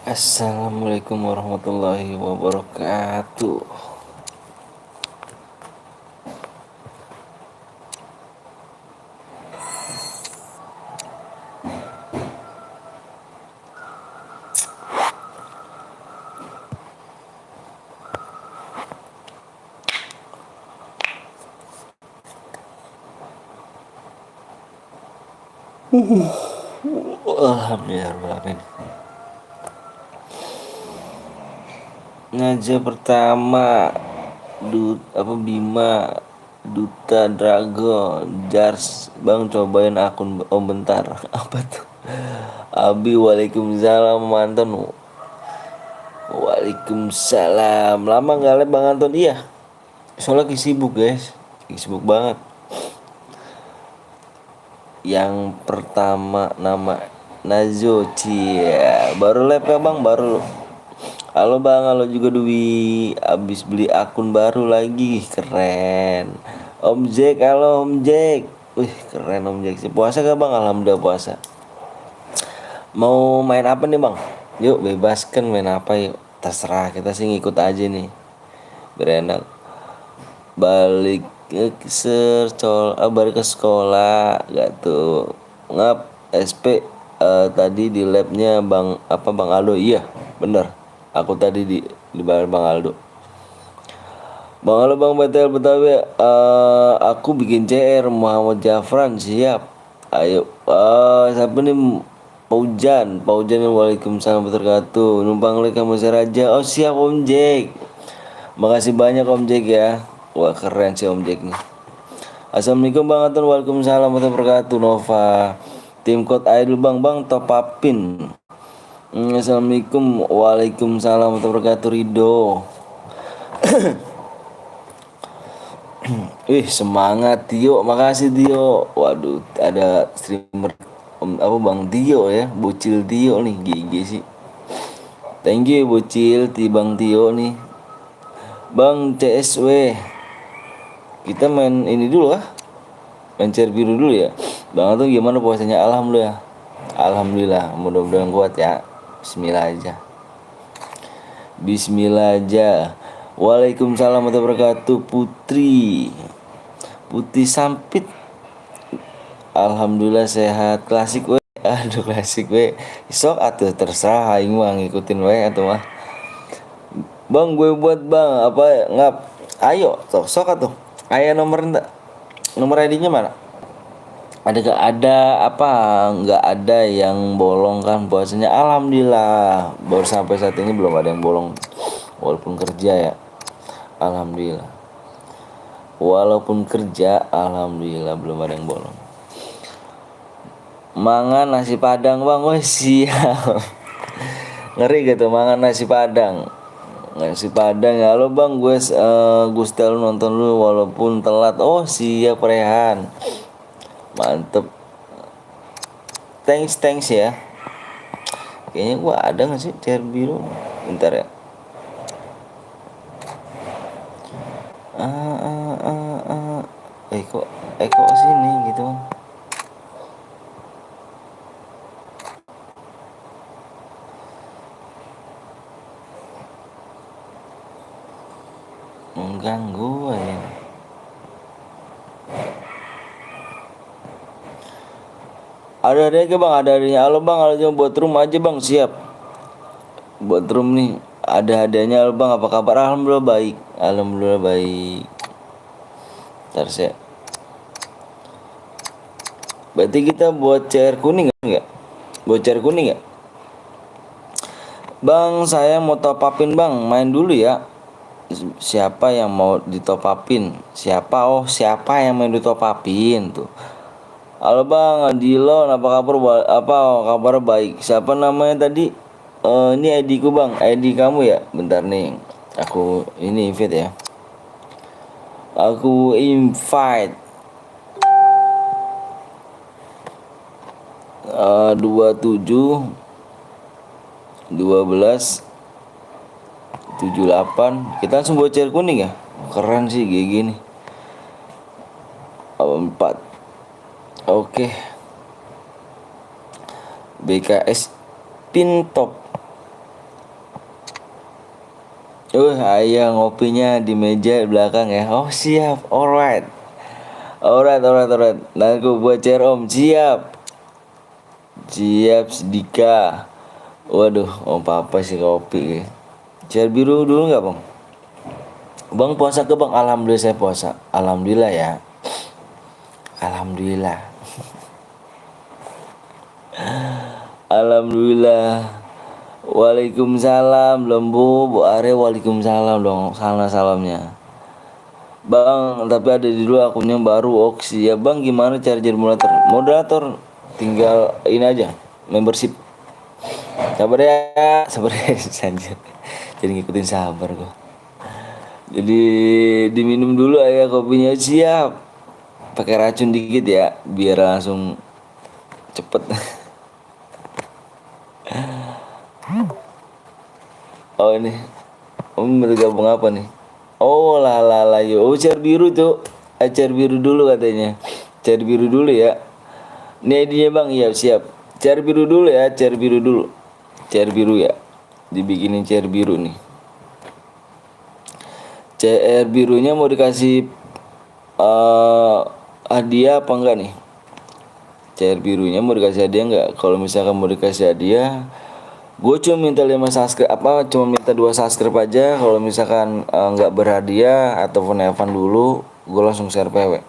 Assalamualaikum warahmatullahi wabarakatuh. Alhamdulillah. Ngaja pertama Bima Duta Dragon Jars. Bang, cobain akun om bentar. Apa tuh? Abi, waalaikumsalam Anton. Waalaikumsalam. Lama nggak live Bang Anton. Iya, soalnya lagi sibuk guys, lagi sibuk banget. Yang pertama nama Nazo, cia baru live ya bang, baru. Halo bang, halo juga Dwi. Abis beli akun baru lagi, keren. Om Jack, halo Om Jack. Wih, keren Om Jack. Puasa gak bang? Alhamdulillah puasa. Mau main apa nih bang? Yuk bebaskan, main apa yuk. Terserah, kita sih ngikut aja nih, berenak. Balik balik ke sekolah gak tuh ngap SP. Tadi di labnya Bang Aldo. Iya bener, aku tadi di Bang Aldo. Bang Aldo, Bang Betel Betawi. Aku bikin CR Muhammad Jafran, siap. Ayo. Siapa nih? Paujan. Waalaikumsalam warahmatullahi wabarakatuh. Numpang lek kamu Raja. Oh siap Om Jack. Makasih banyak Om Jack ya. Wah keren sih Om Jack nih. Assalamualaikum Bang Anton. Waalaikumsalam warahmatullahi wabarakatuh. Nova. Tim Code Idol Bang top upin. Assalamualaikum. Waalaikumsalam warahmatullahi wabarakatuh. Rido. Semangat Tio. Makasih Tio. Waduh, ada streamer Bang Tio ya. Bocil Tio nih, gigi sih. Thank you Bocil Bang Tio nih. Bang CSW. Kita main ini dulu ah. Main cer biru dulu ya. Bang tuh gimana puasanya? Alhamdulillah. Alhamdulillah, mudah-mudahan kuat ya. Bismillah aja. Bismillah aja. Waalaikumsalam warahmatullahi wabarakatuh. Putri Sampit. Alhamdulillah sehat. Klasik we. Aduh klasik we. Sok atuh terserah aing mah ngikutin we atuh mah. Bang, gue buat bang apa ngap. Ayo sok atuh. Aya nomor ID-nya mana? Ada apa? Nggak ada yang bolong kan puasanya? Alhamdulillah, baru sampai saat ini belum ada yang bolong, walaupun kerja ya. Alhamdulillah, walaupun kerja alhamdulillah belum ada yang bolong. Mangan nasi padang bang. Wah siap. Ngeri gitu mangan nasi padang. Nasi padang ya. Halo bang, Gustel nonton lu walaupun telat. Oh siap Rehan, mantep. Thanks ya. Kayaknya gua ada nggak sih cair biru? Bentar ya. Kok sini gitu? Mengganggu ya. Ada adanya bang, ada adanya. Halo bang, halo buat room aja bang, siap. Buat room nih, ada adanya. Halo bang, apa kabar? Alhamdulillah baik. Alhamdulillah baik. Ntar saya. Berarti kita buat cair kuning nggak? Buat cair kuning ya? Bang, saya mau top upin bang, main dulu ya. Siapa yang mau ditop upin? Siapa yang mau ditop upin tuh? Halo bang, Dilon, apa kabar? Apa kabar baik? Siapa namanya tadi? Ini ID ku bang, ID kamu ya? Bentar nih, aku ini invite ya. Aku invite 27 12 78. Kita langsung buat cair kuning ya. Keren sih GG nih. 4. Oke. BKS pin top. Ayah ngopinya di meja belakang ya. Oh siap, alright. Alright. Nah aku buat chair om, siap. Siap Sedika. Waduh, om papa sih kopi. Chair biru dulu nggak bang? Bang puasa ke bang? Alhamdulillah saya puasa. Alhamdulillah ya. Alhamdulillah. Alhamdulillah. Waalaikumsalam lembu Bu Are, waalaikumsalam dong, salamnya bang. Tapi ada di dulu akunnya baru Oksi ya bang. Gimana cara jadi moderator? Tinggal ini aja, membership. Sabar ya Sanjir. Jadi ngikutin sabar gua. Jadi diminum dulu ya kopinya, siap. Pakai racun dikit ya biar langsung cepet. Oh ini om bergabung apa nih? Oh lah yo. Oh chair biru tuh. Chair biru dulu katanya. Chair biru dulu ya. Ini idenya bang, iya siap. Chair biru dulu ya, chair biru dulu. Chair biru ya. Dibikinin chair biru nih. Chair birunya mau dikasih hadiah apa enggak nih? Chair birunya mau dikasih hadiah enggak? Kalau misalkan mau dikasih hadiah, gue cuma minta 5 subscribe, cuma minta 2 subscribe aja. Kalau misalkan nggak berhadiah ataupun Evan dulu, gue langsung share PW.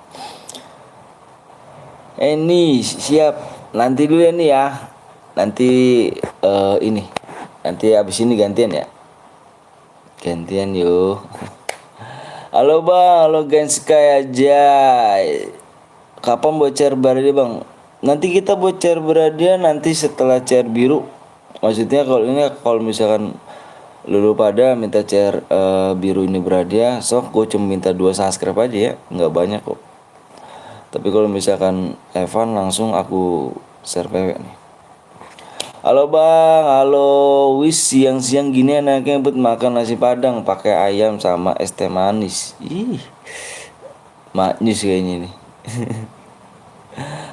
Nih siap. Nanti dulu ya nih ya. Nanti ini. Nanti abis ini gantian ya. Gantian yuk. Halo bang, halo Genskai aja. Kapan bocor berhadiah bang? Nanti kita bocor berhadiah nanti setelah chair biru. Maksudnya kalau misalkan lu pada minta chair biru ini berhadiah, sok gue cuma minta 2 subscribe aja ya, nggak banyak kok. Tapi kalau misalkan Evan langsung aku share PW nih. Halo bang, halo. Wis siang-siang gini anaknya buat makan nasi padang pakai ayam sama es teh manis. Ih, manis kayaknya nih.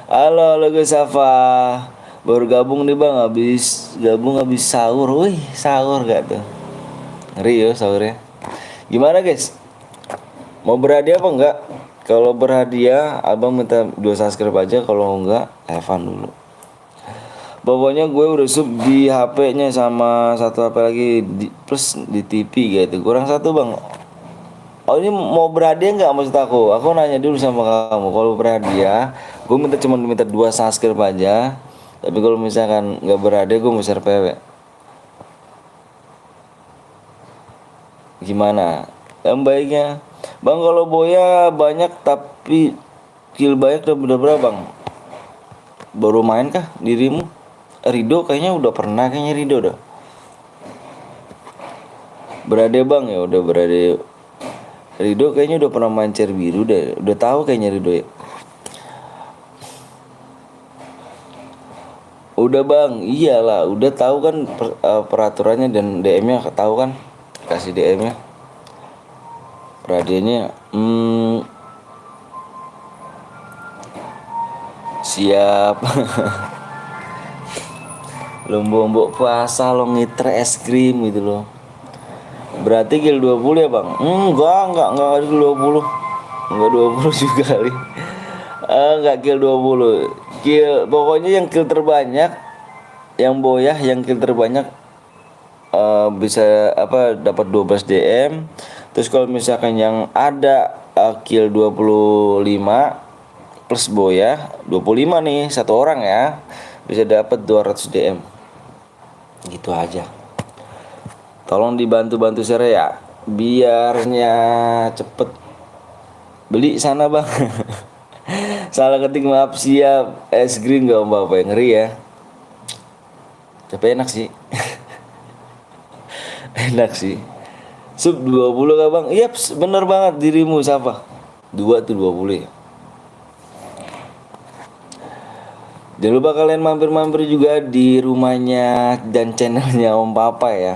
Halo Gus Safa. Baru gabung nih bang, habis sahur. Wih, sahur gak tuh? Ngeri yo sahurnya. Gimana guys? Mau berhadiah apa enggak? Kalau berhadiah abang minta 2 subscribe aja, kalau enggak Evan dulu. Pokoknya gue udah sub di HP-nya sama 1 HP lagi plus di TV gitu. Kurang 1 bang. Oh ini mau berhadiah nggak maksud aku? Aku nanya dulu sama kamu. Kalau berhadiah, gue cuma minta 2 subscribe aja. Tapi kalau misalkan nggak berhadiah, gue mau share PW. Gimana? Yang baiknya, bang kalau boya banyak tapi kill banyak udah berapa bang? Baru main kah dirimu? Rido kayaknya udah pernah, kayaknya Rido udah. Berade bang ya udah berade. Rido kayaknya udah pernah main chair biru deh. Udah tahu kayaknya Rido ya. Udah bang, iyalah udah tahu kan peraturannya dan DM-nya tahu kan. Kasih DM-nya. Perhadiannya siap. Lombok puasa lo ngiter es krim gitu loh. Berarti kill 20 ya bang? Enggak kill 20. Enggak 20 juga kali. Enggak kill 20. Pokoknya yang kill terbanyak, yang boyah yang kill terbanyak bisa dapat 12 DM. Terus kalau misalkan yang ada kill 25 plus boyah 25 nih, 1 orang ya, bisa dapat 200 DM. Gitu aja. Tolong dibantu share ya, biarnya cepet. Beli sana bang. Salah ketik maaf, siap. Es green gak apa-apa yang ngeri ya. Tapi enak sih. Enak sih. Sub 20 kah bang? Yap, bener banget dirimu siapa? 2 tuh 20 ya. Jangan lupa kalian mampir-mampir juga di rumahnya dan channelnya Om Papa ya.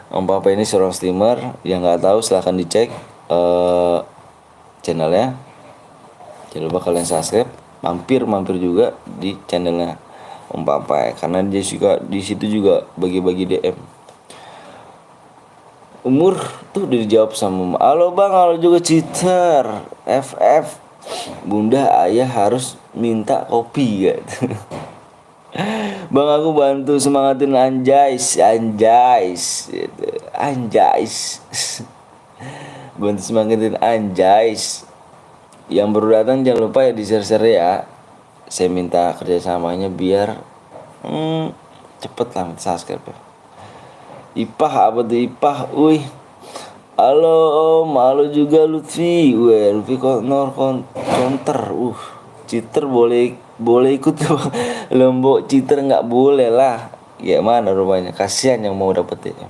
Om Papa ini seorang streamer, yang nggak tahu silahkan dicek channelnya. Jangan lupa kalian subscribe, mampir juga di channelnya Om Papa ya, karena dia juga di situ juga bagi-bagi DM. umur tuh udah dijawab sama mama. Halo bang, halo juga cheater. FF, bunda ayah harus minta kopi gitu. Bang aku bantu semangatin Anjais, Anjais gitu. Anjais. Bantu semangatin Anjais. Yang baru datang jangan lupa ya di share-share ya. Saya minta kerjasamanya biar cepet lah subscribe ya. Ipah apa tuh Ipah, wih. Halo Om, halo juga Lutfi. Weh, Lutfi counter. Cheater boleh boleh ikut tuh. Lombok cheater nggak boleh lah. Ya mana rupanya, kasihan yang mau dapet ya.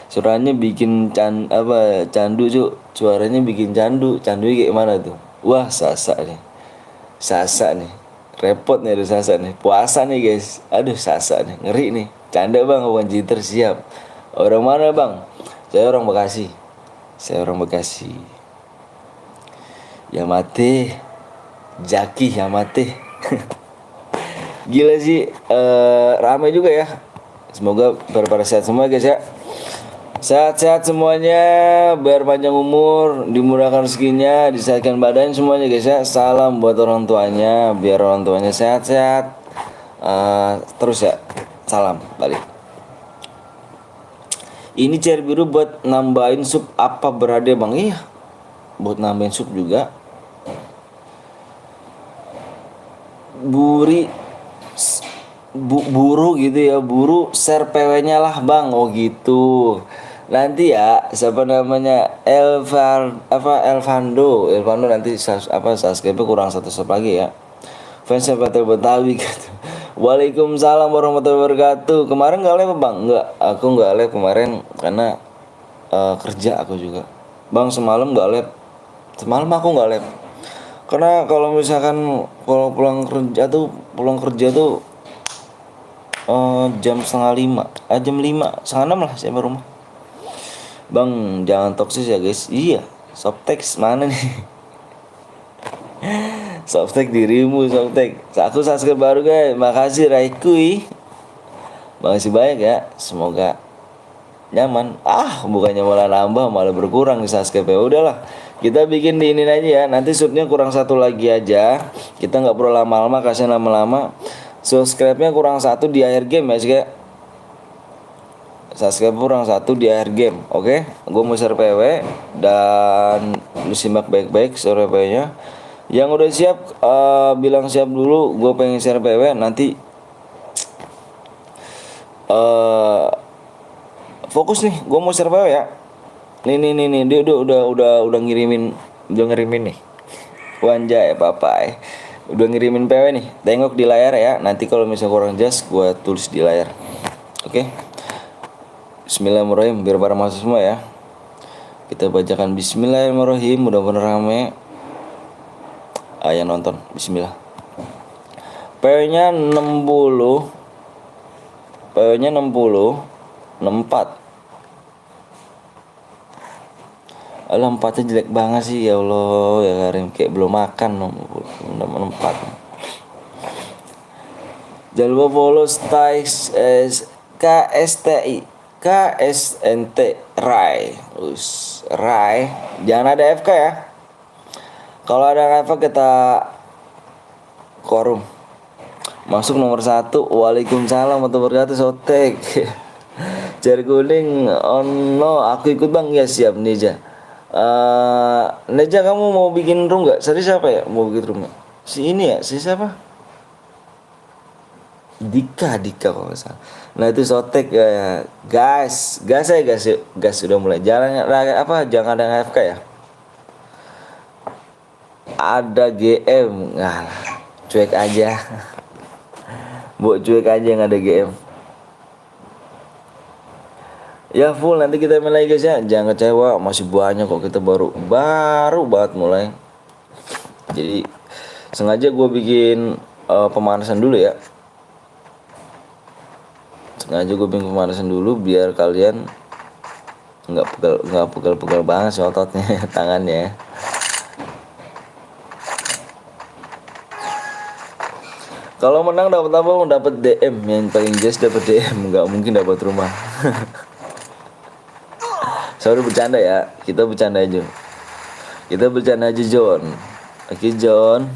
Suaranya bikin candu cuk. Suaranya bikin candu. Candu kayak mana tuh? Wah, Sasa nih. Sasa nih. Repot nih ada Sasa nih. Puasa nih guys. Aduh Sasa nih. Ngeri nih. Canda bang, bukan cheater siap. Orang mana bang? Saya orang Bekasi. Saya orang Bekasi. Yamate. Jaki Yamate. Gila sih. Ramai juga ya. Semoga pada sehat semua guys ya. Sehat-sehat semuanya, biar panjang umur, dimurahkan rezekinya, disehatkan badan semuanya guys ya. Salam buat orang tuanya, biar orang tuanya sehat-sehat. Terus ya, salam balik. Ini cair biru buat nambahin sup apa berada bang? Iya, buat nambahin sup juga. Buru gitu ya, buru share PW-nya lah bang. Oh gitu. Nanti ya siapa namanya Elvando nanti subscribe kurang satu sub lagi ya. Fans Betawi gitu. Waalaikumsalam warahmatullahi wabarakatuh. Kemarin nggak live bang? Nggak, aku nggak live kemarin karena kerja aku juga. Bang semalam nggak live. Semalam aku nggak live. Karena kalau misalkan kalau pulang kerja tuh jam setengah lima, jam 5, setengah 6 lah saya baru rumah. Bang jangan toksis ya guys. Iya, Softtext mana nih? Softtek dirimu Softtek. Aku subscribe baru guys. Makasih Raikui. Makasih banyak ya. Semoga nyaman. Bukannya malah nambah malah berkurang di subscribe ya. Udahlah. Kita bikin di ini aja ya. Nanti subnya kurang satu lagi aja. Kita nggak perlu lama-lama, kasih lama-lama. Subscribe-nya kurang satu di akhir game ya sih kayak. Subscribe kurang satu di akhir game. Oke. Gue mau share PW dan lu simak baik-baik share PW-nya. Yang udah siap bilang siap dulu. Gue pengen share PW nanti. Fokus nih. Gue mau share PW ya. Nih. Dia udah ngirimin nih. Wanjay papai. Udah ngirimin PW nih. Tengok di layar ya. Nanti kalau misalnya kurang jelas gue tulis di layar. Oke. Bismillahirrahmanirrahim. Biar para masuk semua ya. Kita bacakan Bismillahirrahmanirrahim. Mudah-mudahan rame. Yang nonton. Bismillah. PW-nya 60. PW-nya 60. 64. Alah 4-nya jelek banget sih ya Allah ya Karim, kayak belum makan 64. Jangan lupa follow KSNT Rai. Rai. Jangan ada FK ya. Kalau ada FK kita quorum. Masuk nomor 1. Waalaikumsalam warahmatullahi wabarakatuh Sotek. Jari kuning no, aku ikut bang. Ya siap Neja. Neja kamu mau bikin room gak? Serius siapa ya mau bikin room? Si ini ya, si siapa? Dika kalau nggak salah. Nah itu Sotek ya. Gas sudah mulai. Jangan ada AFK ya. Ada GM. Cuek aja. Cuek aja yang ada GM. Ya full nanti kita main lagi guys ya. Jangan kecewa, masih banyak kok, kita baru banget mulai. Jadi sengaja gue bikin pemanasan dulu ya. Biar kalian nggak pegel banget sih ototnya tangannya. Kalau menang dapat apa? Dapat DM, yang paling jelas dapat DM, nggak mungkin dapat rumah. Sorry bercanda ya, kita bercanda aja. Kita bercanda aja John. Oke John.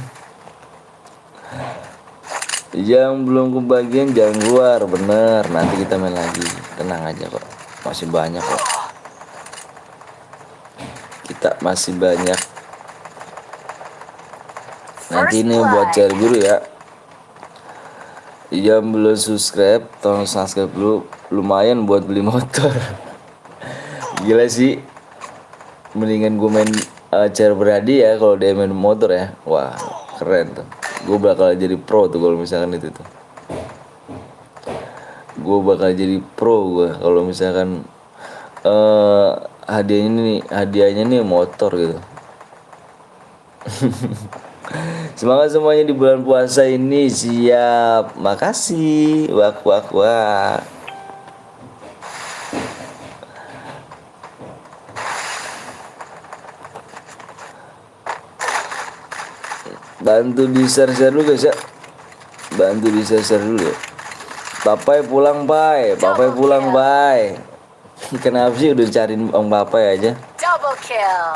Yang belum kebagian jangan keluar, bener. Nanti kita main lagi. Tenang aja kok. Masih banyak kok. Kita masih banyak. Nanti ini buat cari guru ya. Yang belum subscribe, tolong subscribe dulu. Lumayan buat beli motor. Gila sih. Mendingan gue main Cer Beradi ya kalau dia main motor ya. Wah keren tuh. Gue bakal jadi pro tuh kalau misalkan itu tuh. Gue bakal jadi pro gue kalau misalkan hadiahnya nih motor gitu. Semangat semuanya di bulan puasa ini. Siap. Makasih. Wak wak wak. Bantu di share dulu guys ya. Bantu di share dulu ya. Papai pulang pai. Papai pulang pai. Kenapa sih udah cariin Bang Papai aja? Double kill.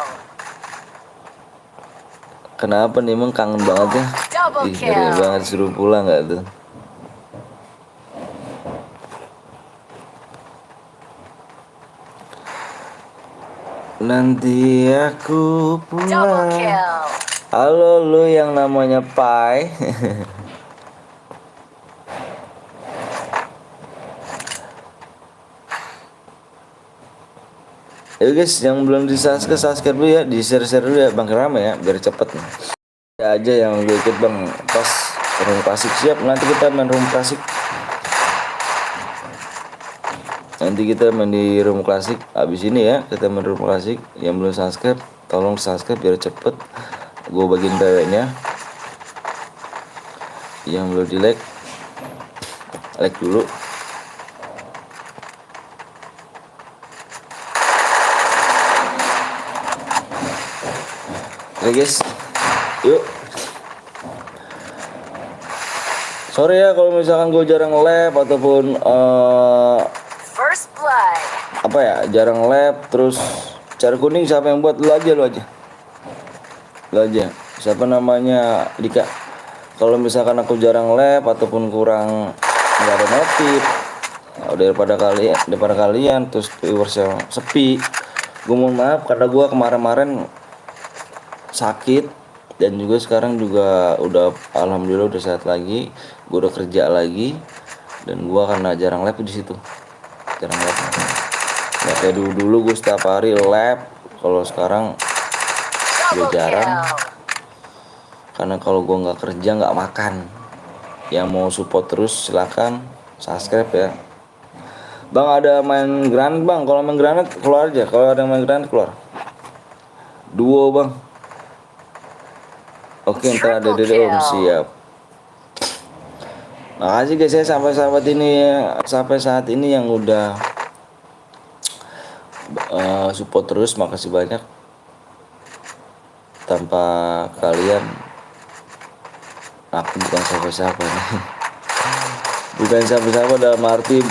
Kenapa nih emang kangen banget ya? Ih ngeri banget suruh pulang gak tuh? Nanti aku pulang. Halo lu yang namanya Pai. Ya guys, yang belum di subscribe dulu ya, di share dulu ya Bang Rame ya, biar cepet nih. Ya aja yang udah ikut Bang pas room klasik siap, nanti kita main room klasik. Nanti kita main di room klasik. Abis ini ya kita main room klasik. Yang belum subscribe, tolong subscribe biar cepet. Gue bagiin PW-nya. Yang belum di like dulu. Oke guys, yuk. Sorry ya kalau misalkan gue jarang live ataupun First blood. apa ya, jarang live. Terus cara kuning siapa yang buat? Lu aja. Siapa namanya? Dika. Kalau misalkan aku jarang live ataupun kurang nggak ada notif daripada kalian terus viewersnya sepi, gue mohon maaf karena gue kemarin sakit dan juga sekarang juga udah alhamdulillah udah sehat lagi, gue udah kerja lagi dan gue karena jarang live di situ, jarang live. Nggak kayak dulu gue setiap hari live, kalau sekarang udah jarang karena kalau gue nggak kerja nggak makan. Yang mau support terus silakan subscribe ya. Bang ada main granat bang, kalau main granat keluar aja, kalau ada main granat keluar duo bang. Oke ntar ada dede om siap. Makasih guys ya sampai saat ini yang udah support terus, makasih banyak. Tanpa kalian aku bukan siapa-siapa nih. Bukan siapa-siapa dalam arti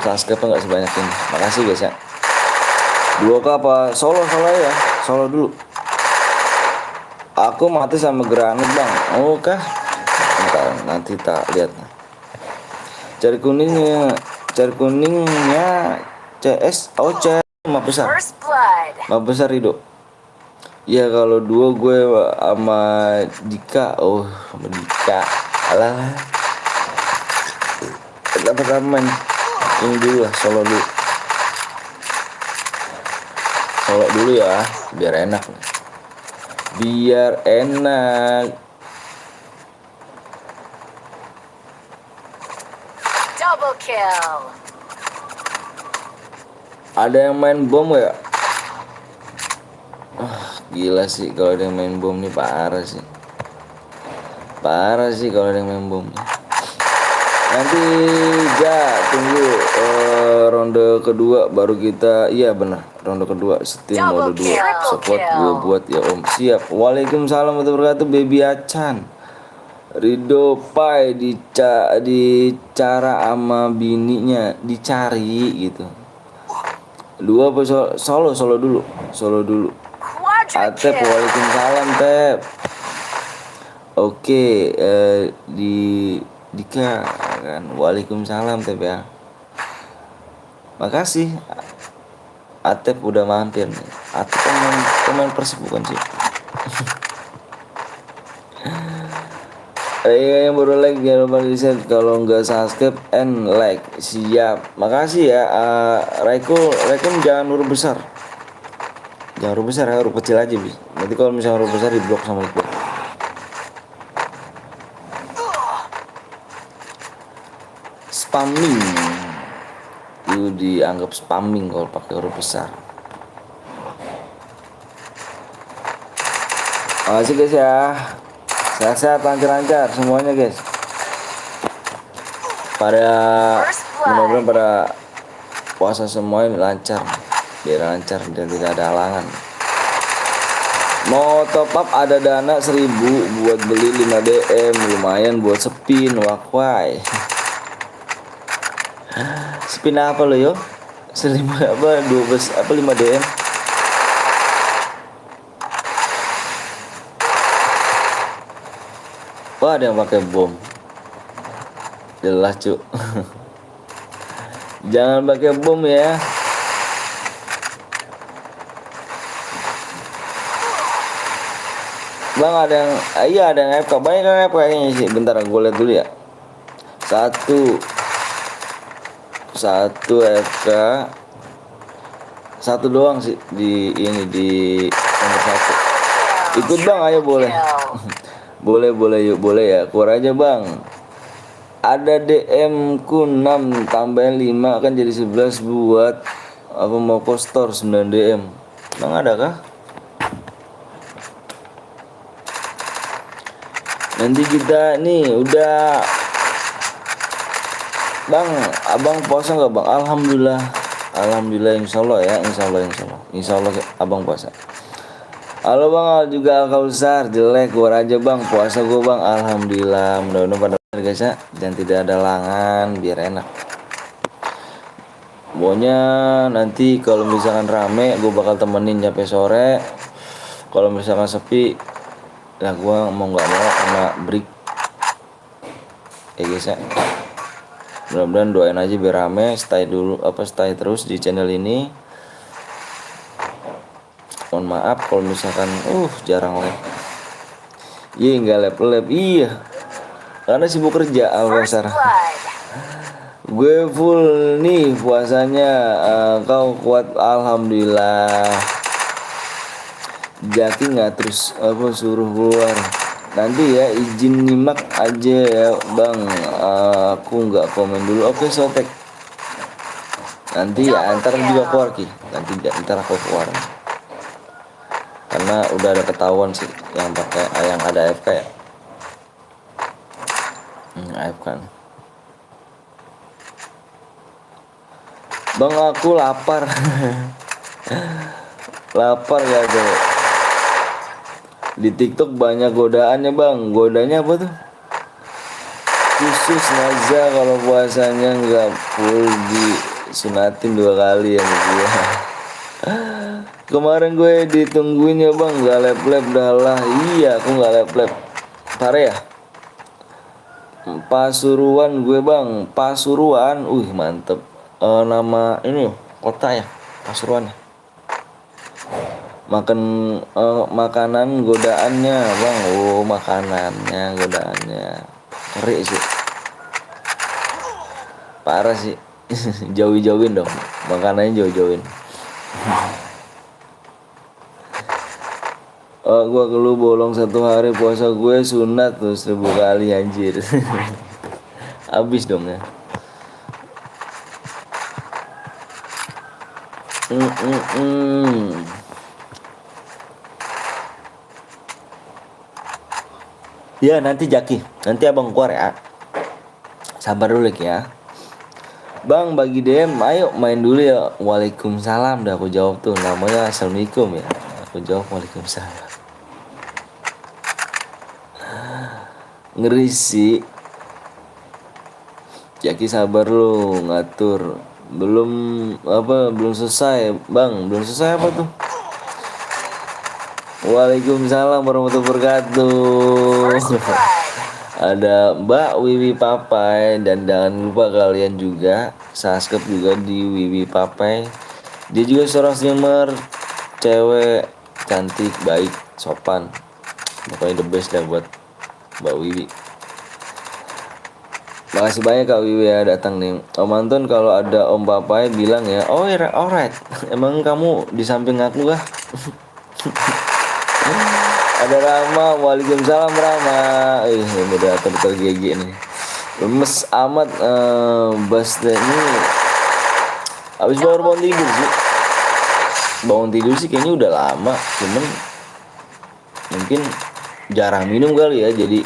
subscribe nggak sebanyak ini. Makasih guys ya. Duo ke apa? Solo ya. Solo dulu. Aku mati sama granat bang. Oh kah? Bentar, nanti tak lihat. Cari kuningnya CS. Oh CS map besar Rido. Ya kalau duo gue sama Dika. Oh sama Dika. Alah. Pertama main ini dulu lah, solo dulu ya, biar enak. Double kill. Ada yang main bom ya? Gila sih kalau ada yang main bom nih, parah sih kalau ada yang main bom. Nanti tunggu ronde kedua baru kita, iya benar, ronde kedua setim mode 2 support gue buat ya om. Siap. Waalaikumsalam warahmatullahi wabarakatuh. Baby Acan Rido Pai dicara ama bininya dicari gitu. Dua apa solo dulu. Solo dulu. Quadra Atep, kill. waalaikumsalam Tep. Oke, di Dika kan, waalaikumsalam Tep ya. Makasih Atep udah mampir nih. Atep pemain Persib bukan sih? Yang baru like jangan lupa di share, kalau nggak subscribe and like. Siap, makasih ya. Raiko jangan huruf besar, jangan huruf besar ya, huruf kecil aja bis. Nanti kalau misalnya huruf besar diblok sama Iqbal. Spamming itu dianggap spamming kalau pakai huruf besar. Makasih guys ya, sehat-sehat, lancar-lancar semuanya guys. Pada mudah-mudahan pada puasa semuanya lancar, biar lancar dan tidak ada halangan. Mau top up ada dana 1000 buat beli 5 DM, lumayan buat spin wakwai. Spin apa lo yo? 1000 apa 12 apa 5 DM? Wah, ada yang pakai bom. Jelas cuk. Jangan pakai bom ya. Bang ada yang iya ada yang FK, banyak yang FK kayaknya sih. Bentar gue lihat dulu ya. Satu FK, satu doang sih di ini di nomor 1. Ikut bang, ayo boleh. boleh yuk, boleh ya. Keluar aja bang. Ada DM ku 6 tambahin 5 kan jadi 11 buat apa mau postor 9 DM. Bang ada kah? Nanti kita nih udah bang, abang puasa nggak bang? Alhamdulillah insyaallah ya, insyaallah abang puasa. Halo bang, juga Al-Kausar jelek, keluar aja bang, puasa gue bang, alhamdulillah. Mudah-mudahan pada guys ya, dan tidak ada halangan biar enak. Pokoknya nanti kalau misalkan rame gue bakal temenin sampai sore. Kalau misalkan sepi lah gue mau nggak mau kena break ya guys ya. Mudah-mudahan doain aja biar rame, stay terus di channel ini. Mohon maaf kalau misalkan jarang live. Iya nggak live iya karena sibuk kerja Al-Kausar. Gue full nih puasanya, kau kuat alhamdulillah. Jaki nggak terus apa suruh keluar nanti ya, izin nyimak aja ya bang, aku nggak komen dulu. Oke sotek, nanti ya antar juga keluar ki, nanti antar aku keluar karena udah ada ketahuan sih yang pakai yang ada AFK ya. AFK nih. Bang aku lapar. Lapar ya tuh. Di TikTok banyak godaannya bang. Godanya apa tuh? Khusus Naza kalau puasanya nggak full disunatin 2 kali ya gue. Kemarin gue ditungguin ya bang, nggak lep dah lah. Iya aku nggak lep. Parah ya. Pasuruan gue bang, Pasuruan. Mantep. Nama ini kota ya, Pasuruan. Makanan godaannya bang, makanannya godaannya keren sih, parah sih. Jauhin dong makanannya, jauhin. Gua kelu bolong 1 hari puasa gue sunat tuh 1000 kali anjir. Habis dong ya. Ya nanti Jaki, nanti abang keluar ya. Sabar dulu ya. Bang bagi DM, ayo main dulu ya. Waalaikumsalam, dah aku jawab tuh namanya. Assalamualaikum ya. Aku jawab waalaikumsalam. Ngeri sih. Jaki sabar lu ngatur Belum belum selesai bang, belum selesai apa tuh? Waalaikumsalam warahmatullahi First wabarakatuh. blood. Ada Mbak Wiwi Papai, dan jangan lupa kalian juga subscribe juga di Wiwi Papai. Dia juga seorang streamer cewek, cantik, baik, sopan. Pokoknya the best dah buat Mbak Wiwi. Makasih banyak Kak Wiwi ya datang nih. Om Anton kalau ada Om Papai bilang ya, oh ya alright. Emang kamu di samping aku kah? Ada Rama, waalaikumsalam Rama. Moderator tergigi nih. Lemes amat Basda ini. Abis bangun tidur sih. Bangun tidur sih kayaknya udah lama. Cuman mungkin jarang minum kali ya, jadi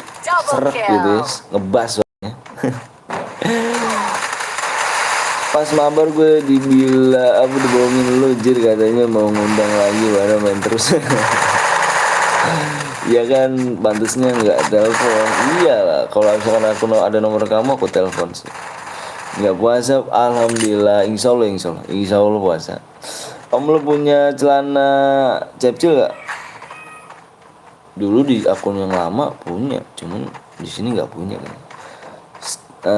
seret gitu ya, ngebas soalnya. Pas mabar gue dibohongin lu jir, katanya mau ngundang lagi, mana main terus. Ya kan, pantasnya nggak telepon. Iyalah, kalau misalkan aku ada nomor kamu aku telepon sih. Nggak puasa, alhamdulillah, insya Allah puasa. Om lu punya celana cepcil gak? Dulu di akun yang lama punya, cuman di sini nggak punya kan.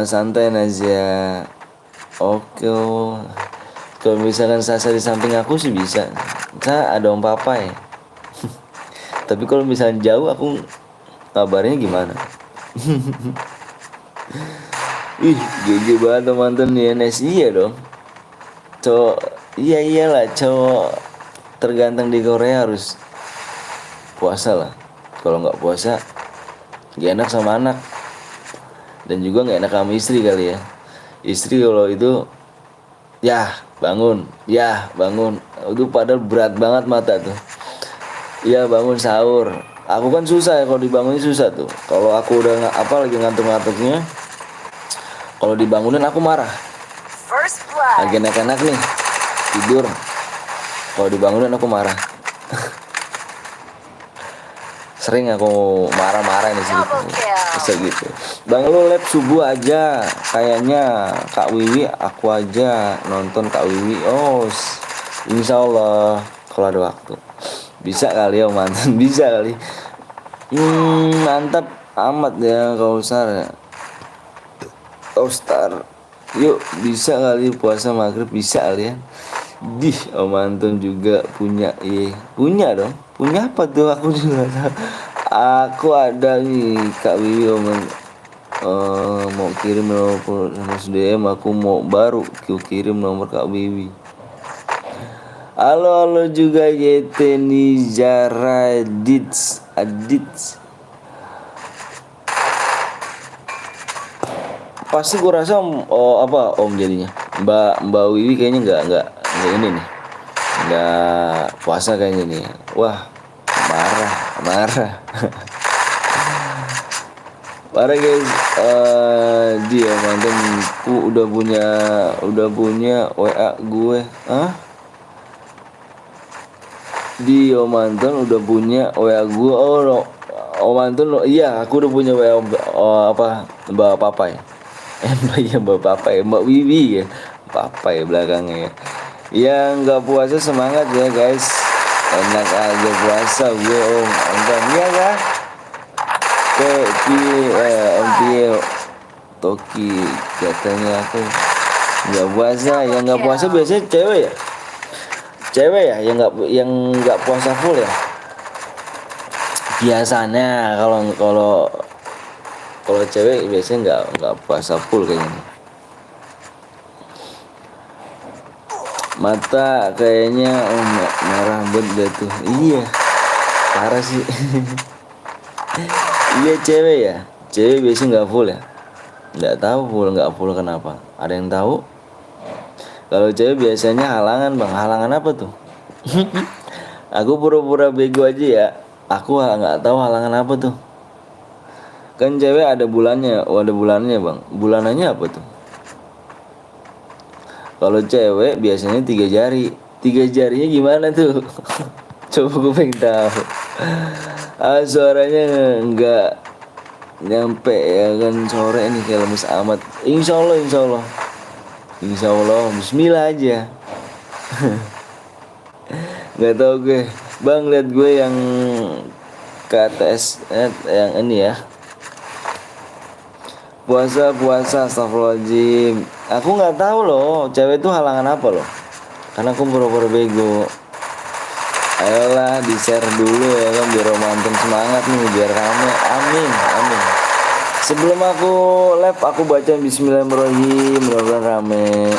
Santai aja. Oke. Kalau misalkan Sasa di samping aku sih bisa. Saya ada Om Papa ya. Tapi kalau misalnya jauh, aku kabarnya gimana? Ih, GG banget teman-teman nih NS. Iya dong. Cowok, iyalah cowok terganteng di Korea harus puasa lah. Kalau nggak puasa, gak enak sama anak. Dan juga nggak enak sama istri kali ya. Istri kalau itu, ya bangun. Itu padahal berat banget mata tuh. Iya bangun sahur. Aku kan susah ya, kalau dibangunin susah tuh. Kalau aku udah lagi ngantuk-ngantuknya, kalau dibangunin aku marah. First blood. Lagi enak-enak nih tidur, kalau dibangunin aku marah. Sering aku marah-marah nih sih. Bisa gitu. Bang lu lab subuh aja, kayaknya Kak Wiwi aku aja nonton Kak Wiwi. Oh, insya Allah kalau ada waktu. Bisa kali ya mantan, bisa kali. Mantap amat ya kau Star. Yuk bisa kali puasa maghrib, bisa kali ya. Om Anton juga punya, punya dong. Punya apa tuh? Aku juga tahu. Aku ada nih Kak Wiwi mau kirim nomor DM, aku mau baru kirim nomor Kak Wiwi. Halo juga YT Nizara Adits. Pasti gue rasa om jadinya. Mbak Wiwi kayaknya nggak ini nih. Nggak puasa kayaknya nih. Wah, marah. Parah guys. Dia mantanku udah punya WA gue. Dia mantan udah punya WA gue. Oh no. Mantan iya, aku udah punya WA Mbak Papa ya. Mbak Papa ya, Mbak Wiwi ya. Papa ya belakangnya ya. Yang nggak puasa semangat ya guys. Enak aja puasa gue Om Anton ya kan. Om Pio Toki katanya aku nggak puasa. Yang nggak puasa biasanya cewek ya yang nggak puasa full ya biasanya. Kalau cewek biasanya nggak puasa full kayaknya. Mata kayaknya merah banget tuh. Iya, parah sih. Iya cewek biasanya nggak full ya. Nggak tahu nggak full kenapa. Ada yang tahu? Kalau cewek biasanya halangan bang. Halangan apa tuh? Aku pura-pura bego aja ya. Aku nggak tahu halangan apa tuh. Kan cewek ada bulannya bang. Bulanannya apa tuh? Kalau cewek biasanya 3 jari. 3 jarinya gimana tuh? Coba gue pengen tahu. Suaranya nggak nyampe ya kan, sore nih kayak lemes amat. Insya Allah. Insya Allah, Bismillah aja. Nggak tahu gue, bang lihat gue yang KTS yang ini ya. Puasa, astagfirullahaladzim. Aku nggak tahu loh, cewek itu halangan apa loh. Karena aku pura-pura bego. Ayolah di share dulu ya kan, biar romantis semangat nih, biar rame. Amin, amin. Sebelum aku live, aku baca Bismillahirrahmanirrahim, mudah-mudahan rame.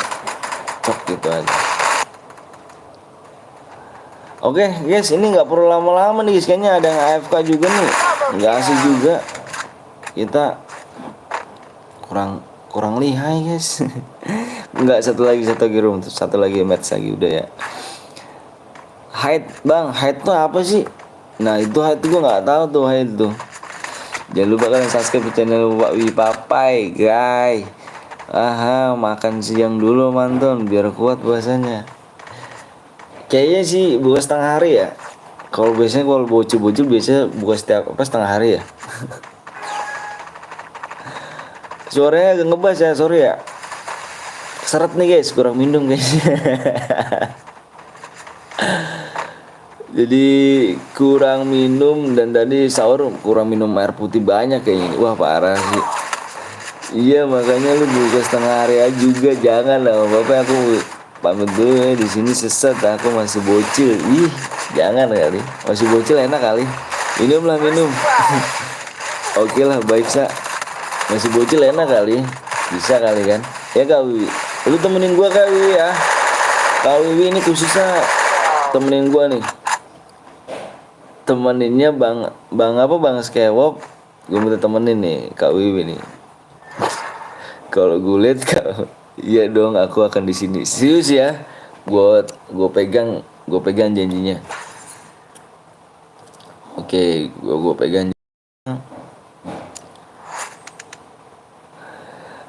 Cok gitu aja. Oke guys, ini nggak perlu lama-lama nih guys. Kayaknya ada yang AFK juga nih, nggak asik juga. Kita kurang lihai guys. Nggak, satu lagi room, satu lagi match lagi udah ya. Hide bang, hide tuh apa sih? Nah itu hide tuh gue nggak tahu tuh hide tuh. Jangan lupa kalian subscribe channel Pak Wi Papai guys. Aha, makan siang dulu manton biar kuat puasanya. Kayaknya sih buka setengah hari ya. Kalau biasanya kalau bocil-bocil biasanya buka setiap setengah hari ya. Suaranya agak ngebas ya, sorry ya. Seret nih guys, kurang minum guys. Jadi kurang minum, dan tadi sahur kurang minum air putih banyak kayaknya. Wah parah sih. Iya makanya lu buka setengah hari aja juga, jangan lah bapak. Aku pamit dulu ya, di sini sesat, aku masih bocil. Ih jangan kali, masih bocil enak kali. Minum lah minum. Oke lah baik sa, masih bocil enak kali, bisa kali kan ya Kak Wiwi. Lu temenin gua Kak Wiwi ya. Kak Wiwi ini khususnya temenin gua nih. Temeninnya bang apa, bang Skewop. Gue minta temenin nih Kak Wiwi nih. Kalau gue lihat kalau iya dong, aku akan di sini serius ya. Gue pegang janjinya. Oke, gue pegang.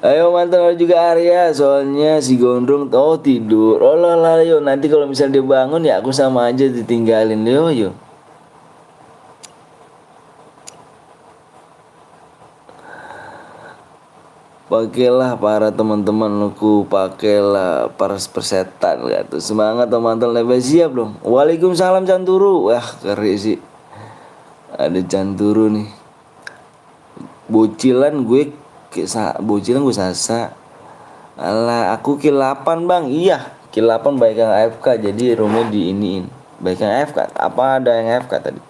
Ayo mantan juga Arya, soalnya si Gondrong tidur. Oh lah yo, nanti kalau misalnya dia bangun ya aku sama aja ditinggalin yo. Pakailah para teman-teman aku, pakailah para persetan gitu. Semangat teman-teman, level siap dong. Waalaikumsalam Canturu. Wah keren sih, ada Canturu nih. Bocilan gue sasa. Alah aku kill 8 bang. Iya kill 8 baik yang AFK, jadi roomnya di iniin. Baik yang AFK, apa ada yang AFK tadi.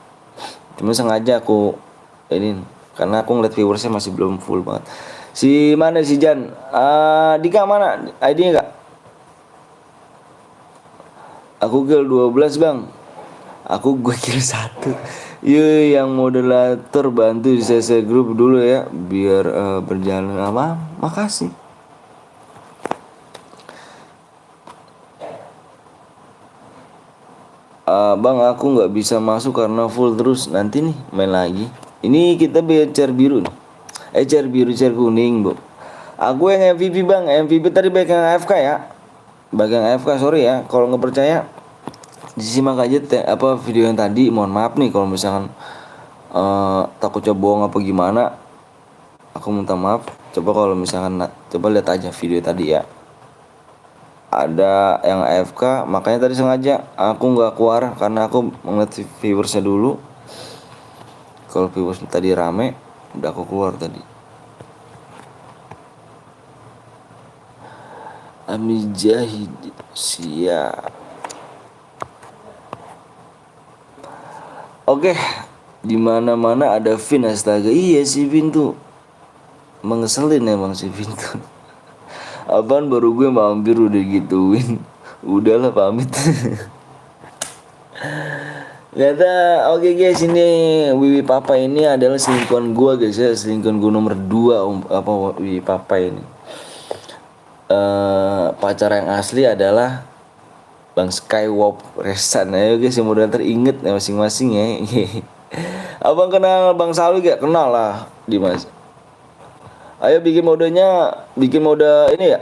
Cuma sengaja aku ini karena aku ngeliat viewersnya masih belum full banget. Si mana si Jan? Dika mana ID-nya Kak? Aku kill 12 bang. Gue kill 1. Iya yang moderator bantu di CC grup dulu ya, biar berjalan apa? Makasih. Bang aku nggak bisa masuk karena full terus. Nanti nih main lagi. Ini kita biar biru nih. Chair kuning bu. Aku yang MVP bang, MVP tadi baik yang AFK ya. Bagian AFK sorry ya, kalau nggak percaya disimak aja apa video yang tadi. Mohon maaf nih kalau misalkan takutnya bohong apa gimana. Aku minta maaf. Coba kalau misalkan coba lihat aja video tadi ya. Ada yang AFK, makanya tadi sengaja aku nggak keluar karena aku ngeliat viewersnya dulu. Kalau viewers tadi rame, udah aku keluar tadi. Amijahid siap. Oke, di mana-mana ada Vin, astaga. Iya si Vin tuh mengeselin emang si Vin tuh. Apaan baru gue mampir udah gituin. Udahlah pamit. Ternyata oke guys, ini Wiwi Papa ini adalah selingkuhan gue guys ya, selingkuhan gue nomor 2 apa Wiwi Papa ini. Pacar yang asli adalah Bang Skywalk Resan. Ayo guys yang moderator inget ya masing-masing ya. Abang kenal Bang Salu gak? Kenal lah Dimas. Ayo bikin mode ini ya,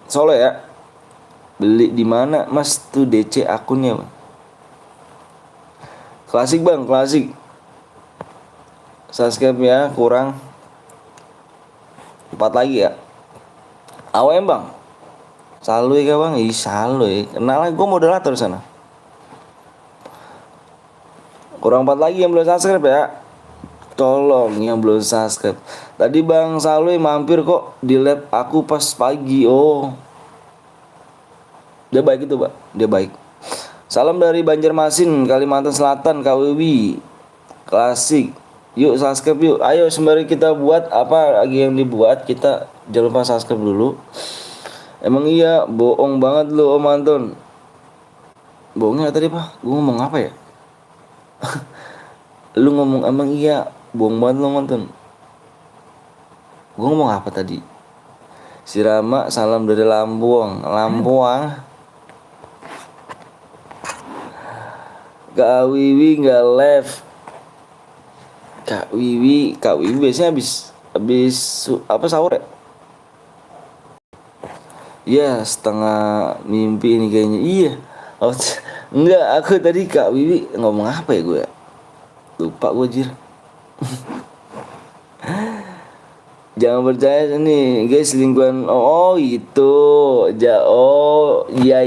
solo ya. Beli di mana Mas tuh DC akunnya bang? Klasik bang, klasik. Subscribe ya, kurang 4 lagi ya. AWM bang, Salui kah bang? Ih Salui, kenal lah, gue moderator sana. Kurang 4 lagi yang belum subscribe ya. Tolong yang belum subscribe. Tadi bang Salui mampir kok di lab aku pas pagi. Oh, dia baik itu pak, dia baik. Salam dari Banjarmasin, Kalimantan Selatan, Kak Wiwi. Klasik. Yuk subscribe yuk. Ayo sembari kita buat apa lagi yang dibuat, kita jangan lupa subscribe dulu. Emang iya, bohong banget lu Om Anton. Bohongnya tadi pak, gue ngomong apa ya? Lu ngomong emang iya, bohong banget lu Om Anton. Gue ngomong apa tadi? Si Rama salam dari Lampung. Kak Wiwi nggak live. Kak Wiwi biasanya habis apa sahur ya? Iya setengah mimpi ini kayaknya. Iya. Oh, enggak, aku tadi Kak Wiwi ngomong apa ya gue? Lupa gue jir. Jangan percaya nih guys, selingkuhan. Oh itu oh iya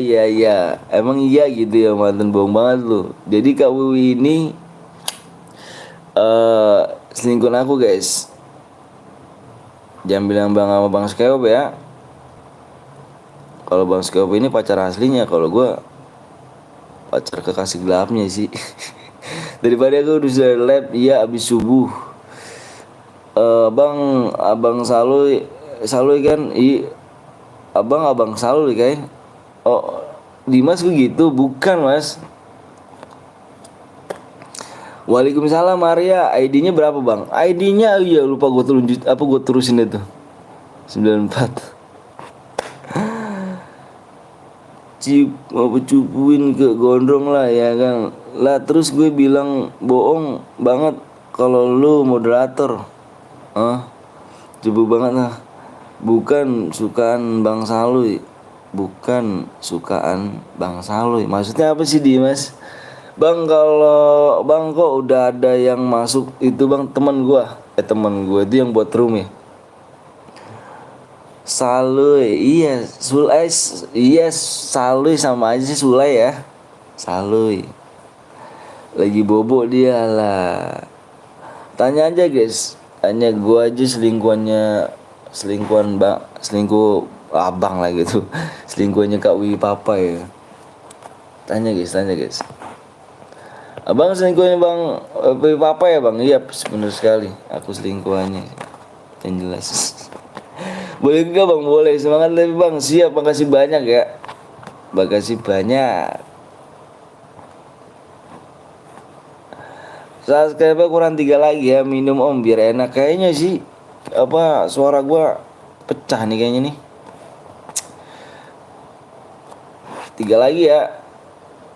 emang iya gitu ya, mantan bohong banget lu. Jadi Kak Wiwi ini selingkuhan aku guys. Jangan bilang bang sama bang Skeop ya. Kalau bang Skeop ini pacar aslinya, kalau gue pacar kekasih gelapnya sih. Daripada aku udah lab iya abis subuh. Abang Salui kan abang Salui kayak. Oh Dimas begitu bukan mas. Waalaikumsalam Maria. ID-nya berapa bang? ID-nya iya lupa gue terusin itu 94. Cupuin ke gondrong lah ya kan lah. Terus gue bilang bohong banget kalau lu moderator. Coba banget lah. Bukan sukaan Bang Salui. Maksudnya apa sih Dimas? Bang kalau bang kok udah ada yang masuk itu bang, teman gua itu yang buat room ya. Salui, iya iya Salui sama aja sih Sulai ya. Salui lagi bobo dia lah. Tanya aja guys, tanya gua aja selingkuh abang lah gitu. Selingkuhannya Kak Wiwi Papa ya. Tanya guys. Abang selingkuhannya bang Wiwi Papa ya bang? Iya benar sekali, aku selingkuhannya yang jelas. Boleh juga bang, boleh, semangat lagi bang. Siap, makasih banyak ya. Makasih banyak. Subscribe kurang 3 lagi ya, minum om biar enak. Kayaknya sih apa suara gua pecah nih kayaknya nih. 3 lagi ya.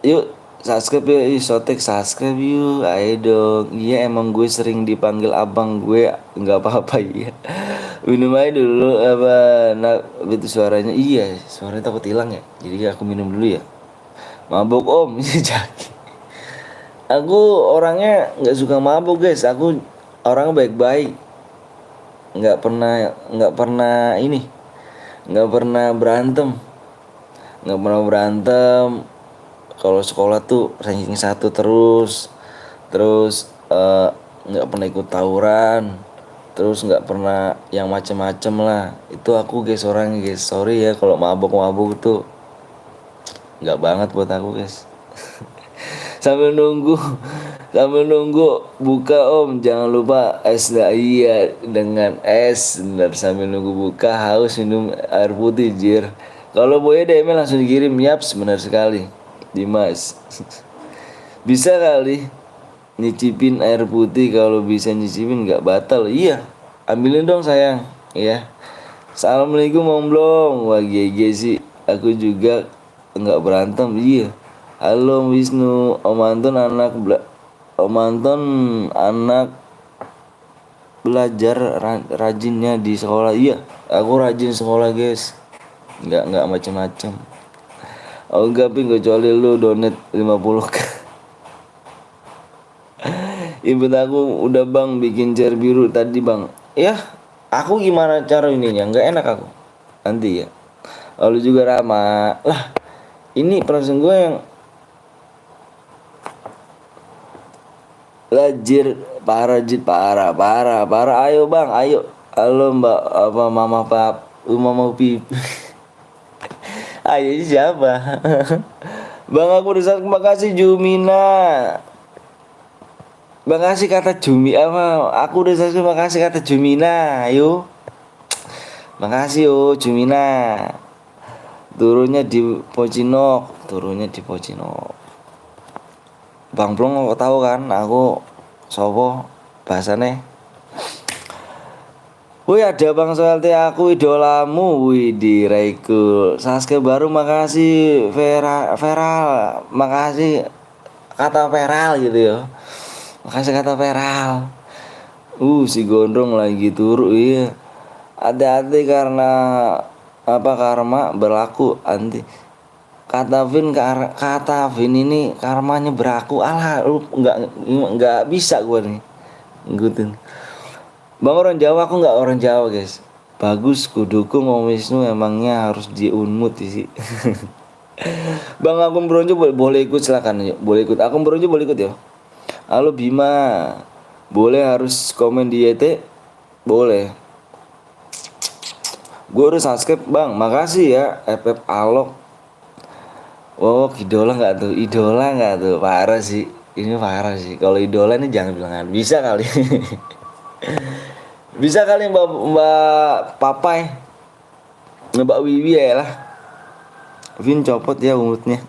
Yuk subscribe ya, Sotek subscribe yuk, ayo dong. Iya emang gue sering dipanggil abang gue, nggak apa-apa ya. Minum aja dulu apa, nah itu suaranya, iya suaranya takut hilang ya. Jadi aku minum dulu ya. Mabuk om, jadi. Aku orangnya nggak suka mabuk guys. Aku orangnya baik-baik. Nggak pernah ini, nggak pernah berantem. Kalau sekolah tuh ranking 1 terus nggak pernah ikut tawuran, terus nggak pernah yang macem-macem lah. Itu aku guys orangnya guys. Sorry ya kalau mabuk tuh nggak banget buat aku guys. sambil nunggu buka om, jangan lupa es. Iya dengan es bener, sambil nunggu buka haus minum air putih jir. Kalau boleh DM langsung dikirim. Yaps benar sekali Dimas. Bisa kali nyicipin air putih, kalau bisa nyicipin nggak batal. Iya ambilin dong sayang ya. Assalamualaikum om Blong. Wah GG sih, aku juga nggak berantem. Iya. Halo Wisnu, Om Anton anak belajar rajinnya di sekolah. Iya aku rajin sekolah guys, nggak macem-macem. Oh enggak ping, kecuali lu donate 50k. Ibu aku udah bang bikin chair biru tadi bang. Ya aku gimana cara ininya, nggak enak aku nanti ya. Lalu juga Rama. Lah, ini perasaan gue yang lajir parah jit parah. Ayo bang, ayo. Halo mbak apa mama pap, mama pip. Ayo ini siapa? Bang aku udah makasih Jumina. Makasih kata Jumi apa? Aku udah makasih kata Jumina. Ayo. Makasih yo Jumina. Turunnya di Pocinok. Bang Plong kok tahu kan aku sopo bahasane. Wih ada Bang Soelte aku idolamu. Wih di Raikul Sasuke baru makasih Feral makasih kata Feral gitu ya. Makasih kata Feral. Si Gondrong lagi turu iya. Hati-hati karena apa karma berlaku anti. Kata Vin ini karmanya berlaku. Alah lu nggak bisa gue nih ngikutin. Bang orang Jawa aku nggak orang Jawa guys. Bagus kudukung Om Wisnu emangnya harus diunmut sih. Bang akun bronjo boleh ikut silakan yuk. Boleh ikut akun bronjo boleh ikut ya. Halo Bima. Boleh harus komen di YT? Boleh. Gue udah subscribe bang, makasih ya FF Alok. Oh idola nggak tuh? Idola nggak tuh? Parah sih, ini parah sih. Kalau idola ini jangan bilang bisa kali. Bisa kali mbak Papai, mbak Wiwi ya lah. Vin copot ya umutnya.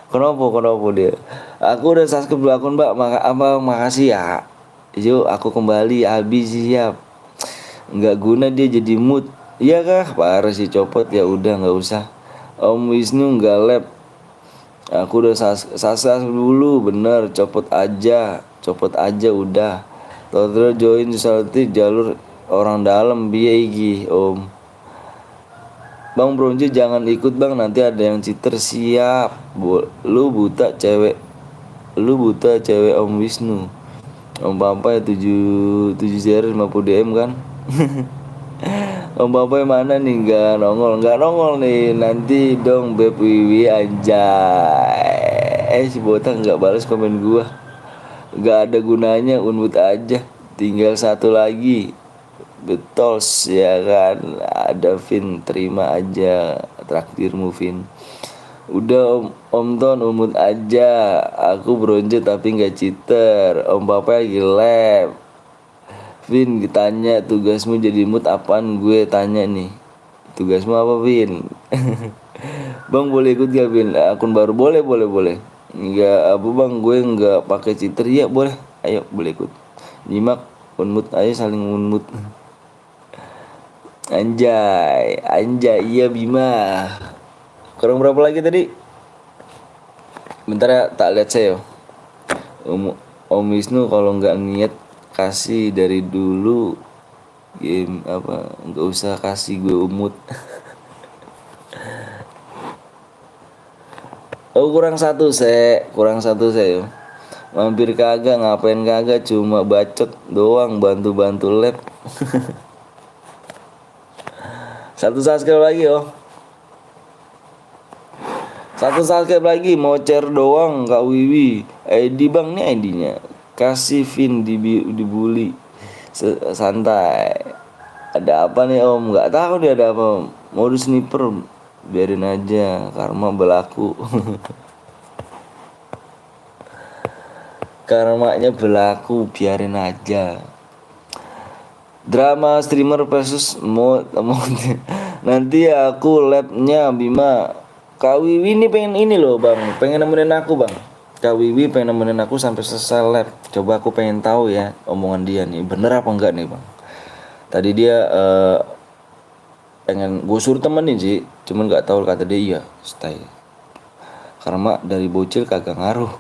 Kenapa dia? Aku udah subscribe dulu akun mbak, makasih ya. Yuk aku kembali habis siap. Nggak guna dia jadi mood. Iya kah? Parah sih copot ya udah nggak usah. Om Wisnu nggak lab. Aku udah sasa dulu bener copot aja udah. Total join society jalur orang dalam biaya om. Bang Bronje jangan ikut bang nanti ada yang cheater siap. Lu buta cewek Om Wisnu. Om Papa ya 7 series 50 DM kan. Om Papa mana nih nggak nongol nih nanti dong Beb Wiwi anjay. Si botak nggak balas komen gua. Nggak ada gunanya unmut aja. Tinggal satu lagi. Betul ya kan. Ada Vin terima aja traktirmu Vin. Udah Om Ton umut aja. Aku bronze tapi nggak cheater. Om Papa lagi lab. Vin ditanya tugasmu jadi mood apaan, gue tanya nih tugasmu apa Vin. Bang boleh ikut gak Vin akun baru? Boleh nggak apa bang gue nggak pakai cheater ya boleh ayo boleh ikut nyimak unmut ayo saling unmut. Anjay iya Bima. Kurang berapa lagi tadi? Bentar ya tak lihat saya. Om Wisnu kalau nggak niat kasih dari dulu game apa nggak usah kasih gue umut. Oh kurang satu saya. Mampir kagak ngapain kagak cuma bacot doang bantu lab. Satu subscribe lagi Satu subscribe lagi mau share doang Kak Wiwi. ID bang nih ID-nya. Kasih Vin dibully. Santai. Ada apa nih om? Nggak tahu dia ada apa. Modus sniper biarin aja karma berlaku. Karmanya berlaku biarin aja. Drama streamer versus mod. Nanti aku labnya Bima. Kak Wiwi ini pengen ini loh bang, pengen nemenin aku bang. Kak Wiwi pengen nemenin aku sampai selesai lab. Coba aku pengen tahu ya omongan dia nih bener apa enggak nih bang. Tadi dia pengen gue suruh temenin sih, cuman nggak tahu kata dia iya stay. Karena dari bocil kagak ngaruh.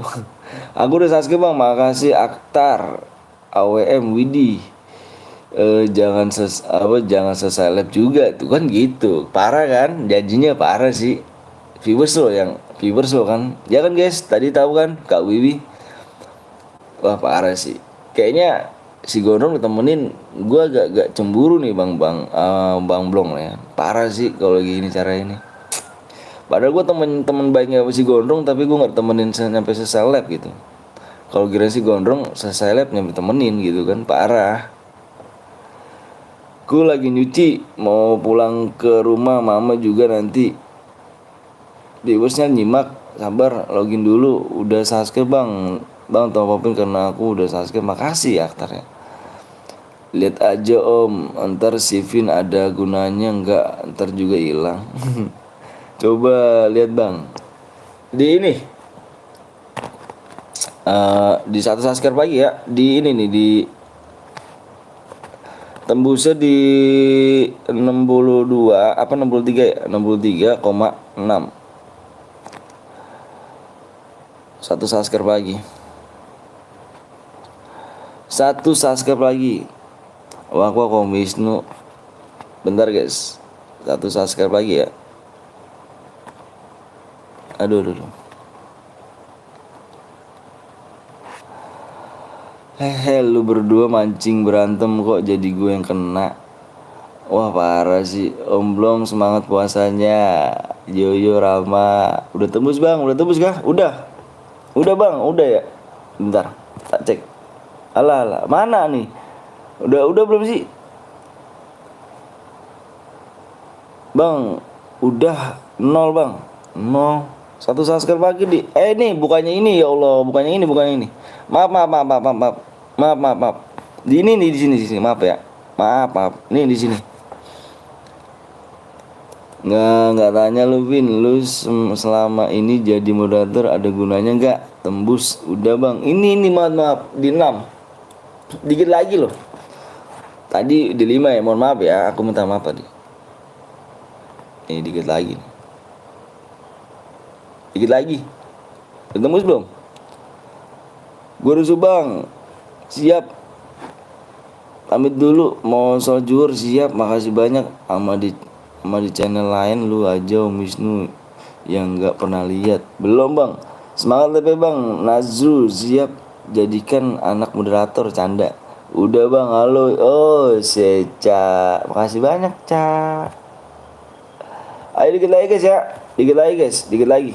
Aku udah subscribe bang, makasih Aktar AWM Widi. Jangan selesai lab juga tuh kan gitu. Parah kan, janjinya parah sih. Viewers lo kan ya kan guys tadi tahu kan Kak Wiwi. Wah parah sih kayaknya si Gondrong ditemenin, gue agak cemburu nih bang Blong ya. Parah sih kalau gini cara ini. Padahal gue temen baiknya si Gondrong, tapi gue nggak temenin sampai seseleb gitu. Kalau kira si Gondrong seseleb nyampe temenin gitu kan, parah. Gue lagi nyuci, mau pulang ke rumah, mama juga nanti. Viewers-nya nyimak, sabar, login dulu. Udah subscribe bang top upin karena aku udah subscribe. Makasih ya aktarnya. Lihat aja om, ntar si Vin ada gunanya nggak? Ntar juga hilang. Coba lihat bang. Di ini, di satu subscribe lagi ya. Di ini nih, di tembusnya di 62 apa 63 ya, 63,6. Satu subscribe lagi. Satu subscribe lagi. Wah, Om Wisnu. Bentar guys. Satu subscribe lagi ya. Aduh. Hehe, lu berdua mancing berantem kok jadi gue yang kena. Wah parah sih. Om Blong semangat puasanya. Yoyo Rama. Udah tembus bang, udah tembus kah? Udah bang, udah ya. Bentar, tak cek. Alah, mana nih? Udah belum sih? Bang, udah 0 bang. 0. Satu subscribe lagi di. Nih bukannya ini ya Allah, bukannya ini. Maaf. Maaf. Di sini. Maaf ya. Maaf. Nih di sini. Nggak tanya lu Vin, lu selama ini jadi moderator ada gunanya nggak? Tembus, udah bang. Ini maaf di 6. Dikit lagi loh. Tadi di 5 ya, mohon maaf ya, aku minta maaf tadi. Ini dikit lagi. Udah tembus belum? Gue rusuh bang. Siap. Pamit dulu, mau sholat zuhur siap. Makasih banyak. Sama di channel lain lu aja Om Wisnu yang nggak pernah lihat. Belum bang. Semangat lebih bang. Nazru siap jadikan anak moderator canda. Udah bang, halo. Oh Seca, makasih banyak Ca. Ayo dikit lagi guys ya. Dikit lagi.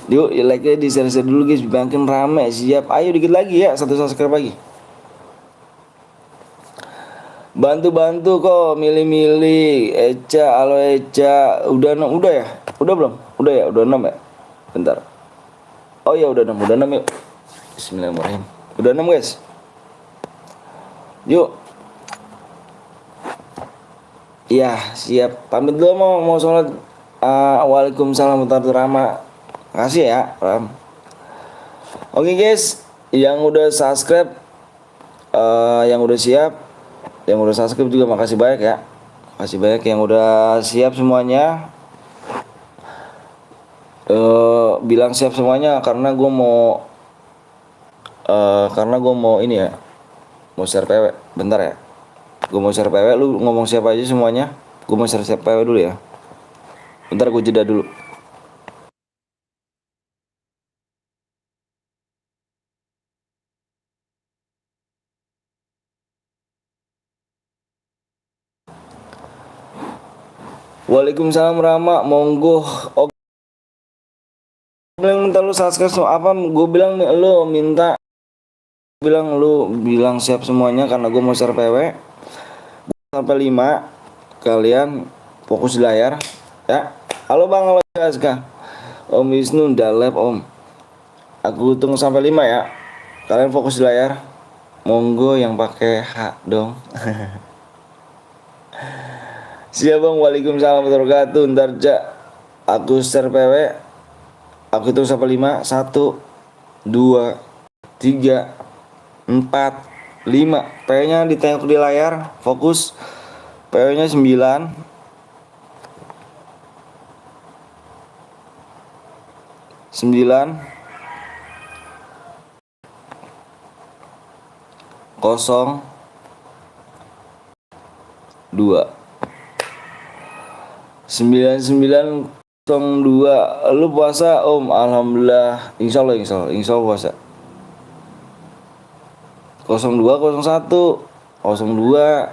Yuk like-nya di share dulu guys, makin rame. Siap. Ayo dikit lagi ya, satu subscribe lagi. Bantu kok milih-milih. Halo Eca. Udah ya? Udah belum? Udah ya? Udah 6 ya? Bentar. Oh ya udah 6 yuk. Bismillahirrahmanirrahim. Udah 6 guys. Yuk. Iya, siap. Pamit dulu mau sholat. Waalaikumsalam warahmatullahi wabarakatuh. Makasih ya, Ram. Oke guys, yang udah subscribe, yang udah siap, yang udah subscribe juga makasih banyak ya. Makasih banyak yang udah siap semuanya. Bilang siap semuanya karena gue mau ini ya, mau share PW. Bentar ya, gue mau share PW. Lu ngomong siapa aja semuanya. Gue mau share PW dulu ya. Bentar gue jeda dulu. Waalaikumsalam Rama, monggo. Oke. Bilang minta lu subscribe apa? Gue bilang lu minta. Lu bilang siap semuanya karena gue mau share PW. Sampai 5 kalian fokus di layar ya. Halo bang, halo Aska. Om Wisnu udah live om. Aku hitung sampai 5 ya. Kalian fokus di layar. Monggo yang pakai H dong. Siap bang, waalaikumsalam warahmatullahi wabarakatuh. Ntar aku share PW. Aku hitung sampai 5. 1 2 3 4 5. PW-nya ditengok di layar. Fokus. PW-nya 9 0 2 9902. Lu puasa om? Alhamdulillah. Insya Allah puasa. 02 01 02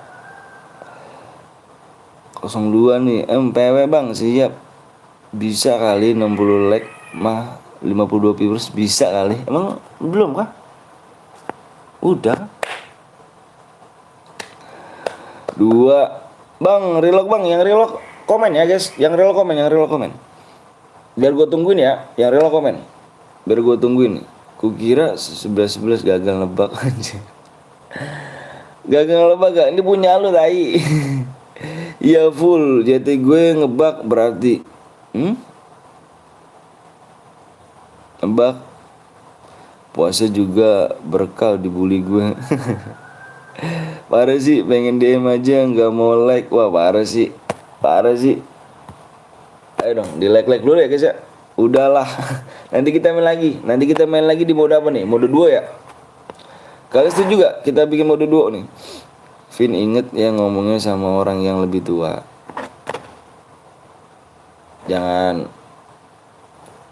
02 nih. MPW bang, siap. Bisa kali 60 like mah 52 viewers, bisa kali. Emang belum kah? Udah. 2 bang, relock bang, yang relock komen ya guys, yang relock komen. Biar gue tungguin ya, yang relock komen. Biar gue tungguin. Kukira 11 gagal nebak aja. Gagal nebak gak? Ini punya lu tai. Iya full, jadi gue ngebak berarti nebak. Puasa juga berkah dibully gue. Parah sih, pengen DM aja nggak mau like. Wah parah sih. Ayo dong, di like dulu ya guys ya. Udahlah. Nanti kita main lagi di mode apa nih? Mode 2 ya. Kalian setuju juga kita bikin mode 2 nih? Vin, inget ya ngomongnya sama orang yang lebih tua. Jangan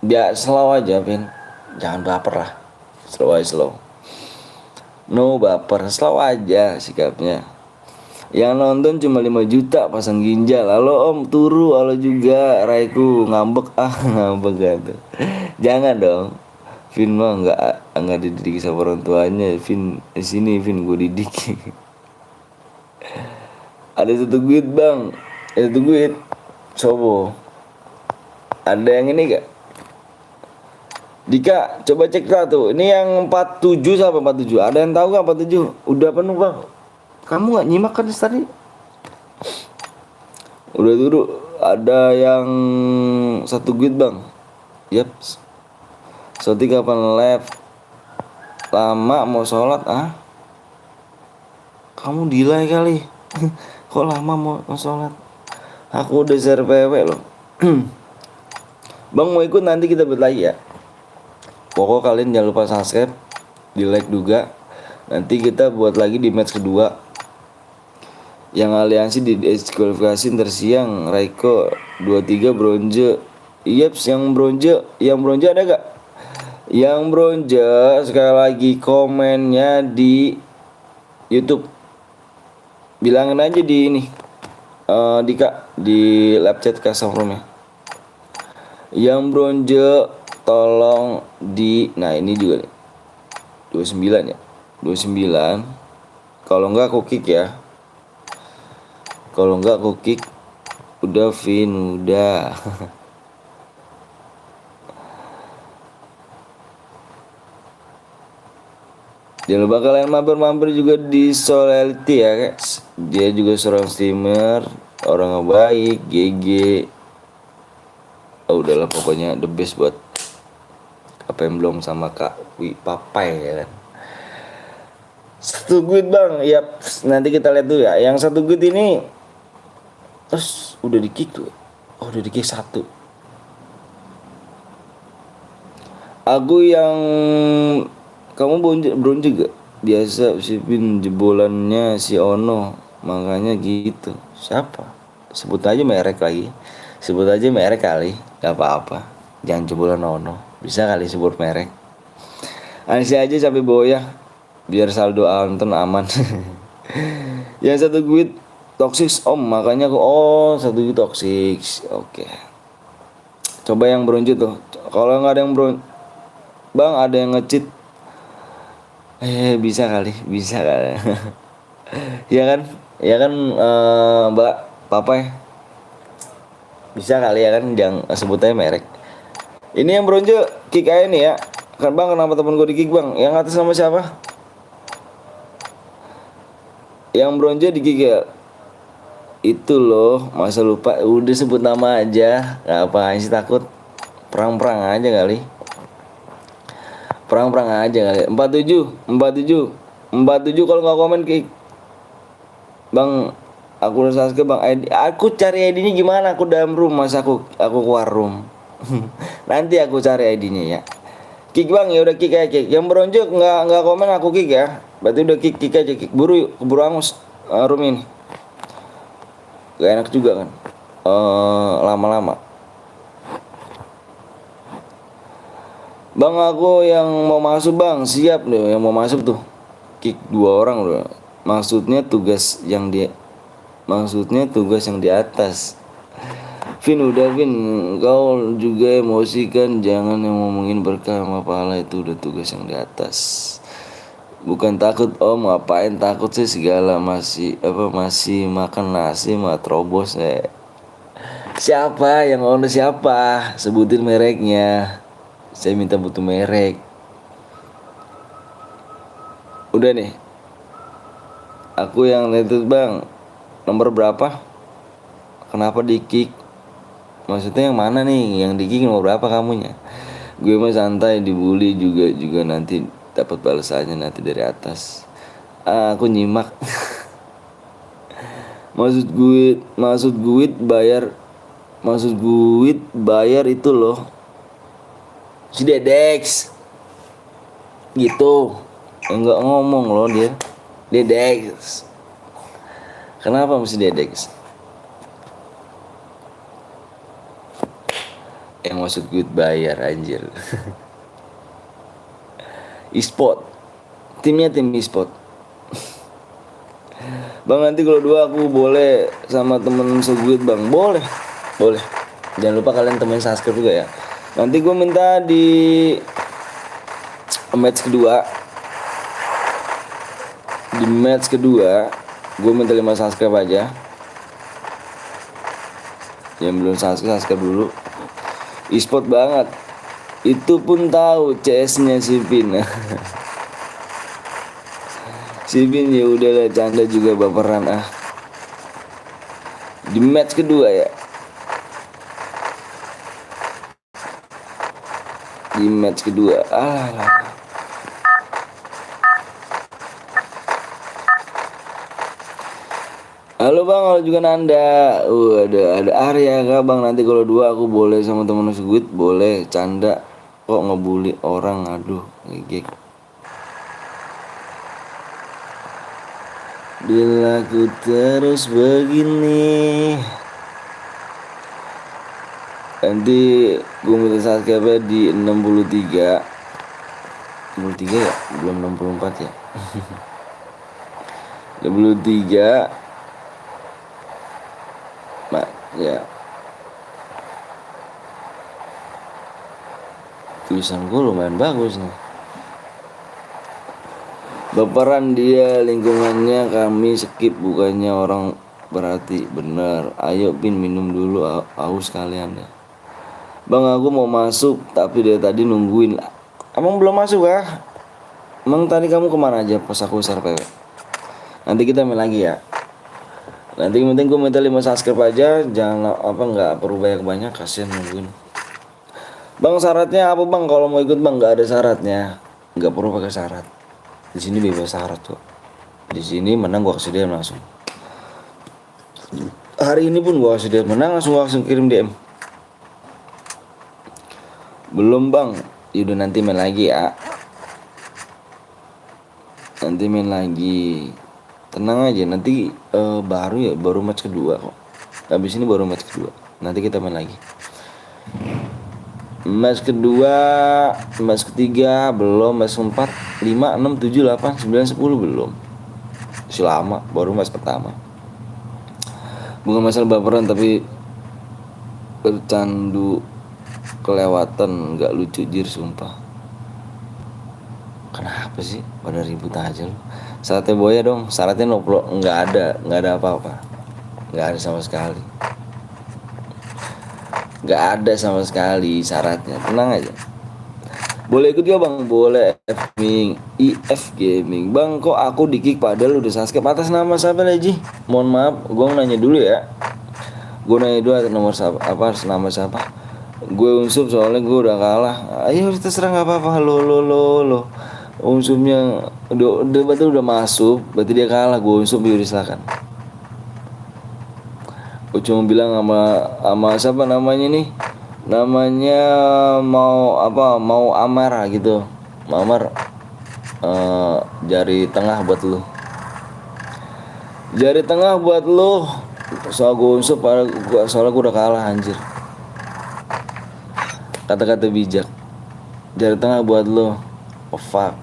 dia slow aja, Vin. Jangan baper lah. Slow. No baper, slow aja sikapnya. Yang nonton cuma 5 juta pasang ginjal. Halo om, turu, halo juga. Raiku ngambek ngambek gitu. Jangan dong. Vin mah nggak dididik sama orang tuanya. Vin sini Vin gue didik. Ada satu guit bang, satu guit. Sobo. Ada yang ini gak? Dika, coba cek tuh. Ini yang 47 sampai 47. Ada yang tahu gak 47? Udah penuh bang. Kamu gak nyimak kan tadi? Udah dulu. Ada yang satu guit bang. Yap. Soti kapan live? Lama mau sholat Kamu delay kali. Kok lama mau sholat? Aku udah share PW loh. Bang mau ikut nanti kita buat lagi ya. Pokok kalian jangan lupa subscribe, di like juga. Nanti kita buat lagi di match kedua. Yang aliansi di diskualifikasi tersiang. Raiko 23 bronze. Yeps, yang bronze ada gak? Yang bronze sekali lagi komennya di YouTube. Bilangin aja di ini. Dika di live chat custom room ya. Yang bronze tolong nah ini juga nih 29 ya 29. Kalau enggak aku kick ya, udah Vin udah. Jangan lupa kalian mampir juga di Solality ya guys. Dia juga seorang streamer, orang baik, GG. Udahlah pokoknya the best buat apa yang belum sama Kak Papai ya kan. Satu guit bang, yap. Nanti kita lihat dulu ya. Yang satu guit ini terus udah di kick tuh. Udah di kick 1. Aku yang kamu bronze juga. Biasa si Pin jebolannya si Ono, makanya gitu. Siapa? Sebut aja merek lagi. Sebut aja merek kali, gak apa-apa. Jangan jebolan Ono. Bisa kali sebut merek. Ansi aja sampai boya biar saldo Anton aman. Yang satu guit toxic om, makanya aku satu guit toxic. Oke. Coba yang bronze tuh. Kalau nggak ada yang bronze, bang ada yang nge-cheat. Bisa kali. Ya kan Mbak Papai. Bisa kali ya kan, jangan sebut aja merek. Ini yang bronze kick aja nih ya. Kan bang, kenapa temen gue di kick bang? Yang atas nama siapa? Yang bronze di kick ya? Itu loh, masa lupa. Udah sebut nama aja. Gak apa sih takut. Perang-perang aja kali. 47 kalau nggak komen kick. Bang, aku udah subscribe bang. Aku cari ID-nya gimana? Aku dalam room, masa aku keluar room. Nanti aku cari ID-nya ya. Kick bang, ya udah kick aja kick. Yang bronze nggak komen aku kick ya. Berarti udah kick aja kick. Buru angus room ini. Gak enak juga kan. Lama-lama. Bang aku yang mau masuk bang, siap deh yang mau masuk tuh. kick 2 orang loh. Maksudnya tugas yang di atas. Vin, udah Vin, kau juga emosi kan, jangan yang ngomongin berkah sama pahala, itu udah tugas yang di atas. Bukan takut om, ngapain takut sih, segala masih makan nasi mah terobos ya. Siapa yang owner siapa? Sebutin mereknya. Saya minta butuh merek. Udah nih. Aku yang itu bang. Nomor berapa? Kenapa di kick? Maksudnya yang mana nih? Yang di kick nomor berapa kamunya? Gue mah santai, dibully juga nanti dapat balasannya nanti dari atas. Aku nyimak. Maksud gue bayar itu loh. Si Dedex. Gitu. Enggak ngomong loh dia. Dedex. Kenapa mesti Dedex? Yang maksud gue bayar anjir. E-sport. Timnya tim e-sport. Bang nanti kalau 2 aku boleh sama temen seguit bang. Boleh. Jangan lupa kalian temen subscribe juga ya. Nanti gue minta di match kedua. Di match kedua gue minta 5 subscribe aja. Yang belum subscribe dulu. E-sport banget. Itu pun tahu CS-nya si Pin. Si Bin ya udahlah, canda juga baperan ah. Di match kedua ya. Di match kedua. Alah. Halo bang, halo juga Nanda. Ada Arya kak bang. Nanti kalau 2 aku boleh sama temen seguit, boleh canda. Kok ngebully orang, aduh ngegek. Bila ku terus begini, nanti gue minta subscribe di 63 ya, belum 64 ya. 63 ya. Tulisan gue lumayan bagus nih. Baperan dia, lingkungannya kami skip, bukannya orang berarti. Bener. Ayo Pin minum dulu, haus kalian ya. Bang aku mau masuk tapi dari tadi nungguin. Emang belum masuk ah? Emang tadi kamu kemana aja pas aku share PW? Nanti kita main lagi ya. Nanti yang penting gue minta 5 subscribe aja. Jangan nggak perlu banyak, kasihan nungguin. Bang syaratnya apa bang kalau mau ikut bang? Nggak ada syaratnya. Nggak perlu pakai syarat. Di sini bebas syarat tuh. Di sini menang gua kasih DM langsung. Hari ini pun gua kasih DM menang langsung kirim DM. Belum bang, yaudah nanti main lagi ya. Nanti main lagi. Tenang aja, nanti baru match kedua kok. Habis ini baru match kedua. Nanti kita main lagi. Match kedua, match ketiga belum, match 4, 5, 6, 7, 8, 9, 10 belum. Masih lama, baru match pertama. Bukan masalah baperan tapi bercandu kelewatan, nggak lucu jir sumpah. Kenapa sih pada ribut aja lu? Syaratnya boya dong, syaratnya nggak ada apa-apa, nggak ada sama sekali. Nggak ada sama sekali syaratnya, tenang aja. Boleh ikut gak bang? Boleh. IF Gaming bang, kok aku di kick padahal udah subscribe. Atas nama siapa lagi? Mohon maaf, gue nanya dulu ya. Gue nanya dulu atas nomor siapa, nama siapa. Gue unsub soalnya gue udah kalah. Ayo terserah, nggak apa-apa. Lo unsubnya udah masuk, berarti dia kalah. Gue unsub, yaudah silakan. Gue cuma bilang sama siapa namanya nih, namanya mau Amar gitu. Amar, jari tengah buat lu. Jari tengah buat lu. Soal gue unsub, soalnya gue udah kalah anjir. Kata-kata bijak. Jari tengah buat lu. Oh fuck.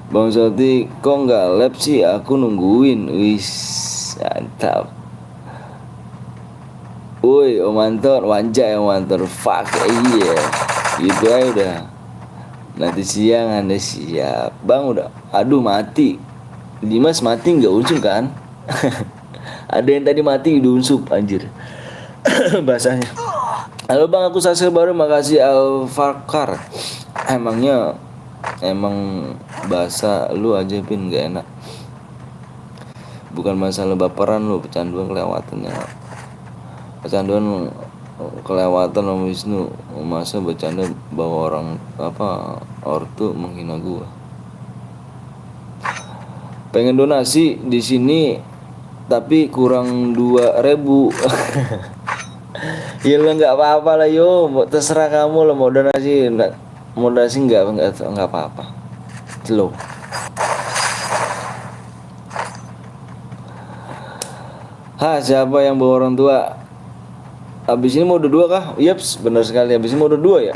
Bang Soti, kok nggak lab sih? Aku nungguin. Wis, mantap. Woi, Om Anton, wajah Om Anton. Fuck, iya. Gitu aja udah. Nanti siang Anda siap. Bang udah. Aduh mati. Dimas mati nggak unsur kan? Ada yang tadi mati udah unsur anjir. Bahasanya. Halo bang, aku Saskia baru, makasih Alfarkar. Emang bahasa lu aja pin nggak enak. Bukan masalah baperan lu, pecanduan kelewatannya. Kecanduan kelewatan Om Wisnu. Masa bercanda bawa orang apa ortu menghina gua. Pengen donasi di sini tapi kurang 2.000. Ya lo nggak apa-apa lah yo, terserah kamu lo mau donasi nggak apa-apa. Slow. Siapa yang bawa orang tua? Abis ini mau udah 2 kah? Yaps, benar sekali. Abis ini mau udah 2 ya.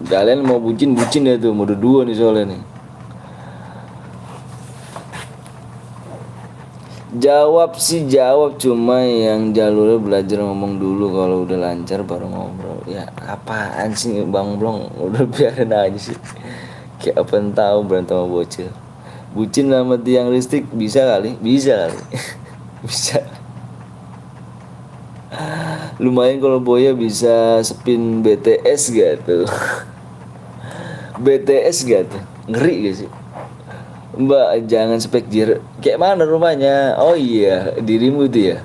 Kalian mau bucin ya tuh, mau udah 2 nih soalnya nih. Jawab, cuma yang jalurnya belajar ngomong dulu, kalau udah lancar baru ngobrol. Ya apaan sih Bang Blong, udah biarin aja sih. Kayak apa tahu berantem sama bocil. Bucin sama tiang listrik bisa kali. Bisa. Lumayan kalau Boya bisa spin BTS gak tuh? BTS gak tuh? Ngeri gak sih? Mbak jangan spekjir. Kayak mana rumahnya? Oh iya, dirimu itu ya?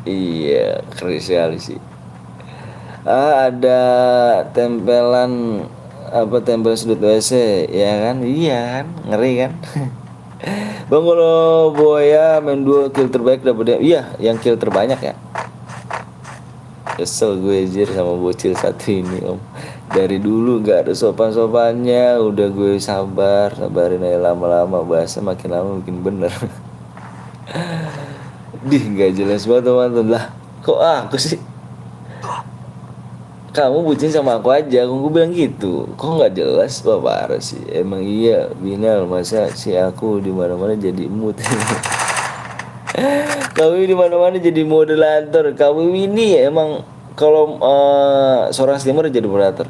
Iya, keren sekali sih. Ada tempelan tempel sudut WC ya kan? Iya kan? Ngeri kan? Bang kalau Boya main 2 kill terbaik dapat dia. Iya, yang kill terbanyak ya. Kesel gue jir sama bocil satu ini om. Dari dulu gak ada sopan-sopannya. Udah gue sabarin aja lama-lama. Bahasa makin lama makin bener. Dih gak jelas banget teman-teman. Lah kok aku sih? Kamu bucin sama aku aja. Aku bilang gitu. Kok gak jelas? Wah parah sih. Emang iya Binal, masa si aku dimana-mana jadi mood. Kamu di mana-mana jadi moderator. Kamu ini emang kalau seorang streamer jadi moderator.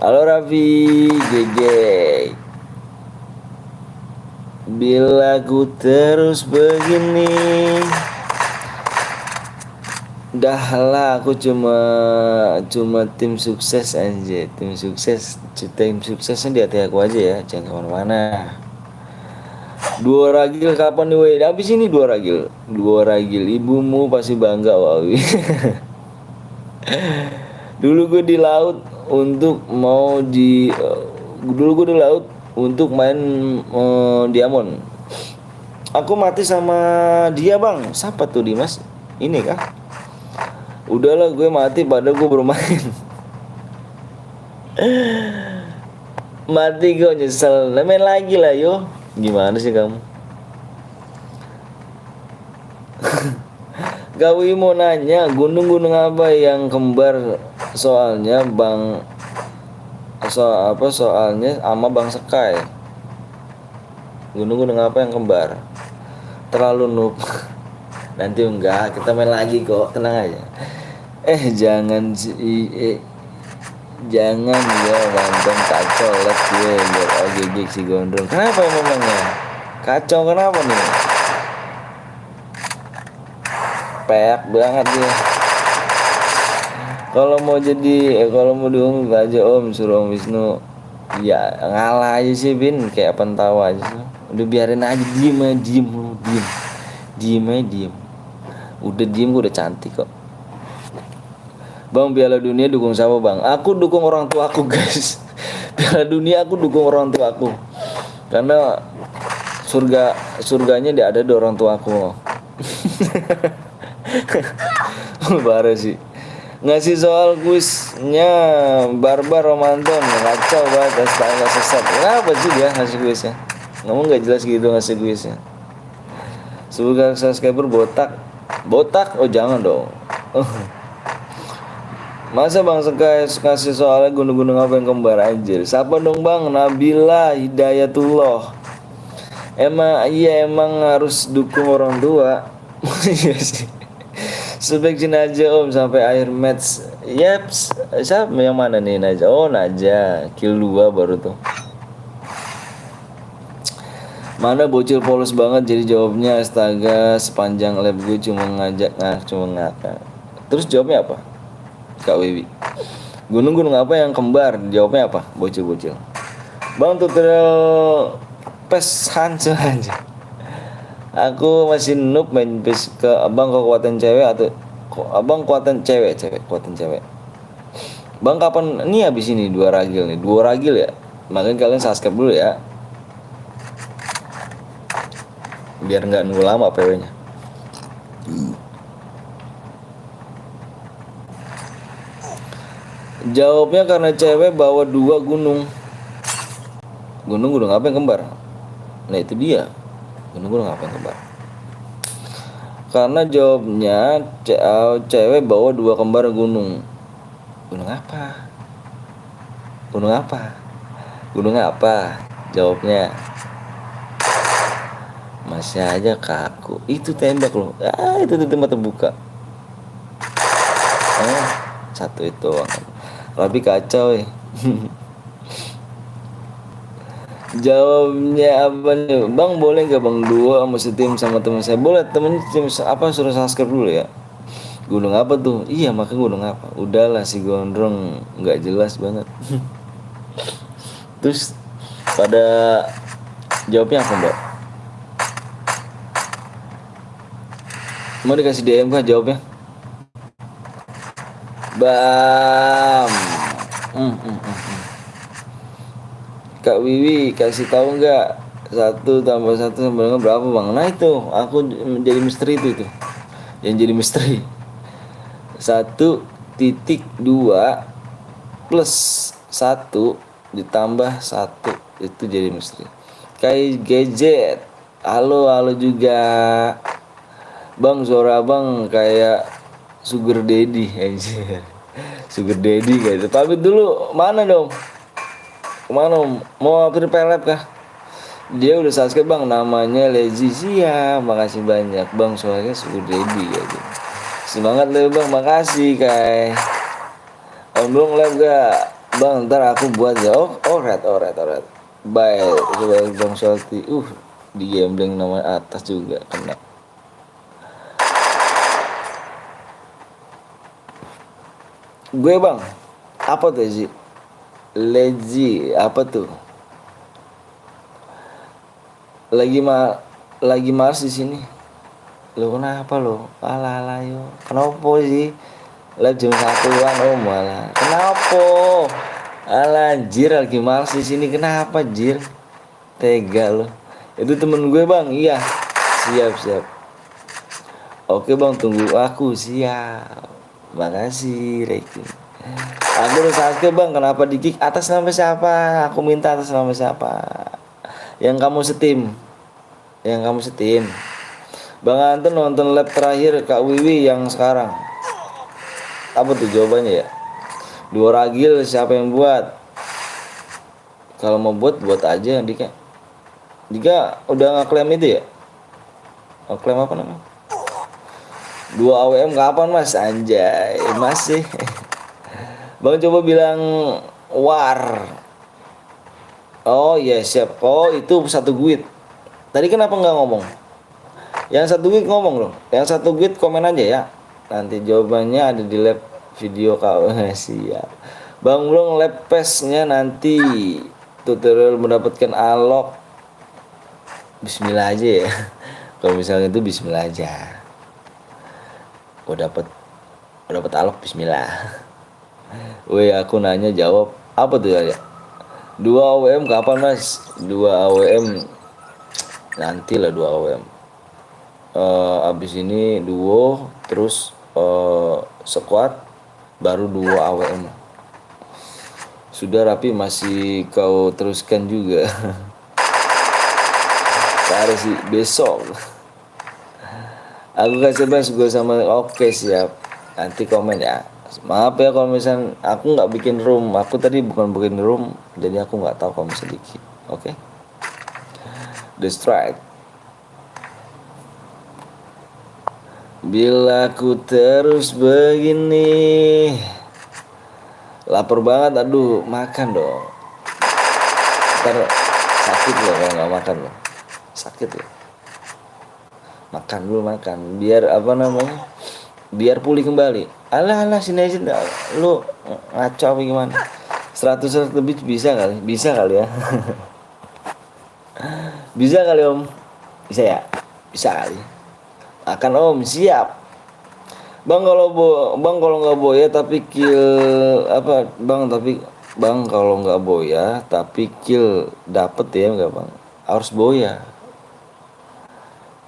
Halo Raffi, GG. Bila ku terus begini, dah lah aku cuma tim sukses aja. Tim suksesnya di hati aku aja ya, jangan kemana-mana. 2 ragil kapan nih weh? Habis ini 2 ragil. Ibumu pasti bangga Wawi. Dulu gue di laut untuk main diamond. Aku mati sama dia bang. Siapa tuh Dimas? Ini kah? Udahlah gue mati padahal gue bermain. Mati gue nyesel. Main lagi lah yo. Gimana sih kamu? Gawi mau nanya gunung-gunung apa yang kembar, soalnya sama Bang Sekai. Gunung-gunung apa yang kembar? Terlalu noob. Nanti enggak, kita main lagi kok, tenang aja. Jangan ya nonton kacau live gue biar OGG si gondrong. Kenapa emangnya? Kacau kenapa nih? Peak banget dia. Kalau mau diumum aja om, suruh Om Wisnu. Ya ngalah aja sih Bin, kayak tahu aja. Udah biarin aja, diem. Udah diem gue udah cantik kok. Bang Piala Dunia dukung siapa bang? Aku dukung orang tua aku guys. Piala Dunia aku dukung orang tua aku. Karena surganya dia ada di orang tua aku. Parah sih. Ngasih soal kuisnya barbar Romanton, kacau banget, astaga sesat. Kenapa sih dia ngasih kuisnya? Ngomong gak jelas gitu ngasih kuisnya. Sebagai subscriber botak, oh jangan dong. Masa Bang kasih soalnya gunung-gunung apa yang kembar anjir? Siapa dong Bang? Nabila Hidayatullah. Emang harus dukung orang tua. Iya sih. Sebaik aja Om sampai akhir match. Yaps, siapa yang mana nih Naja? Oh Naja, kill 2 baru tuh. Mana bocil polos banget jadi jawabnya astaga sepanjang lab gue cuma cuma ngakak. Terus jawabnya apa? Kak Wiwi. Gunung-gunung apa yang kembar? Jawabnya apa? Bocil-bocil. Bang tutorial PES Hansel aja. Aku masih noob main PES ke abang kekuatan cewek atau abang kekuatan kekuatan cewek. Bang kapan ini habis ini 2 ragil nih? 2 ragil ya? Makanya kalian subscribe dulu ya. Biar nggak nunggu lama PW-nya. Jawabnya karena cewek bawa 2 gunung. Gunung apa yang kembar? Nah itu dia. Gunung apa yang kembar? Karena jawabnya cewek bawa 2 kembar gunung. Gunung apa? Gunung apa? Gunung apa? Jawabnya. Masih aja kaku. Itu tembak loh. Itu tembak terbuka. Satu itu. Tapi kacau ya. Jawabnya apa nih? Bang boleh gak Bang dua sama setim sama teman saya? Boleh, temen tim apa suruh subscribe dulu ya. Gunung apa tuh? Iya makanya gunung apa? Udahlah si gondrong nggak jelas banget. Terus pada jawabnya apa Mbak? Mau dikasih DM kah jawabnya? Bam. Kak Wiwi kasih tahu nggak 1+1 sama dengan berapa Bang? Nah itu aku menjadi misteri itu yang jadi misteri. 1.2 plus 1 ditambah 1 itu jadi misteri. Kayak gadget. Halo juga. Bang suara abang kayak Sugar Daddy anjir. Sugar Daddy kayak itu. Tapi dulu mana dong? Kemana mau prepare lab kah? Dia udah subscribe Bang, namanya Lazy Sia. Makasih banyak Bang, soalnya Sugar Daddy gitu. Semangat lab Bang, makasih kai. Om belum lab gak? Bang ntar aku buat ya. Alright. Baik, coba Bang Solti. Di gambling nama atas juga kena. Gue Bang, apa tuh sih? Lazy apa tuh? Lagi males di sini. Lo kenapa lo? Alah yo. Kenapa sih? Live jam 1-an malah. Kenapa? Alah anjir lagi males di sini. Kenapa jir? Tega lo. Itu temen gue Bang. Iya. Siap. Oke Bang, tunggu aku. Siap. Makasih Rekin. Aku udah subscribe Bang, kenapa di kick atas nama siapa? Aku minta atas nama siapa? Yang kamu setim. Bang Anton nonton lab terakhir Kak Wiwi yang sekarang. Apa tuh jawabannya ya? 2 ragil siapa yang buat? Kalau mau buat aja Dika udah ngeklaim itu ya? Ngeklaim apa namanya? 2 AWM kapan Mas? Anjay masih. Bang coba bilang war. Oh iya siap. Oh itu 1 guit. Tadi kenapa nggak ngomong? Yang 1 guit ngomong loh. Yang 1 guit komen aja ya. Nanti jawabannya ada di lab video kau. Siap. Bang belum lab PES-nya nanti tutorial mendapatkan alok. Bismillah aja ya. Kalau misalnya itu bismillah aja. Dapat alok bismillah. Woi aku nanya jawab apa tuh ya? 2 AWM kapan Mas? 2 AWM nantilah 2 AWM. Abis ini duo terus squad baru 2 AWM. Sudah rapi masih kau teruskan juga. Harus sih besok. Aku kasih Bang gue sama oke siap. Nanti komen ya. Maaf ya kalau misalnya aku nggak bikin room. Aku tadi bukan bikin room, jadi aku nggak tahu kamu sedikit. Oke? Destroy. Bila ku terus begini, lapar banget, aduh makan dong. Ntar sakit loh kalau nggak makan loh, sakit loh. Makan dulu, makan biar apa namanya, biar pulih kembali. Alah sini aja lu ngaco apa gimana. 100 lebih bisa kali ya. Bisa kali om, bisa ya, bisa kali. Akan om, siap bang. Bang kalau nggak boya tapi kill apa bang, tapi bang kalau nggak boya tapi kill dapet ya nggak bang, harus boya.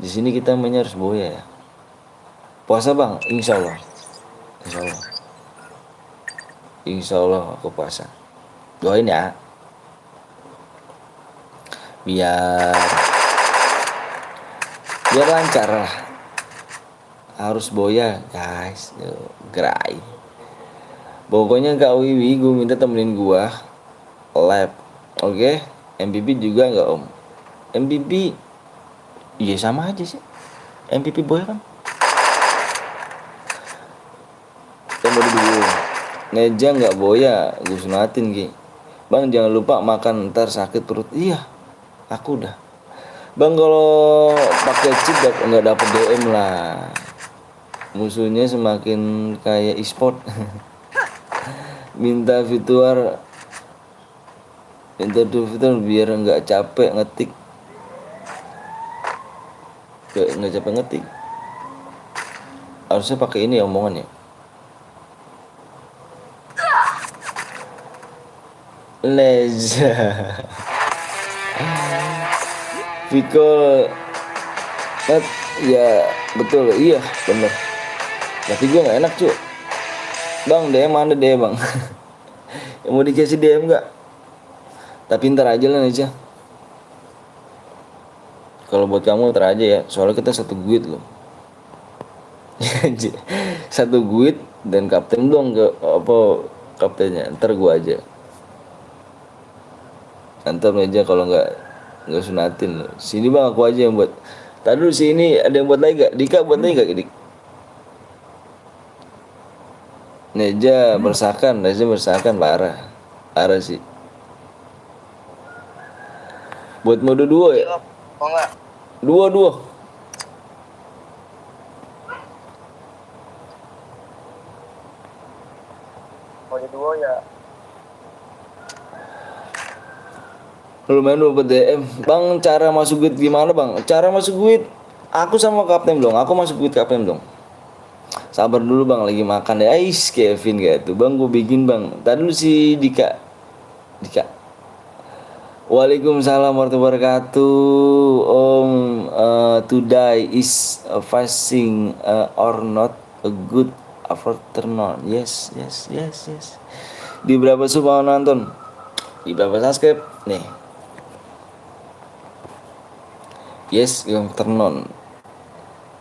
Di sini kita mainnya harus boya ya. Puasa bang, insya Allah, insya Allah aku puasa. Doain ya, biar lancar lah. Harus boya guys, gerai. Pokoknya Kak Wiwi gue minta temenin gua lab, oke? MVP juga nggak om? MVP iya sama aja sih, MVP boy kan. Tunggu dulu, Neja nggak boya, gue sunatin Ki. Bang jangan lupa makan, ntar sakit perut. Iya, aku udah. Bang kalau pakai chip nggak dapet DM lah. Musuhnya semakin kayak e-sport. minta fitur biar nggak capek ngetik. Nggak capek ngetik. Harusnya pakai ini omongannya. Leza. Viko ya betul, iya bener. Tapi gue nggak enak cuy. Bang DM mana DM bang? Yang mau dikasih DM nggak? Tapi ntar aja lah aja. Kalau buat kamu ntar aja ya. Soalnya kita satu guild loh. Satu guild dan kapten dong ke apa kaptennya. Ntar gue aja. Ntar aja kalau nggak sunatin loh. Sini bang aku aja yang buat. Tadi dulu sini ada yang buat lagi gak? Dika buat lagi gak Dik? Neja bersakan parah sih. Buat mode 2 ya? Oh enggak. Dua. Mode 2 ya. Lumayan dapet DM. Bang cara masuk guild gimana bang? Cara masuk guild aku sama kapten dong. Aku masuk guild kapten dong. Sabar dulu bang, lagi makan ya. Ais Kevin gitu. Bang gue bikin bang. Tadi dulu si Dika. Waalaikumsalam warahmatullahi wabarakatuh. Om, to die is fasting or not a good afternoon. Yes. Di berapa sub mau nonton? Di berapa subscribe? Nih. Yes, afternoon.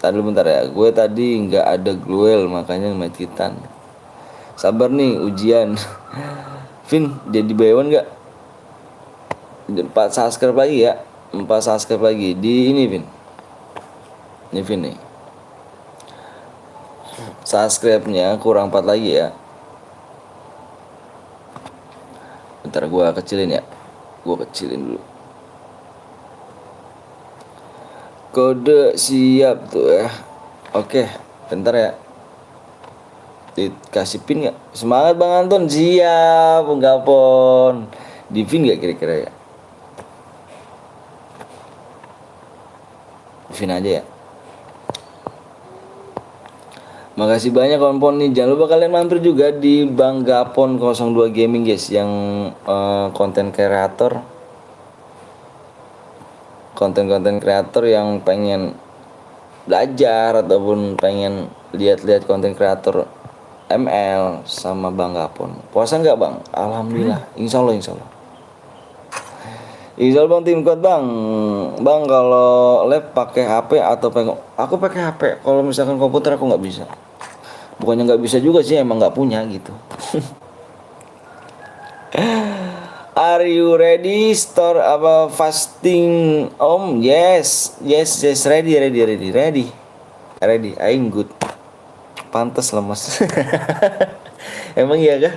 Tadi bentar ya, gue tadi nggak ada Gluel makanya main Titan. Sabar nih ujian. Vin jadi bayawan nggak? 4 subscribe lagi ya, 4 subscribe lagi di ini Vin. Ini Vin nih. Subscribe-nya kurang 4 lagi ya. Bentar gue kecilin ya, gue kecilin dulu. Kode siap tuh ya. Oke, bentar ya. Dikasih pin nggak? Semangat Bang Anton, siap. Enggak pon. Di pin nggak kira-kira ya? Pin aja ya. Makasih banyak kawan-kawan nih. Jangan lupa kalian mampir juga di Bang Gapon 02 Gaming guys, yang konten kreator yang pengen belajar ataupun pengen lihat-lihat konten kreator ML sama Bang Gapon. Puasa nggak Bang? Alhamdulillah. Insya Allah. Bang, tim kuat Bang. Bang kalau lab pakai HP atau aku pakai HP. Kalau misalkan komputer aku nggak bisa. Bukannya nggak bisa juga sih, emang nggak punya gitu. Are you ready? Store apa fasting Om? Yes, yes, yes, ready. Aing good. Pantes lemes. Emang iya kah?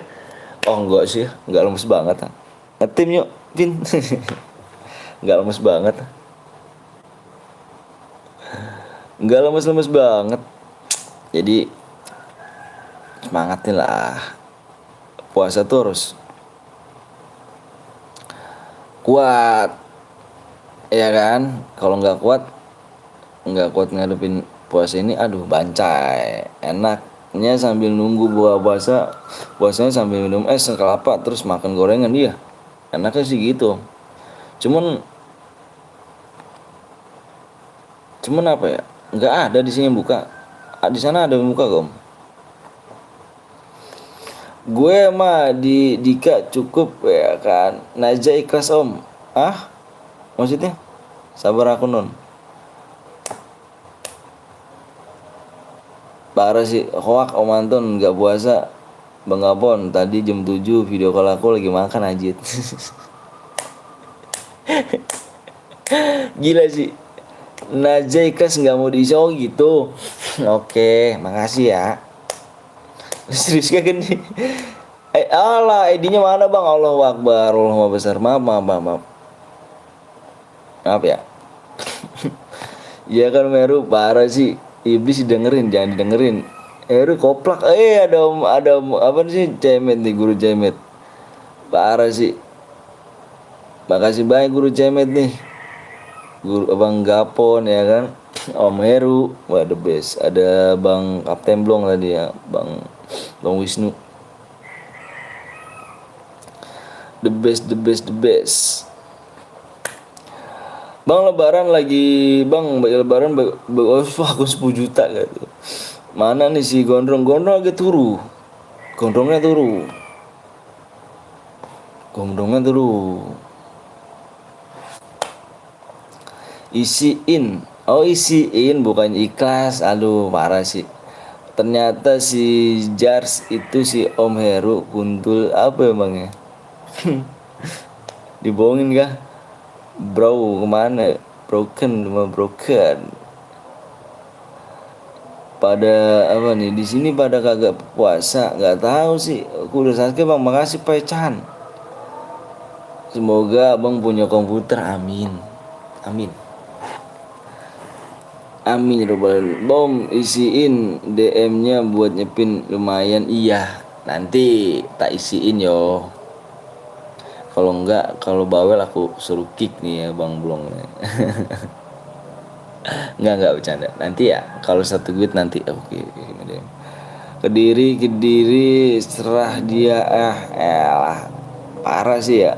Oh enggak sih, enggak lemes banget. Ngetim yuk, Vin. Enggak lemes banget. Enggak lemes-lemes banget. Jadi semangatin lah. Puasa tuh harus kuat, ya kan? Kalau nggak kuat ngadepin puasa ini, aduh bancai. Enaknya sambil nunggu buka puasanya sambil minum es kelapa terus makan gorengan dia. Enaknya sih gitu. Cuman apa ya? Nggak ada di sini yang buka. Di sana ada yang buka gak, Om? Gue mah di Dika cukup ya kan. Naja ikhlas, Om. Ah? Maksudnya? Sabar aku non. Parah sih, hoak Om Anton nggak puasa. Bang Gapon tadi jam 7 video call aku lagi makan ajit. Gila sih. Naja ikhlas nggak mau di show gitu. Oke, makasih ya. Serius kagak nih? Allah, ID-nya mana bang? Allahu Akbar, Allahu besar. Maaf. Maaf ya. Iya kan Meru, parah sih. Iblis dengerin, jangan didengerin. Meru koplak. Ada apa sih? Cemet nih, guru cemet. Parah sih. Makasih banyak guru cemet nih. Guru Bang Gapon ya kan. Om Heru, wah the best. Ada Bang Kapten Blong tadi ya, Bang Wisnu. The best. Bang lebaran lagi, Bang lebaran aku 10 juta gitu. Mana nih si gondrong lagi turu. Gondrongnya turu. Isiin bukan ikhlas. Aduh parah sih. Ternyata si Jars itu si Om Heru kuntul apa emangnya? Dibohongin kah? Bro kemana? Broken. Pada apa nih? Di sini pada kagak puasa, nggak tahu sih. Aku udah sakit bang, makasih pecahan. Semoga abang punya komputer, amin. Amin Bom isiin DM-nya buat nyepin lumayan. Iya, nanti tak isiin yo. Kalau bawel aku suruh kick nih ya Bang Blong. Enggak bercanda. Nanti ya kalau satu duit nanti oke. Kediri serah dia elah. Parah sih ya.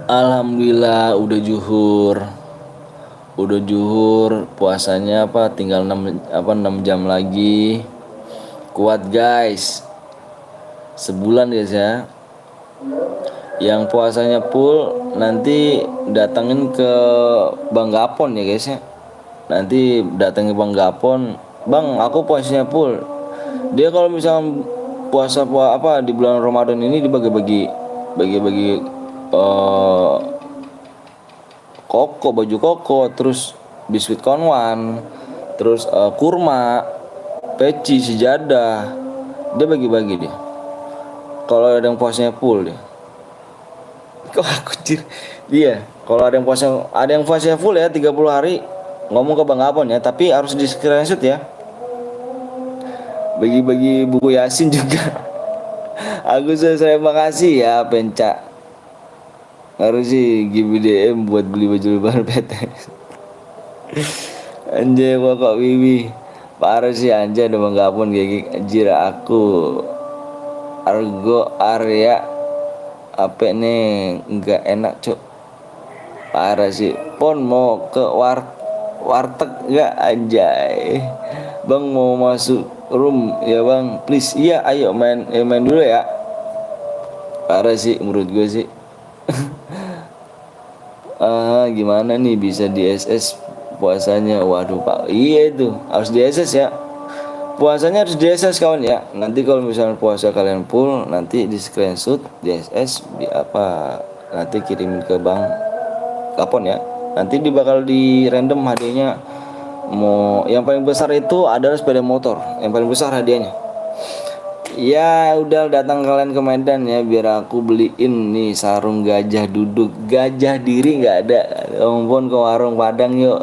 Alhamdulillah udah juhur puasanya tinggal 6 jam lagi. Kuat guys, sebulan guys ya. Yang puasanya full nanti datengin ke Bang Gapon ya guys ya. Nanti datengin Bang Gapon, Bang aku puasanya full. Dia kalau misalnya puasa di bulan Ramadan ini dibagi-bagi baju koko, terus biskuit konwan, terus kurma, peci, sejadah. Dia bagi-bagi dia. Kalau ada yang puasanya full dia. Kok aku dia. Kalau ada yang puasanya full ya 30 hari ngomong ke Bang Apon ya, tapi harus di screenshot ya. Bagi-bagi buku Yasin juga. Aku saya makasih ya Penca. Harus sih give DM buat beli baju lebaran PT. Anjay kok Wiwi. Parah sih anjay udah Bang Gapon gigi anjir aku. Argo Arya apa nih enggak enak cok. Parah sih. Pon mau ke warteg enggak anjay. Bang mau masuk room ya Bang, please. Iya ayo main dulu ya. Parah sih menurut gue sih. Gimana nih bisa di SS puasanya. Waduh Pak, iya itu harus di SS ya. Puasanya harus di SS kawan ya. Nanti kalau misalnya puasa kalian full, nanti di screenshot di SS di apa, nanti kirimin ke Bang Kapon ya. Nanti bakal di random hadiahnya. Mau yang paling besar itu adalah sepeda motor. Yang paling besar hadiahnya. Ya udah datang kalian ke Medan ya, biar aku beliin nih sarung gajah duduk. Gajah diri nggak ada. Ampun ke warung Padang yuk.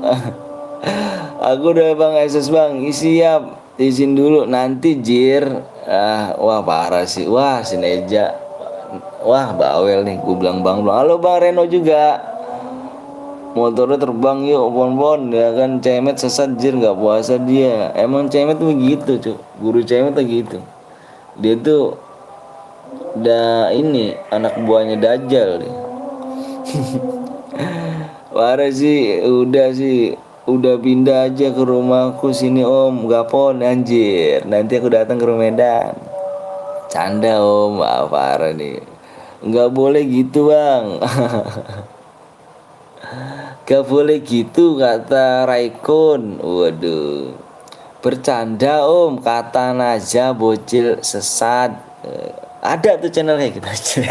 Aku udah Bang SS Bang, siap. Izin dulu nanti Jir. Wah parah sih. Wah si Neja. Wah bawel nih. Gue bilang Bang. Halo Bang Reno juga. Motornya terbang yuk pon ya kan. Cemet sesat Jir, nggak puasa dia. Emang Cemet begitu cuy. Guru Cemet tuh gitu. Dia tuh udah ini anak buahnya Dajjal nih. Parah sih, udah pindah aja ke rumahku sini Om Gapon anjir. Nanti aku datang ke Medan. Canda Om, parah nih. Nggak boleh gitu Bang. Gak boleh gitu kata Raikon. Waduh. Bercanda Om, kata Naja bocil sesat. Ada tuh channel kayak gitu aja.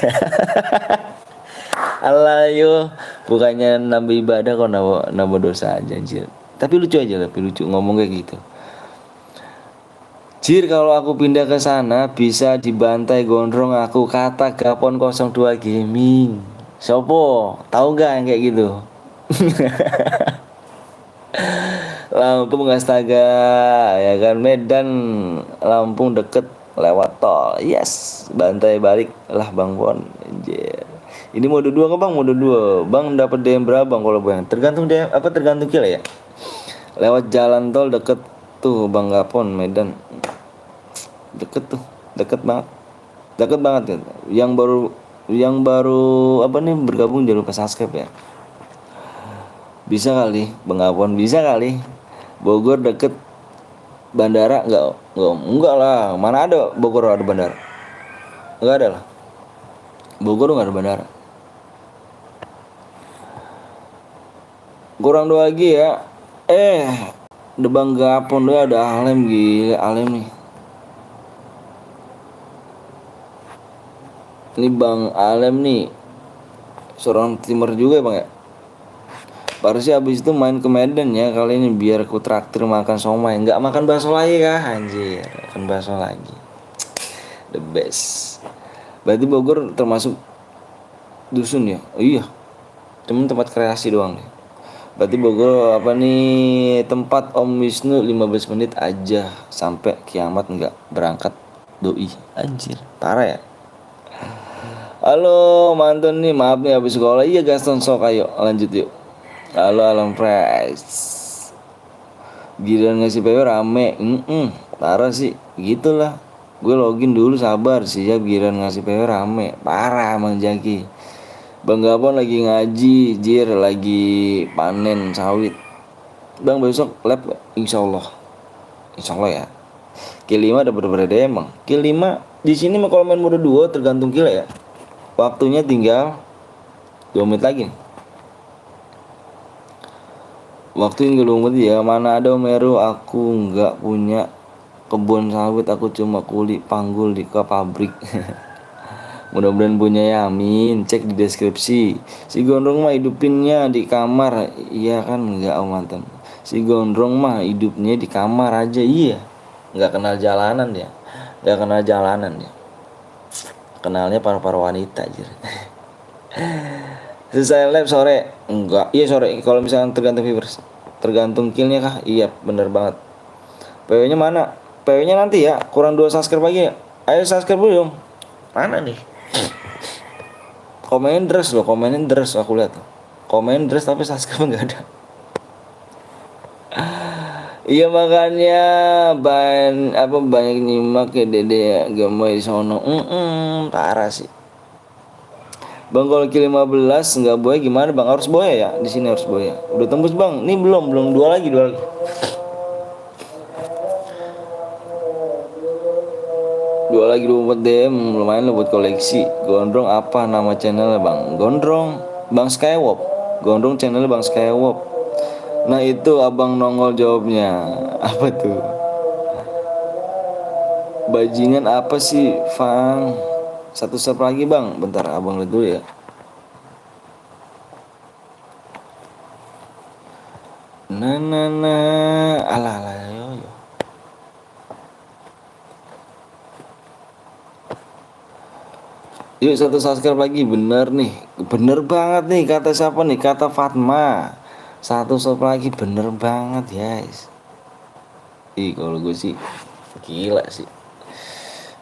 Alah yo, bukannya nambah ibadah kok nambah dosa aja anjir. Tapi lucu aja, tapi lucu ngomong kayak gitu. Jir kalau aku pindah ke sana bisa dibantai gondrong aku, kata Gapon 02 Gaming. Sopo? Tahu gak yang kayak gitu? Lampung astaga ya kan, Medan Lampung deket lewat tol. Yes, bantai balik lah Bang Pon anjir. Ini mode 2 ke Bang, mode 2 Bang dapat DM berapa Bang kalau Bang? Tergantung DM apa, tergantung kill ya. Lewat jalan tol deket tuh Bang Gapon Medan. Deket tuh, deket banget. Deket banget kan. Yang baru apa nih bergabung jangan lupa subscribe ya. Bisa kali Bang Gapon, bisa kali. Bogor deket bandara enggak lah, mana ada Bogor ada bandara, enggak ada lah, Bogor enggak ada bandara. Kurang dua lagi ya. The Bang Gapon tuh ada Alem, gila Alem nih. Ini Bang Alem nih seorang timur juga ya Bang ya. Harusnya abis itu main ke Medan ya kali ini biar aku traktir makan somai. Nggak makan bakso lagi kah anjir, makan bakso lagi. The best. Berarti Bogor termasuk dusun ya? Oh, iya. Cuman tempat kreasi doang deh. Berarti Bogor apa nih, tempat Om Wisnu 15 menit aja sampai kiamat nggak berangkat doi. Anjir, parah ya. Halo mantan nih, maaf nih habis sekolah. Iya Gaston, sok ayo lanjut yuk. Halo Alam Price. Giliran ngasih PW rame. Parah sih. Gitulah. Gue login dulu sabar sih ya, giliran ngasih PW rame. Parah emang Jaki. Bang Gapon lagi ngaji, Jir lagi panen sawit. Bang besok lab insyaallah. Insyaallah ya. Kill 5 dapat berapa emang? Kill 5 di sini mau kalau main mode 2 tergantung kill ya. Waktunya tinggal 2 menit lagi nih. Waktu yang gelumut ya, mana ada Meru, aku nggak punya kebun sawit, aku cuma kuli panggul di ke pabrik. Mudah-mudahan punya ya, amin. Cek di deskripsi. Si gondrong mah hidupinnya di kamar, iya kan nggak mantan. Si gondrong mah hidupnya di kamar aja, iya. Nggak kenal jalanan ya, nggak kenal jalanan ya. Kenalnya para wanita aja. Selesai live sore? Enggak. Iya sore. Kalau misalnya tergantung viewers, tergantung killnya kah? Iya bener banget. PW nya mana? PW nya nanti ya. Kurang 2 subscribe lagi ya. Ayo subscribe dulu dong. Mana nih? Komenin dress loh. Komenin dress aku lihat. Komenin dress tapi subscribe nggak ada. Iya makanya banyak nyimak ya Dede ya. Gambar di sono. Parah sih. Bang kalau kill 15 nggak boya gimana Bang? Harus boya ya, di sini harus boya. Udah tembus Bang? Ini belum dua lagi. Dua lagi 24 DM lumayan lo buat koleksi. Gondrong apa nama channelnya Bang? Gondrong Bang Skywop. Gondrong channelnya Bang Skywop. Nah itu abang nongol jawabnya. Apa tuh? Bajingan apa sih, Fang? Satu sub lagi bang. Bentar abang lihat dulu ya. Alah alah yo yo. Yuk satu subscribe lagi, bener nih, bener banget nih kata siapa nih, kata Fatma. Satu sub lagi bener banget guys. Ih kalau gue sih gila sih.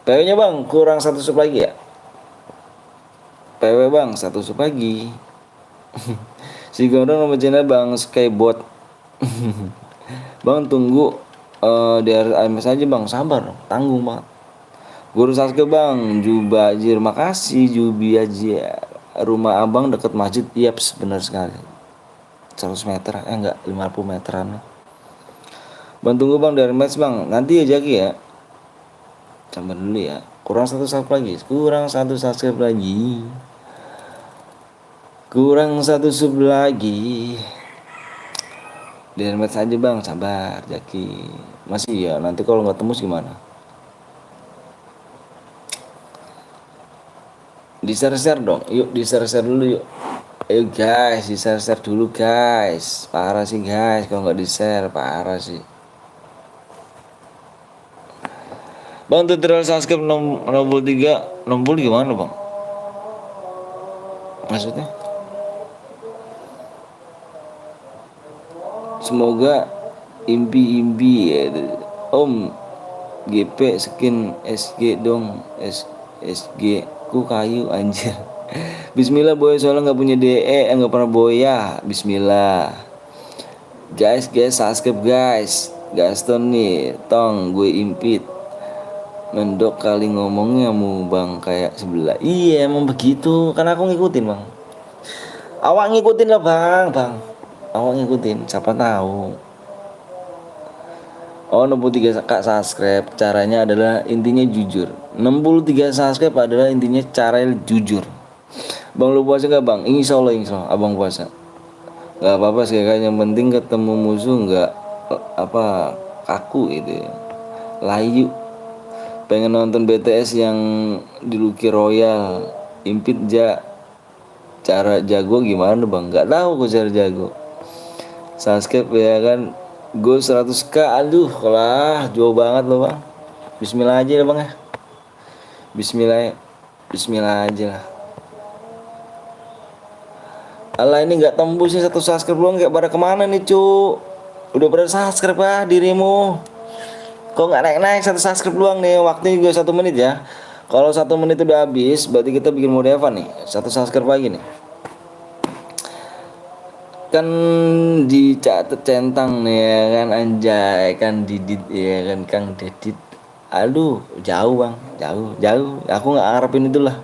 PW nya bang kurang satu sub lagi ya. PW bang satu sub lagi. Si Gondrong nama channel bang Skybot. Bang tunggu di RMS aja bang, sabar dong, tanggung banget. Guru Saske bang, Jubajir, makasih Jubi aja. Rumah abang deket masjid, yaps benar sekali. 100 meter, enggak 50 meteran. Bang tunggu bang dari match bang, nanti ya Jaki ya. Sabar dulu ya, kurang satu subscribe lagi, kurang satu subscribe lagi. Kurang satu sub lagi. Dari match aja bang, sabar Jaki. Masih ya, nanti kalau nggak tembus gimana? Di share dong, yuk di share dulu yuk. Ayo guys, di share dulu guys. Parah sih guys, kalau nggak di share parah sih. Bang tutorial subscribe 63 60 gimana bang? Maksudnya? Semoga impi-impi ya. Om GP skin SG dong, SG ku kayu anjir. Bismillah boy, soalnya nggak punya DE, nggak pernah boya. Bismillah. Guys subscribe guys. Gaston nih, tong gue impit. Mendok kali ngomongnya mu bang kayak sebelah. Iya emang begitu, kan aku ngikutin bang. Awak ngikutin lah bang. Awak ngikutin, siapa tahu. Oh 63 kak subscribe, caranya adalah intinya jujur. 63 subscribe adalah intinya cara jujur. Bang lu puasa gak bang? Insya Allah abang puasa. Gak apa-apa sih kan, yang penting ketemu musuh gak apa kaku gitu ya. Layu. Pengen nonton BTS yang dilukir Royal, impit cara jago gimana bang? Gak tahu kok cara jago. Subscribe ya kan, gue 100k, aduh lah jauh banget loh bang. Bismillah aja ya bang ya. Bismillah aja lah. Alah ini nggak tembus nih satu subscribe doang, kayak pada kemana nih cu? Udah pada subscribe ah dirimu. Kok nggak naik satu subscribe doang nih, waktunya juga 1 menit ya. Kalau 1 menit udah habis, berarti kita bikin mode Evan nih. Satu subscribe lagi nih. Kan dicatat centang nih ya kan, anjay kan Didit ya kan, Kang Didit. Aduh jauh bang, jauh. Aku nggak ngarepin itulah.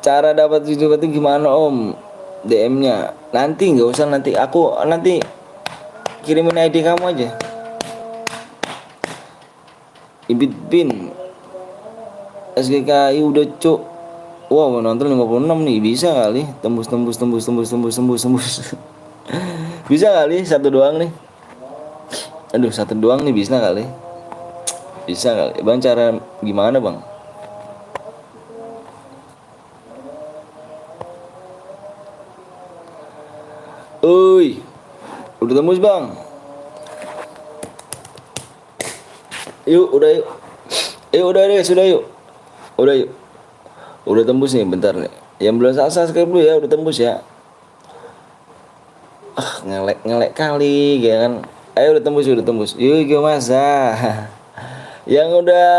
Cara dapat video itu gimana om? DM-nya nanti, nggak usah, nanti aku kirimin ID kamu aja. Ibit pin SGKI udah cuk. Wow nonton 56 nih, bisa kali tembus. Bisa kali satu doang nih. Aduh satu doang nih, bisa kali. Bang, cara gimana bang? Oi, udah tembus bang. Yuk udah yuk. Udah deh sudah yuk. Udah tembus nih, bentar nih. Yang belum subscribe dulu ya, udah tembus ya. Ngelek kali ya kan. Ayo udah tembus. Yuk masa. Yang udah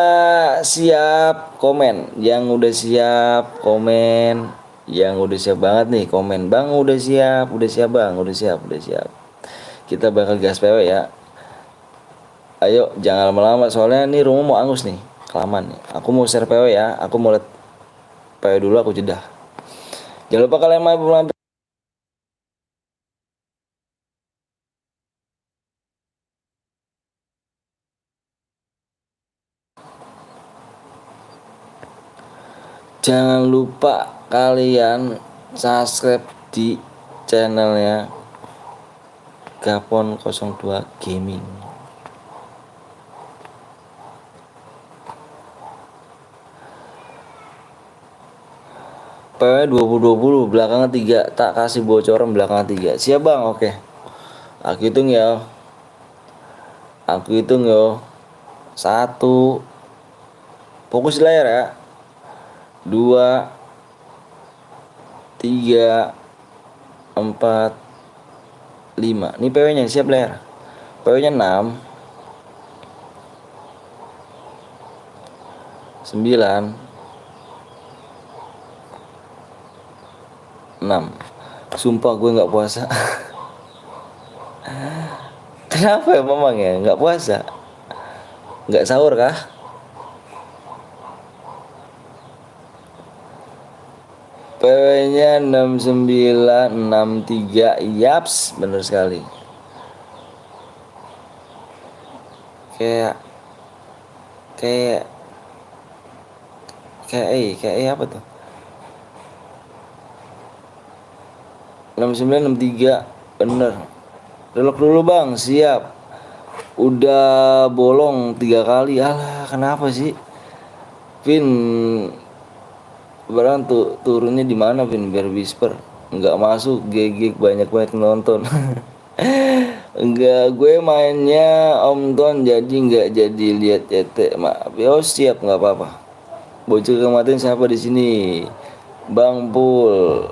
siap komen, yang udah siap banget nih komen. Bang udah siap bang, udah siap. Kita bakal gas PW ya. Ayo jangan lama-lama soalnya nih rumah mau angus nih, kelamaan nih. Aku mau share PW ya, aku mau lihat PW dulu, aku jeda. Jangan lupa kalian mampir. Jangan lupa kalian subscribe di channelnya Capon 02 Gaming. PW 2020 belakangan 3, tak kasih bocoran belakangan 3. Siap bang, oke. Aku hitung ya. 1. Fokus layar ya. 2, 3, 4, 5. Ini PW nya siap layar. PW nya 6, 9, 6. Sumpah gue nggak puasa. Kenapa ya memang ya nggak puasa? Nggak sahur kah? PW nya 6963. Yaps, bener sekali. Kayak apa tuh? 6963 bener. Relok dulu bang, siap. Udah bolong 3 kali. Alah, kenapa sih? Vin, barang tuh turunnya di mana Vin biar whisper? Nggak masuk, GG banyak banget nonton. Enggak, gue mainnya Om Ton jadi nggak jadi lihat CT. Maaf. Ya siap, nggak apa-apa. Bocil kematian siapa di sini? Bang Pul.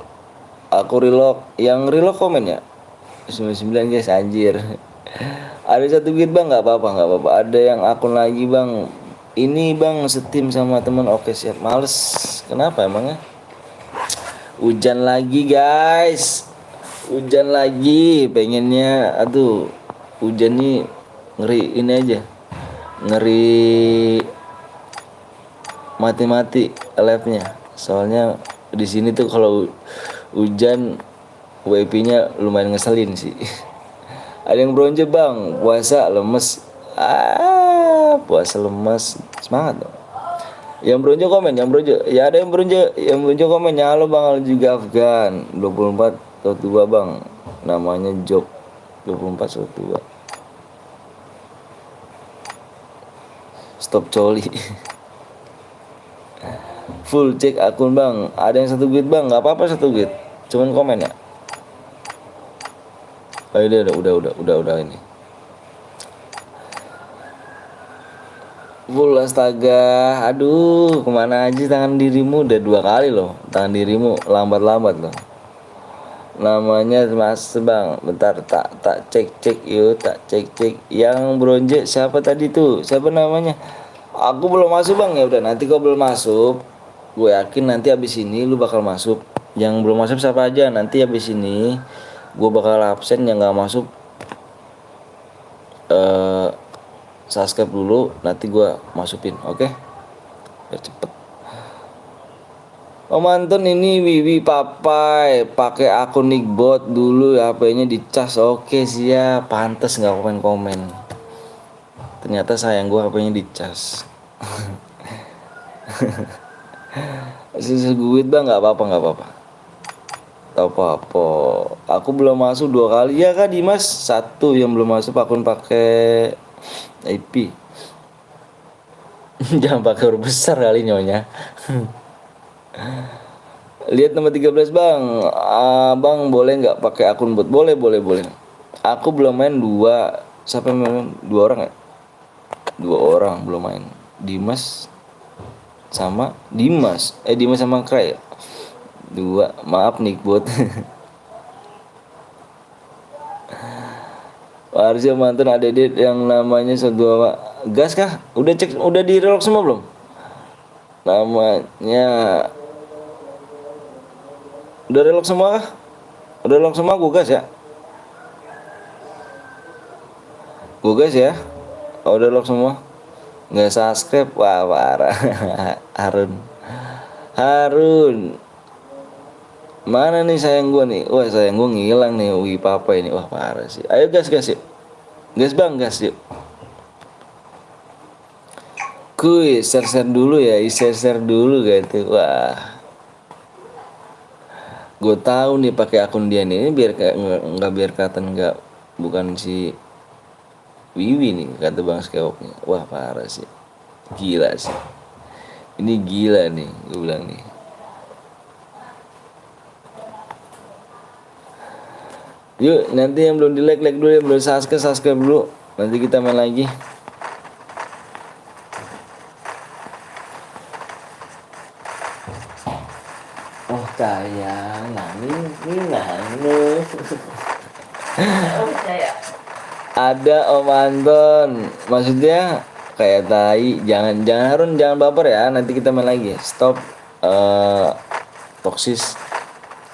Aku relock. Yang relock komen ya? 99 guys, anjir. Ada 1 bit bang, nggak apa-apa. Ada yang akun lagi bang. Ini bang setim sama teman. Oke siap. Males. Kenapa emangnya? Hujan lagi guys. Hujan lagi. Pengennya, aduh. Hujan nih ngeri ini aja. Ngeri mati-mati live-nya. Soalnya di sini tuh kalau hujan WP-nya lumayan ngeselin sih. Ada yang bronze bang, puasa lemes. Puasa lemes, semangat dong. Yang bronze komen, ya ada yang bronze komen ya. Halo bang, halo juga Afgan 24 atau 2 bang, namanya Job 24 atau 2. Stop coli. Full cek akun bang. Ada yang 1 git bang, nggak apa-apa 1 git, cuman komen ya. Oh ini udah ini. Full astaga. Aduh, kemana aja tangan dirimu? Udah 2 kali loh. Tangan dirimu lambat loh. Namanya Mas bang. Bentar tak cek yuk, tak cek. Yang bronze siapa tadi tuh? Siapa namanya? Aku belum masuk bang. Ya udah, nanti kau belum masuk, gue yakin nanti abis ini lu bakal masuk. Yang belum masuk siapa aja? Nanti abis ini gue bakal absen. Yang nggak masuk subscribe dulu, nanti gue masukin, oke? Biar cepet. Om Anton ini Wiwi papai pakai akun Nickbot dulu, HP-nya dicas. Oke siap. Pantes nggak komen. Ternyata sayang gue HP-nya dicas. Sisa duit bang, nggak apa-apa. Apa-apa. Aku belum masuk 2 kali ya kan Dimas. 1 yang belum masuk akun pakai IP. Jangan pakai huruf besar kali nyonya. Lihat nomor 13 bang. Bang boleh nggak pakai akun bot? Boleh. Aku belum main 2. Siapa yang main? 2 orang ya? 2 orang belum main. Dimas sama Kray ya? 2. Maaf nih bot. Harusnya mantan ada yang namanya 1, 2 gas kah? Udah di relok semua belum? Namanya udah relok semua kah? Udah relok semua, gue gas ya? Oh, udah relok semua. Nggak subscribe, wah parah. Harun mana nih sayang gue nih? Wah sayang gue ngilang nih. Wih papa ini, wah parah sih. Ayo gas yuk. Gas bang, gas yuk. Kuy, share dulu ya, share dulu gitu. Wah, gue tahu nih pakai akun dia nih biar kayak nggak biar kelihatan nggak bukan si Wiwi nih kata Bang Skewoknya. Wah parah sih, gila sih, ini gila nih gue bilang nih. Yuk nanti yang belum di like dulu, yang belum subscribe dulu, nanti kita main lagi. Oh sayang, ini nanu. Oh percaya. Ada Om Anton, maksudnya kayak tai. Jangan Harun, jangan baper ya. Nanti kita main lagi. Stop toksis.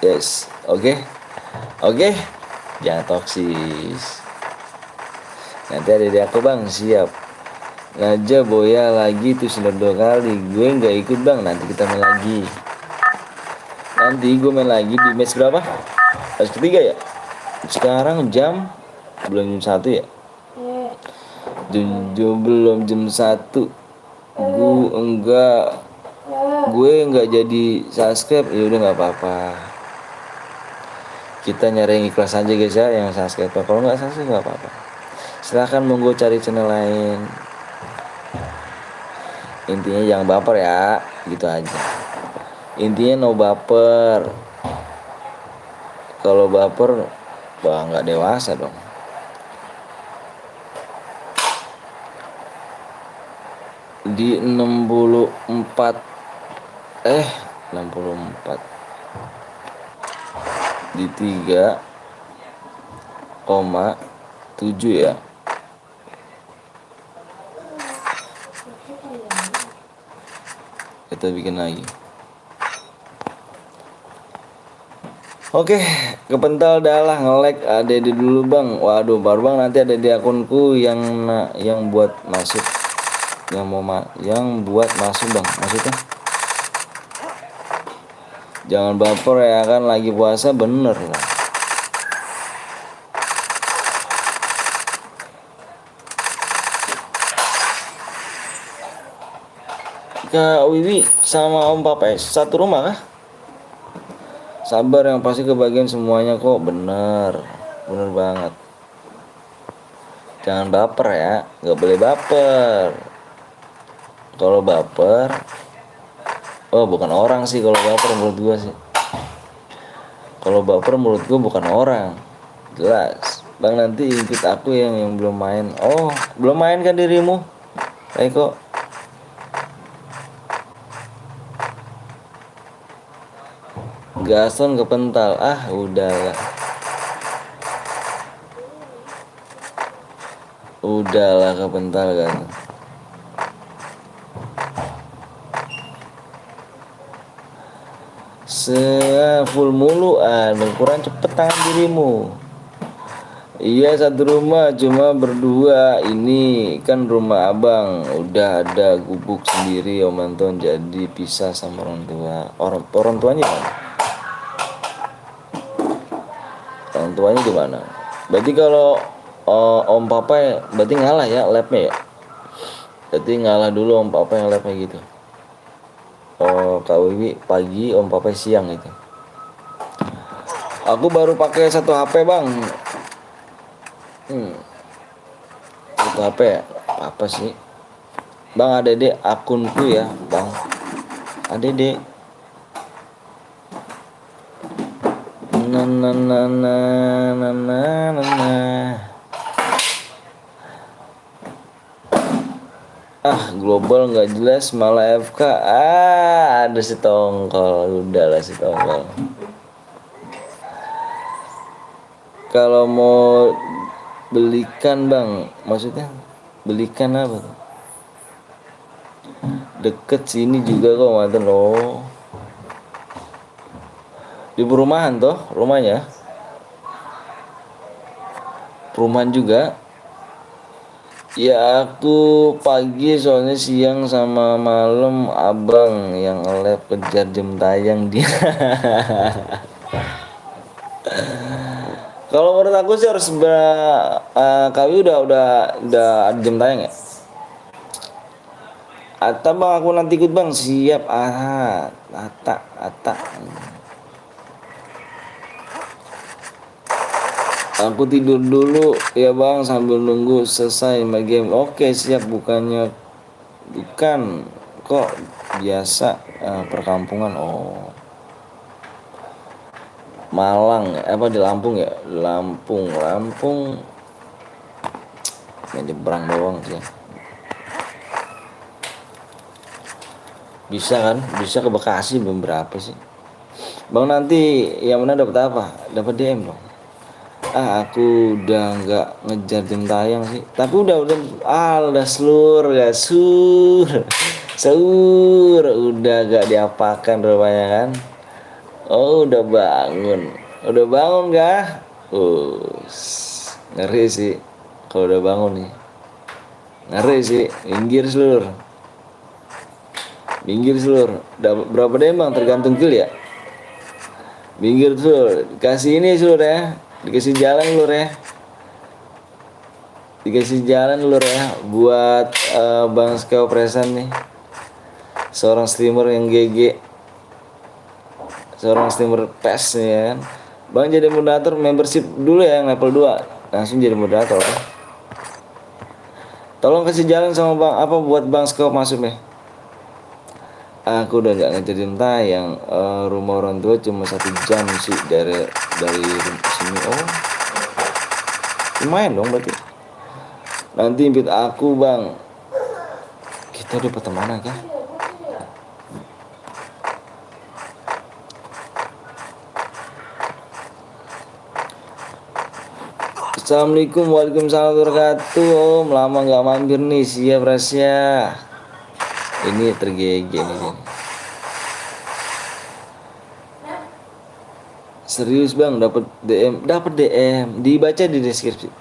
Yes, oke. Oke. Jangan toksis. Nanti ada di aku Bang, siap. Ngaja Boya lagi tuh sudah 2 kali. Gue nggak ikut Bang. Nanti kita main lagi. Nanti gue main lagi di match berapa? Match ketiga ya. Sekarang belum jam 1 ya. Belum jam 1. Gue enggak jadi subscribe. Ya udah nggak apa-apa. Kita nyari yang ikhlas aja guys ya, yang subscribe. Kalau nggak subscribe nggak apa-apa. Silahkan monggo cari channel lain. Intinya jangan baper ya, gitu aja. Intinya no baper. Kalau baper, wah nggak dewasa dong. Di 64 di 3,7 ya. Kita bikin lagi. Oke, kepental dah lah, nge-like ada di dulu Bang. Waduh, baru Bang nanti ada di akunku yang buat masuk. Yang buat masuk Bang, maksudnya. Jangan baper ya, kan lagi puasa bener lah. Kak Wiwi sama Om Papa satu rumah kah? Sabar, yang pasti kebagian semuanya kok. Bener banget. Jangan baper ya, nggak boleh baper. Kalau baper, oh bukan orang sih kalau baper menurut gua sih. Kalau baper menurut gua bukan orang, jelas. Bang nanti ikut aku yang belum main. Oh belum main kan dirimu? Kok Gason kepental. Udahlah kepental kan. Full mulu, kurang cepet tangan dirimu. Iya satu rumah cuma berdua. Ini kan rumah abang, udah ada gubuk sendiri Om Anton, jadi pisah sama orang tua. Orang tuanya mana? Orang tuanya gimana? Berarti kalau Om Papa berarti ngalah ya labnya ya? Berarti ngalah dulu Om Papa yang labnya gitu. Kak Wiwi pagi, Om Papa siang gitu. Aku baru pakai satu HP Bang. Satu HP ya? Apa sih? Bang ada deh akunku ya Bang. Ada deh. Global nggak jelas malah FK. Ada si tongkol, udahlah si tongkol. Kalau mau belikan Bang, maksudnya belikan apa tuh? Deket sini juga kok mantan loh. Di perumahan toh rumahnya. Perumahan juga. Ya aku pagi soalnya siang sama malam abang yang nge-live kejar jam tayang dia. Kalau menurut aku sih harus kami udah ada jam tayang ya. Ata Bang aku nanti ikut Bang, siap. Ata Aku tidur dulu ya bang sambil nunggu selesai main game. Oke siap, bukan kok biasa perkampungan. Oh Malang ya? Apa di Lampung ya? Lampung menyeberang doang sih. Bisa kan? Bisa ke Bekasi beberapa sih. Bang nanti yang mana dapat apa? Dapat DM dong. Aku udah nggak ngejar jam tayang sih. Tapi udah selur ya sur, udah gak diapakan rupanya kan. Oh udah bangun kah? Ngeri sih kalau udah bangun nih. Ngeri sih, minggir selur. Berapa deh bang? Tergantung kill ya. Minggir selur, kasih ini selur ya, dikasih jalan selur ya. Dikasih jalan lur ya buat Bang Skeo Presan nih. Seorang streamer yang GG. Seorang streamer PES nih ya kan. Bang jadi moderator membership dulu ya yang level 2. Langsung jadi moderator. Oke? Tolong kasih jalan sama Bang apa buat Bang Skeo masuk nih. Aku udah gak ngejarin tayang. Rumah orang tua cuma 1 jam sih dari sini. Oh lumayan dong berarti. Nanti invite aku bang. Kita udah pertemanan kah? Assalamualaikum, waalaikumsalam wabarakatuh. Om lama gak mampir nih, siap Rasya. Ini tergege nih. Serius bang, dapat DM, dibaca di deskripsi.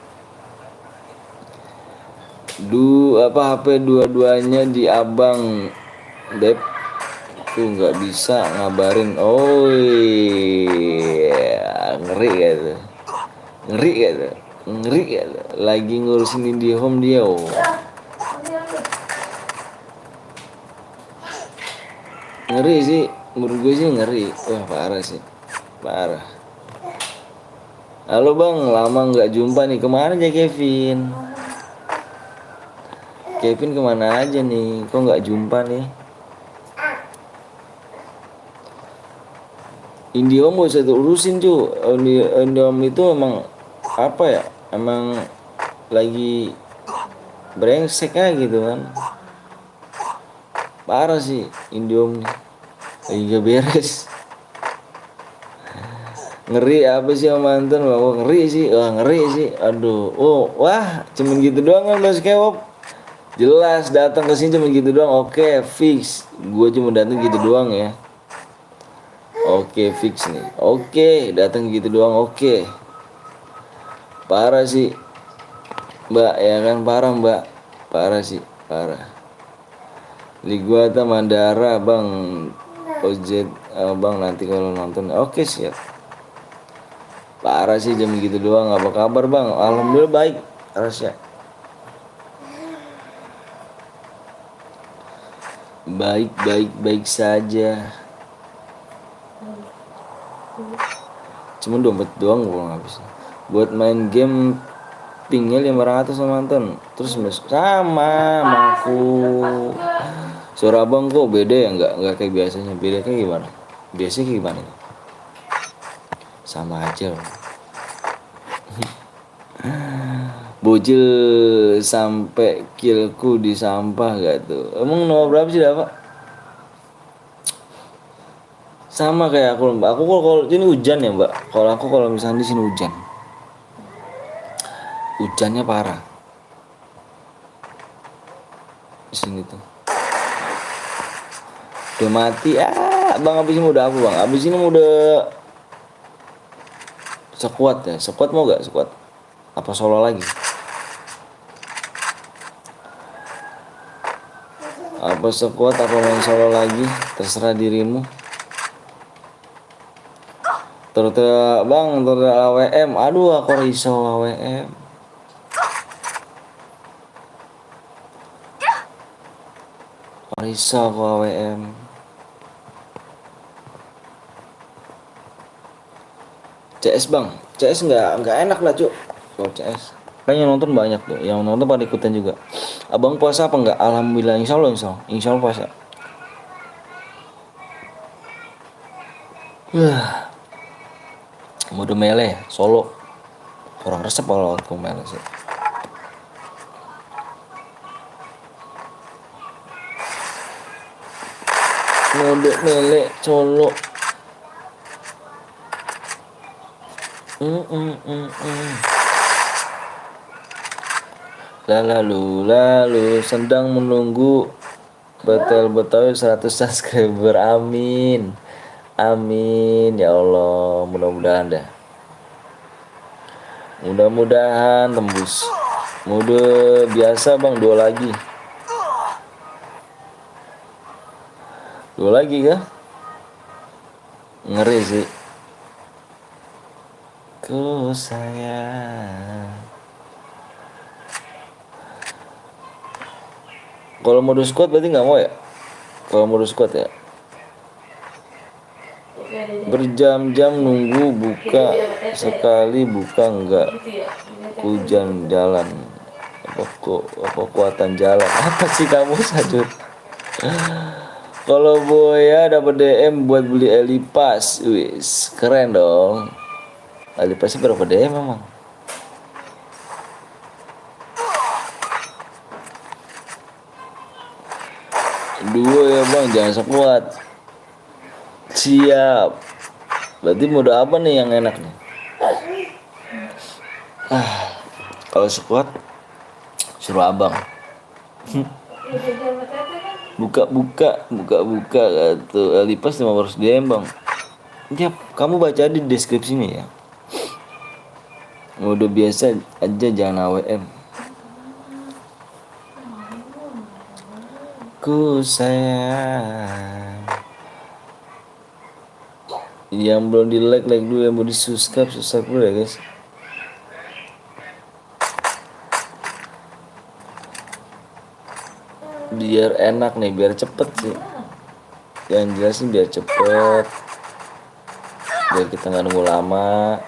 HP dua-duanya di abang Beb tuh nggak bisa ngabarin. Oh iya, ngeri gitu, lagi ngurusin IndiHome dia. Ngeri sih, menurut gue sih ngeri. Wah parah sih, parah. Halo bang, lama nggak jumpa nih. Kemana aja Kevin kemana aja nih? Kok nggak jumpa nih? IndiHome gak usah urusin cu. IndiHome itu emang apa ya? Emang lagi brengsek aja gitu kan. Parah sih IndiHome nih. Lagi gak beres. Ngeri apa sih om mantan? Wah ngeri sih. Aduh. Wah cuman gitu doang kan Mas Kewop. Jelas datang ke sini cuma gitu doang. Oke, fix. Gue cuma datang gitu doang ya. Oke, fix nih. Oke, datang gitu doang. Oke. Parah sih. Mbak, ya kan parah, Mbak. Parah sih, parah. Di gua tuh Mandara, Bang. Ojek, Bang nanti kalau nonton. Oke, siap. Parah sih jam gitu doang. Apa kabar, Bang? Alhamdulillah baik. Rasya. Baik saja. Cuma dompet doang gue habis. Buat main game pingnya 500 sama mantan. Terus sama aku. Suara abang kok beda ya, nggak kayak biasanya. Beda kayak gimana? Biasanya kayak gimana? Sama aja. Bocil sampai killku di sampah gak tuh? Emang nomor berapa sih dapat? Sama kayak aku mbak. Aku kalau ini hujan ya mbak. Kalau misalnya di sini hujannya parah. Di sini tuh. Udah mati. Bang abis ini udah apa bang? Abis ini udah sekuat ya. Sekuat mau gak sekuat? Apa solo lagi? Apa sekuat apa main solo lagi? Terserah dirimu. Terus bang, terus AWM. Aduh aku risau AWM. Risau aku AWM. CS bang, CS nggak enak lah cuk. Kalau CS kan yang nonton banyak tuh, yang nonton pada ikutan juga. Abang puasa apa enggak? Alhamdulillah, insya Allah puasa. Mode mele solo kurang resep kalau aku mele sih. Mode mele solo. Lalu sedang menunggu Betel Betawi 100 subscriber. Amin ya Allah, mudah-mudahan tembus. Mode biasa bang, dua lagi kah? Ngeri sih. Ku sayang. Kalau mode squad berarti nggak mau ya? Kalau mode squad ya? Berjam-jam nunggu buka, sekali buka enggak. Hujan jalan. Apa kuatan jalan? Apa sih kamu Sajud? Kalau Boya dapat DM buat beli Elipas, wis keren dong. Elipasnya berapa DM memang? Dua ya bang, jangan sekuat. Siap. Berarti mode apa nih yang enak nih? Kalau sekuat suruh abang. Buka tuh Elipas 500 DM bang. Tiap kamu baca di deskripsinya ya. Mode biasa aja, jangan AWM. Ku sayang. Yang belum di like dulu, yang mau di subscribe dulu ya guys. Biar enak nih, biar cepet sih. Yang jelas sih biar cepet, biar kita nggak nunggu lama.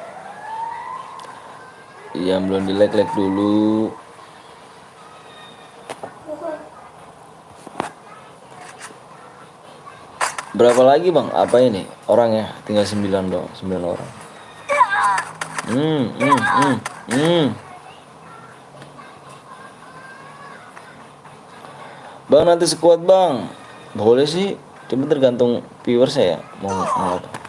Yang belum di like dulu. Berapa lagi bang? Apa ini orangnya? Tinggal 9 dong, 9 orang. Bang nanti sekuat bang. Boleh sih, cuma tergantung viewers saya mau apa.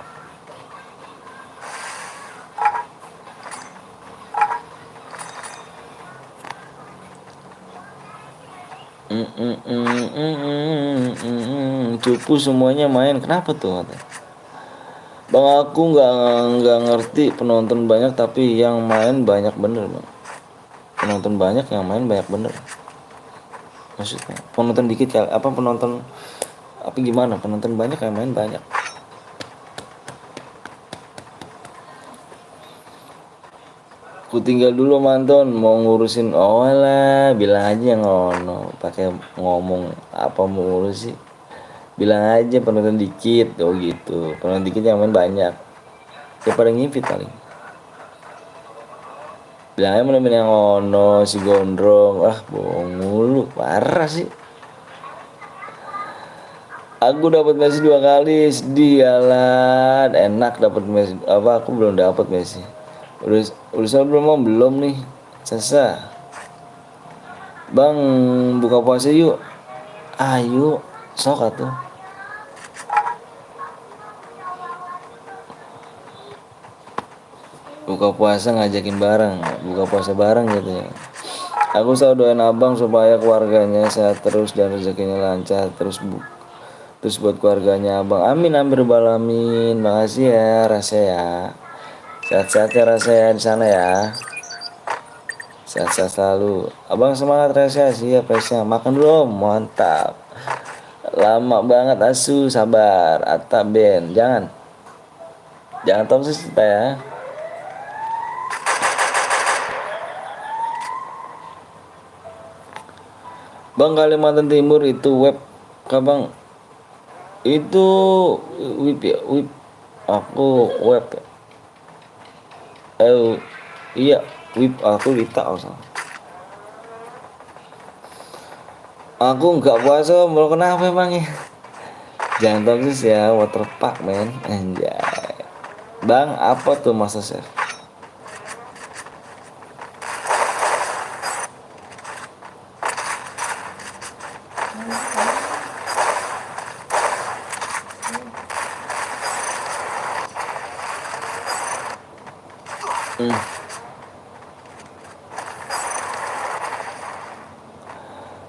Cupu semuanya main, kenapa tuh? Bang aku nggak ngerti, penonton banyak tapi yang main banyak bener bang. Penonton banyak yang main banyak bener. Maksudnya penonton dikit ya? Apa penonton? Apa gimana? Penonton banyak yang main banyak. Ku tinggal dulu manton mau ngurusin. Oh lah, bilang aja ngono, pakai ngomong apa mau ngurus sih. Bilang aja penonton dikit, oh gitu. Penonton dikit yang main banyak. Ya pada ngipit paling. Bilang aja menemuin yang ngono, si gondrong. Wah bohong mulu, parah sih. Aku dapat Messi 2 kali, sedih jalan. Enak dapat Messi. Apa aku belum dapat Messi. Udah belum nih. Sesa. Bang buka puasa yuk. Ayo, sok atuh. Buka puasa ngajakin bareng, buka puasa bareng gitu ya. Aku selalu doain abang supaya keluarganya sehat terus dan rezekinya lancar terus buat keluarganya abang. Amin alamin. Makasih ya Rasa ya. Sehat-sehat ya Rasa ya di sana ya. Sehat-sehat selalu. Abang semangat Rasa, siap Rasa. Makan dulu, mantap. Lama banget asu, sabar. Atta Ben, jangan toxic kita ya. Bang Kalimantan Timur itu web kabang itu web ya, web aku web ya. Oh iya, aku Wita salah. Aku nggak puasa bro, kenapa emang ya? Jangan toksis ya, waterpark men. Anjay. Bang, apa tuh masa chef?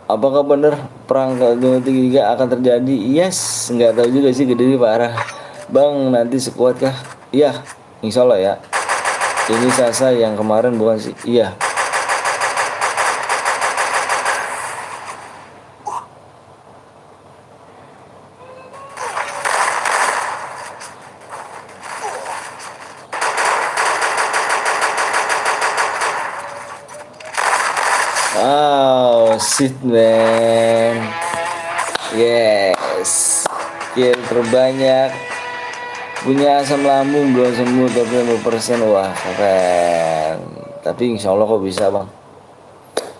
Apakah benar perang Dunia 3 akan terjadi? Yes, nggak tahu juga sih, gede parah. Bang, nanti sekuat kah? Iya, insya Allah ya. Ini Sasa yang kemarin bukan sih? Iya. Oh, shit man. Yes. Kill terbanyak. Punya asam lambung belum sembuh tapi 50%. Wah, keren. Tapi insya Allah kok bisa bang.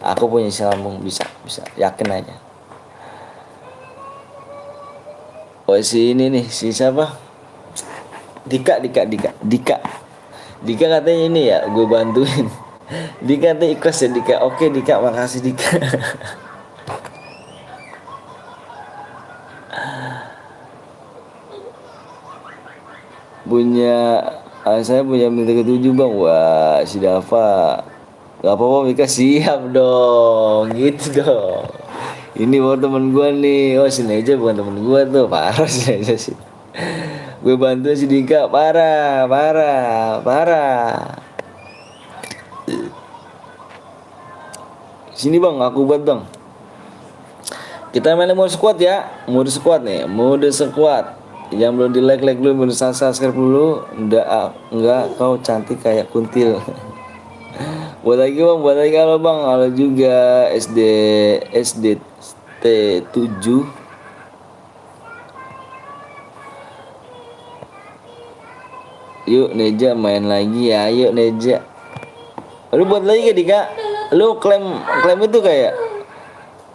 Aku punya asam lambung, bisa. Yakin aja. Oh si ini nih, si siapa? Dika katanya ini ya, gue bantuin. Dika katanya ikhlas ya Dika. Oke Dika, makasih Dika. Saya punya minta ketujuh bang. Wah si Dava, gak apa-apa Mika, siap dong, gitu dong. Ini baru temen gue nih. Oh si Neja bukan temen gue tuh, parah si Neja sih. Gue bantu si Dika, parah. Sini bang, aku buat bang. Kita main mode squad ya. Mode squad nih, mode squad. Yang belum di like dulu, belum subscribe dulu. Enggak, kau cantik kayak kuntil. Buat lagi bang, halo bang, halo juga SDT 7. Yuk Neja main lagi ya, yuk Neja. Lu buat lagi gak Dika? Lu klaim itu kayak.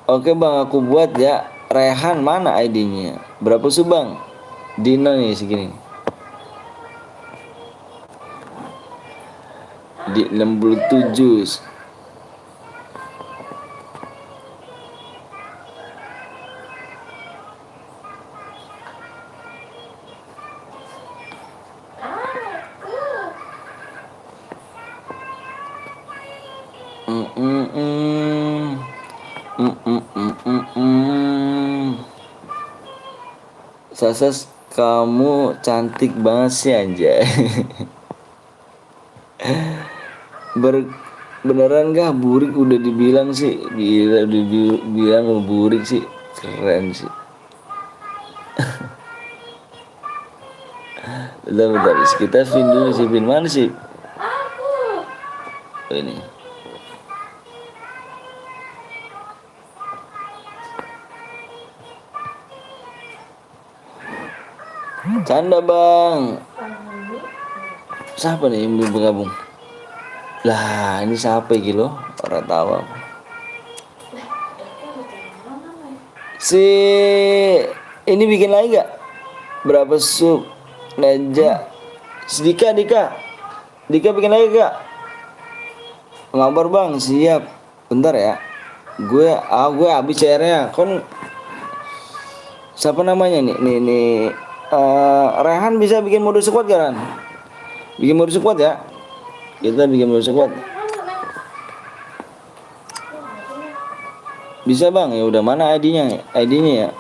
Oke bang, aku buat ya. Rehan mana ID-nya? Berapa subang? Dina nih segini. Di 67. Sasas, kamu cantik banget sih anjay. Beneran gak burik udah dibilang sih. Gila udah dibilang burik sih. Keren sih. Bentar, kita pin dulu sih, pin mana sih? Oh, ini. Canda bang. Siapa nih yang bergabung? Lah ini siapa gitu loh? Orang tahu aku. Si ini bikin lagi gak? Berapa sub? Neja. Dika bikin lagi gak? Ngabar bang, siap. Bentar ya. Gue habis CR-nya. Kon siapa namanya nih? Rehan bisa bikin mode squad gak Ran? Bikin mode squad ya. Kita bikin mode squad. Bisa bang, ya udah mana ID-nya ya.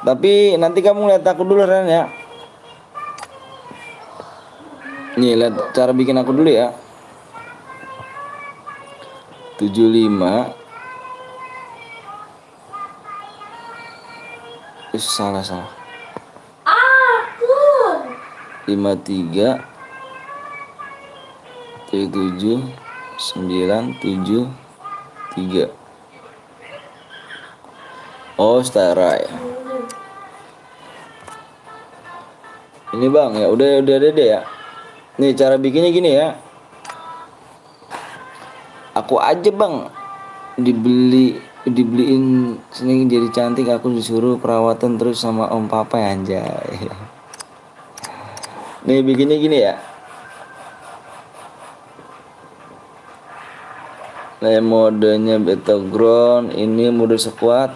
Tapi nanti kamu lihat aku dulu Ran ya. Nih lihat cara bikin aku dulu ya. 75. Salah. 53 7 9 7 3. Oh setara ya. Ini bang ya udah deh ya. Nih cara bikinnya gini ya. Aku aja bang dibeliin sini jadi cantik, aku disuruh perawatan terus sama om papa ya, anjay. Nih bikinnya gini ya. Nah, modenya battleground, ini mode squad.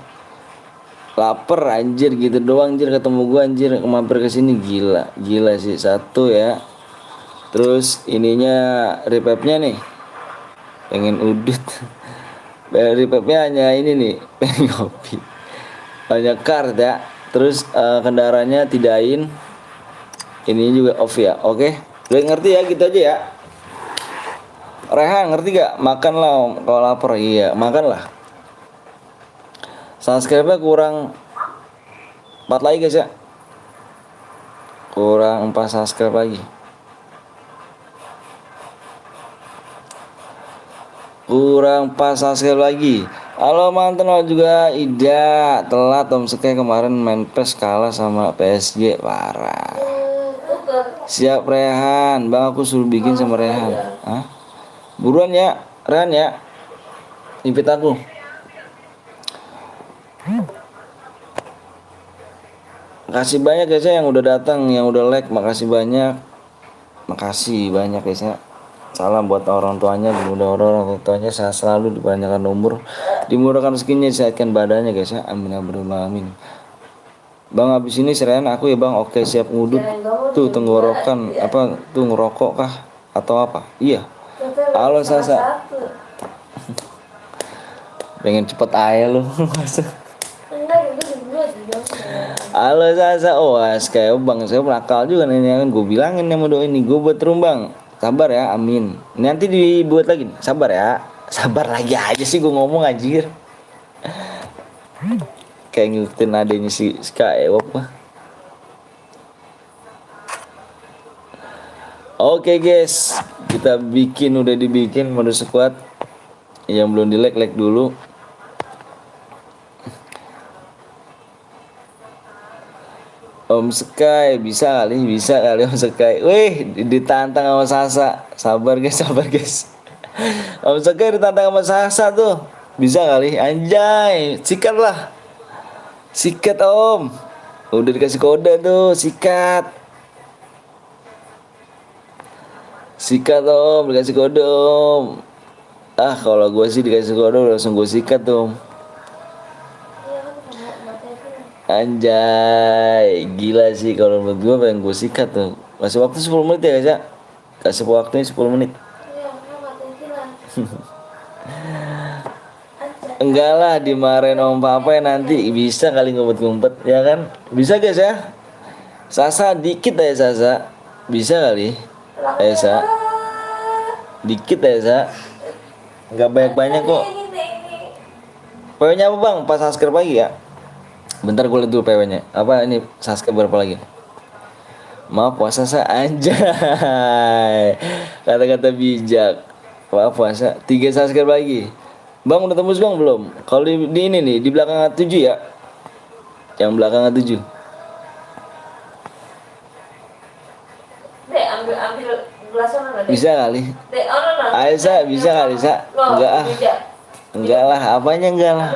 Laper anjir gitu doang anjir, ketemu gua anjir mampir ke sini, gila sih. Satu ya. Terus ininya repapnya nih. Pengen udut. Repapnya hanya ini nih, pengen kopi. Banyak kart ya. Terus kendaraannya tidain. Ini juga off ya. Oke. Udah ngerti ya, gitu aja ya. Rehan ngerti gak? Makan lah om, kalau lapar. Iya makan lah. Subscribe-nya kurang 4 lagi guys ya. Kurang 4 subscribe lagi. Kurang 4 subscribe lagi. Halo mantan lo juga Ida. Telat om Sekay kemarin main PES kalah sama PSG. Parah. Siap Rehan. Bang aku suruh bikin sama Rehan. Hah? Buruan ya Rehan ya. Invite aku. Makasih banyak guys ya yang udah datang, yang udah like, makasih banyak. Makasih banyak guys ya. Salam buat orang tuanya, mudah-mudahan orang tuanya sehat selalu, dipanjangkan umur, dimurahkan rezekinya, disehatkan badannya guys ya. Amin ya rabbal alamin. Bang habis ini serahin aku ya bang. Oke siap ngudut. Tuh tenggorokan apa tuh, ngerokok kah atau apa? Iya. Halo Sasa. Pengen cepet aja lu. Halo Sasa. Oh kayak bang saya nakal juga nih kan, gue bilangin sama doi ini gue buat room bang. Sabar ya, amin. Nanti dibuat lagi. Sabar ya. Sabar lagi aja sih gue ngomong anjir. Kayak ngikutin adanya si Sky apa. Oke guys, kita bikin, udah dibikin mode squad. Yang belum di like dulu. Om Sky bisa kali Om Sky. Wih, ditantang sama Sasa. Sabar guys. Om Sky ditantang sama Sasa tuh. Bisa kali, anjay. Sikat om. Udah dikasih kode tuh, sikat om, dikasih kode om. Ah kalau gue sih dikasih kode langsung gue sikat tuh om. Anjay, gila sih kalau menurut gue pengen gue sikat tuh. Masih waktu 10 menit ya guys ya. Kasih waktunya 10 menit. Enggak lah, dimarahin om papa ya nanti. Bisa kali ngumpet-ngumpet ya kan. Bisa guys ya. Sasa dikit aja Sasa. Bisa kali. Sa. Dikit aja Sa. Enggak banyak-banyak kok. PW-nya apa bang? Pas subscribe lagi ya. Bentar gue lihat dulu PW-nya. Apa ini subscribe berapa lagi? Maaf puasa Sa, anjay. Kata-kata bijak. Maaf puasa. 3 subscribe lagi. Bang udah tembus bang belum? Kalau di ini nih, di belakang 7 ya. Yang belakang 7. Dek, ambil gelasnya mana, Dek? Bisa kali. Dek, no. Aisyah bisa kali Sa. Enggak ah. Enggak lah, apanya enggak lah.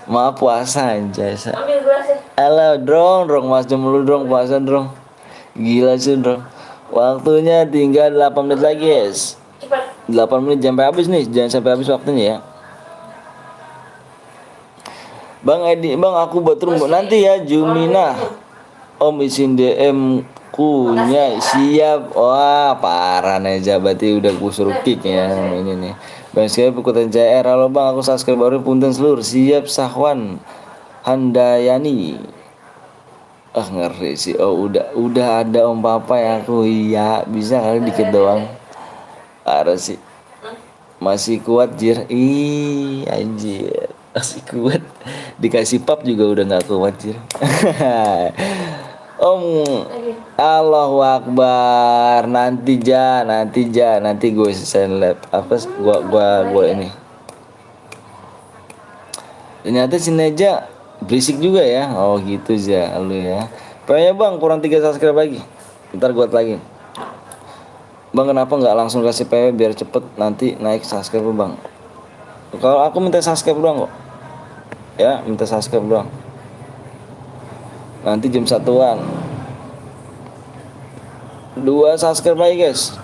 Maaf puasa anjay Sa. Ambil gelasnya. Halo drong mas dulu drong puasa drong. Gila sih drong. Waktunya tinggal 8 menit lagi guys. Cepat. 8 menit sampai habis nih, jangan sampai habis waktunya ya. Bang Edi, bang aku buat room nanti ya Jumina. Om izin DM kunya siap. Wah parah Neja, berarti udah gue suruh kick ya ini nih. Bang Skype ikutan CR. Halo bang, aku subscribe baru punten seluruh. Siap Sahwan Handayani. Ah ngeri sih. Oh udah ada om papa ya aku. Iya bisa kali dikit doang. Parah sih. Masih kuat jir. Ih anjir. Masih kuat. Dikasih pap juga udah nggak kuat jir. Om Allahu Akbar. Nanti gue send lab apa gua ini. Ternyata si Neja berisik juga ya. Oh gitu aja lu ya. Pokoknya bang kurang 3 subscribe lagi. Ntar gue lagi. Bang kenapa nggak langsung kasih PW biar cepet nanti naik subscribe bang. Kalau aku minta subscribe doang kok. Ya, minta subscribe doang. Nanti jam 1-an. 2 subscribe lagi guys.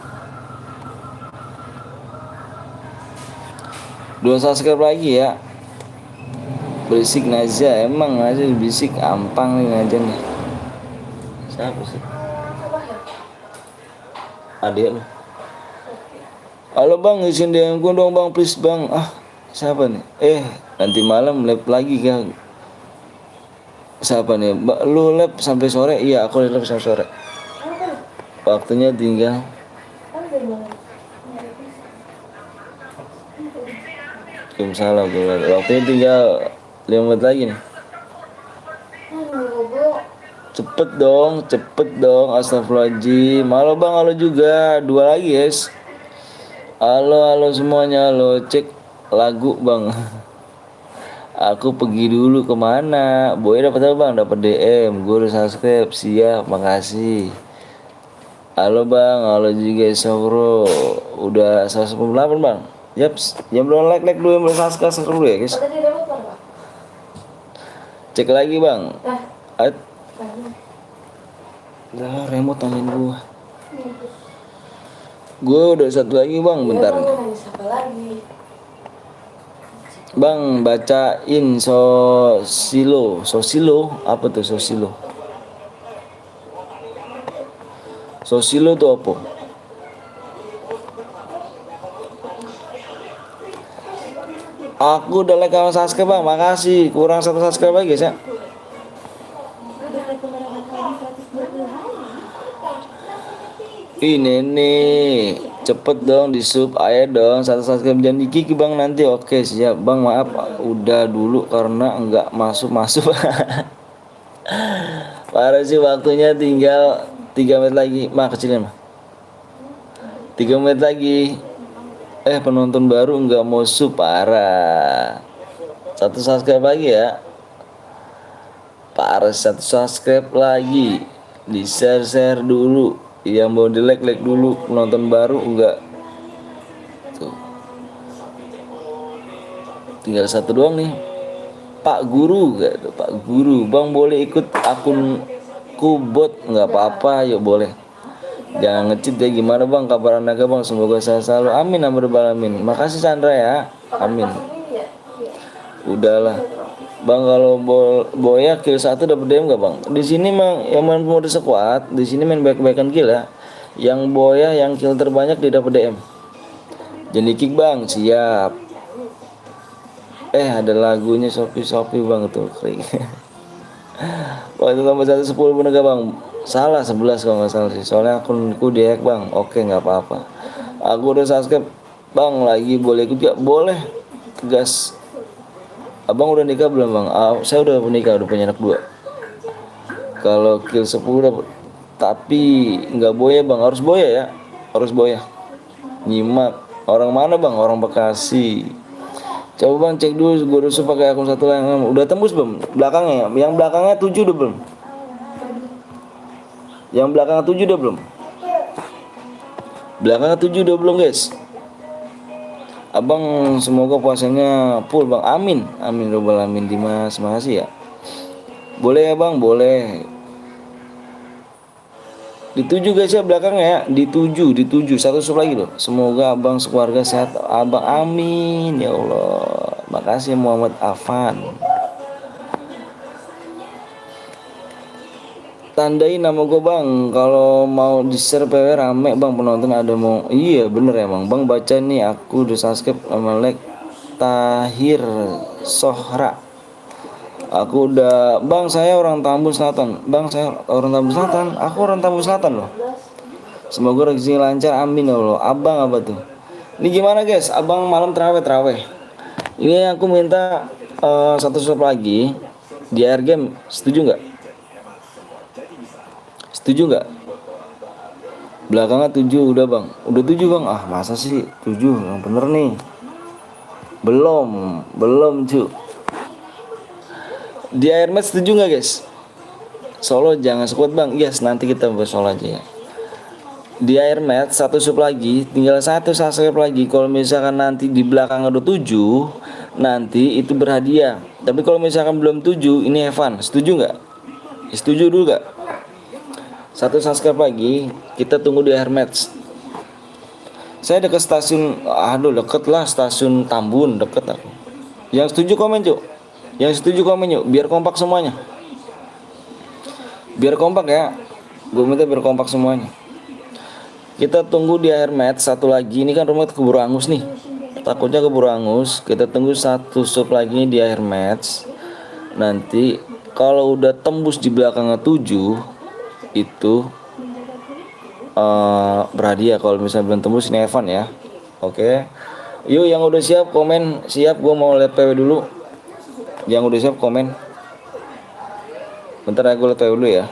2 subscribe lagi ya. Berisik Naja, emang Naja berisik, ampang nih Naja nih. Siapa sih? Apa ya? Adik lu. Halo bang, izin DM gue dong bang, please bang. Ah, siapa nih? Nanti malam live lagi kan? Siapa nih? Lu live sampai sore? Iya, aku live sampai sore. Waktunya tinggal salah gue. Waktunya tinggal 5 menit lagi nih. Cepet dong. Astagfirullahaladzim. Halo bang, halo juga. 2 lagi guys. Halo semuanya. Halo, cek lagu bang. Aku pergi dulu kemana? Boy dapat apa bang? Dapat DM. Gue udah subscribe. Siap, makasih. Halo bang, halo juga Sobro. Udah 198 bang. Yaps, yang belum like dulu, yang belum subscribe dulu ya guys. Tadi dapat berapa? Cek lagi bang. Nah, Lah, remote tangan gua. Gua udah 1 lagi bang, bentar. Siapa lagi? Bang, bacain Sosilo. Apa tuh Sosilo? Sosilo tuh apa? Aku udah like sama subscribe bang, makasih. Kurang 1 subscribe lagi guys ya. Ini nih, cepet dong di sub, ayo dong 1 subscribe jangan dikiki bang nanti. Oke siap bang, maaf udah dulu karena enggak masuk. Parah sih, waktunya tinggal 3 menit lagi. Mah kecilin mah 3 menit lagi. Penonton baru enggak mau sub, parah. 1 subscribe lagi ya. Parah, 1 subscribe lagi. Di share dulu. Yang mau di like dulu. Penonton baru enggak. Tuh. Tinggal 1 doang nih. Pak Guru gak tuh, Pak Guru. Bang boleh ikut akun kubot? Nggak apa-apa, yuk boleh. Jangan ngecit ya, gimana bang kabar anaga bang, semoga sehat selalu, amin amin alamin. Makasih Sandra ya, amin. Udahlah bang, kalau Boya kill 1 dapat DM nggak bang? Di sini mang yang main mode squad, di sini main baik-baikan kill ya. Yang Boya yang kill terbanyak dia dapat DM. Jadi kick bang, siap. Ada lagunya Sopi bang tuh kering. Waktu tambah 110 bener gak bang? Salah 11 kalau nggak salah sih. Soalnya akunku dihack bang. Oke nggak apa-apa. Aku udah subscribe bang, lagi boleh ikut gak? Boleh. Tegas. Abang udah nikah belum bang? Saya udah menikah, udah punya anak 2. Kalau kill 10 dapat. Tapi nggak Boya bang, harus Boya ya. Harus Boya. Nyimak. Orang mana bang? Orang Bekasi. Coba bang cek dulu, gue udah pakai akun 1 yang udah tembus belum? Belakangnya, yang belakangnya 7 udah belum? Yang belakangnya 7 udah belum? Belakangnya 7 udah belum guys? Abang semoga puasanya full bang, amin. Amin robbal amin. Dimas, makasih ya. Boleh ya bang, boleh. Di 7 guys ya belakangnya ya. Di 7 1 sub lagi loh. Semoga abang sekeluarga sehat. Abang amin ya Allah. Makasih Muhammad Afan. Tandain nama gue bang. Kalau mau di share PW rame bang, penonton ada mau. Iya bener emang bang, baca nih aku udah subscribe sama like Tahir Sohra. Aku udah bang, saya orang Tambun Selatan. Bang saya orang Tambun Selatan. Aku orang Tambun Selatan loh. Semoga rezeki lancar, amin ya Allah. Abang apa tuh? Ini gimana guys? Abang malam terawih. Ini aku minta 1 sub lagi di air game. Setuju nggak? Setuju nggak? Belakangnya 7 udah bang. Udah 7 bang. Ah masa sih 7 yang bener nih? Belum cu. Di air match setuju nggak guys? Solo jangan squad bang. Yes, nanti kita bahas solo aja ya. di air match satu sub lagi, tinggal satu subscribe lagi. Kalau misalkan nanti di belakang ada 7, nanti itu berhadiah. Tapi kalau misalkan belum 7, ini Evan, setuju nggak? Setuju dulu nggak? Satu subscribe lagi, kita tunggu di air match. Saya dekat stasiun, aduh deket lah, stasiun Tambun, deket aku. Yang setuju komen cuk, yang setuju komen yuk, biar kompak semuanya. Biar kompak ya, gue minta biar kompak semuanya. Kita tunggu di air match satu lagi. Ini kan rumah keburu angus nih. Takutnya keburu angus. Kita tunggu satu sub lagi di air match. Nanti kalau udah tembus di belakangnya 7 itu berhadiah. Kalau misalnya belum tembus ini Evan ya. Oke. Yuk yang udah siap komen. Siap, gue mau lihat PW dulu. Yang udah siap komen. Bentar ya, gue lihat PW dulu ya.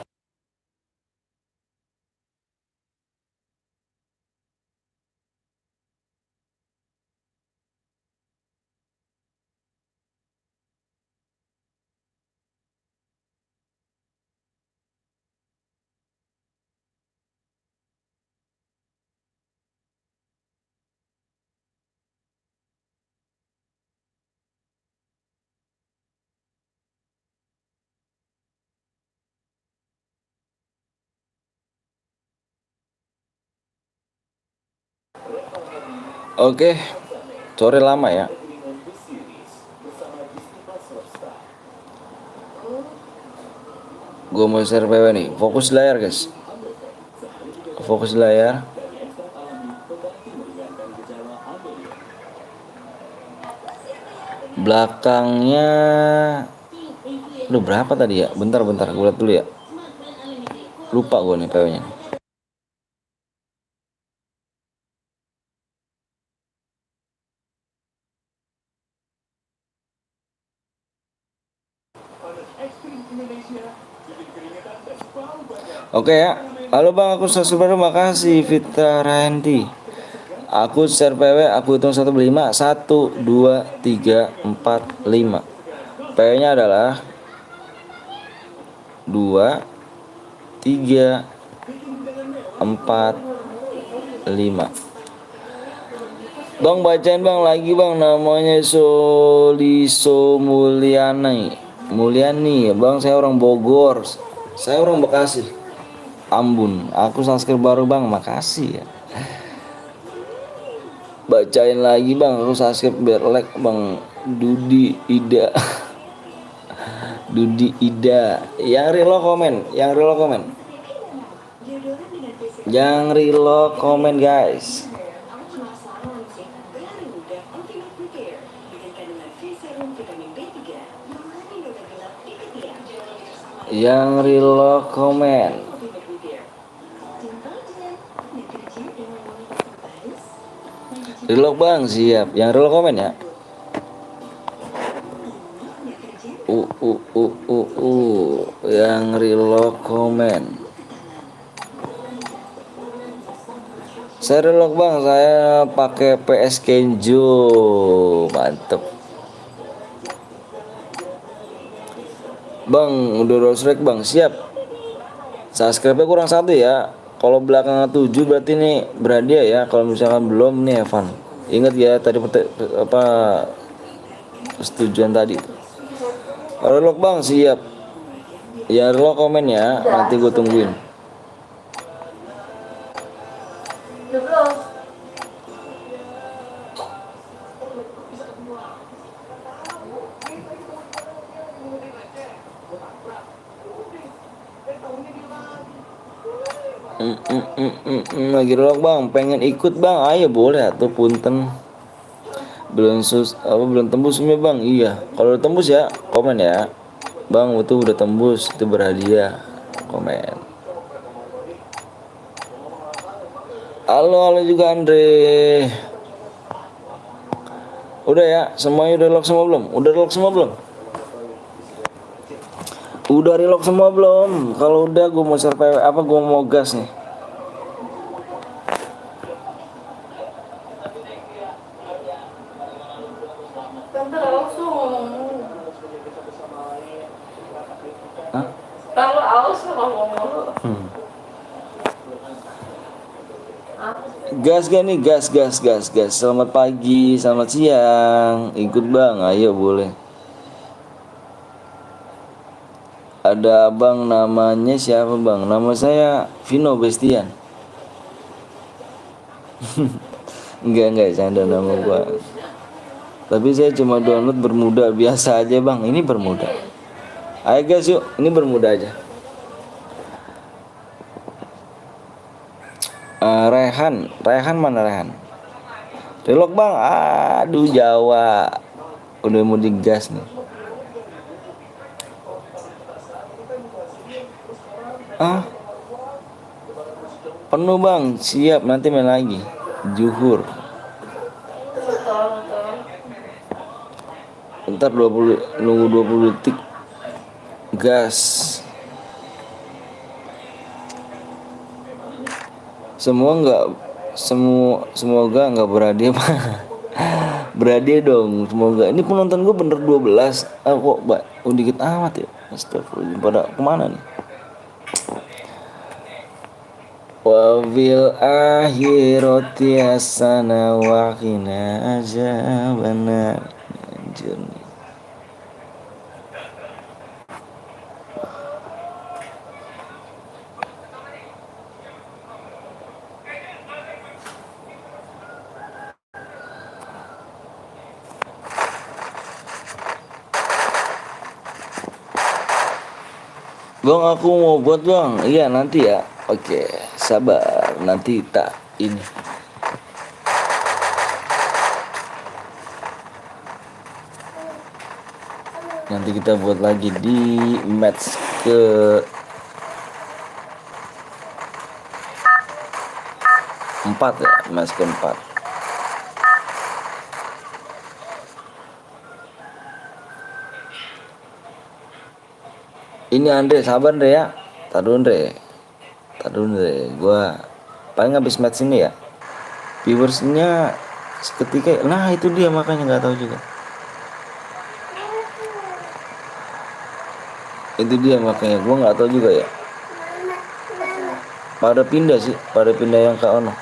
Oke. Sore lama ya. Gue mau share PW nih. Fokus layar guys. Fokus layar. Belakangnya udah berapa tadi ya? Bentar gue lihat dulu ya. Lupa gue nih PW nya. Oke ya. Halo bang, aku subscriber, makasih Fitra Randy. Aku share PW, aku hitung 1 5, 1 2 3 4 5. PW nya adalah 2 3 4 5. Bang bacain bang lagi bang, namanya Soliso Mulyani bang, saya orang Bogor, saya orang Bekasi, Ambun. Aku subscribe baru bang, makasih ya. Bacain lagi bang, aku subscribe biar like bang. Dudi Ida Dudi Ida. Yang real komen, yang real komen, yang real komen guys. Yang real komen. Real bang, siap. Yang real komen ya. Yang real komen. Saya real bang, saya pakai PS Kenjo. Mantep. Bang, udah rollstrike bang, siap. Subscribe-nya kurang 1 ya. Kalau belakangnya 7 berarti ini berhadiah ya. Kalau misalkan belum nih Evan. Ingat ya tadi apa persetujuan tadi. Relok bang, siap. Ya relok komen ya, nanti gue tungguin. Lagi relok bang, pengen ikut bang, ayo boleh tuh punten. Belum tembus semua bang, iya. Kalau udah tembus ya komen ya. Bang itu udah tembus, itu berhadiah, komen. Halo juga Andre. Udah ya, semuanya udah lock semua belum? Udah lock semua belum? Udah relock semua belum? Kalau udah gue mau share PW, apa gue mau gas nih. Tante langsung. Hah? Kalau aus ngomong mulu. Gas gak nih? Gas, gas, gas, gas. Selamat pagi, selamat siang. Ikut bang, ayo boleh. Ada abang namanya siapa bang? Nama saya Vino Bestian. Enggak, canda nama gua. Tapi saya cuma download bermuda biasa aja bang. Ini bermuda. Ayo guys yuk, ini bermuda aja. Rehan mana Rehan? Relok bang, aduh Jawa. Udah mau digas nih. Penuh bang, siap nanti main lagi. Juhur. Ntar 20, nunggu 20 detik. Gas. Semoga nggak berhadiah berhadiah dong, semoga. Ini penonton gue bener 12. Kok dikit amat ya. Astagfirullah, pada kemana nih? Wa fil akhirati hasana wa qina azabannar. Anjir nih. Bang, aku mau buat bang. Iya nanti ya. Oke, sabar. Nanti tak ini. Nanti kita buat lagi di match ke 4 ya. Match ke-4. Ini Andre, sabar Andre ya. Taduh Andre. Gua paling habis match ini ya. Viewersnya seketika. Nah itu dia, makanya nggak tahu juga. Itu dia makanya gua nggak tahu juga ya. Pada pindah yang ke ono.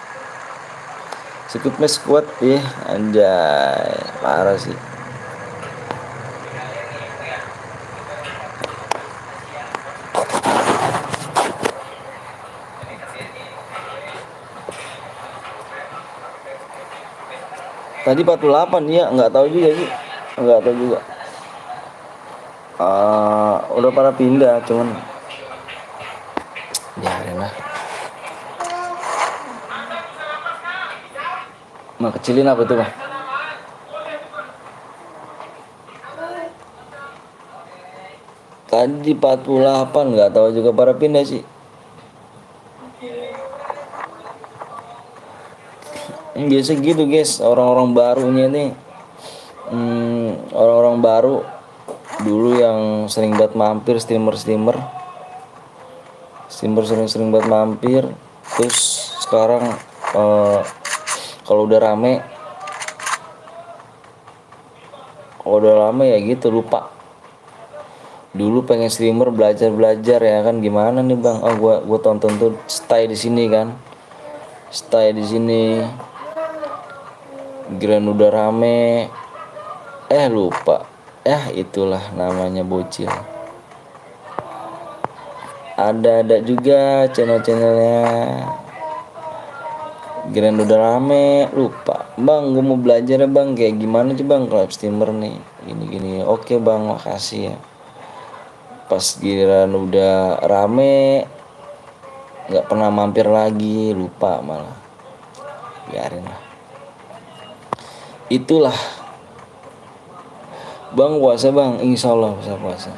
Skip match squad ya, anjay, parah sih. Tadi 48 ya, nggak tahu juga sih. Udah pada pindah, cuman biarin lah. Mau kecilin apa tuh bang? Tadi 48 nggak tahu juga pada pindah sih. Biasa gitu guys, orang-orang barunya nih. Orang-orang baru dulu yang sering buat mampir, streamer sering buat mampir, terus sekarang kalau udah rame ya gitu lupa. Dulu pengen streamer belajar ya kan, gimana nih bang? Gua tonton tuh stay di sini kan, Grand udah rame, lupa. Itulah namanya bocil. Ada juga channel-channelnya. Grand udah rame, lupa. Bang, gue mau belajar ya bang, kayak gimana sih bang kalau streamer nih? Gini. Oke bang, makasih ya. Pas giliran udah rame, nggak pernah mampir lagi, lupa malah. Biarin lah. Itulah. Bang puasa bang, insya Allah bisa puasa.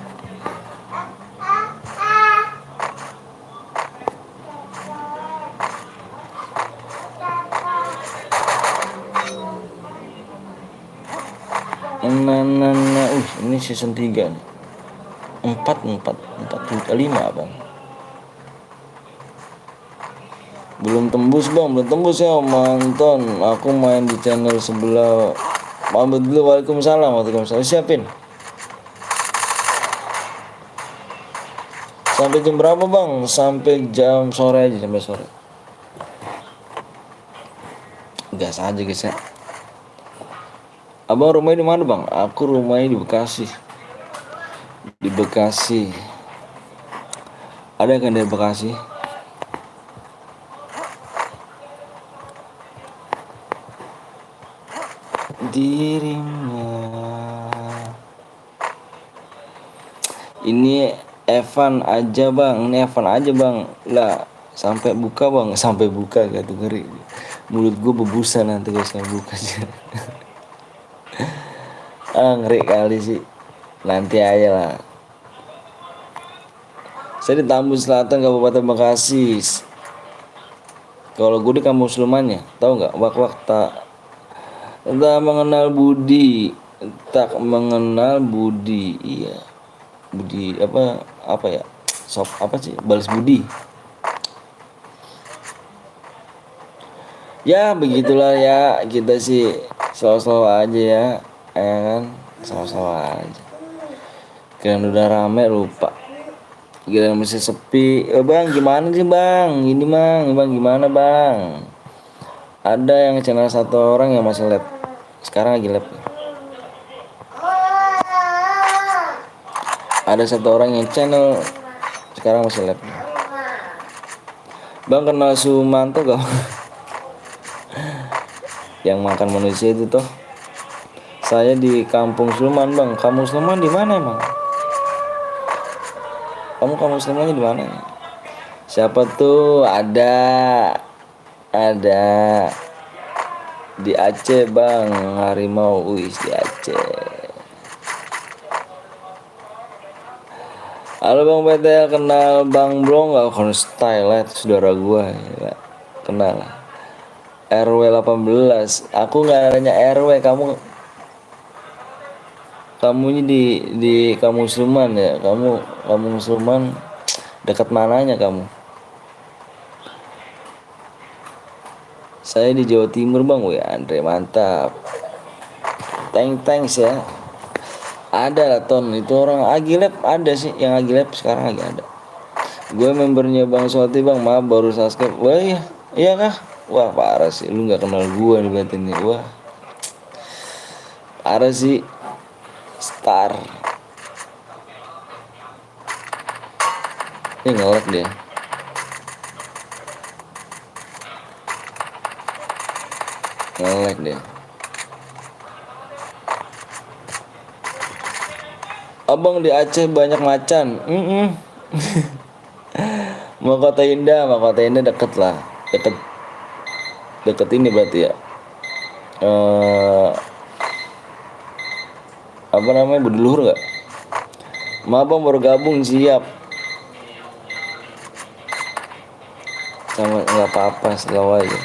Ini season 3 nih. 4 5 bang. Belum tembus ya Manton. Aku main di channel sebelah. Pamit dulu. Waalaikumsalam. Siapin. Sampai jam berapa bang? Sampai jam sore aja, sampai sore. gas aja guys ya. Abang rumahnya di mana bang? Aku rumahnya di Bekasi. Di Bekasi. Ada kan dari Bekasi? Dirinya. Ini Evan aja bang. Ini Evan aja bang. Lah sampai buka bang. Sampai buka gak tuh ngeri. Mulut gue bebusa nanti guys saya buka aja. Ngeri kali sih. Nanti aja lah. Saya di Tambun Selatan Kabupaten Bekasi. Kalau gue di kampung Slemannya, tahu nggak? Wak tak mengenal budi, tak mengenal budi, iya. Budi apa ya? Sop apa sih? Balas budi. Ya begitulah ya, kita sih selalu aja ya kan, selalu aja. Kalian udah rame lupa. Gila masih sepi. Bang gimana sih bang? Ini bang gimana bang? Ada yang channel satu orang yang masih lab. Sekarang lagi lab. Ada satu orang yang channel sekarang masih lab. Bang kenal Sumanto gak? Yang makan manusia itu toh. Saya di Kampung Sleman bang. Kampung Sleman di mana emang? Kamu Kampung Slemannya di mana? Siapa tuh? Ada di Aceh bang. Harimau Uis di Aceh. Halo bang PTL, kenal bang Blong gak? Kon style lah, saudara gua ya. Kenal RW 18. Aku gak nanya RW. Kamu ini di Kampung Sleman ya. Kampung Sleman dekat mananya kamu? Saya di Jawa Timur bang. Wih Andre mantap. Thanks ya. Ada lah Ton. Itu orang Agilab ada sih. Yang Agilab sekarang lagi ada. Gue membernya Bang Soti bang. Maaf baru subscribe. Wah iya kah? Wah parah sih. Lu gak kenal gue nih berarti nih. Wah parah sih. Star. Ini nge-lag dia. Nge-lag dia. Abang di Aceh banyak macan. Mahkota Indah deket lah. Deket ini berarti ya. Apa namanya, Budiluhur nggak? Maaf bang baru gabung, siap. Sama nggak apa-apa, slow aja.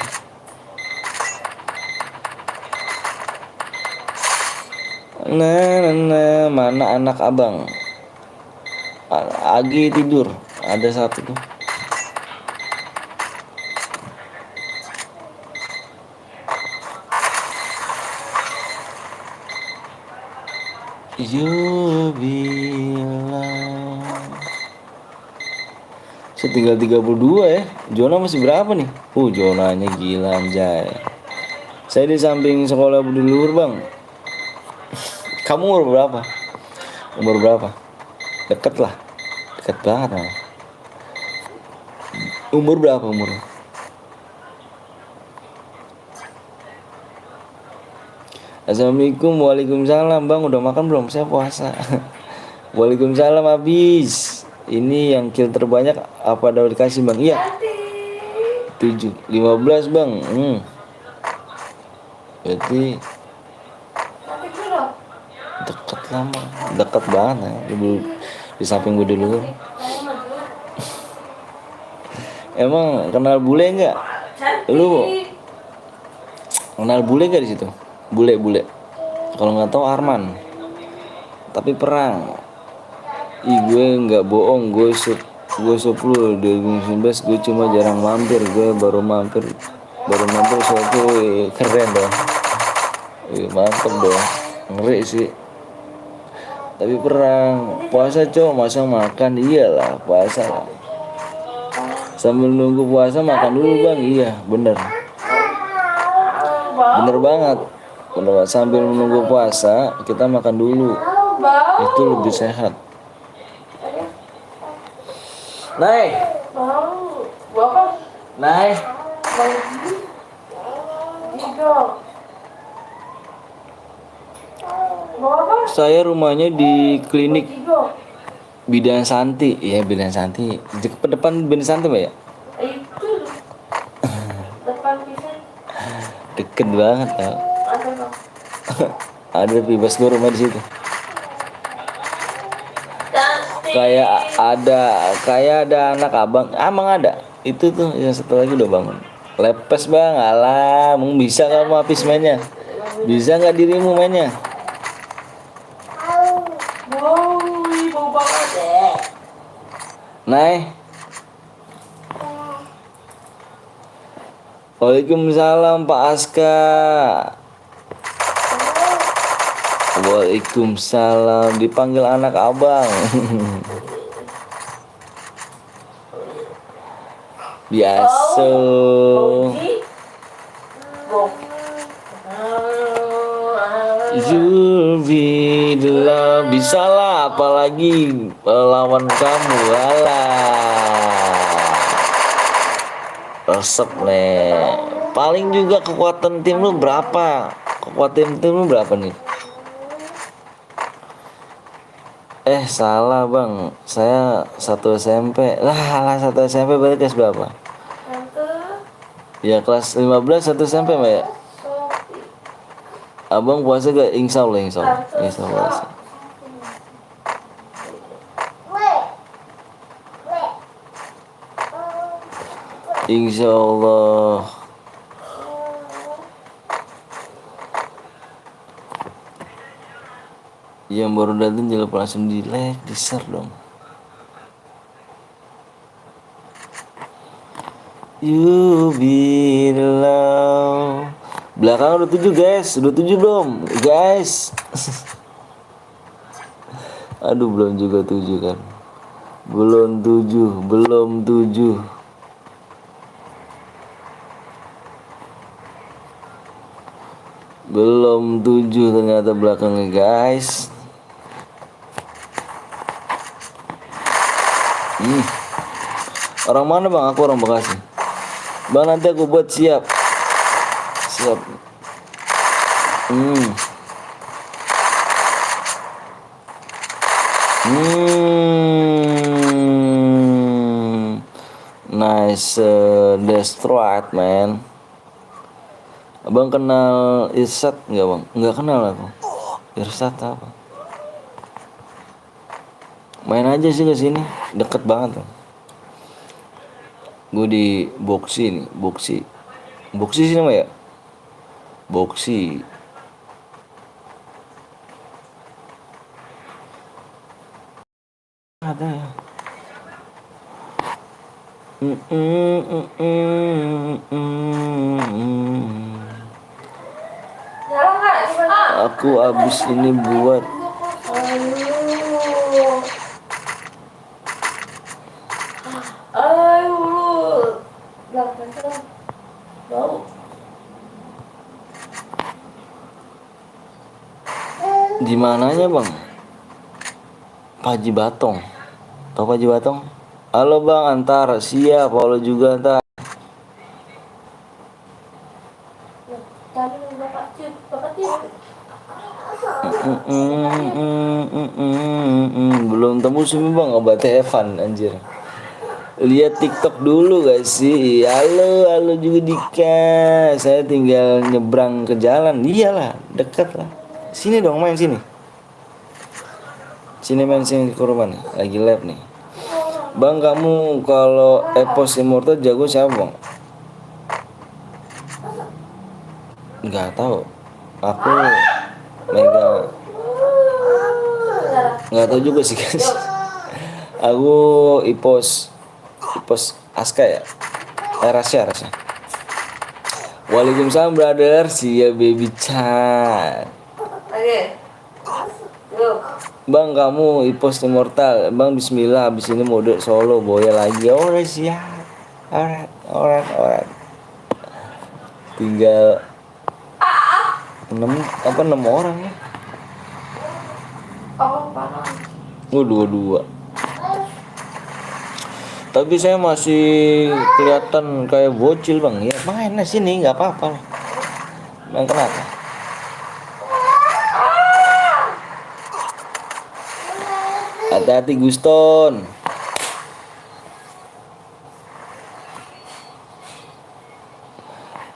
Nah, mana anak abang? Agi tidur, ada satu tuh. You bilang saya tinggal 32 ya. Zona masih berapa nih? Zonanya gila anjay. Saya di samping sekolah Budi Luhur bang. Kamu umur berapa? Deket lah. Deket banget lah. Umur berapa umur? Assalamualaikum. Waalaikumsalam bang. Udah makan belum? Saya puasa. Waalaikumsalam habis. Ini yang kill terbanyak apa Daud dikasih bang? Iya 15 bang. Berarti deket lama. Deket banget ya. Di samping gue dulu. Emang kenal bule nggak? Lu kenal bule nggak di situ? Bule. Kalau nggak tahu Arman. Tapi perang. Gue nggak bohong, gue sup lu 2019 gue cuma jarang mampir, gue baru mampir suatu keren dong. Mantep dong, ngeri sih. Tapi perang, puasa cowok masa makan, iyalah puasa lah. Sambil nunggu puasa makan dulu bang, iya bener. Bener banget. Bener banget. Sambil menunggu puasa kita makan dulu. Bau. Itu lebih sehat. Naik. Bau. Bau apa? Naik. Bau hijau. Bau apa? Saya rumahnya di klinik Hijau. Bidan Santi. Iya, Bidan Santi. Depan Bidan Santi, Mbak ya? Itu depan pisang. Deket banget ya. Ada bang. Ada bebas gue rumah di situ. Cantik. Kayak ada anak abang. Emang ada. Itu tuh yang satu lagi udah bangun. Lepes bang, alah, mau bisa kamu habis mainnya? Bisa nggak dirimu mainnya? Bau, bau banget deh. Naik. Waalaikumsalam Pak Aska. Waalaikumsalam. Dipanggil anak abang. Biasa. Bauji. Bau. You'll be the love. Bisa lah, apalagi lawan kamu. Alah, resep nih. Paling juga kekuatan tim lu berapa? Kekuatan tim lu berapa nih? Salah bang. Saya 1 SMP. Lah, 1 SMP berarti kelas berapa? Tante. Ya kelas 15 1 SMP mbak ya? Abang puasa gak? Insya Allah, insya Allah. Insya Allah. Insya Allah. Yang baru datang jangan lupa langsung di like, di share dong. You be the love. Belakang udah 7 guys, udah 7 belum guys? Aduh belum juga 7 kan? Belum 7, belum 7. Belum 7 ternyata belakangnya guys. Orang mana bang? Aku orang Bekasi. Bang nanti aku buat siap. Siap. Nice, destroyed man. Abang kenal Irsat nggak bang? Nggak kenal aku. Irsat apa? Main aja sih ke sini, deket banget. Gue di Boksi nih, Boksi sih nama ya? Boksi. Ada ya. Aku abis ini buat Bau. di mananya bang? Paji Batong. Tahu Paji Batong? Halo bang, antar siap. Halo juga antar. Tadi bapak cium. Belum temu sih bang, obat Evan anjir. Lihat TikTok dulu gak sih? Halo juga Dika. Saya tinggal nyebrang ke jalan. Iyalah, dekat lah. Sini dong main sini. Sini main sini ke rumah nih. Lagi live nih. Bang kamu kalau Epos Immortal jago siapa bang? Nggak tahu. Aku mega nggak tahu juga sih guys. Aku Ipos Aska ya. Rasya. Waalaikumsalam brother. Siap baby chat. Oke. Yuk. Bang kamu Ipos Immortal. Bang bismillah habis ini mode solo boya lagi. Alright siap. Alright. Tinggal enam orang ya. Oh, panas. Dua. Tapi saya masih kelihatan kayak bocil bang. Ya main lah sini nggak apa-apa lah. Bang kenapa? Hati-hati Guston.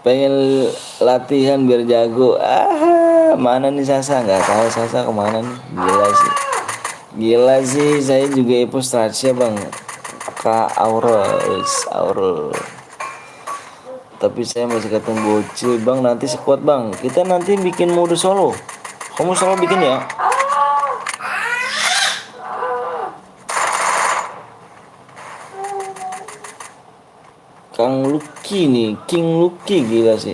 Pengen latihan biar jago. Mana nih Sasa? Nggak tahu Sasa kemana nih. Gila sih. Saya juga Epo Stracia bang. Kak Aurel. Tapi saya masih ketemu bocil bang. Nanti sekuat bang. Kita nanti bikin mode solo. Kamu solo bikin ya? Kang Lucky nih, King Lucky gila sih.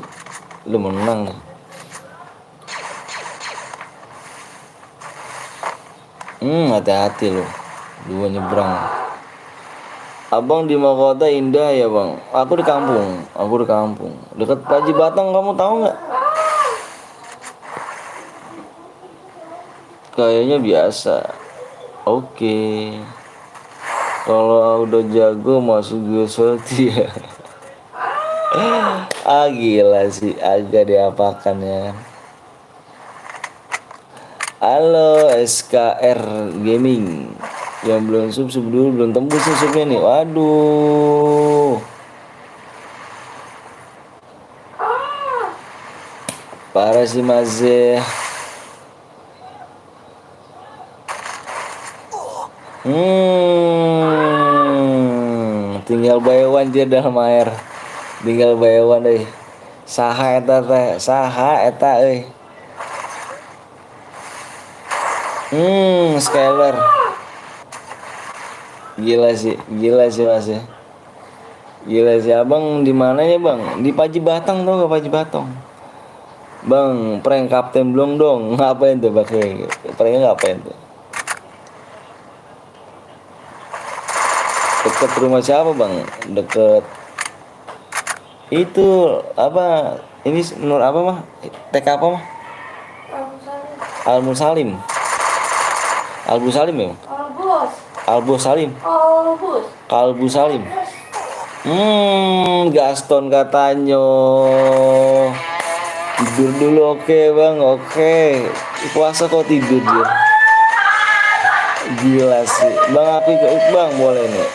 Lu menang nih. Hati-hati lo. Dua nyebrang. Abang di Makota indah ya bang. Aku di kampung. Dekat Paji Batang, kamu tahu nggak? Kayaknya biasa. Oke. Kalau udah jago masuk Guilty ya. Gila sih, agak diapakan ya. Halo SKR Gaming. Yang belum sub dulu, belum tembus nih subnya nih. Waduh. Parah sih Mas. Tinggal bayawan dia dalam air. Tinggal bayawan euy. Saha eta euy. Skyler. Gila sih Mas ya. Gila sih abang di mana ya bang? Di Paji Batang tau gak Paji Batang? Bang, prank kapten belum dong. Ngapain tuh pakai? Pranknya ngapain tuh? Deket rumah siapa bang? Deket itu apa? Ini Nur apa mah? TK apa mah? Al-Musalim ya? Kalbu Salim. Gaston katanya. Tidur dulu oke bang, oke. Puasa kok tidur dia. Gila sih. Bang Api bang boleh nih.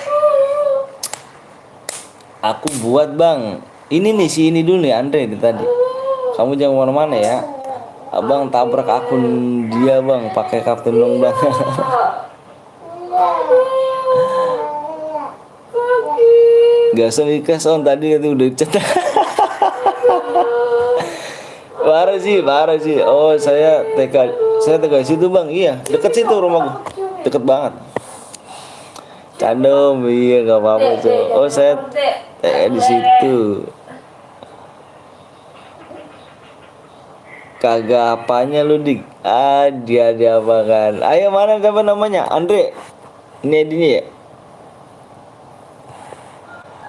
Aku buat bang. Ini nih si ini dulu nih Andre itu tadi. Kamu jangan kemana-mana ya. Abang tabrak akun dia bang pakai kapten long bang. Gak usah nikah son tadi itu udah chat. Parah sih. Oh saya TK situ bang. Iya deket situ rumahku. Deket banget. Candom iya gak apa-apa tuh. Oh saya di situ. Kagak apanya lu dik. Dia apa kan. Ayo mana siapa namanya? Andre. Ini ID-nya ya?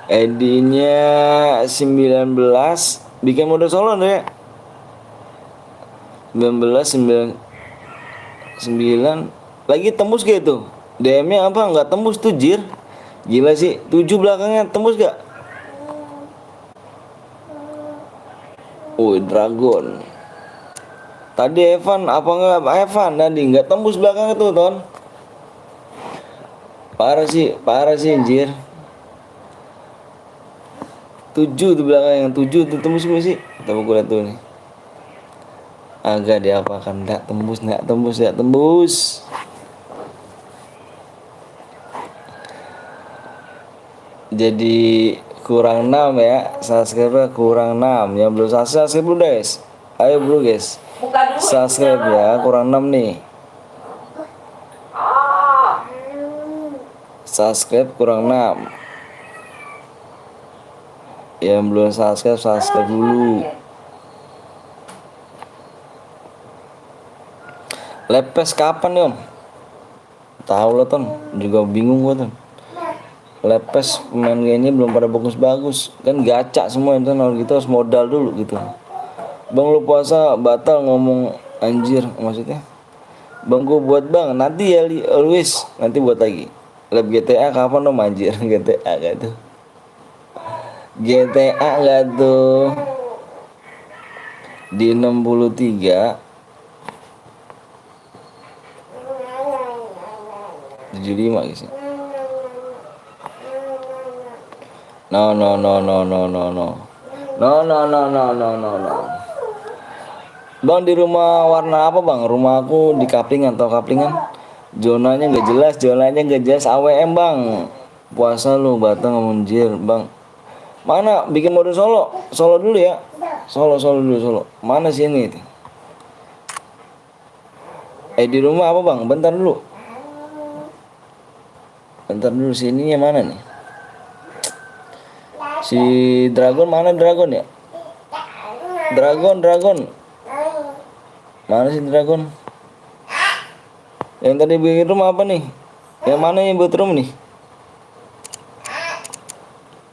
ID-nya 19. Bikin mode solo Andre. 9 lagi tembus gak itu? DM-nya apa? Enggak tembus tuh jir. Gila sih. 7 belakangnya tembus gak? Dragon. Tadi Evan apa enggak Evan tadi enggak tembus belakang itu ton. Parah sih anjir. 7 tuh belakang yang 7 tuh tembus gak sih? Coba gue lihat tuh nih. Agak diapakan enggak tembus. Jadi kurang 6 ya. Subscribe kurang 6. Yang belum subscribe dulu guys. Ayo bro guys. Subscribe ya, kurang 6 nih. Subscribe kurang 6. Yang belum subscribe dulu. Lepes kapan nih om? Tahu lah ton, juga bingung gua ton. Lepes pemain ini belum pada bagus-bagus. Kan gacha semua itu kalau gitu harus modal dulu gitu. Bang lu puasa batal ngomong anjir maksudnya. Bang gua buat bang nanti ya Luis nanti buat lagi. Lab GTA kapan dong anjir GTA gak tuh? GTA gak tuh? Di 63 75 guys. No no no no no no no. No no no no no no no. Bang di rumah warna apa bang? Rumah aku di Kaplingan atau Kaplingan? Zonanya nggak jelas AWM bang. Puasa lu batang ngemunjir bang. Mana bikin mode Solo dulu ya. Solo dulu Solo. Mana sih ini? Di rumah apa bang? Bentar dulu. Sininya mana nih? Si Dragon mana Dragon ya? Dragon. Mana sih Dragon? Yang tadi bikin rumah apa nih? Yang mana yang buat room nih?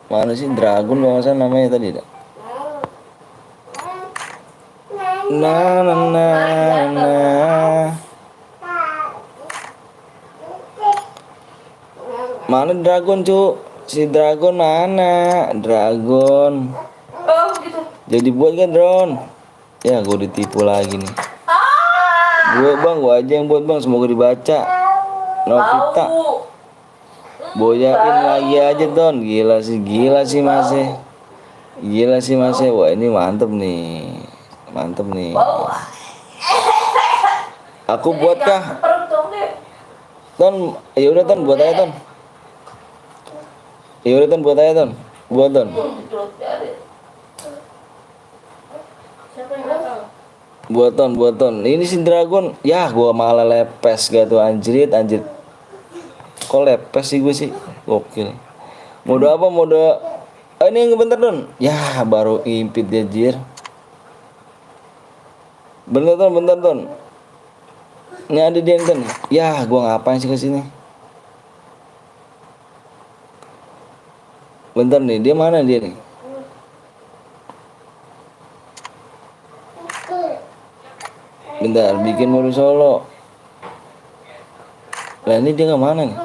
Mana sih Dragon bahasa namanya tadi dah? Nah. Mana Dragon cu? Si Dragon mana? Dragon. Oh gitu. Jadi buat kan drone? Ya gue ditipu lagi nih. Gue aja yang buat bang. Semoga dibaca. Novita. Tahu. Boyain lagi aja Don. Gila sih masih. Wah ini mantep nih. Bau. Aku buat kah? Perut dong deh. Ton, ya udah Ton buat aja Ton. Buat Ton. Perutnya ada. Siapa yang datang? Buat Ton. Ini si Dragon. Ya gua malah lepes gak tuh anjrit. Kok lepes sih gue sih? Gokil. Mode apa? Ini yang bentar Don. Ya baru impit dia jir. Bentar Ton. Ini ada dia Ton. Ya gua ngapain sih kesini? Bentar nih, dia mana dia nih? Bentar, bikin mode Solo. Lah ini dia kemana nih?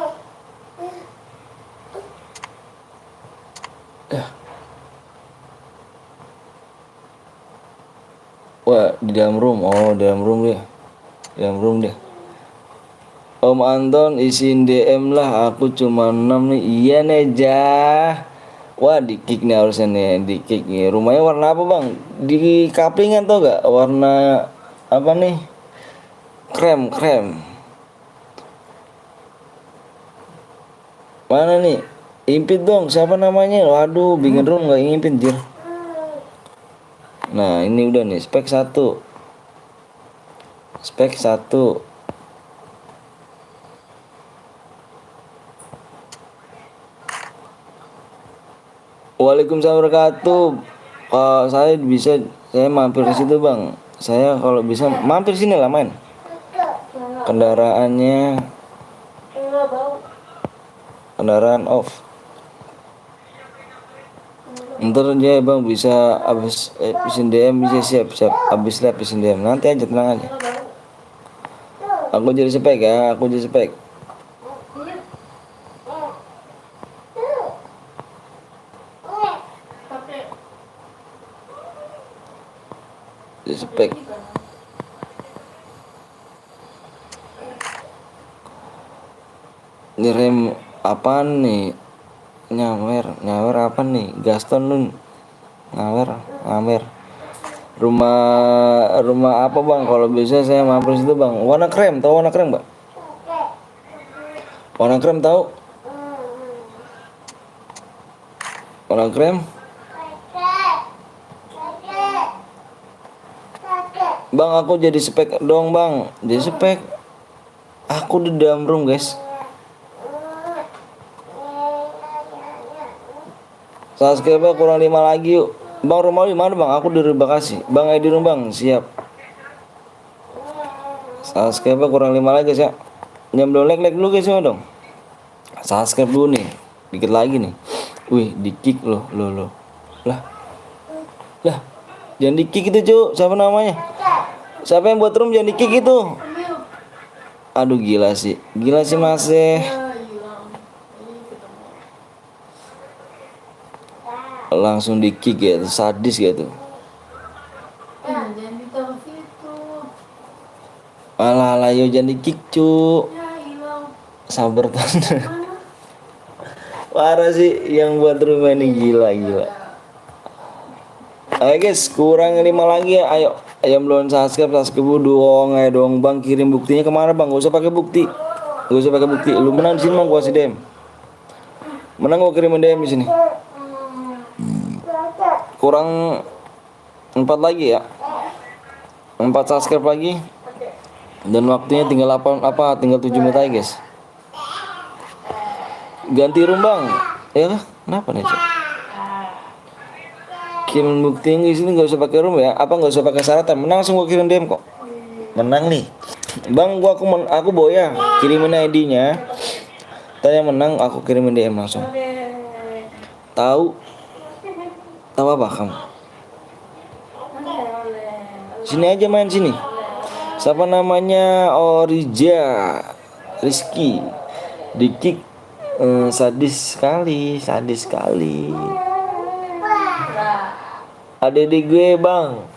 Wah, di dalam room. Oh, dalam room dia. Om Anton isiin DM lah, aku cuma 6 nih. Iya Neja. Wah di kick nih harusnya nih, Rumahnya warna apa bang? Di Kaplingan tau gak? Warna apa nih? Krem. Mana nih? Impit dong, siapa namanya? Waduh, bikin room gak impit jir. Nah ini udah nih, spek 1. Waalaikumsalam wabarakatuh. Saya mampir ke situ bang. Saya kalau bisa mampir sini lah main. Kendaraannya Enggak bau. kendaraan off. Ntar aja bang bisa abis pisin DM bisa siap. Abis live pisin DM nanti aja tenang aja. Enggak bau. Aku jadi spek ya. Iya. Pakai. Jadi spek. Ini rem apaan nih? Nyawer apa nih? Gaston lu ngamer. Rumah apa bang? Kalau bisa saya mampir situ bang. Warna krem, tahu warna krem mbak? Warna krem tahu? Warna krem? Bang aku jadi spek dong bang. Jadi spek. Aku di dalam room guys. Subscriber kurang 5 lagi yuk. Bang rumah lu mana bang? Aku di Bekasi. Bang di rumah bang, siap. Subscriber kurang 5 lagi guys ya. Nyam dulu like dulu guys ya dong. Subscribe dulu nih. Dikit lagi nih. Wih, di kick loh. Lah. Jangan di kick itu cu. Siapa namanya? Siapa yang buat room jangan di kick itu. Aduh gila sih masih. Langsung di kick ya, sadis gitu. Jangan ditaruh situ. Alah yo jangan di kick cu. Ya hilang. Sabar tante. Parah sih yang buat rumah ini gila. Ayo guys, kurang 5 lagi ya. Ayo belum subscribe dong. Ayo dong bang, kirim buktinya kemana bang? Gak usah pakai bukti. Lu menang di sini bang, gua kasih DM. Menang gua kirim DM di sini. Kurang 4 lagi ya. 4 subscribe lagi. Dan waktunya tinggal 7 menit aja guys. Ganti room bang. Ya kenapa nih Cok? Kirim bukti di sini nggak usah pakai room ya. Apa nggak usah pakai syaratan? Menang langsung gua kirim DM kok. Menang nih. Bang, aku boya. Kirimin ID-nya. Tanya menang, aku kirimin DM langsung. Tahu apa kamu? Sini aja main sini. Siapa namanya? Orija Rizky. Di kick sadis sekali. Adik gue bang.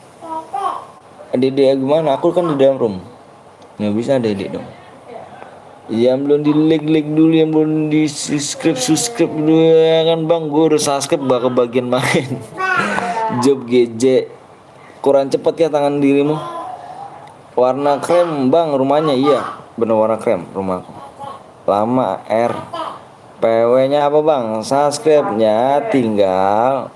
Adik gimana? Aku kan di dalam room. Nggak bisa adik dong. Yang belum di like dulu, yang belum di subscribe dulu ya kan bang. Gue udah subscribe ke bagian main. Job GJ. Kurang cepet ya tangan dirimu. Warna krem bang rumahnya, iya bener warna krem rumahku. Lama R. PW nya apa bang? Subscribe nya tinggal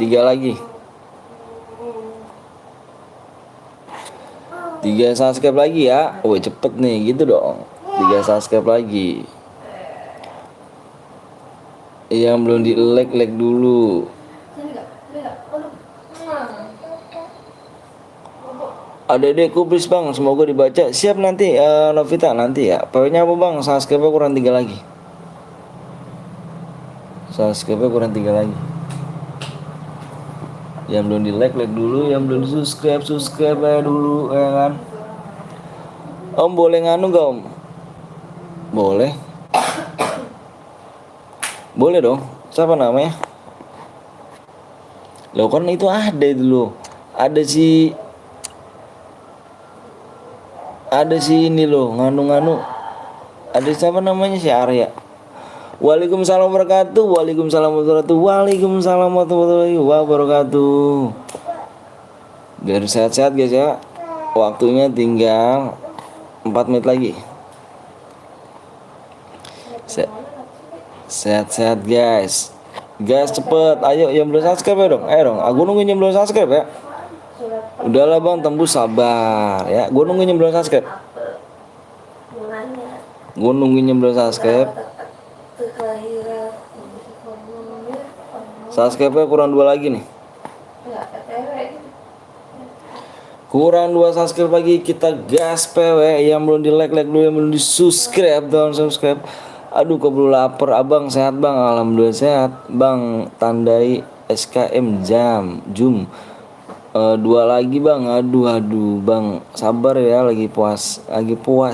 3 lagi. 3 subscribe lagi ya. Woi cepet nih gitu dong. 3 subscribe lagi. Yang belum di like dulu. Adekku please bang, semoga dibaca. Siap nanti Novita nanti ya. PW-nya apa bang? Subscribe kurang 3 lagi. Subscribe kurang 3 lagi. Yang belum di like dulu, yang belum di subscribe aja dulu ya kan. Om boleh nganu gak om? Boleh dong. Siapa namanya? Loh kan itu ada itu loh. Ada si ini loh, nganu. Ada siapa namanya si Arya. Waalaikumsalam warahmatullahi wabarakatuh. Biar sehat-sehat guys ya. Waktunya tinggal 4 menit lagi. Sehat-sehat guys. Guys cepet, ayo yang belum subscribe ya dong. Ayo dong, aku nungguin yang belum subscribe ya. Udahlah bang, tembus sabar ya. Gue nungguin yang belum subscribe. Subscribe-nya kurang 2 lagi nih. Kurang 2 subscribe lagi, kita gas PW. Yang belum di like dulu, yang belum di subscribe dong subscribe. Aduh kok belum lapar abang, sehat bang? Alhamdulillah sehat bang. Tandai SKM jum 2 lagi bang. Aduh bang, sabar ya, lagi puas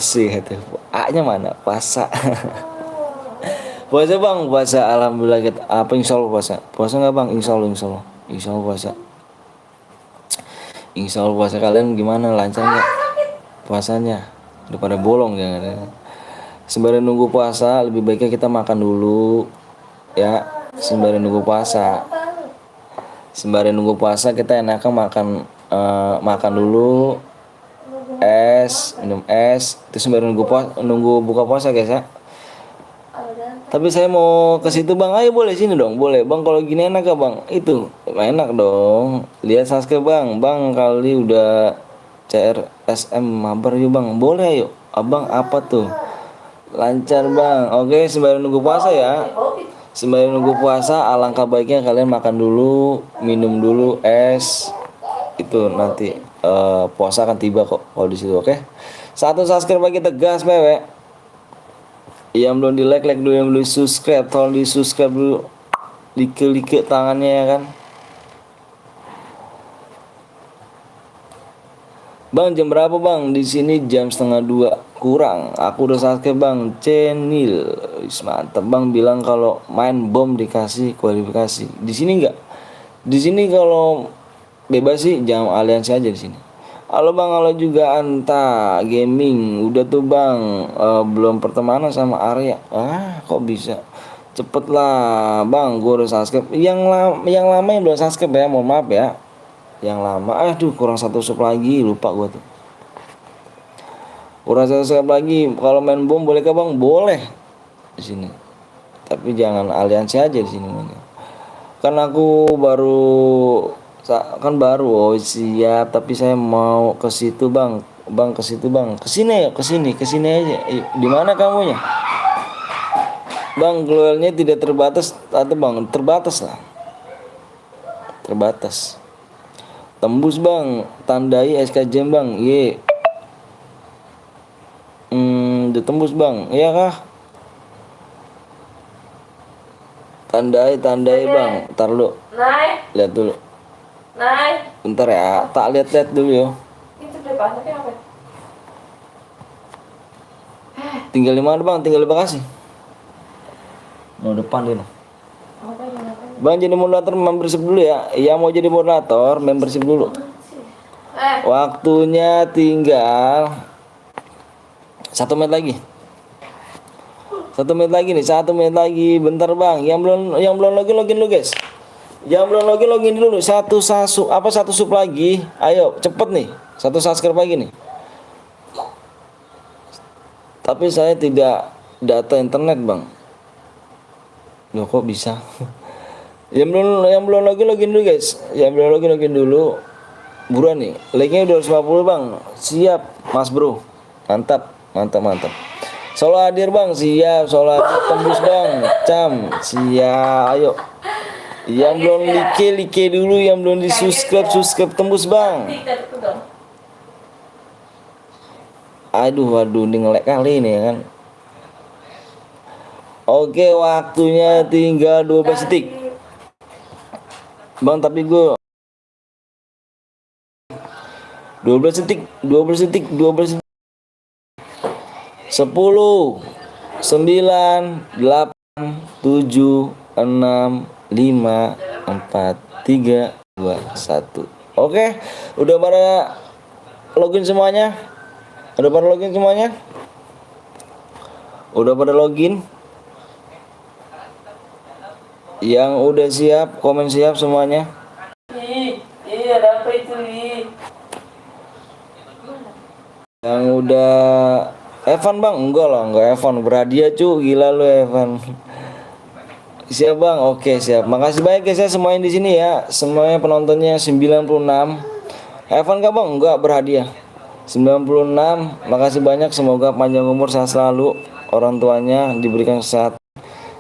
sih kata. A nya mana? Puasa. Puasa bang, puasa. Alhamdulillah kita. Apa insya Allah puasa nggak bang? Insya Allah puasa. Insya Allah puasa. Kalian gimana, lancar nggak puasanya? Udah pada bolong jangan. Sembari nunggu puasa, lebih baiknya kita makan dulu ya. Sembari nunggu puasa kita enaknya makan dulu, minum es, terus sembari nunggu buka puasa guys ya. Tapi saya mau ke situ bang. Ayo boleh sini dong, boleh bang. Kalau gini enak gak bang? Itu enak dong. Lihat subscribe bang kali udah CRSM mabar yuk bang. Boleh yuk abang. Apa tuh? Lancar bang. Oke, sembari nunggu puasa ya. Sembari nunggu puasa, alangkah baiknya kalian makan dulu, minum dulu es. Itu nanti puasa akan tiba kok kalau di situ. Oke. 1 subscribe lagi, tegas PW. Yang belum di like dulu, yang belum subscribe tolong di subscribe dulu like tangannya ya kan. Bang, jam berapa bang? Di sini jam 1:30 kurang. Aku udah Sasuke bang. Cenil, mantep bang. Bilang kalau main bom dikasih kualifikasi. Di sini enggak. Di sini kalau bebas sih, jam aliansi aja di sini. Halo bang, halo juga Anta Gaming. Udah tuh bang, belum pertemanan sama Arya. Kok bisa? Cepet lah bang, gue udah subscribe. Yang lama yang belum subscribe ya, mohon maaf ya. Yang lama, aduh kurang satu sub lagi, lupa gue tuh. Kurang satu sub lagi. Kalau main bom boleh kah bang? Boleh di sini. Tapi jangan aliansi aja di sini mainnya. Kan aku baru oh siap, tapi saya mau ke situ bang ke situ bang, kesini ya, kesini aja. Di mana kamunya bang? Globalnya tidak terbatas atau bang? Terbatas lah, terbatas. Tembus bang, tandai SKJ bang. Udah tembus bang, iya kah? Tandai bang, ntar lu lihat dulu. Bentar ya, tak lihat dulu ya. Itu depan tapi apa? Tinggal di mana bang? Tinggal di Bekasi. Mau depan dia. Bang jadi moderator membership dulu ya. Iya mau jadi moderator membership dulu. Waktunya tinggal 1 menit lagi. 1 menit lagi nih, 1 menit lagi. Bentar bang, yang belum login dulu guys. Yang belum login dulu. Satu sub lagi. Ayo cepet nih. 1 subscribe lagi nih. Tapi saya tidak data internet bang. Loh kok bisa? Yang belum login dulu guys. Yang belum login dulu. Buruan nih. Like-nya udah 250 bang. Siap Mas Bro. Mantap. Solo hadir bang. Siap. Solo hadir tembus bang. Cam. Siap. Ayo. Yang belum like dulu. Yang belum di subscribe tembus bang. Waduh ini ngelek kali ini ya kan. Oke, waktunya tinggal 12 detik. Bang, tapi gue 12 detik. 10 9 8 7 6 5 4 3 2 1. Oke, udah pada login semuanya? Udah pada login? Yang udah siap, komen siap semuanya. Iya, ada apa itu? Yang udah Evan bang? Enggak lah, enggak Evan. Berhadiah cu, gila lu Evan. Siap bang, oke siap. Makasih banyak guys ya semuanya di sini ya. Semuanya penontonnya 96. Evan kah bang? Enggak, berhadiah 96. Makasih banyak, semoga panjang umur, sehat selalu. Orang tuanya diberikan sehat,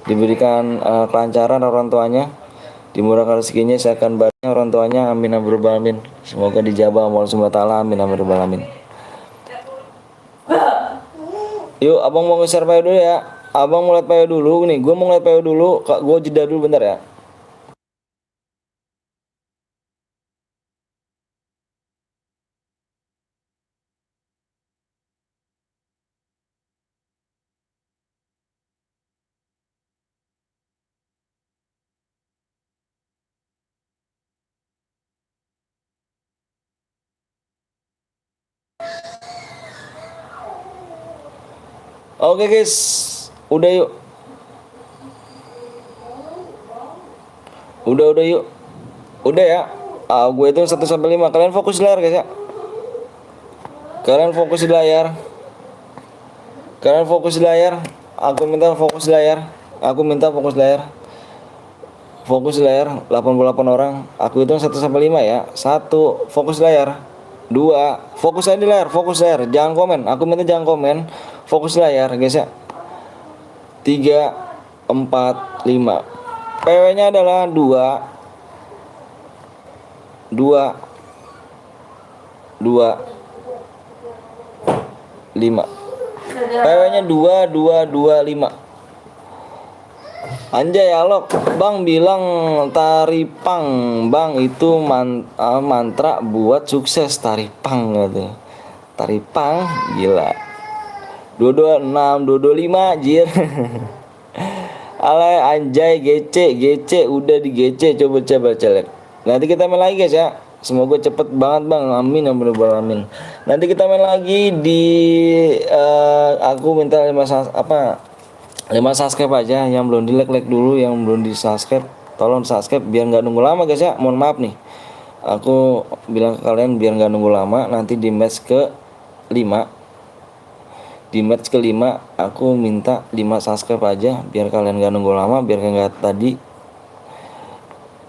diberikan kelancaran orang tuanya, dimurahkan rezekinya, sehatkan badannya orang tuanya, amin amin rabbal alamin. Semoga dijabah Allah Subhanahu wa taala, amin amin rabbal alamin. Yuk abang mau nge-share PO dulu ya. Abang mau lihat PO dulu nih, gue mau lihat PO dulu. Kak, gue jeda dulu bentar ya. Oke guys, udah yuk. Udah yuk. Udah ya. Gue itu 1 sampai 5. Kalian fokus di layar guys ya. Kalian fokus di layar. Aku minta fokus di layar. Fokus di layar 88 orang. Aku hitung 1 sampai 5 ya. 1, fokus di layar. 2, fokus aja di layar, jangan komen. Aku minta jangan komen. Fokus di layar guys ya. 3 4 5. PW-nya adalah 2 5. PW-nya 2 2 2 5. Anjay Alok, Bang bilang taripang, Bang itu mantra buat sukses taripang gitu. Taripang gila. 226, 225 jir. Alay anjay GC udah di GC coba celek. Nanti kita main lagi guys ya. Semoga cepet banget Bang. Amin amin amin. Nanti kita main lagi di aku minta 5 subscribe aja yang belum di like dulu, yang belum di subscribe tolong subscribe biar nggak nunggu lama guys ya. Mohon maaf nih. Aku bilang ke kalian biar nggak nunggu lama, nanti di match ke 5 di match kelima aku minta 5 subscribe aja biar kalian gak nunggu lama, biar nggak tadi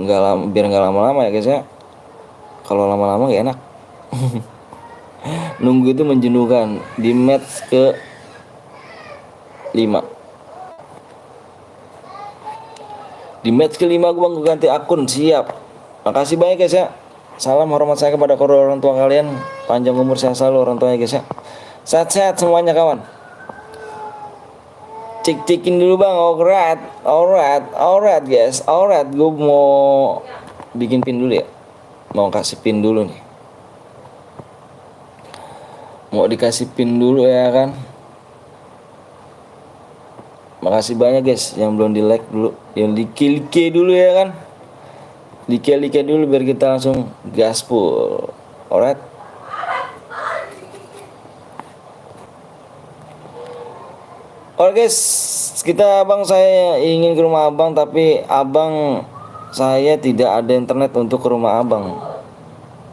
nggak lama, biar nggak lama-lama ya guys ya. Kalau lama-lama gak enak. Nunggu itu menjenuhkan. Di match ke 5 di match kelima gue ganti akun, siap. Makasih banyak guys ya. Salam hormat saya kepada kedua orang tua kalian, panjang umur sehat selalu orang tuanya guys ya. Sehat-sehat semuanya kawan. Cek-cekin dulu Bang. Alright guys. Alright, gue mau bikin pin dulu ya. Mau kasih pin dulu nih. Mau dikasih pin dulu ya kan. Makasih banyak guys yang belum di like dulu, yang di like dulu ya kan. Like dulu biar kita langsung gaspol. Alright. Oke guys, kita abang saya ingin ke rumah abang, tapi abang saya tidak ada internet untuk ke rumah abang.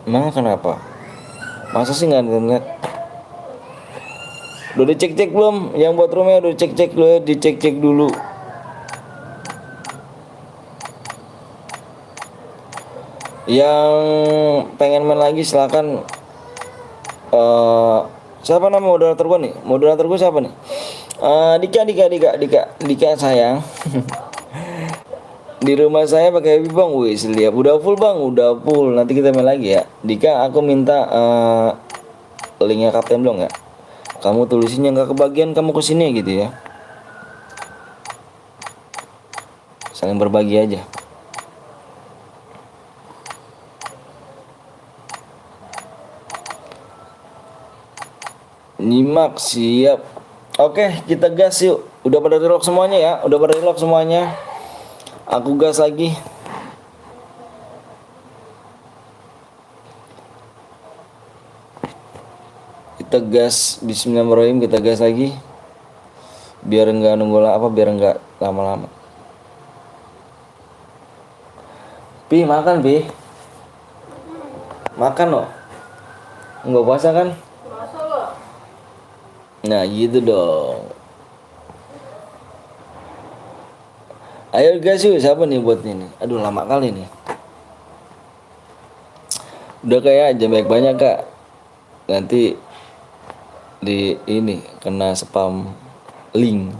Emang kenapa? Masa sih nggak ada internet? Udah dicek-cek belum? Yang buat rumahnya udah dicek-cek dulu, dicek-cek dulu. Yang pengen main lagi silakan. Siapa nama moderator gue nih? Moderator gue siapa nih? Dika sayang. Di rumah saya pakai wifi Bang. Wih, lihat udah full Bang, udah full. Nanti kita main lagi ya. Dika, aku minta linknya Kapten dong ya. Kamu tulisinnya nggak kebagian, kamu kesini gitu ya. Saling berbagi aja. Nyimak, siap. Oke, kita gas yuk. Udah pada relock semuanya ya. Udah pada relock semuanya. Aku gas lagi. Kita gas, bismillahirrahmanirrahim, kita gas lagi. Biar enggak biar enggak lama-lama. Pi, makan Pi. Makan loh. Enggak puasa kan? Masa lo? Nah gitu dong. Ayo guys yuk, siapa nih buat ini? Aduh lama kali nih. Udah kayak aja banyak kak. Nanti di ini kena spam link.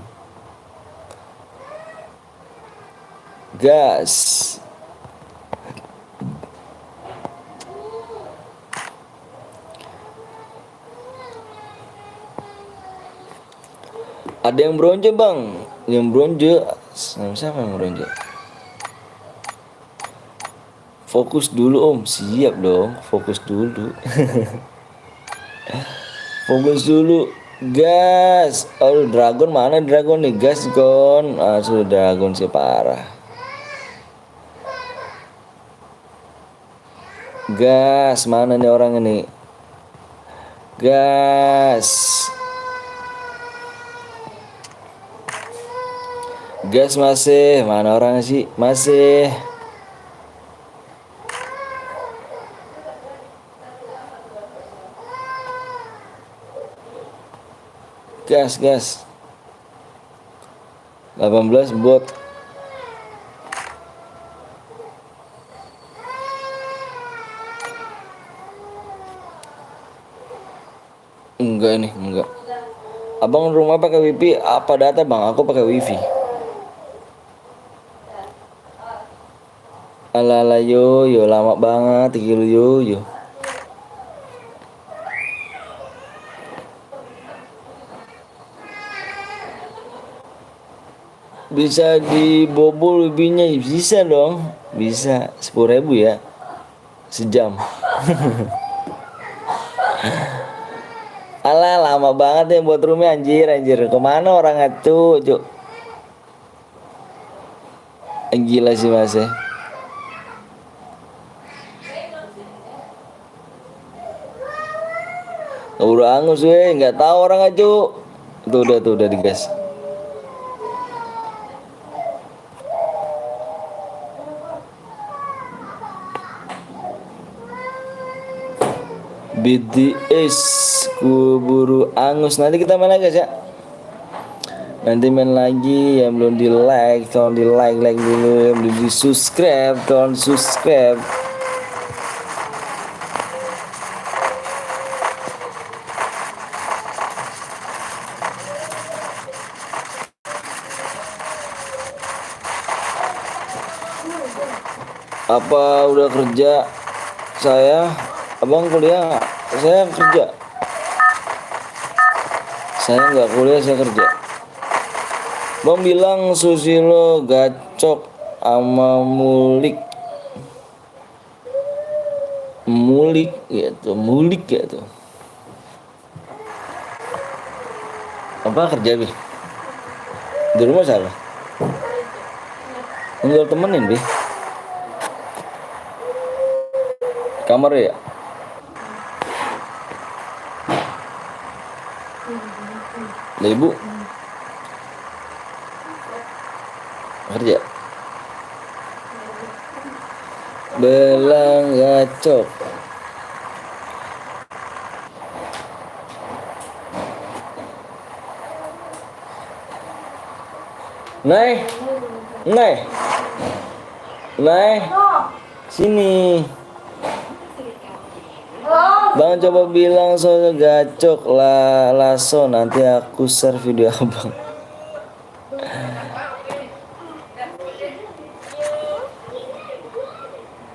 Gas. Ada yang bronze Bang. Yang bronze siapa yang bronze? Fokus dulu Om. Siap dong, fokus dulu. Fokus dulu. Gas. Oh, dragon mana dragon nih? Gas gon. Sudah dragon sih parah. Gas, mana nih orang ini? Gas. Gas masih, mana orang sih? Masih. Gas. 18 bot. Enggak nih, enggak. Abang rumah pakai wifi apa data Bang? Aku pakai wifi. Ala yo lama banget yo. bisa dibobol lebihnya, bisa dong, bisa 10.000 ya sejam. Alah lama banget ya buat roomnya, anjir kemana orang itu cuk. Gila sih mas ya. Udah angus weh, nggak tahu orang aja. Tuh udah digas. BTS kuburu angus. Nanti kita main lagi guys ya. Nanti main lagi. Yang belum di like, tolong di like dulu. Yang belum di subscribe, tolong subscribe. Apa udah kerja? Saya, abang kuliah. Saya kerja. Saya nggak kuliah, saya kerja. Bang bilang Susilo gacok sama mulik gitu. Apa kerja Bi? Di rumah siapa? Enggak temenin Bi. Kamar ya? Lah ibu kerja. Belang gacok. Nay, sini. Bang coba bilang soal gacok laso, nanti aku share video abang.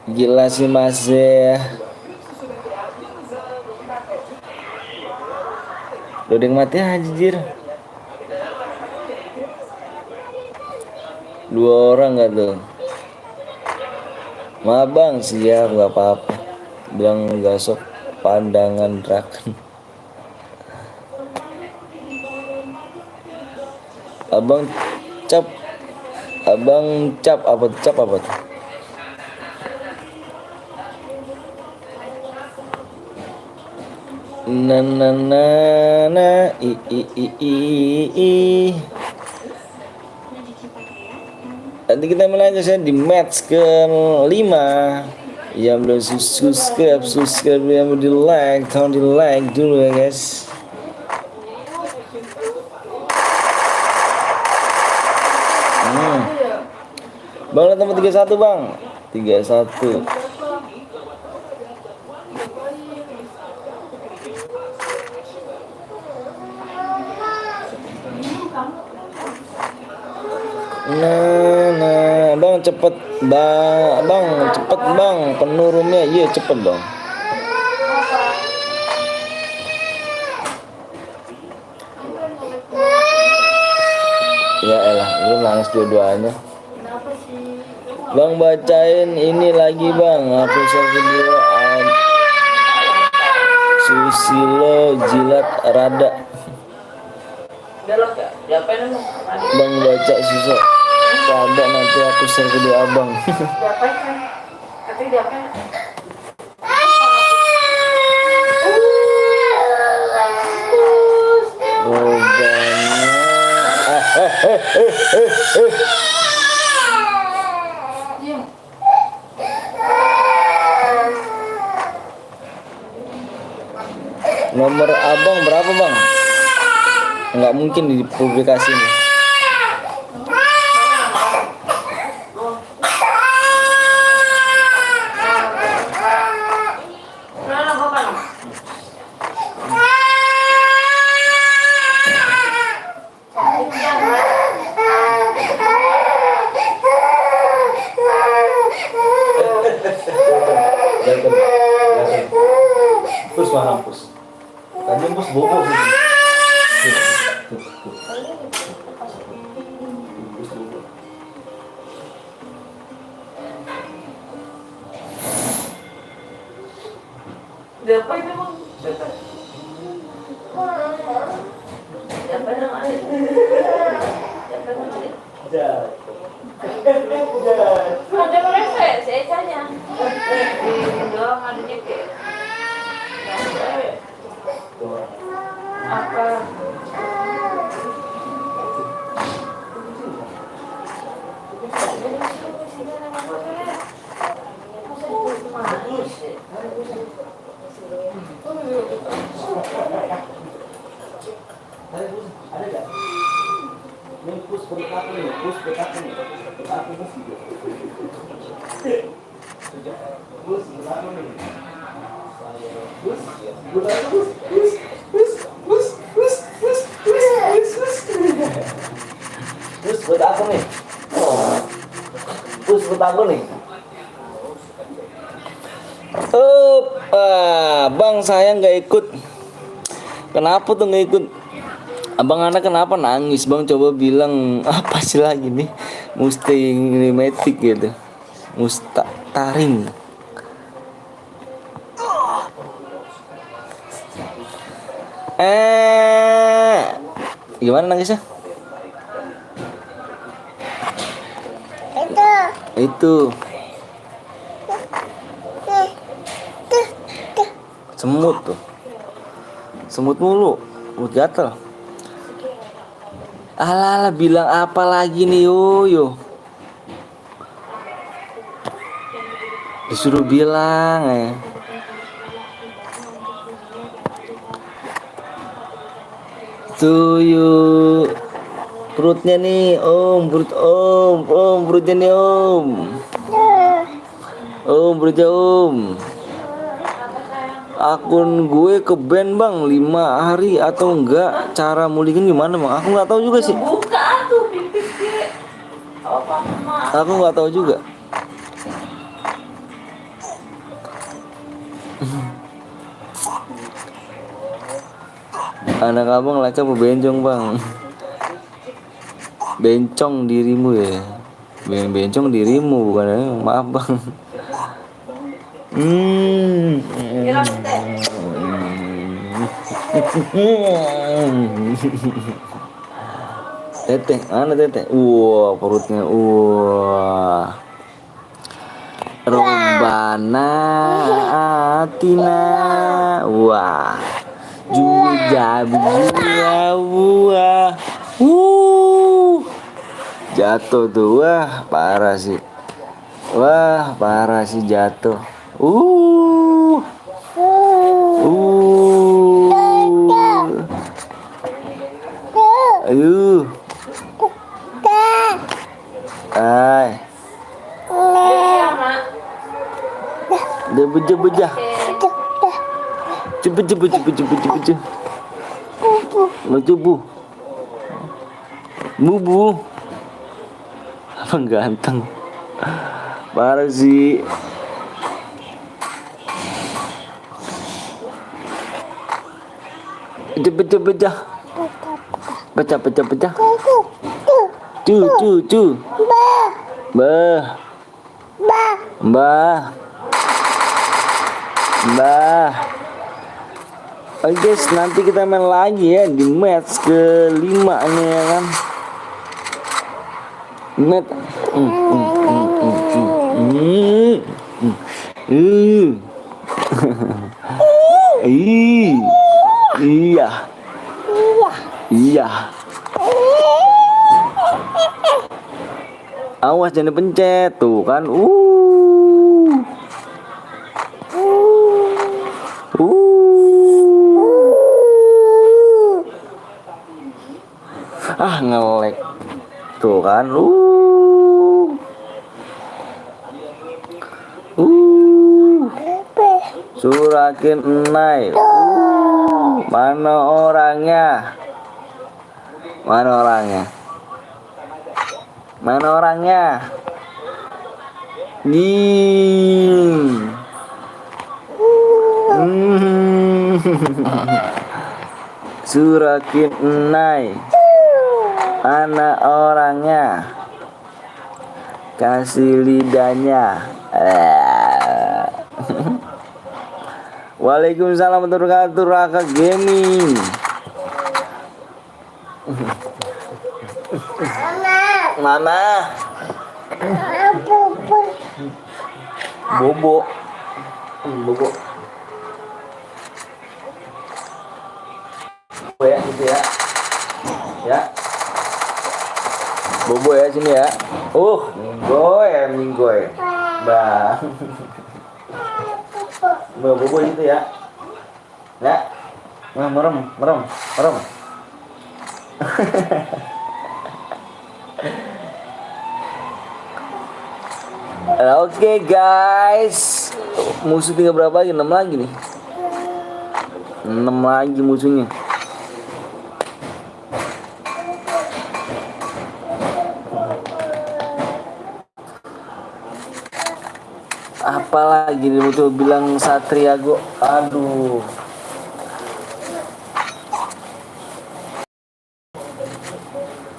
Gila sih mas ya. Loading mati anjir. 2 orang gak tuh? Mabang siap gak apa-apa. Bilang gasok pandangan draken. Abang cap apa tuh? Na i. Nanti kita mulai aja di match ke-5. Yang belum subscribe, yang belum di like, tolong di like dulu ya guys. Bang lihat nomor 31 bang. 31. Nah, bang cepet bang, penuh roomnya, iya cepet bang. Ya elah, lu nangis dua-duanya. Bang bacain ini lagi bang, aku share video Susilo jilat rada. Bang baca susah. Ada nanti aku share video abang. Nomor abang berapa bang? Nggak mungkin dipublikasi nih. Pus mana pus? Tadi pus bobo sih. Pus bobo. Siapa itu bang? Siapa namanya? Siapa namanya? Ada mereka, saya tanya. Di doang adanya kayak apa? Terus buat aku nih. Terus buat aku nih. Bang saya nggak ikut. Kenapa tuh nggak ikut? Abang anak kenapa nangis bang? Coba bilang apa sih lagi nih? Mustingmatic gitu. Mustaring. Gimana nangisnya? Itu. Semut tuh. Semut mulu. Gatel. Alah bilang apa lagi nih yo. Disuruh bilang ya. Tuh yuk. Perutnya nih perutnya nih perutnya akun gue ke band bang 5 hari atau enggak, cara mulihin gimana bang? Aku nggak tahu juga sih. Buka tuh pipis dia. Aku nggak tahu juga. Anak abang laki apa bencong bang? Bencong dirimu ya. Bencong dirimu bukan, maaf bang. Teteh, mana teteh? Wah, perutnya. Wah. Robbana atina. Wah. Wah. Jatuh tuh. Wah, parah sih. Jatuh. Ayo. Dia bejah. Cepet. Mau cubu. Bubu. Abang ganteng. Parah sih. Cepet. Pecah. Cu. Mbah. Oke guys, nanti kita main lagi ya di match ke-5 nih ya kan. Match. Iya. Awas jangan pencet tuh kan. Ngelek tuh kan. Surakin Enai. Mana orangnya? Surakin Enai. Mana orangnya? Kasih lidahnya. Waalaikumsalam warahmatullahi wabarakatuh. Raka Gaming. Mana? Bobo. Bobo. Bobo ya, gitu ya. Ya. Bobo ya sini ya. Minggoy. Bang. Bobo gitu ya. Ya. Merem. Oke guys, musuh tinggal berapa lagi? 6 lagi nih. 6 lagi musuhnya. Apalagi nih musuh bilang Satria Go. Aduh.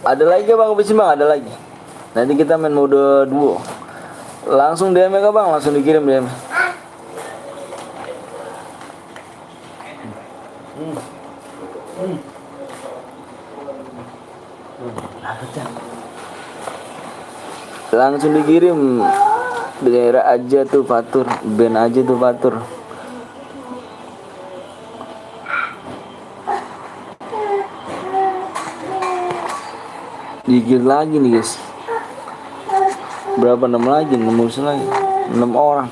Ada lagi ya bang, bang? Ada lagi. Nanti kita main mode duo. Langsung DM ya bang, langsung dikirim DM. Langsung dikirim. Daerah aja tuh Fatur, band aja tuh Fatur. Dikit lagi nih guys. Berapa 6 lagi? 6 musuh lagi. 6 orang.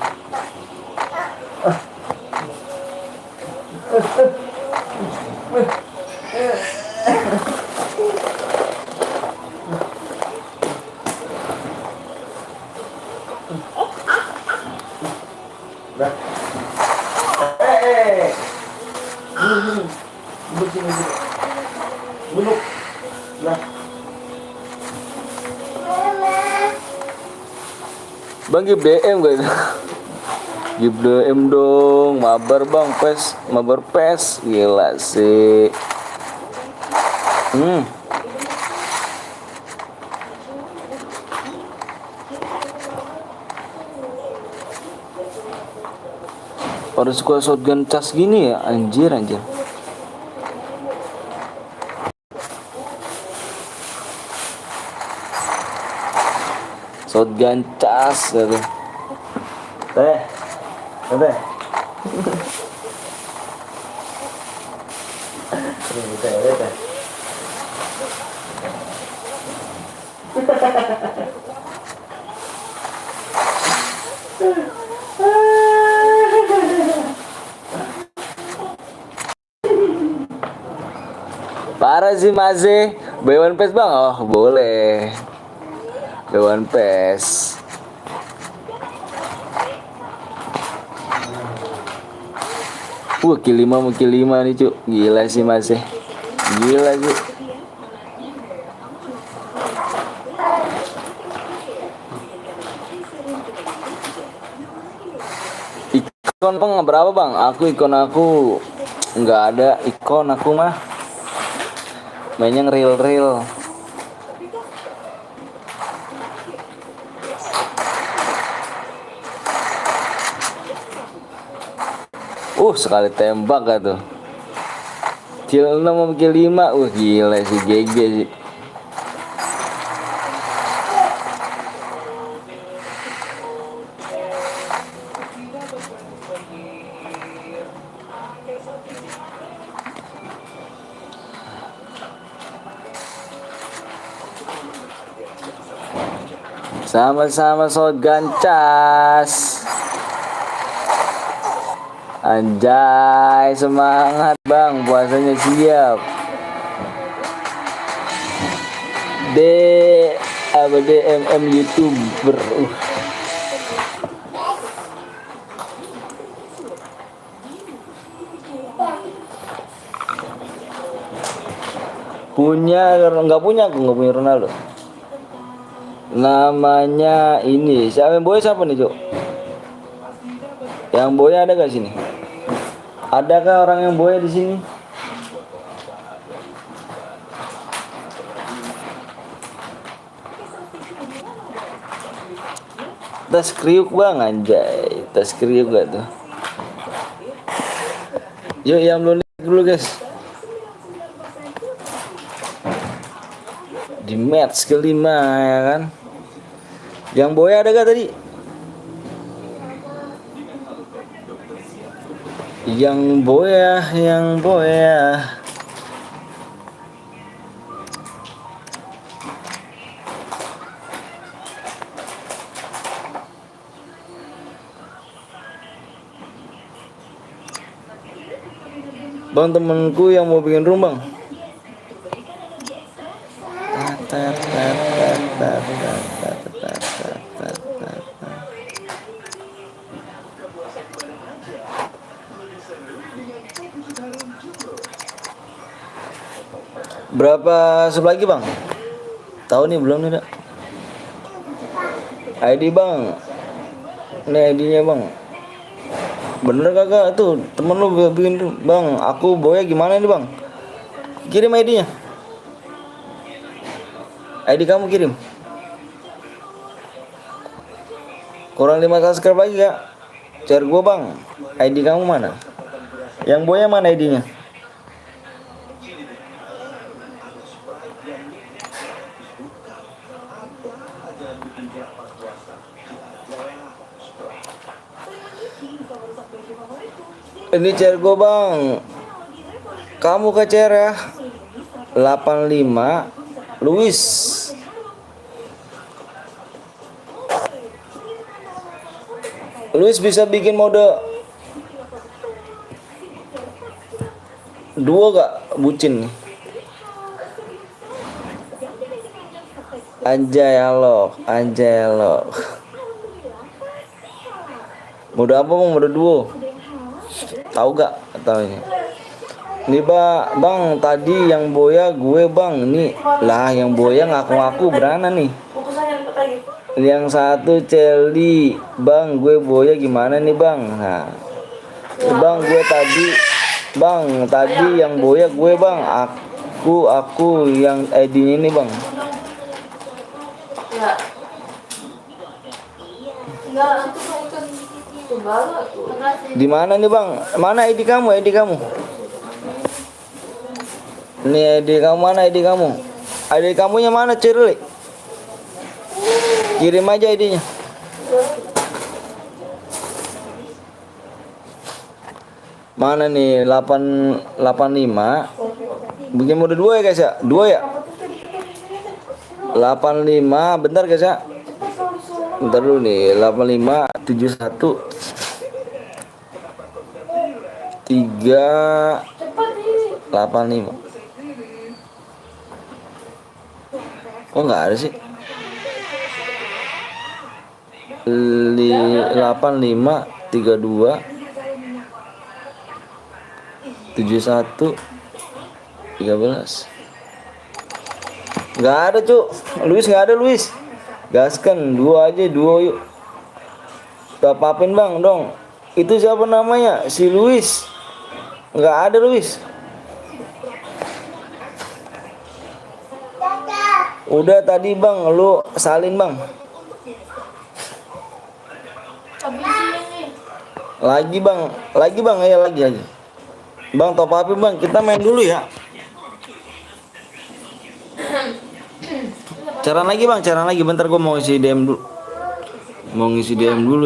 Bang give DM gak itu? Give DM dong, mabar bang, mabar pes, gila sih. Orang suka shotgun cas gini ya, anjir. Shotgun cas gitu. Teh. Parah sih masih Bewan Pes bang, oh boleh. Bewan Pes. Kill 5 nih cuk, gila sih masih, gila sih. Ikon bang berapa bang? Ikon aku nggak ada ikon aku mah. Mainnya real. Sekali tembak gak tuh. Kill 6 sama kill 5. Gila sih, GG sih. Sama-sama shotgun cas. Anjay, semangat bang, puasanya siap. DMM YouTuber. Nggak punya Ronaldo. Namanya ini siapa nih cok? Yang boya ada gak sini? Adakah orang yang boya di sini? Tas kriuk bang, anjay. Tas kriuk gak tuh? Yuk yang belum like dulu guys. Di match kelima ya kan. Yang boy ada gak tadi? Yang boy ya. Bang, temenku yang mau bikin room bang. Berapa sub lagi bang? Tahu nih belum nih dak? ID bang. Ini ID-nya bang. Bener kagak tuh temen lu bikin room. Bang, aku boya gimana nih bang? Kirim ID-nya. ID kamu kirim. Kurang 5 subscribe lagi ya. Share gua bang. ID kamu mana? Yang boya mana ID-nya? Ini share gua bang. Kamu ke share ya. 85 Luis. Luis bisa bikin mode duo gak? Bucin nih. Anjay alok. Mode apa bang? Mode duo. Tahu gak? Tahu ini. Nih bang, tadi yang boya gue bang. Nih lah yang boya ngaku-ngaku berana nih. Yang satu Celi, bang gue boya gimana nih bang? Nah, bang gue tadi yang boya gue bang. Aku yang ID-nya nih bang. Di mana nih bang? Mana ID kamu? ID kamu? Nih ID kamu mana? ID kamu? ID kamunya mana Cirli? Kirim aja ID-nya. Mana nih 885. Bikin mode 2 ya guys ya? 2 ya? 85 bentar guys ya. Bentar dulu nih. 85 71 385. Kok nggak ada sih? 85 32 71 13. Nggak ada cuk. Luis nggak ada Luis. Gaskan duo aja, duo yuk. Top upin bang dong. Itu siapa namanya? Si Luis. Nggak ada Luis. Udah tadi bang, lu salin bang. Lagi bang, ya lagi. Bang top upin bang, kita main dulu ya. Caran lagi bentar gue mau ngisi DM dulu.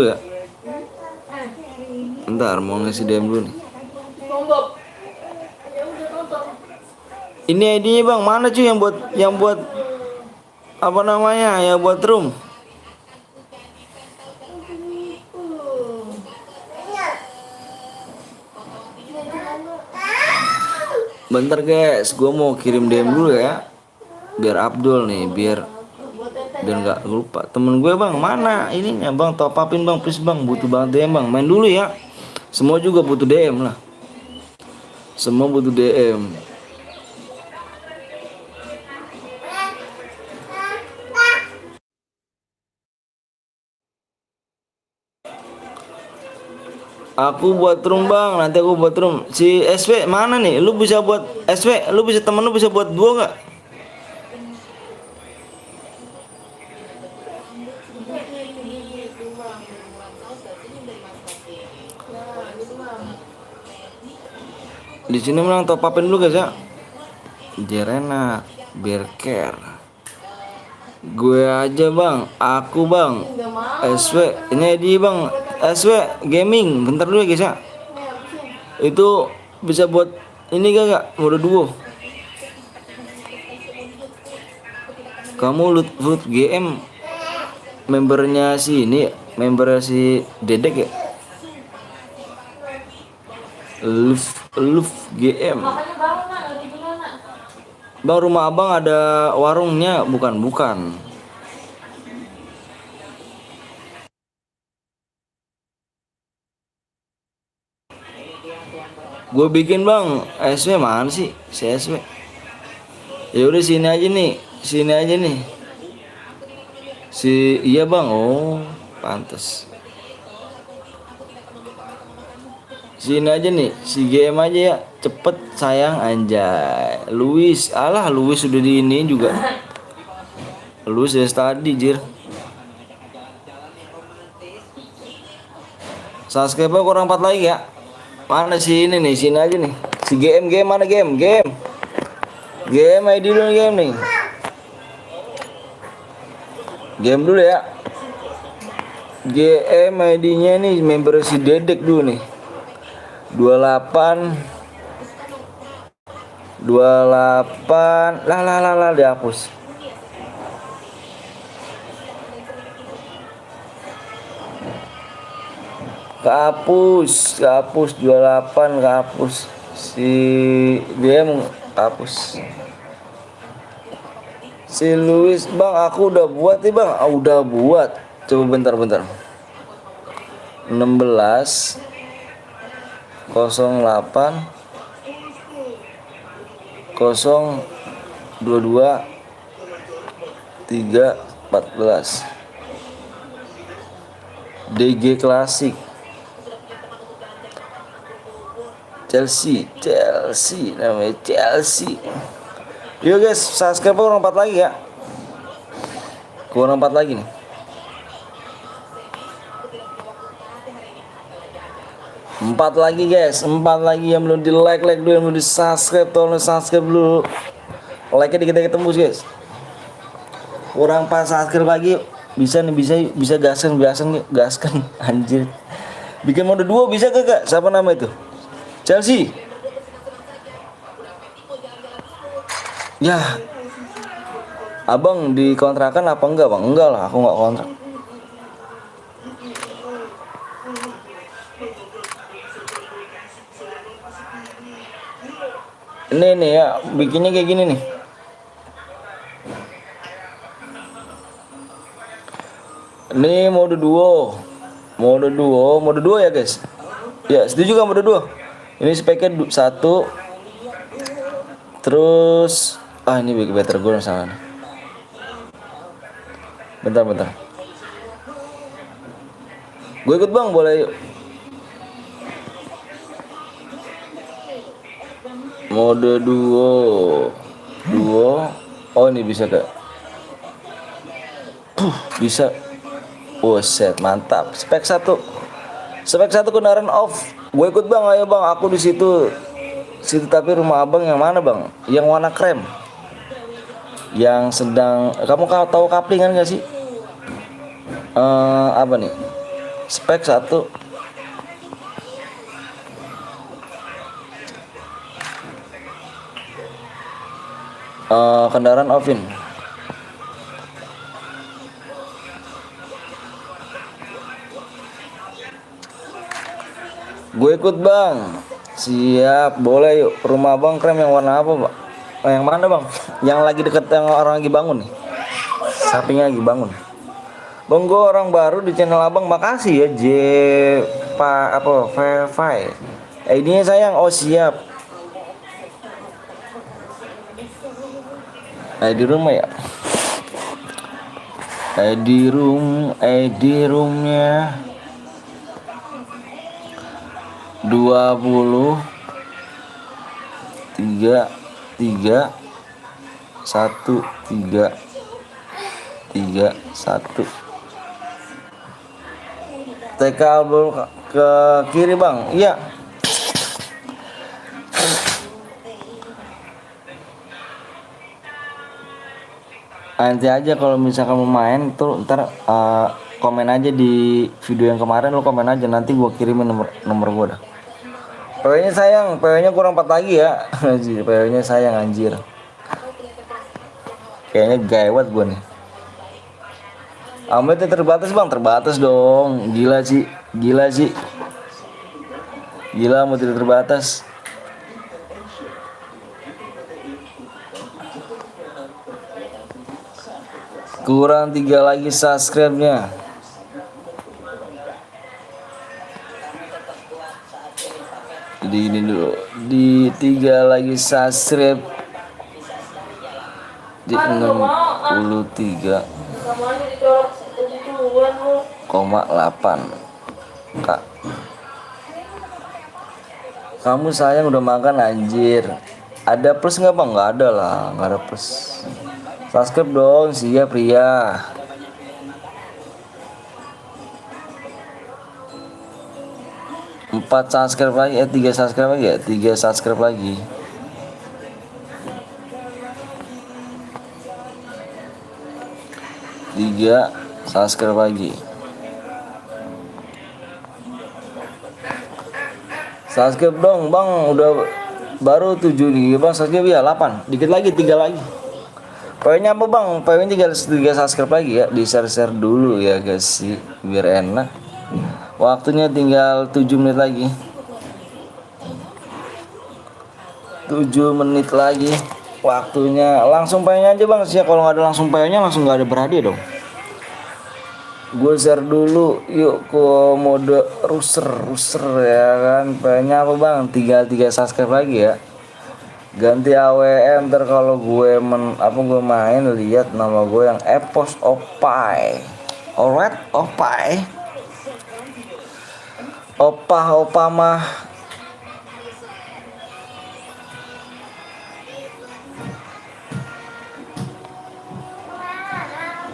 Ya. Bentar mau ngisi DM dulu nih. Ini ID-nya bang, mana cuy yang buat apa namanya? Ya buat room. Bentar guys, gue mau kirim DM dulu ya. Biar Abdul nih, biar nggak lupa. Temen gue bang, mana ininya bang? Top upin bang, please bang, butuh banget DM bang. Main dulu ya. Semua juga butuh DM lah. Semua butuh DM. Aku buat room bang, nanti aku buat room. Si SW mana nih? Lu bisa buat SW, temen lu bisa buat dua nggak? Di sini menang top upin dulu guys ya. Jerena, Berker. Gue aja bang, aku bang. SW, ini Edi bang. SW Gaming, bentar dulu ya guys ya. Itu bisa buat ini gak mode duo. Kamu Lutfut GM membernya si ini, membernya si Dedek ya. Luf GM. Makanya bangun nak, lagi dulu nak. Bang, rumah abang ada warungnya? Bukan. Gue bikin bang. SW mana sih? Si SW. Ya udah sini aja nih. Iya bang. Oh, pantes. Sini aja nih. Si GM aja ya. Cepet sayang anjay. Luis. Alah, Luis sudah di ini juga. Luis dari tadi jir. Subscriber kurang 4 lagi ya. Mana sih ini nih, sini aja nih. Si GM mana game? Game ID dulu game nih. Game dulu ya. GM ID-nya nih member si Dedek dulu nih. 28 lah dihapus. Kehapus 28 kehapus. Si dia hapus. Si Luis bang, aku udah buat nih bang. Udah buat. Coba bentar. 16 08 022 3 14 DG Klasik Chelsea namanya Chelsea. Yuk guys, subscribe kurang 4 lagi ya. Kurang 4 lagi nih. 4 lagi guys, 4 lagi yang belum di like dulu, yang belum di subscribe, tolong subscribe dulu. Like-nya dikit-dikit tembus guys. Kurang 4 subscribe lagi. Bisa gaskan anjir. Bikin mode duo bisa gak? Siapa nama itu? Chelsea. Ya. Abang dikontrakan apa enggak bang? Enggak lah, aku enggak kontrak. Ini nih ya, bikinnya kayak gini nih. Ini mode duo ya guys. Ya setuju gak mode duo? Ini speknya 1. Terus ini better gue sama nih. Bentar. Gue ikut bang, boleh yuk. Mode duo. Oh ini bisa gak? Bisa. Oh set, mantap. Spek 1 kendaraan off. Gue ikut bang, ayo bang. Aku di situ tapi rumah abang yang mana bang? Yang warna krem. Yang sedang. Kamu tahu kaplingan gak sih? Apa nih? Spek 1. Kendaraan offin. Gue ikut bang. Siap, boleh yuk. Rumah abang krem yang warna apa pak? Yang mana bang? Yang lagi deket yang orang lagi bangun nih. Sampingnya lagi bangun. Bang, gue orang baru di channel abang. Makasih ya Verify. ID-nya sayang. Oh siap. ID rumah ya. ID roomnya 20 3 1 TK album ke kiri bang. Iya. nanti aja kalau misalkan mau main tuh ntar komen aja di video yang kemarin, lo komen aja nanti gua kirimin nomor gua dah. PW-nya sayang, PW-nya kurang 4 lagi ya. Anjir, PW-nya sayang anjir. Kayaknya gawat gua nih. Ametnya terbatas bang, terbatas dong. Gila sih, gila sih. Gila mau tidak terbatas. Kurang 3 lagi subscribe-nya. Jadi ini dulu, di 3 lagi subscribe. Di 63,8 Sama aja dicolok segituan lu. Kak. Kamu sayang udah makan anjir. Ada plus nggak bang? Nggak ada lah, nggak ada plus. Subscribe dong, siap pria. Empat subscribe lagi, 3 subscribe lagi ya, 3 subscribe lagi. Tiga subscribe lagi. Subscribe dong bang, udah baru 7 nih bang, subscribe ya 8, dikit lagi 3 lagi. PW-nya apa bang? PW-nya 3 subscribe lagi ya, di share dulu ya guys sih, biar enak. Waktunya tinggal 7 menit lagi. 7 menit lagi waktunya. Langsung PW-nya aja bang sih, kalau nggak ada langsung PW-nya langsung nggak ada berhadiah dong. Gue share dulu yuk ke mode ruser ya kan. PW-nya apa bang? 3 subscribe lagi ya. Ganti AWM ntar kalau gue main lihat nama gue yang Epos Opai. Alright, Opai. Opa mah.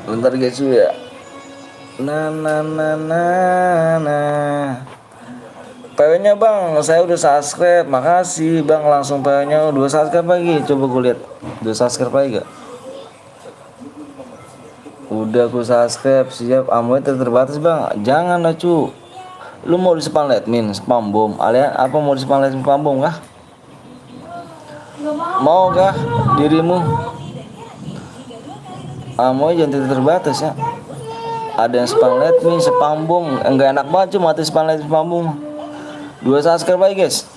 Bentar guys ya. Nah. PW-nya bang, saya udah subscribe, makasih bang. Langsung PW-nya 2 subscribe lagi. Coba gue lihat 2 subscribe lagi gak? Udah gue subscribe, siap. Amunya terbatas bang. Jangan lah cu. Lu mau di spam admin, spam bom, alias apa mau di spam admin, spam bom kah? Mau kah dirimu? Amunya jangan terbatas ya. Ada yang spam admin, spam bom, enggak enak banget cu mati spam admin, spam bom. 2 subscribe lagi guys.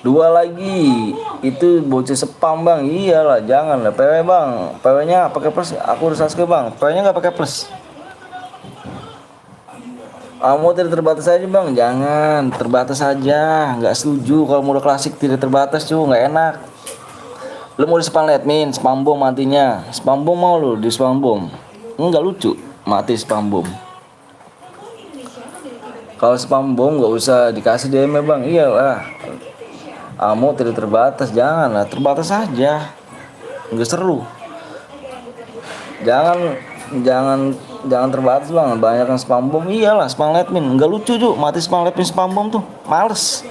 2 lagi. Itu bocah spam bang. Iyalah, jangan lah. PW bang, PW-nya pakai plus. Aku udah subscribe bang. PW-nya nggak pakai plus. Kamu tidak terbatas aja bang, jangan terbatas aja. Nggak setuju kalau mode klasik tidak terbatas cu, nggak enak. Lu mau di spam admin, spam bom matinya. Spam bom mau lu di spam bom? Nggak lucu, mati spam bom. Kalau spam bom nggak usah dikasih DM ya bang. Iyalah. Kamu tidak terbatas, jangan lah, terbatas aja. Nggak seru. Jangan terbatas bang, banyak yang spam bom. Iyalah, spam admin nggak lucu cu, mati spam admin spam bom tuh, males.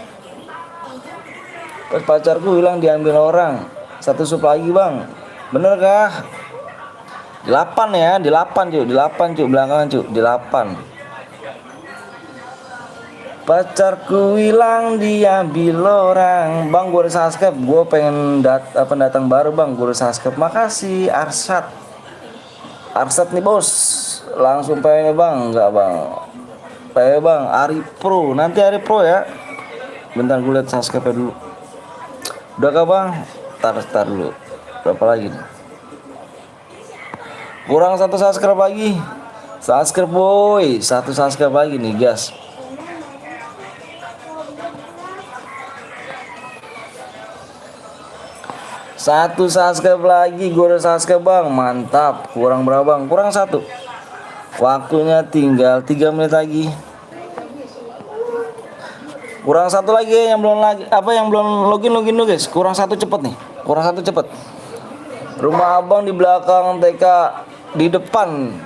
Pas pacarku hilang diambil orang, 1 sub lagi bang, bener kah? Di 8 ya, di 8 cu, belakangan cu, di 8. Pacarku hilang diambil orang. Bang gue udah subscribe, gue pengen pendatang baru bang, gue udah subscribe. Makasih Arsat nih bos. Langsung PW bang, enggak bang. PW bang, Ari Pro, nanti Ari Pro ya. Bentar gue lihat subscribe dulu. Udah kah bang? Tar dulu. Berapa lagi nih? Kurang 1 subscribe lagi. Subscribe boy, 1 subscribe lagi nih guys. Satu subscribe lagi, gue udah subscribe bang, mantap. Kurang berapa bang? Kurang 1. Waktunya tinggal 3 menit lagi. Kurang 1 lagi yang belum login dulu guys. Kurang 1 cepet nih. Kurang 1 cepet. Rumah abang di belakang TK, di depan.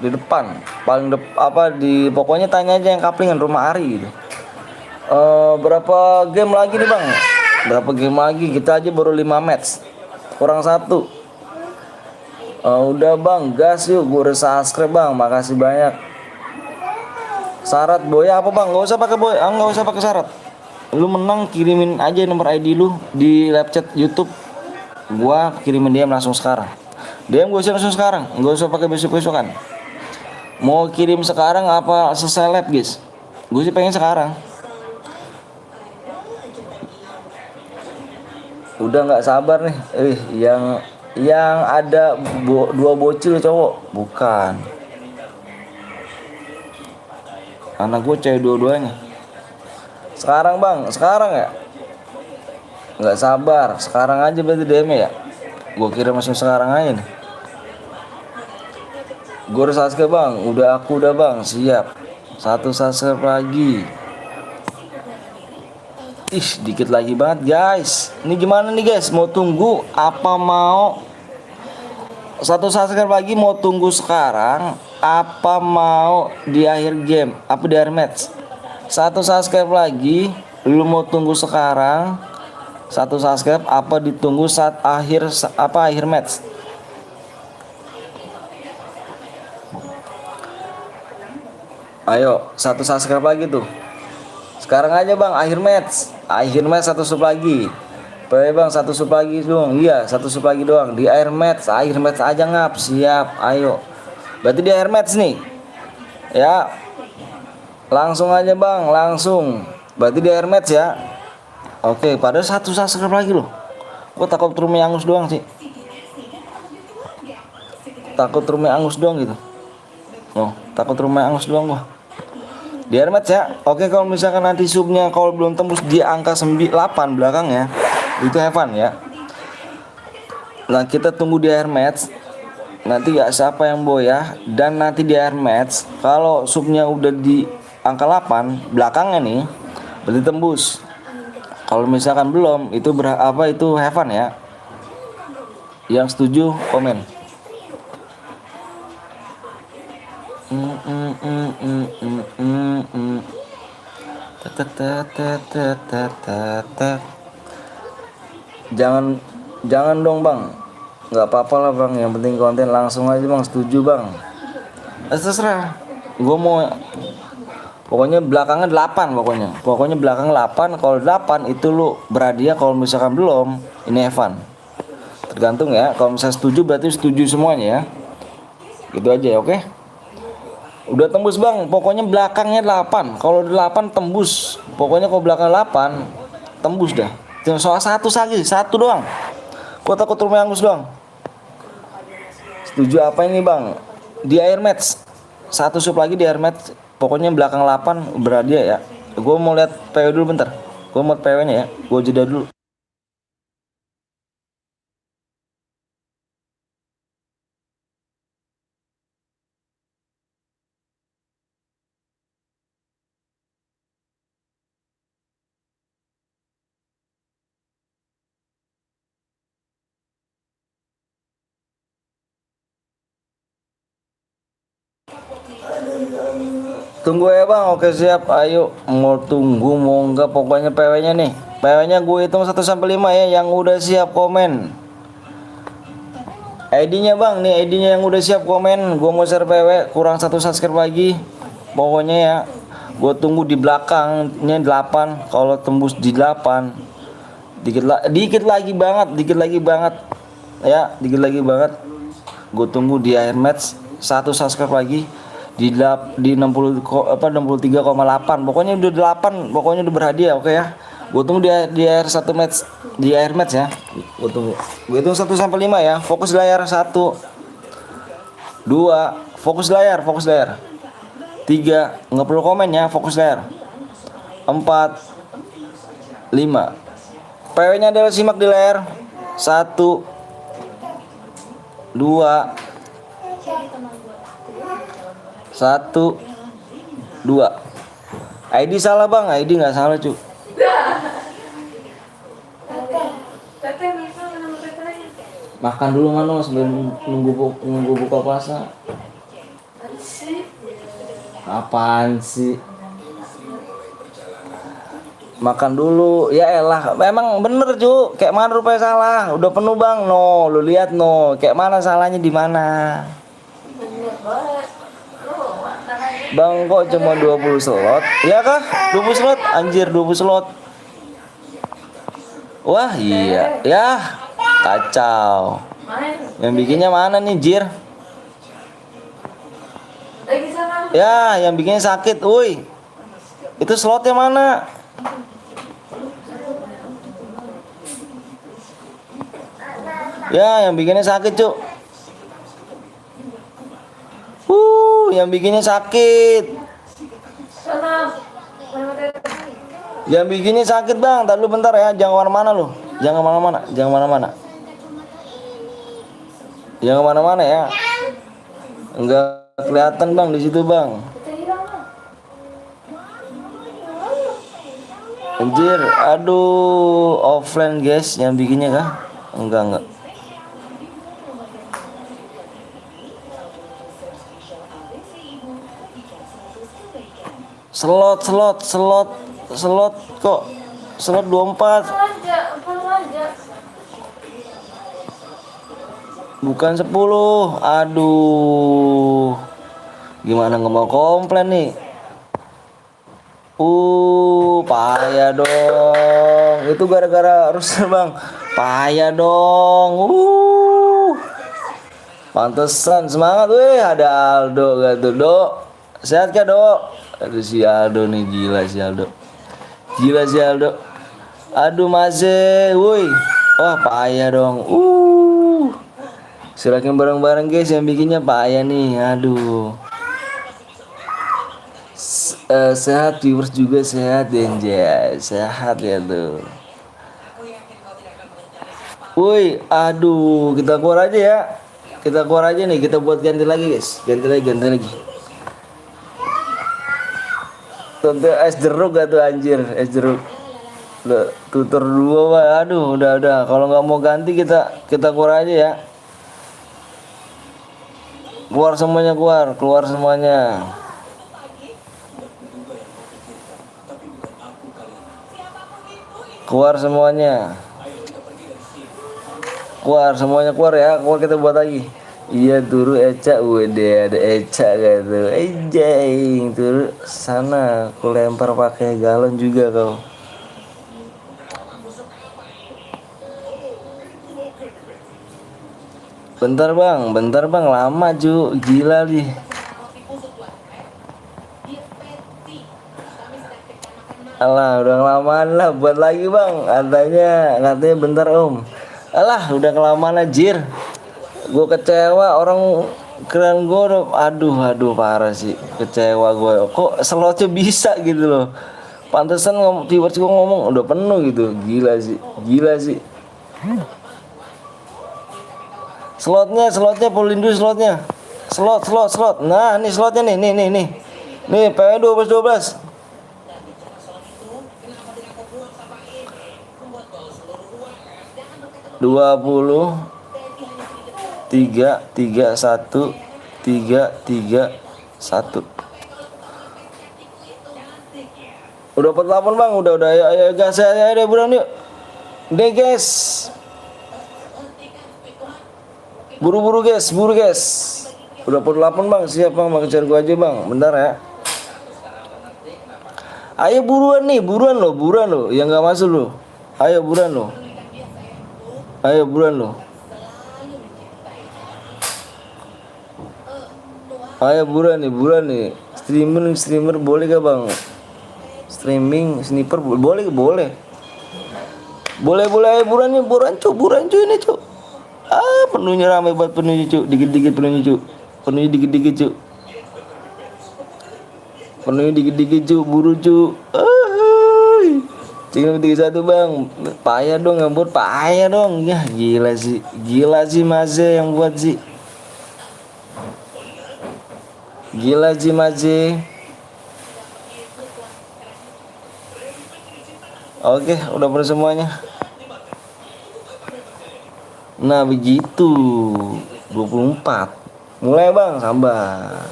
Pokoknya tanya aja yang kaplingan rumah Ari gitu. Berapa game lagi nih bang? Berapa game lagi? Kita aja baru 5 match. Kurang 1. Udah bang, gas yuk, gue udah subscribe bang, makasih banyak. Syarat boy apa bang? Nggak usah pakai boy, nggak usah pakai syarat. Lu menang kirimin aja nomor ID lu di live chat YouTube. Gua kirimin DM langsung sekarang. DM gue langsung sekarang, nggak usah pakai besok-besokan. Mau kirim sekarang apa selesai live guys? Gue sih pengen sekarang. Udah nggak sabar nih, yang ada dua bocil cowok, bukan. Anak gue cewek dua-duanya. Sekarang bang, sekarang ya. Nggak sabar, sekarang aja berarti DM ya. Gue kira masih sekarang aja nih. Gue udah subscribe bang, udah bang, siap. 1 subscribe lagi. Ih, dikit lagi banget guys. Ini gimana nih guys? Mau tunggu apa mau 1 subscribe lagi? Mau tunggu sekarang apa mau di akhir game? Apa di akhir match? 1 subscribe lagi. Lu mau tunggu sekarang 1 subscribe apa ditunggu saat akhir match? Ayo 1 subscribe lagi tuh. Sekarang aja bang, akhir match 1 sub lagi. Bang 1 sub lagi dong. Iya 1 sub lagi doang. Di akhir match aja ngap. Siap, ayo. Berarti di akhir match nih. Ya. Langsung aja bang, langsung. Berarti di akhir match ya. Oke, padahal 1 subscribe lagi loh. Gua takut rumah angus doang sih. Takut rumah angus doang gitu. Oh, takut rumah angus doang gua. Di air match ya. Oke, kalau misalkan nanti subnya kalau belum tembus di angka 8 belakang ya, itu Evan ya. Nah, kita tunggu di air match. Nanti ya siapa yang boy ya. Dan nanti di air match kalau subnya udah di angka 8 belakangnya nih, berarti tembus. Kalau misalkan belum, itu itu Evan ya. Yang setuju komen. Jangan dong bang, nggak apa-apa lah bang, yang penting konten. Langsung aja bang, setuju bang. Terserah, gue mau pokoknya belakangnya 8 pokoknya belakang 8. Kalau 8 itu lu berhadiah, kalau misalkan belum ini Evan. Tergantung ya, kalau misalnya setuju berarti setuju semuanya ya. Gitu aja ya, oke. Udah tembus bang, pokoknya belakangnya 8. Kalau 8 tembus. Pokoknya kalau belakang 8 tembus dah. Soal 1 lagi, 1 doang. Gua takut rumah angus doang. Setuju apa ini bang? Di air match 1 sub lagi di air match. Pokoknya belakang 8 berhadiah ya. Gue mau lihat PW dulu bentar. Gue mau PW nya ya. Gue jeda dulu. Tunggu ya bang, oke siap. Ayo, mau tunggu mau enggak, pokoknya PW nya nih. PW nya gue hitung 1 sampai 5 ya. Yang udah siap komen ID nya bang, nih ID nya yang udah siap komen. Gue mau share PW, kurang 1 subscribe lagi. Pokoknya ya, gue tunggu di belakangnya 8. Kalau tembus di 8 dikit lagi banget ya, dikit lagi banget. Gue tunggu di akhir match 1 subscribe lagi di 63,8. Pokoknya udah 8, pokoknya udah berhadiah, oke ya. Gue tunggu di akhir 1 match, di akhir match ya. Gue tunggu 1 sampai 5 ya. Fokus layar 1 2, fokus layar 3, nggak perlu komen ya, fokus layar 4, 5. PW nya adalah simak di layar 1, 2, 2. ID salah bang, ID nggak salah cu. Makan dulu mano sebelum nunggu buka puasa. Apaan sih? Makan dulu. Ya elah, memang bener cu. Kayak mana rupanya salah? Udah penuh bang. No, lu lihat no. Kayak mana salahnya di mana? Bener banget. Makanannya. Bang kok cuma 20 slot? Iya kah? 20 slot? Anjir 20 slot. Wah iya. Ya kacau. Main. Yang bikinnya mana nih Jir? Lagi sana. Ya yang bikinnya sakit. Woi. Itu slotnya mana? Ya yang bikinnya sakit cuk. Yang bikinnya sakit. Sana. Main. Yang bikinnya sakit bang. Tadi lu bentar ya. Jangan kemana-mana lu. Jangan kemana-mana. Jangan kemana-mana. Jangan kemana-mana ya. Enggak kelihatan bang di situ bang. Kita hilang lah. Anjir, aduh, offline guys yang bikinnya kah? Enggak. Slot kok. Slot 24. Aja. Bukan 10. Aduh. Gimana nggak mau komplain nih? Payah dong. Itu gara-gara rusuh bang. Payah dong. Pantesan semangat. Weh ada Aldo gak tuh Dok? Sehat kah Dok? Aduh si Aldo nih gila si Aldo. Aduh Maze, woi. Wah payah dong. Silakan bareng-bareng guys yang bikinnya payah nih. Aduh. Sehat viewers juga sehat Denja. Sehat ya tuh. Woi, aduh, kita keluar aja ya. Kita keluar aja nih, kita buat ganti lagi guys. Ganti lagi. Tuh es jeruk gak tuh anjir, es jeruk. Tutor 2 Pak. Aduh, udah. Kalau nggak mau ganti kita keluar aja ya. Keluar semuanya. Keluar semuanya. Keluar ya. Keluar kita buat lagi. Iya turu Eca, udah ada Eca gitu. Jeng turu sana, aku lempar pakai galon juga kau. Bentar bang, lama cu, gila nih. Alah, udah kelamaan lah, buat lagi bang. Katanya bentar om. Alah, udah kelamaan anjir. Gue kecewa orang keren gue. Aduh parah sih, kecewa gue. Kok slotnya bisa gitu loh. Pantesan tiba-tiba ngomong udah penuh gitu. Gila sih. Slotnya Polindo slotnya. Slot. Nah, ini slotnya nih. Nih, PW 12. Dua puluh 3 3 1 3 3 1. Udah 48 bang, udah ayo gas ya deh buruan yuk. Deh guys. Buru guys. Udah 48 bang, siap bang, kejar gua aja bang, bentar ya. Ayo buruan lo, yang nggak masuk lo. Ayo buruan lo. Ayo buruan nih. Streamer boleh gak bang? Streaming sniper boleh. Boleh ayo buruan cu ini cu. Penuhnya ramai banget penuhnya cu. Dikit-dikit penuhnya cu. Penuhnya dikit-dikit cu, buru cu. Tinggal 31 bang. Payah dong yang buat, payah dong. Ya gila sih Maze yang buat sih. Maze. Oke, udah penuh semuanya. Nah begitu 24. Mulai bang, sabar.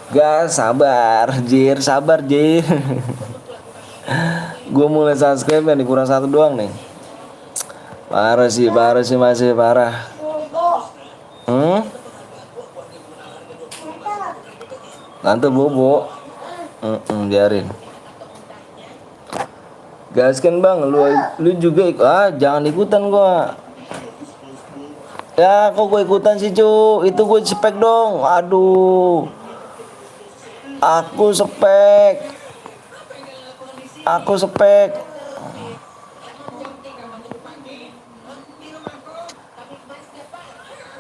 Gas, sabar Jir. Gue mulai subscribe nih kurang satu doang nih. Parah sih masih parah. Tante bobo. Biarin. Gaskan bang, lu juga jangan ikutan gua. Ya kok gue ikutan sih cu, itu gue spek dong. Aduh, aku spek.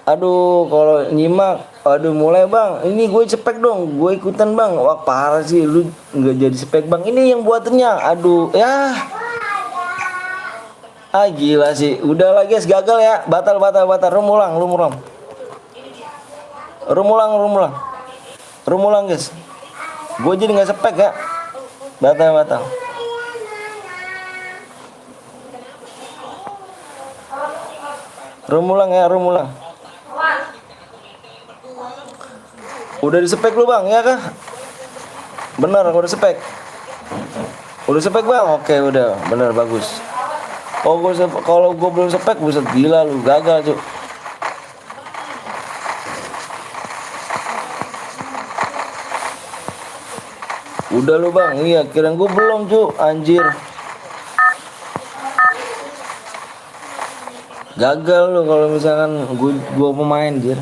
Aduh, kalau nyimak, aduh mulai bang. Ini gue spek dong, gue ikutan bang. Wah parah sih, lu nggak jadi spek bang. Ini yang buatannya, aduh ya. Gila sih, udahlah guys, gagal ya, batal. Rum ulang guys. Gue jadi nggak spek ya, batal. Rum ulang. Udah di-spek lu bang, ya kah? Bener, udah spek. Bang, oke udah, bener bagus. Kalau gue belum spek, buset gila lu, gagal cuy. Udah lu bang, iya kirain gue belum cuy, anjir. Gagal lu kalau misalkan gue pemain anjir.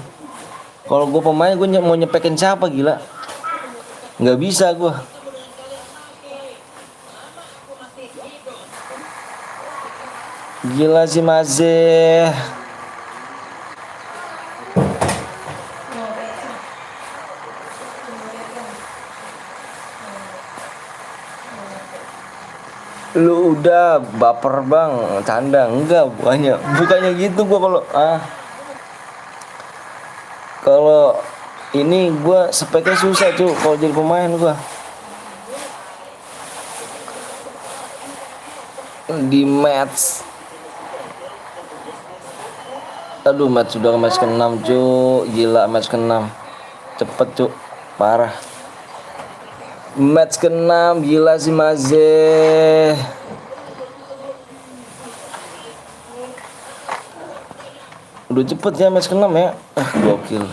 Kalau gue pemain gue mau nyepekin siapa gila? Nggak bisa gue. Gila sih Mazeh. Lu udah baper bang, canda enggak, bukannya gitu gua kalau ini gua speknya susah cuy kalau jadi pemain gua. Di match, aduh match sudah match ke-6 cuy, gila match ke-6 cepet cuy, parah. Match ke-6 gila sih Mazeh. Udah cepet ya match ke-6 ya. Gokil.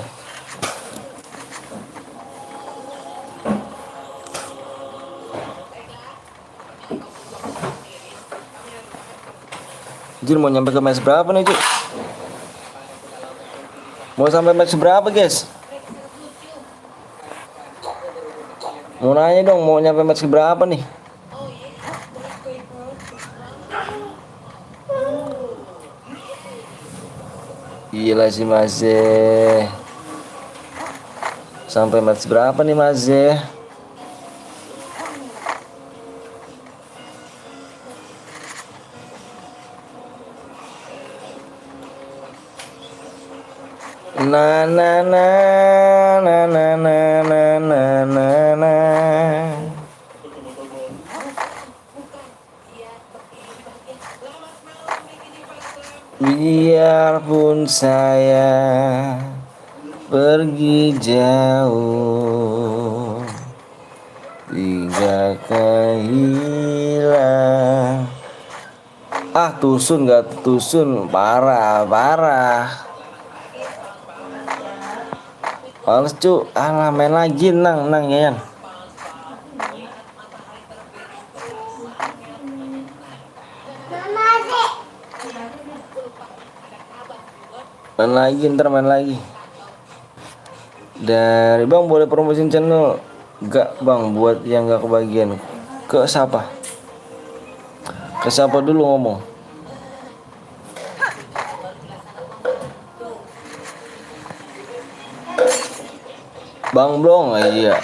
Anjir mau nyampe ke match berapa nih cuy? Mau sampai match berapa guys? Mau nanya dong, mau nyampe match berapa nih? Gila sih Mazeh. Sampai match berapa nih Mazeh? Na na na na na na na na na na. Biarpun saya pergi jauh, tiga kehilang. Tusun gak tusun, parah. Males cu, main lagi nang ya. Main lagi. Dari bang boleh promosiin channel gak bang buat yang gak kebagian? Ke siapa dulu ngomong? Bang Blong, iya.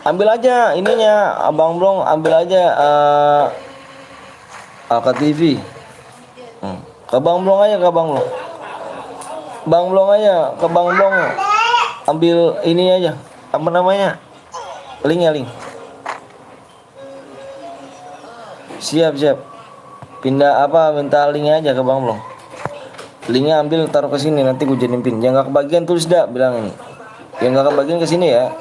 Ambil aja ininya, Abang Blong ambil aja AKTV. Ke Bang Blong aja, Bang Blong aja, ke Bang Blong. Ambil ini aja. Apa namanya? Link. Siap. Pindah minta linknya aja ke Bang Blong. Linknya ambil taruh ke sini, nanti gue jadiin pin. Yang gak kebagian tulis dah, bilang ini. Yang gak kebagian ke sini ya.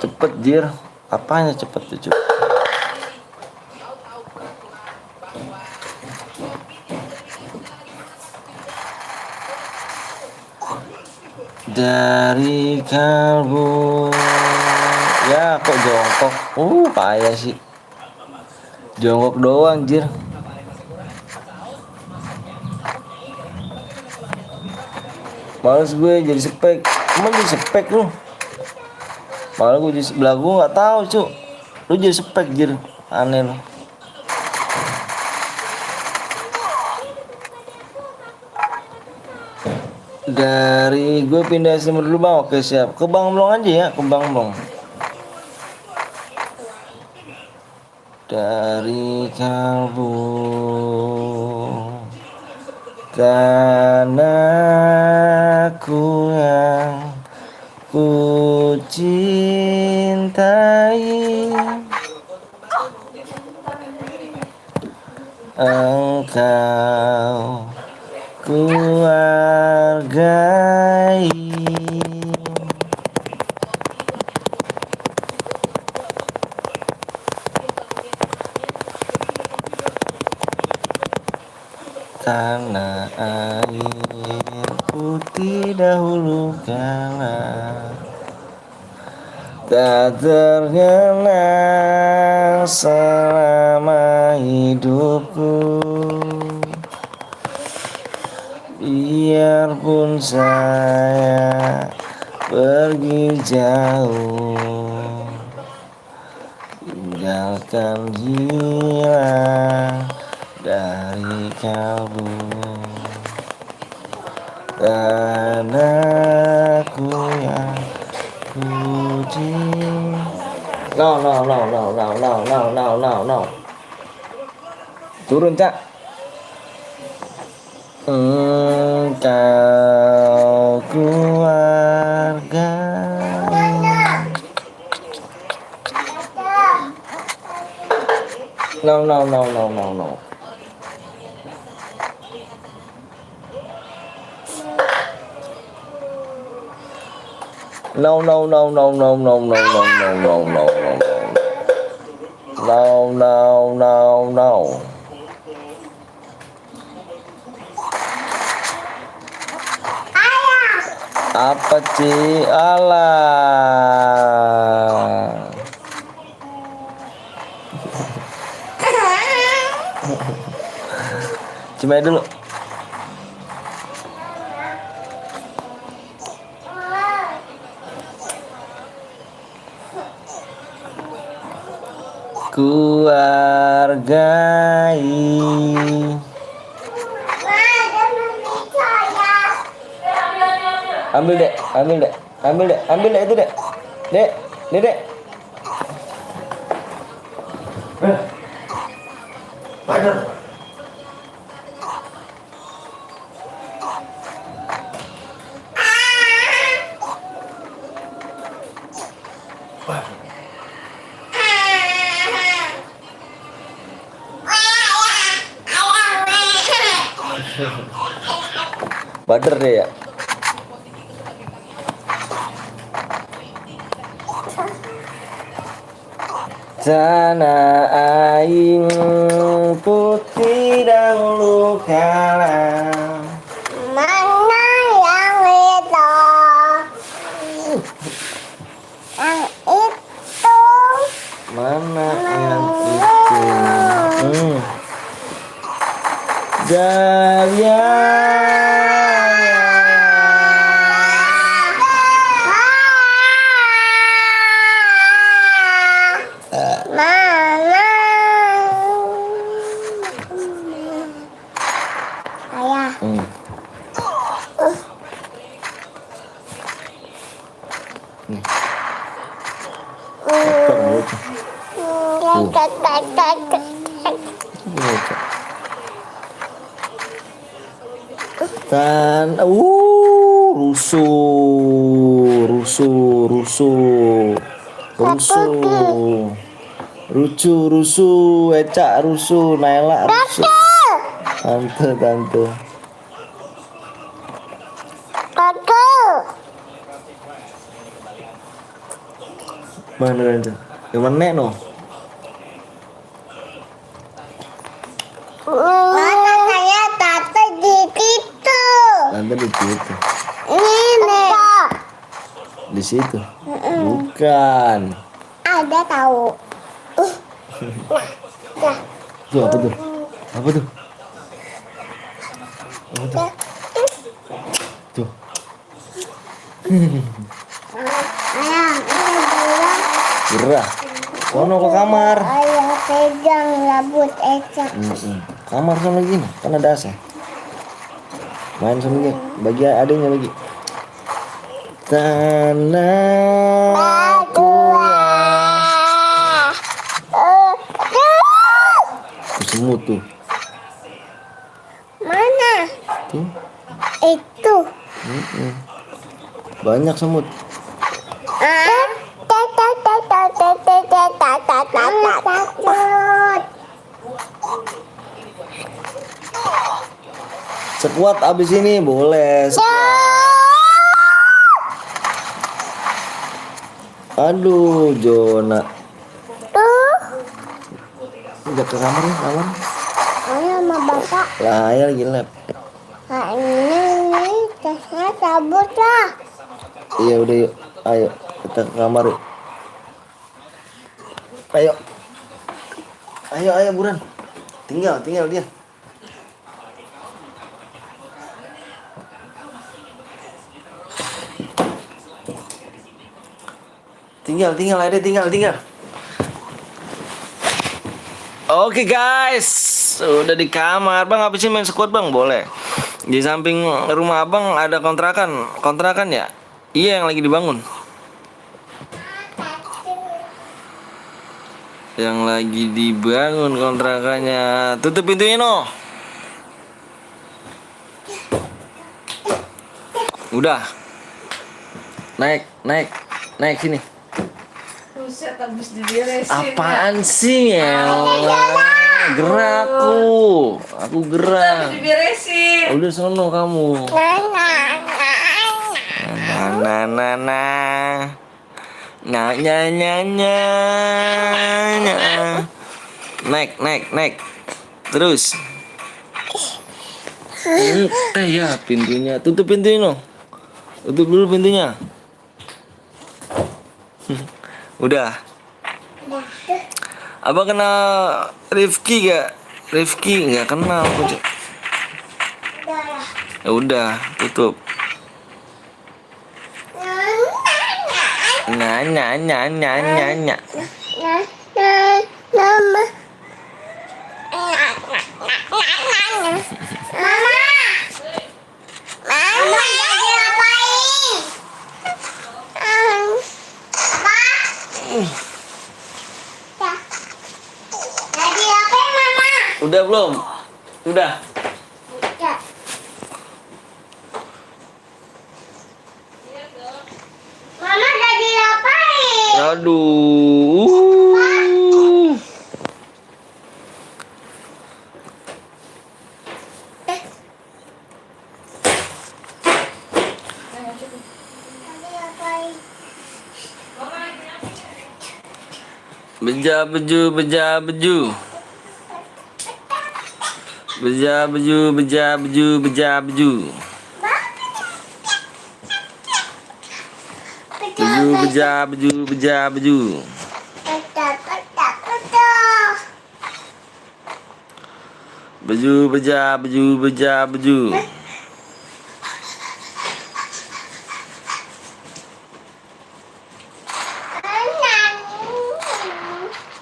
Cepet jir. Apanya cepet tuh Cuk? Dari kalbu. Ya kok jongkok. Payah sih. Jongkok doang anjir. Males gue jadi spek. Emang jadi spek lu? Malah gue jadi sebelah gue nggak tahu Cuk. Lu jadi spek jir. Aneh lu. Dari gue pindah nomor dulu bang. Oke siap. Ke Bang Blong aja ya. Ke Bang Blong. Dari kalbu. Karena aku yang ku cintai engkau ku hargai. Karena air putih dahulu kala tak terkenal selama hidupku. Biarpun saya pergi jauh, tinggalkan hilang dari kalbu. Karena aku yang puji. No. Turun Cak. Engkau keluarga. No. No. Apa sih? Alah. Cuma dulu. Ku hargai. Ambil dek itu dek. Dek. Bader deh ya. Tanah aing putih dahulu kala. Mana yang itu? Yang itu. Mana yang itu? Jaya. Dan rusuh Eca rusuh Naila rusuh tante mana aja Gimana nek no? Mana saya tata di situ. Tante di situ. Ini. Di situ. Bukan. Ada tahu. Tuh apa tuh? Apa tuh? Tuh. Ayah, Gerah. Sono ke kamar. ayah pegang rambut Eca. Kamar sama gini, kan ada AC. Main sama dia, bagi adiknya bagi. Tanahku tuh semut tuh. Mana? Tuh. Itu. Banyak semut. Takut. Sekuat abis ini boleh. Aduh, Jona. Tuh. Udah ke kamar ya, kamar. Ayah sama bapak. Lah, ayah lagi lab. Nah, ini tasnya cabut lah. Iya udah yuk, ayo kita ke kamar yuk. Ayo, ayo buruan. Tinggal dia. Tinggal, ada tinggal. Oke guys, udah di kamar. Bang, habis ini main squad bang, boleh. Di samping rumah abang ada kontrakan ya? Iya, yang lagi dibangun. Yang lagi dibangun kontrakannya. Tutup pintunya no. Udah. Naik sini. Buset, habis diberesin. Apaan sih ya? Gerakku. Aku gerak. Habis diberesin. Udah sono kamu. Naik. Terus. Ya pintunya. Tutup pintunya no. Tutup dulu pintunya. Udah. Abang kenal Rifki gak? Rifki nggak kenal. Ya udah, tutup. Nanya. Mama. Mama lagi ngapain? Lagi ngapain Mama? Udah belum? Udah. Mama lagi ngapain? Aduh. Lagi ngapain? Beja beju. Beju. Beju.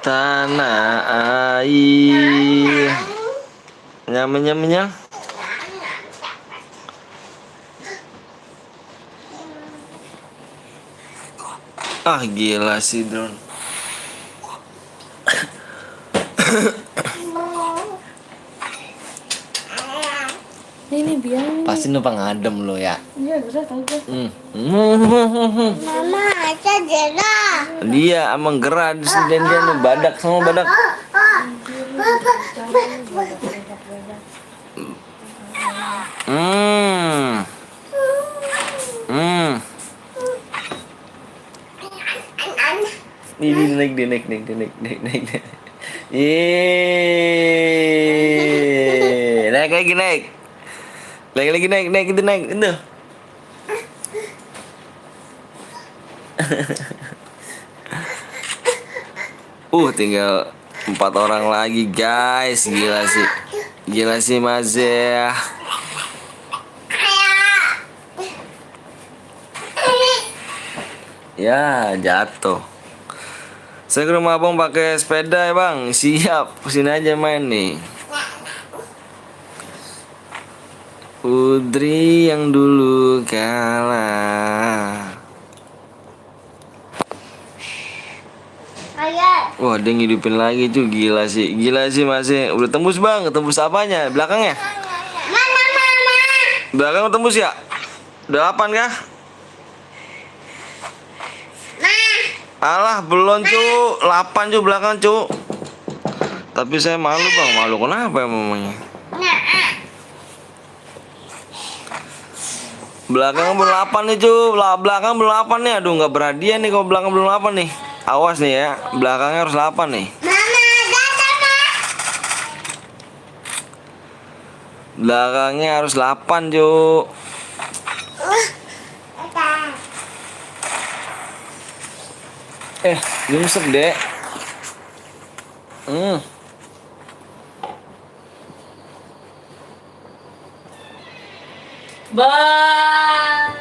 Tanah air. Nyam. Ah gila sih drone. Ini biang. Pasti numpang adem lo ya. Iya, udah tahu gue. Mama aja jerah. Dia emang gerah di sini dan dia nih badak sama badak. Ini naik. Ih, naik lagi naik. Lagi naik itu naik itu. Tinggal 4 orang lagi guys, gila sih Mas ya. Ya jatuh. Saya ke rumah abang pakai sepeda ya bang. Siap, kesini aja main nih. Putri yang dulu kalah. Ayah. Wah dia ngidupin lagi tuh, gila sih Mas. Udah tembus bang, tembus apanya? Belakangnya? Mana mama? Belakang tembus ya? Udah 8 kah? Alah belum cu, 8 cu belakang cu. Tapi saya malu bang, malu kenapa ya mamanya? Belakang belum 8 nih cu, belakang belum 8 nih. Aduh nggak berhadiah nih kalau belakang belum 8 nih. Awas nih ya, belakangnya harus 8 nih. Mama, datang ma. Belakangnya harus 8 cu. Datang. Nyungsep dek. Bah.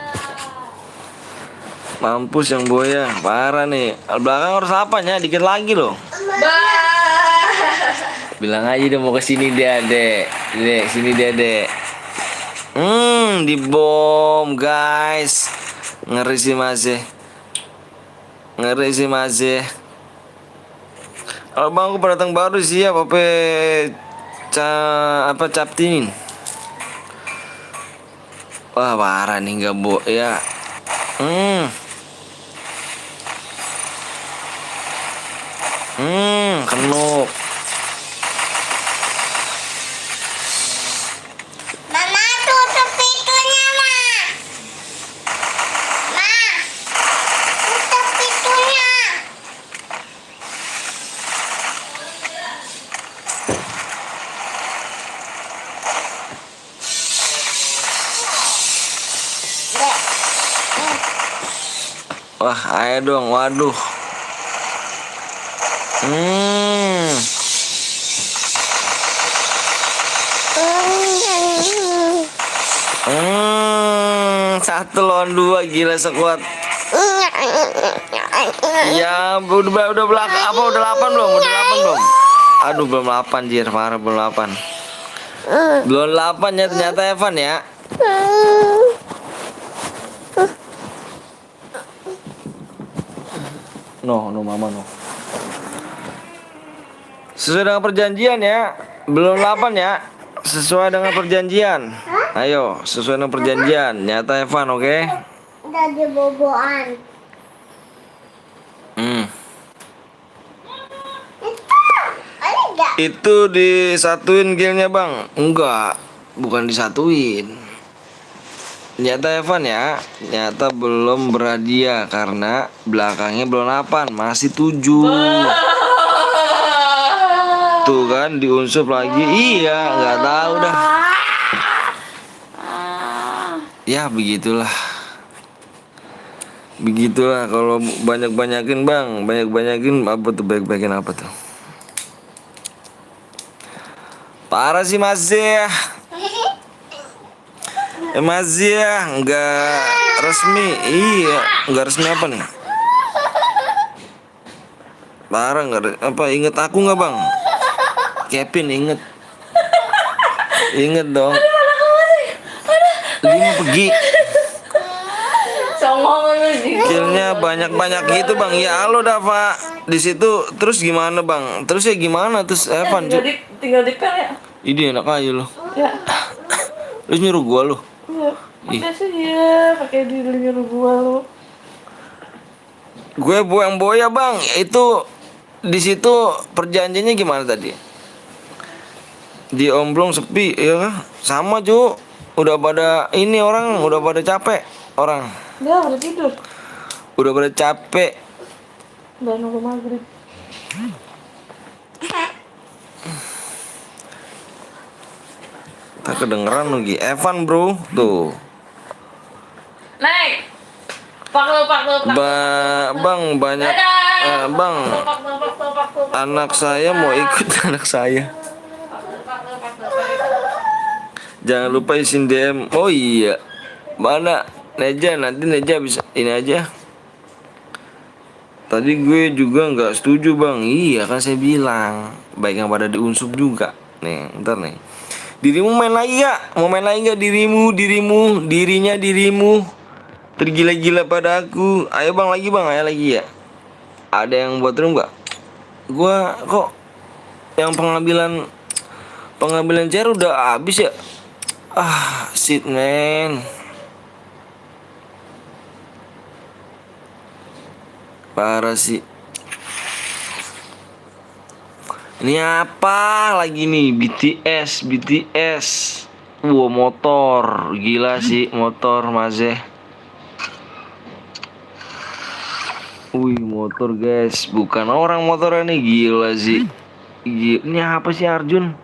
Mampus yang boya, parah nih. Belakang harus 8 ya, dikit lagi loh. Bah. Bilang aja udah mau kesini dia dek. Dek, sini dia dek. Dibom guys. Ngeri sih masih. Kalau bang aku pendatang baru siap captain. Wah parah nih nggak bo ya. Kenop. Mama tutup pintunya ma. Ma, tutup pintunya. Wah ayo dong, waduh. Satu lawan 2 gila sekuat. Ya udah belakang apa udah 8 belum? Aduh belum 8 jir, parah belum 8. Belum 8 ya ternyata Evan ya. No mama no. Sesuai dengan perjanjian ya. Belum 8 ya. Sesuai dengan perjanjian. Ayo, sesuai dengan perjanjian. Nyata Evan, oke? Udah boboan. Itu disatuin gilnya bang? Enggak, bukan disatuin. Nyata Evan ya. Nyata belum berhadiah karena belakangnya belum 8, masih 7. Tuh kan diunsur lagi. Iya, nggak tahu dah. Ya begitulah kalau banyakin bang, apa tuh banyakin apa tuh? Parah sih masih ya, nggak resmi. Iya, nggak resmi apa nih? Parah nggak apa? Ingat aku nggak bang? Kevin inget dong. Lu mau pergi? Songong lu sih. Killnya banyak gitu bang. Ya lo Dava di situ terus gimana bang? Terus ya gimana terus Evan? Tinggal di pel ya. Ini enak aja lo. Ya. Terus nyuruh gua lo. Iya. Udah sih ya, pakai nyuruh gua lu. Gue buang boya bang. Itu di situ perjanjiannya gimana tadi? Di Omblong sepi ya kan? Sama cu. Udah pada ini orang udah pada capek orang. Udah tidur. Udah pada capek. Udah nunggu maghrib. Tak kedengeran lagi. Evan bro, tuh. Naik. Pak. Bang banyak. Bang, Pak. anak saya mau ikut anak saya. Jangan lupa isi DM. Oh iya. Mana Neja, nanti Neja bisa ini aja. Tadi gue juga nggak setuju bang. Iya kan saya bilang baik yang pada diunsub juga. Nih, ntar nih. Dirimu main lagi gak? Mau main lagi gak dirimu? Dirimu tergila-gila pada aku. Ayo bang, ayo lagi ya. Ada yang buat room gak? Gua kok yang pengambilan chair udah habis ya? Shit man. Parah sih. Ini apa lagi nih? BTS. Wow, motor. Gila sih motor Mazeh. Wih, motor guys. Bukan orang motornya nih. Gila sih. Ini apa sih Arjun?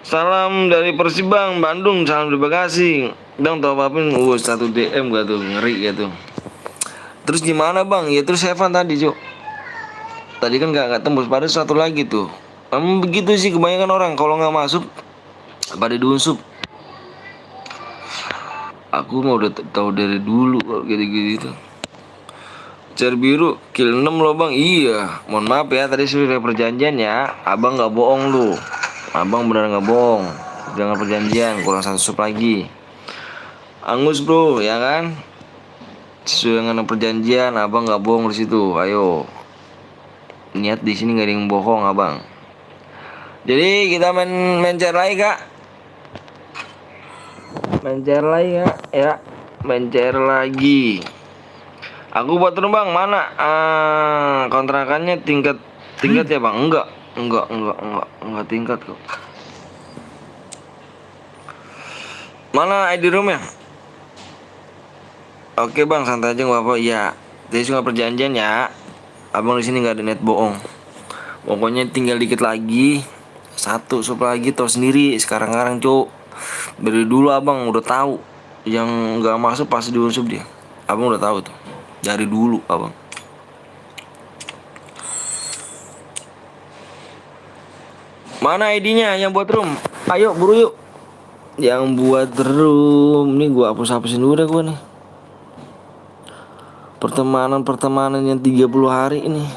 Salam dari Persibang Bandung. Salam terima kasih. Dong tau apapun. 1 DM gak tuh. Ngeri gitu. Terus gimana bang? Ya terus Evan tadi Cuk. Tadi kan gak tembus. Pada satu lagi tuh. Begitu sih kebanyakan orang. Kalau gak masuk pada diunsub. Aku mau udah tahu dari dulu kalau gitu-gitu. Cer biru kill 6 loh bang. Iya. Mohon maaf ya tadi sudah perjanjian ya. Abang gak bohong lu. Abang benar gak bohong. Jangan perjanjian. Kurang 1 sub lagi. Angus bro ya kan. Sesuai dengan perjanjian, abang nggak bohong di situ. Ayo, niat di sini nggak ada yang bohong, abang. Jadi kita main chair lagi kak. Main chair lagi kak, ya. Main chair lagi. Aku buat dulu bang, mana? Kontrakannya tingkat ya bang? Enggak tingkat kok. Mana ID room ya? Oke bang, santai aja nggak apa-apa. Ya, jadi cuma perjanjian ya. Abang di sini nggak ada net bohong. Pokoknya tinggal dikit lagi. 1 sub lagi tau sendiri. Sekarang cuk. Dari dulu abang udah tahu. Yang nggak masuk pasti diunsub dia. Abang udah tahu tuh. Dari dulu abang. Mana ID-nya yang buat room? Ayo buru yuk. Yang buat room. Nih gua hapus-hapusin dulu dah gua nih. Pertemanan yang 30 hari ini.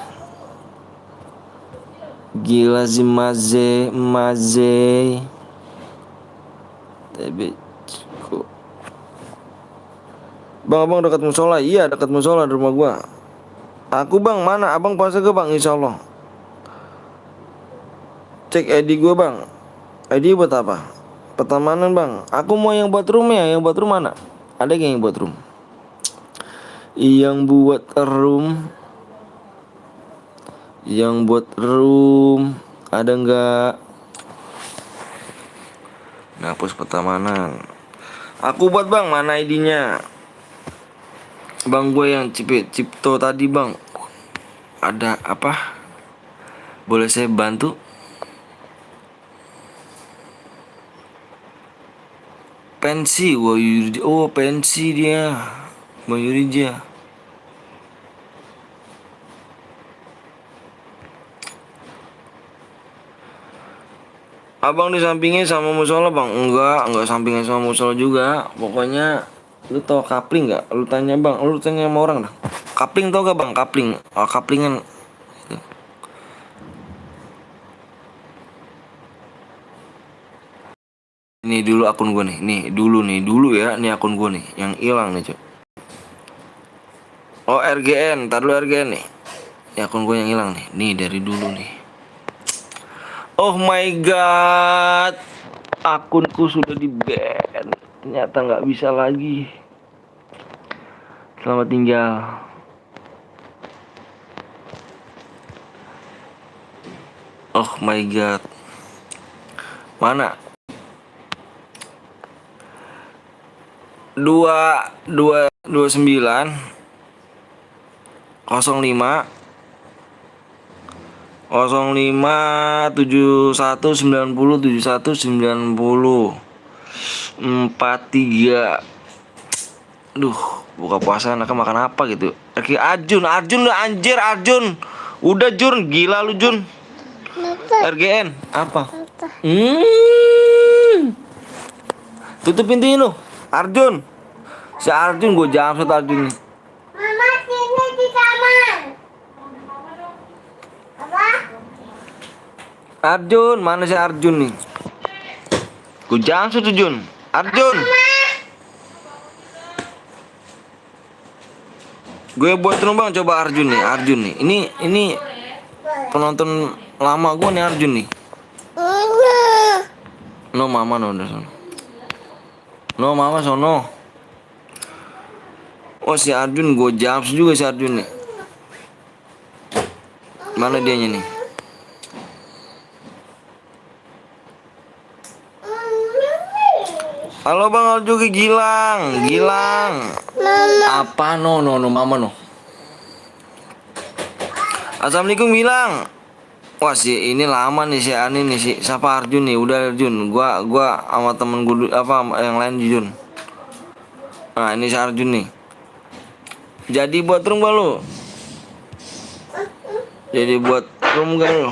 Gila sih Maze. Tapi kok. Bang, abang dekat musola. Iya, dekat musola di rumah gua. Aku bang, mana? Abang puasa ke bang? Insyaallah. Cek ID gua bang. ID buat apa? Pertemanan bang. Aku mau yang buat room ya. Yang buat room mana? Ada yang buat room? Yang buat room ada nggak? Ngapus pertemanan. Aku buat bang, mana ID-nya? Bang gue yang Cipto tadi bang. Ada apa? Boleh saya bantu? Pensi, oh pensi dia. Bang Yurija. Abang di sampingnya sama musola bang? Enggak sampingnya sama musola juga. Pokoknya lu tau kapling nggak? Lu tanya bang, lu tanya sama orang dah. Kapling tau gak bang? Kapling, kaplingan. Gitu. Ini dulu akun gue nih, dulu ya, ini akun gue nih, yang hilang nih cuy. Oh RGN, ntar dulu RGN nih. Ini akun gue yang hilang nih dari dulu nih. Oh my god, akunku sudah di-ban. Ternyata nggak bisa lagi. Selamat tinggal. Oh my god. Mana? 229 01 05 71 90 71 90 43. Duh, buka puasa anaknya makan apa gitu. Oke, Arjun lah anjir Arjun. Udah Jun, gila lu Jun. RGN apa? Tutup pintunya lu, Arjun. Si Arjun gue jamsut Arjun nih. Mama sini di kamar. Apa? Arjun, mana si Arjun nih? Gue jamsut tuh Jun. Arjun. Gue buat bang coba Arjun nih. Ini penonton lama gue nih Arjun nih. No mama no udah sono. No mama sono. Oh si Arjun gue jams juga si Arjun nih. Mana dianya nih? Halo Bang Aljuki Gilang. Apa no mama no. Assalamualaikum Gilang. Wah si ini lama nih si Ani nih si siapa Arjun nih. Udah Arjun, gua sama temen gue apa yang lain Jun. Nah ini si Arjun nih. Jadi buat room gak lu? Jadi buat room gak lu?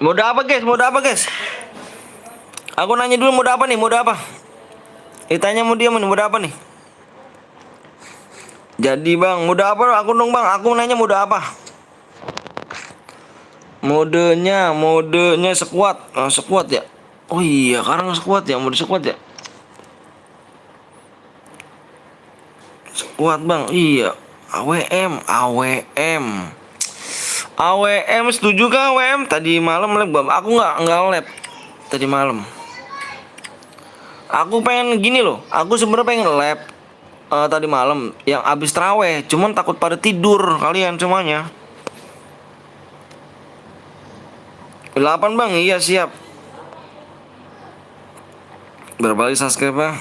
Mode apa guys? Aku nanya dulu mode apa nih? Tanya mau dia mode apa nih? Jadi bang, mode apa? Aku dong bang, aku nanya mode apa? Modenya sekuat. Sekuat ya? Oh iya, sekarang sekuat ya, mode sekuat ya? Sekuat bang, iya. AWM setuju kah AWM? Tadi malam lab aku nggak lab tadi malam. Aku pengen gini loh. Aku sebenarnya pengen lab tadi malam yang abis traweh. Cuman takut pada tidur kalian semuanya. 8 bang, iya siap. Berapa lagi subscribe bang?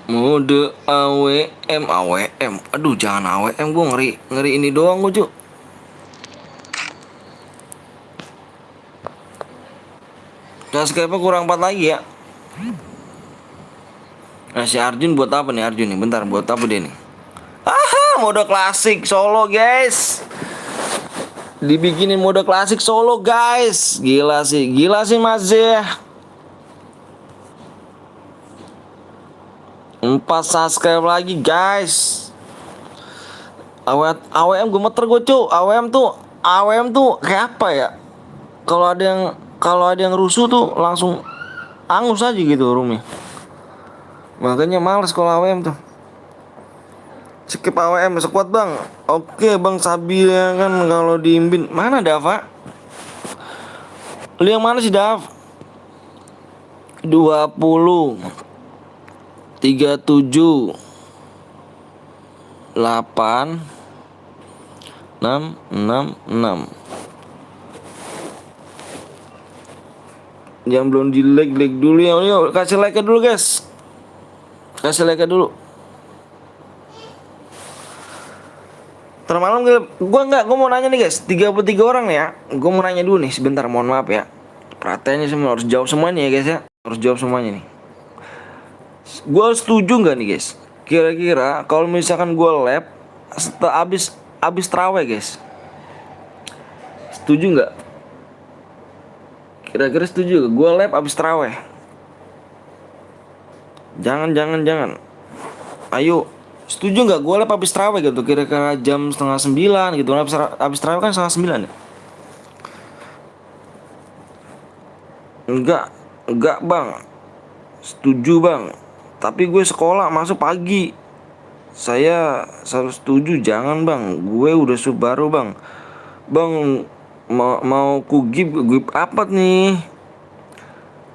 Mode AWM. Aduh jangan AWM, gue ngeri ini doang gue cuk. Subscribe kurang 4 lagi ya. Nah si Arjun buat apa nih Arjun nih? Bentar, buat apa dia nih? Aha, mode klasik solo guys. Dibikinin mode klasik solo guys. Gila sih Mas ya. 4 subscribe lagi guys. AWM gue meter gue cu. AWM tuh kayak apa ya? Kalau ada yang rusuh tuh langsung angus aja gitu roomnya. Makanya males kalau AWM tuh. Skip AWM sekuat bang. Oke bang Sabi ya kan kalau diimbin. Mana Dava? Lu yang mana sih Dav? 20 37 8 6 6 6. Yang belum di like dulu ya. Yuk kasih like dulu guys. Dulu. Termalam gue mau nanya nih guys. 33 orang nih ya. Gue mau nanya dulu nih sebentar, mohon maaf ya. Perhatiannya semua harus jawab semuanya ya guys ya. Harus jawab semuanya nih. Gue setuju nggak nih guys? Kira-kira kalau misalkan gue lab setelah abis terawih guys, setuju nggak? Kira-kira setuju gak? Gue lab abis terawih. Jangan. Ayo, setuju nggak? Gue lab abis terawih gitu. Kira-kira jam 8:30 gitu. Abis terawih kan 8:30 ya? Enggak bang. Setuju bang. Tapi gue sekolah masuk pagi. Saya selalu setuju. Jangan bang. Gue udah Subaru bang. Bang mau ku give apa nih?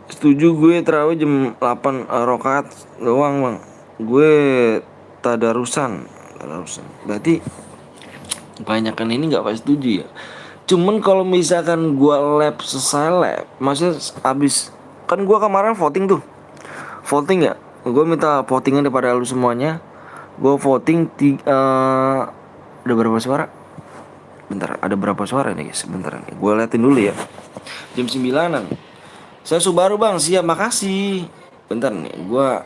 Setuju gue terawih jam 8 rakaat doang bang. Gue tadarusan. Berarti kebanyakan ini nggak pasti setuju ya. Cuman kalau misalkan gua lab selesai lab, maksudnya abis kan gua kemarin voting tuh, voting ya. Gua minta votingan daripada lu semuanya. Gua voting ada berapa suara? Bentar, ada berapa suara nih guys? Bentar nih, gua liatin dulu ya. Jam 9-an. Saya Subaru bang, siap, makasih. Bentar nih, gua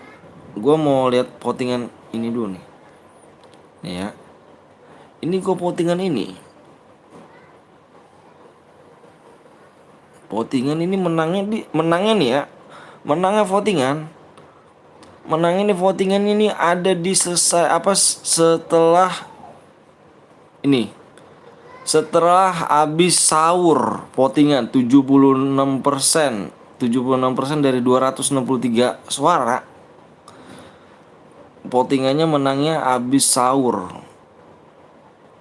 mau lihat votingan ini dulu nih. Nih ya. Ini gua votingan ini. Votingan ini menangnya nih ya. Menangnya votingan. Menangnya nih votingan ini ada di selesai setelah ini. Setelah habis sahur votingan 76%. 76% dari 263 suara. Votingannya menangnya habis sahur.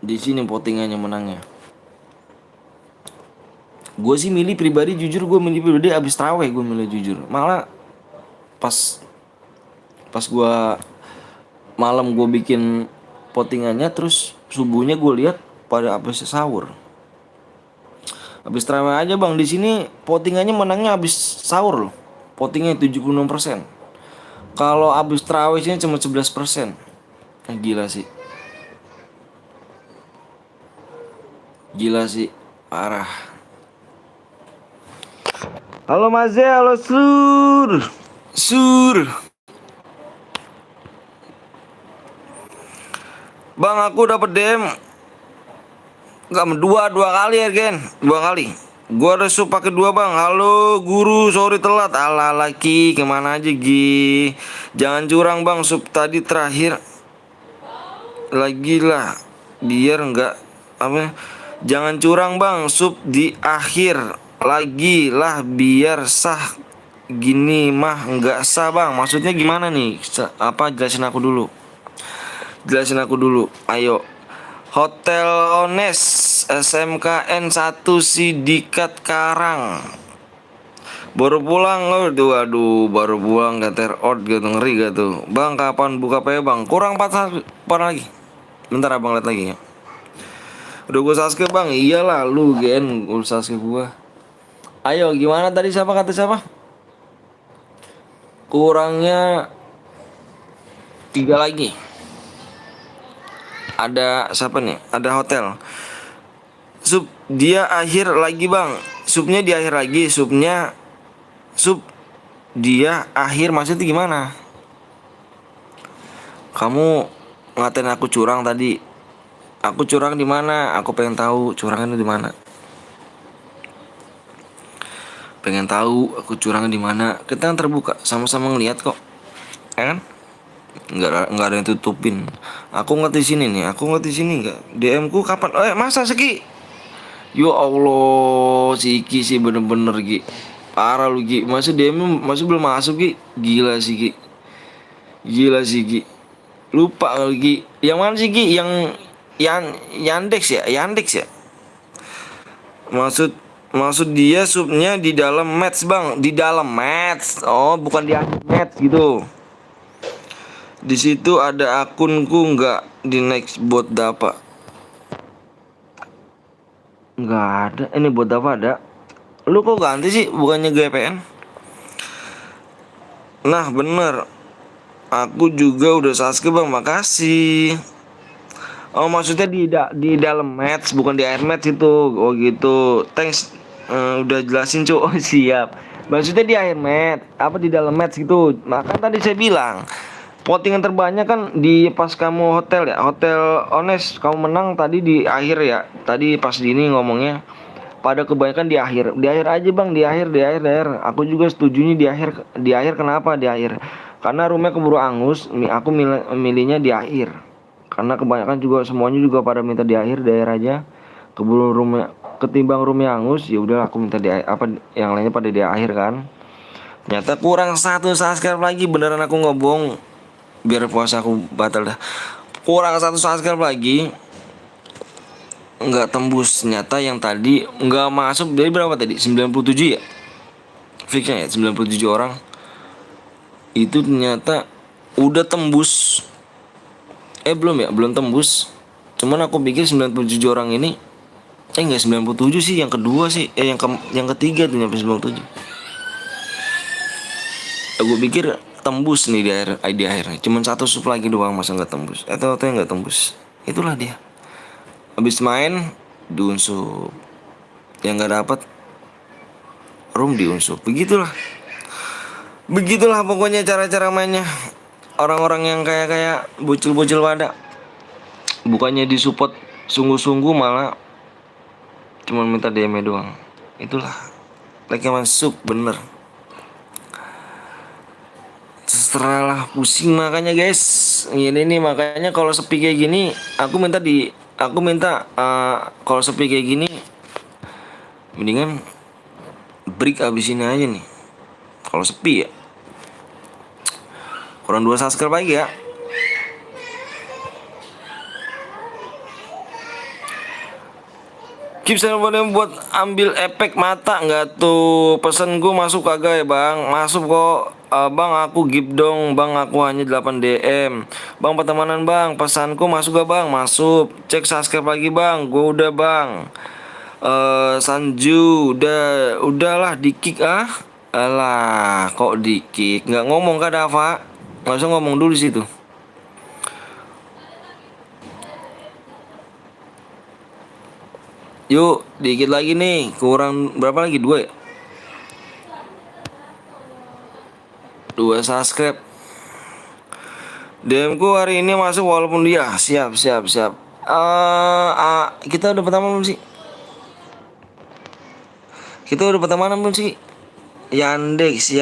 Di sini votingannya menangnya. Gue sih milih pribadi, jujur gue milih pribadi abis taraweh, gue milih jujur. Malah pas gue malam gue bikin votingannya, terus subuhnya gue lihat pada abis sahur. Abis taraweh aja bang, di sini votingannya menangnya abis sahur loh. Votingnya 76%. Kalau abis tarawehnya cuma 11%. Gila sih. Gila sih, parah. Halo Mas Zee, halo Sur. Bang, aku dapat DM. Enggak, dua kali ya, Gen. 2 kali. Gua resup pakai 2 bang. Halo guru, sorry telat. Ala laki, kemana aja Gi? Jangan curang bang, sub tadi terakhir. Lagi lah, biar enggak apa? Jangan curang bang, sub di akhir. Lagi lah biar sah. Gini mah enggak sah bang. Maksudnya gimana nih? Jelasin aku dulu. Ayo. Hotel Ones SMKN 1 Sidikat Karang. Baru pulang aduh baru pulang gak terot gitu, ngeri gak tuh. Bang kapan buka PE bang? Kurang 4 lagi. Bentar abang lihat lagi ya. Udah gue subscribe bang. Iyalah lu Gen, gue subscribe gue. Ayo gimana tadi, kata siapa? Kurangnya 3 lagi. Ada siapa nih? Ada hotel. Sub dia akhir lagi bang. Subnya di akhir lagi. Sub dia akhir, maksudnya gimana? Kamu ngatain aku curang tadi. Aku curang di mana? Aku pengen tahu curangnya di mana. Pengen tahu aku curangnya di mana. Kita kan terbuka, sama-sama ngeliat kok, ya kan? Nggak ada yang tutupin. Aku ngerti sini nih. Nggak. DM ku kapan? Masa Ki? Ya Allah, si Ki sih bener-bener Ki. Parah lu Ki. Masa DM masih belum masuk Ki? Gila sih Ki. Lupa kali Ki. Yang mana sih Ki? Yang Yandex ya? Maksud dia subnya di dalam match bang, di dalam match. Oh, bukan di akhir match gitu. Di situ ada akunku nggak di next bot dapa. Nggak ada. Ini bot dapa ada. Lu kok ganti sih? Bukannya GPN? Nah bener. Aku juga udah subscribe bang, makasih. Oh maksudnya di dalam match, bukan di air match itu. Oh gitu. Thanks. Udah jelasin cu. Oh siap. Maksudnya di air match, apa di dalam match gitu. Maka tadi saya bilang votingan terbanyak kan di pas kamu hotel ya, Hotel Ones kamu menang tadi di akhir ya. Tadi pas ini ngomongnya pada kebanyakan di akhir. Di akhir aja bang, di akhir. Aku juga setujunya di akhir. Di akhir kenapa di akhir? Karena rumahnya keburu angus. Aku milihnya di akhir. Karena kebanyakan juga semuanya juga pada minta di akhir, aja. Keburu rumah ketimbang rumahnya angus, ya udah aku minta di yang lainnya pada di akhir kan. Ternyata kurang 1 subscribe lagi, beneran aku ngobong. Biar puasa aku batal dah. Kurang 1 subscribe lagi. Nggak tembus, ternyata yang tadi nggak masuk. Dari berapa tadi? 97 ya? Fixnya ya 97 orang. Itu ternyata udah tembus. Belum tembus. Cuman aku pikir 97 orang ini Enggak 97 sih, yang kedua sih. Yang ketiga tuh nyampe 97. Gue pikir tembus nih di akhirnya. Cuman satu sub lagi doang, masa nggak tembus? Atau yang nggak tembus? Itulah dia. Habis main diunsub. Yang nggak dapat room diunsub. Begitulah pokoknya cara-cara mainnya. Orang-orang yang kayak bocil-bocil pada. Bukannya disupport sungguh-sungguh, malah cuman minta DM doang. Itulah. Like masuk bener. Terserah lah, pusing makanya guys. Ini nih makanya kalau sepi kayak gini, aku minta kalau sepi kayak gini mendingan break abis ini aja nih. Kalau sepi ya. Kurang 2 subscribe lagi ya. Keep teleponnya buat ambil efek mata nggak tuh? Pesen gue masuk kagak ya bang? Masuk kok. Bang aku give dong bang, aku hanya 8 DM. Bang pertemanan bang, pesanku masuk gak bang? Masuk. Cek subscribe lagi bang, gue udah bang. Sanju udahlah di kick ah. Alah kok di kick? Nggak ngomong kah Dava? Nggak usah ngomong dulu situ. Yuk, dikit lagi nih. Kurang berapa lagi? 2 ya? 2 subscribe. DM ku hari ini masuk walaupun dia. Siap. Kita udah pertama belum sih? Yandex.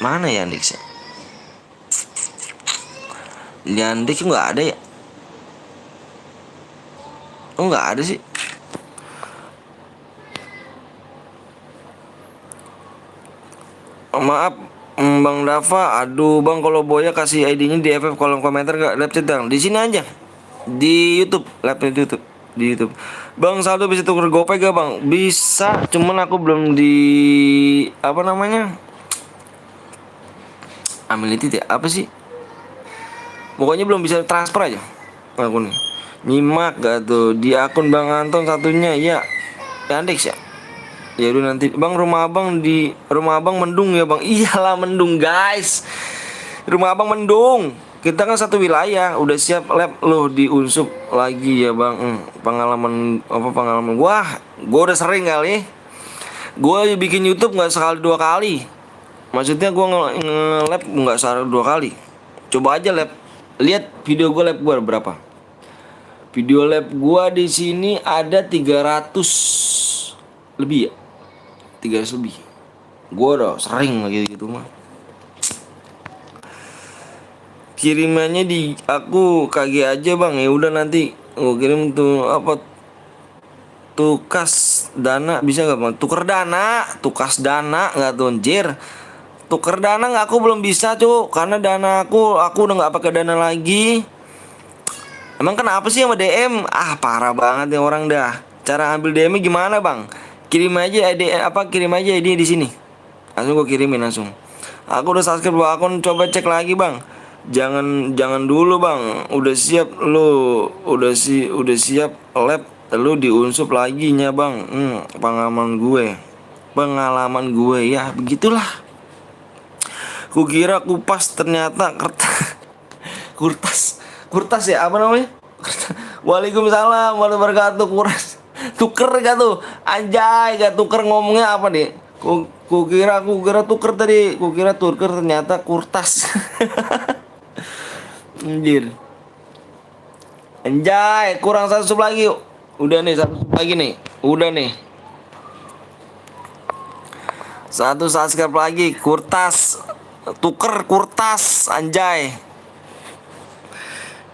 Mana Yandex ya? Yandex nggak ada ya? Oh nggak ada sih. Maaf Bang Dava, aduh Bang kalau Boya kasih ID-nya di FF kolom komentar gak? Live chat dong. Di sini aja. Di YouTube, live di YouTube. Di YouTube. Bang saldo bisa tuker GoPay gak Bang? Bisa, cuman aku belum di apa namanya? Ability ya? Apa sih? Pokoknya belum bisa transfer aja. Aku nih. Nyimak gak tuh di akun Bang Anton satunya ya. Yandex ya. Ya udah nanti Bang, rumah abang mendung ya Bang. Iyalah mendung guys. Rumah abang mendung. Kita kan satu wilayah. Udah siap lab loh diunsup lagi ya Bang. Pengalaman gua udah sering kali. Gua bikin YouTube nggak sekali 2 kali. Maksudnya gua nge-lab nggak sekali 2 kali. Coba aja lab. Lihat video gua lab gua berapa. Video lab gua di sini ada 300 lebih ya. 300 lebih. Gua udah sering lagi gitu mah. Kirimannya di aku KG aja Bang. Ya udah nanti gua kirim tuh apa tukas dana bisa gak Bang? Tuker dana, tukas dana nggak tuh anjir. Tuker dana nggak, aku belum bisa cuy, karena dana aku udah nggak pakai dana lagi. Emang kenapa sih sama DM? Ah parah banget ya orang dah. Cara ambil DM gimana Bang? Kirim aja ID di sini. Langsung gue kirimin langsung. Aku udah subscribe 2 akun, coba cek lagi Bang. Jangan dulu Bang. Udah siap lab lu diunsup lagi nya Bang. Pengalaman gue ya begitulah. Kukira kupas ternyata kurtas ya apa namanya? Waalaikumsalam warahmatullahi wabarakatuh. Tuker gak tuh? Anjay, gak tuker ngomongnya apa nih? Kukira tuker tadi. Kukira tuker ternyata kurtas. Anjir. Anjay, kurang 1 sub lagi yuk. Udah nih 1 sub lagi nih. Udah nih. 1 subscribe lagi. Tuker kurtas anjay.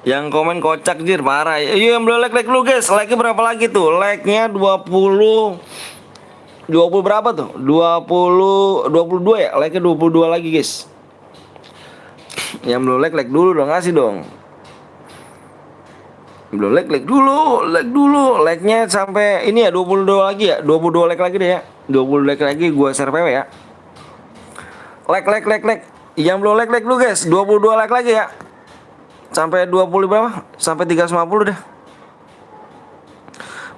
Yang komen kocak jir parah. Iya yang belum like lu guys. Like-nya berapa lagi tuh? Like-nya 20 berapa tuh? 22 ya? Like-nya 22 lagi guys. Yang belum like dulu dong, ngasih dong. Belum like dulu. Like-nya sampai ini ya 22 lagi ya. 22 like lagi deh ya. 20 like lagi gua share PW ya. Like. Yang belum like dulu guys. 22 like lagi ya. Sampai 20 berapa? Sampai 350 deh.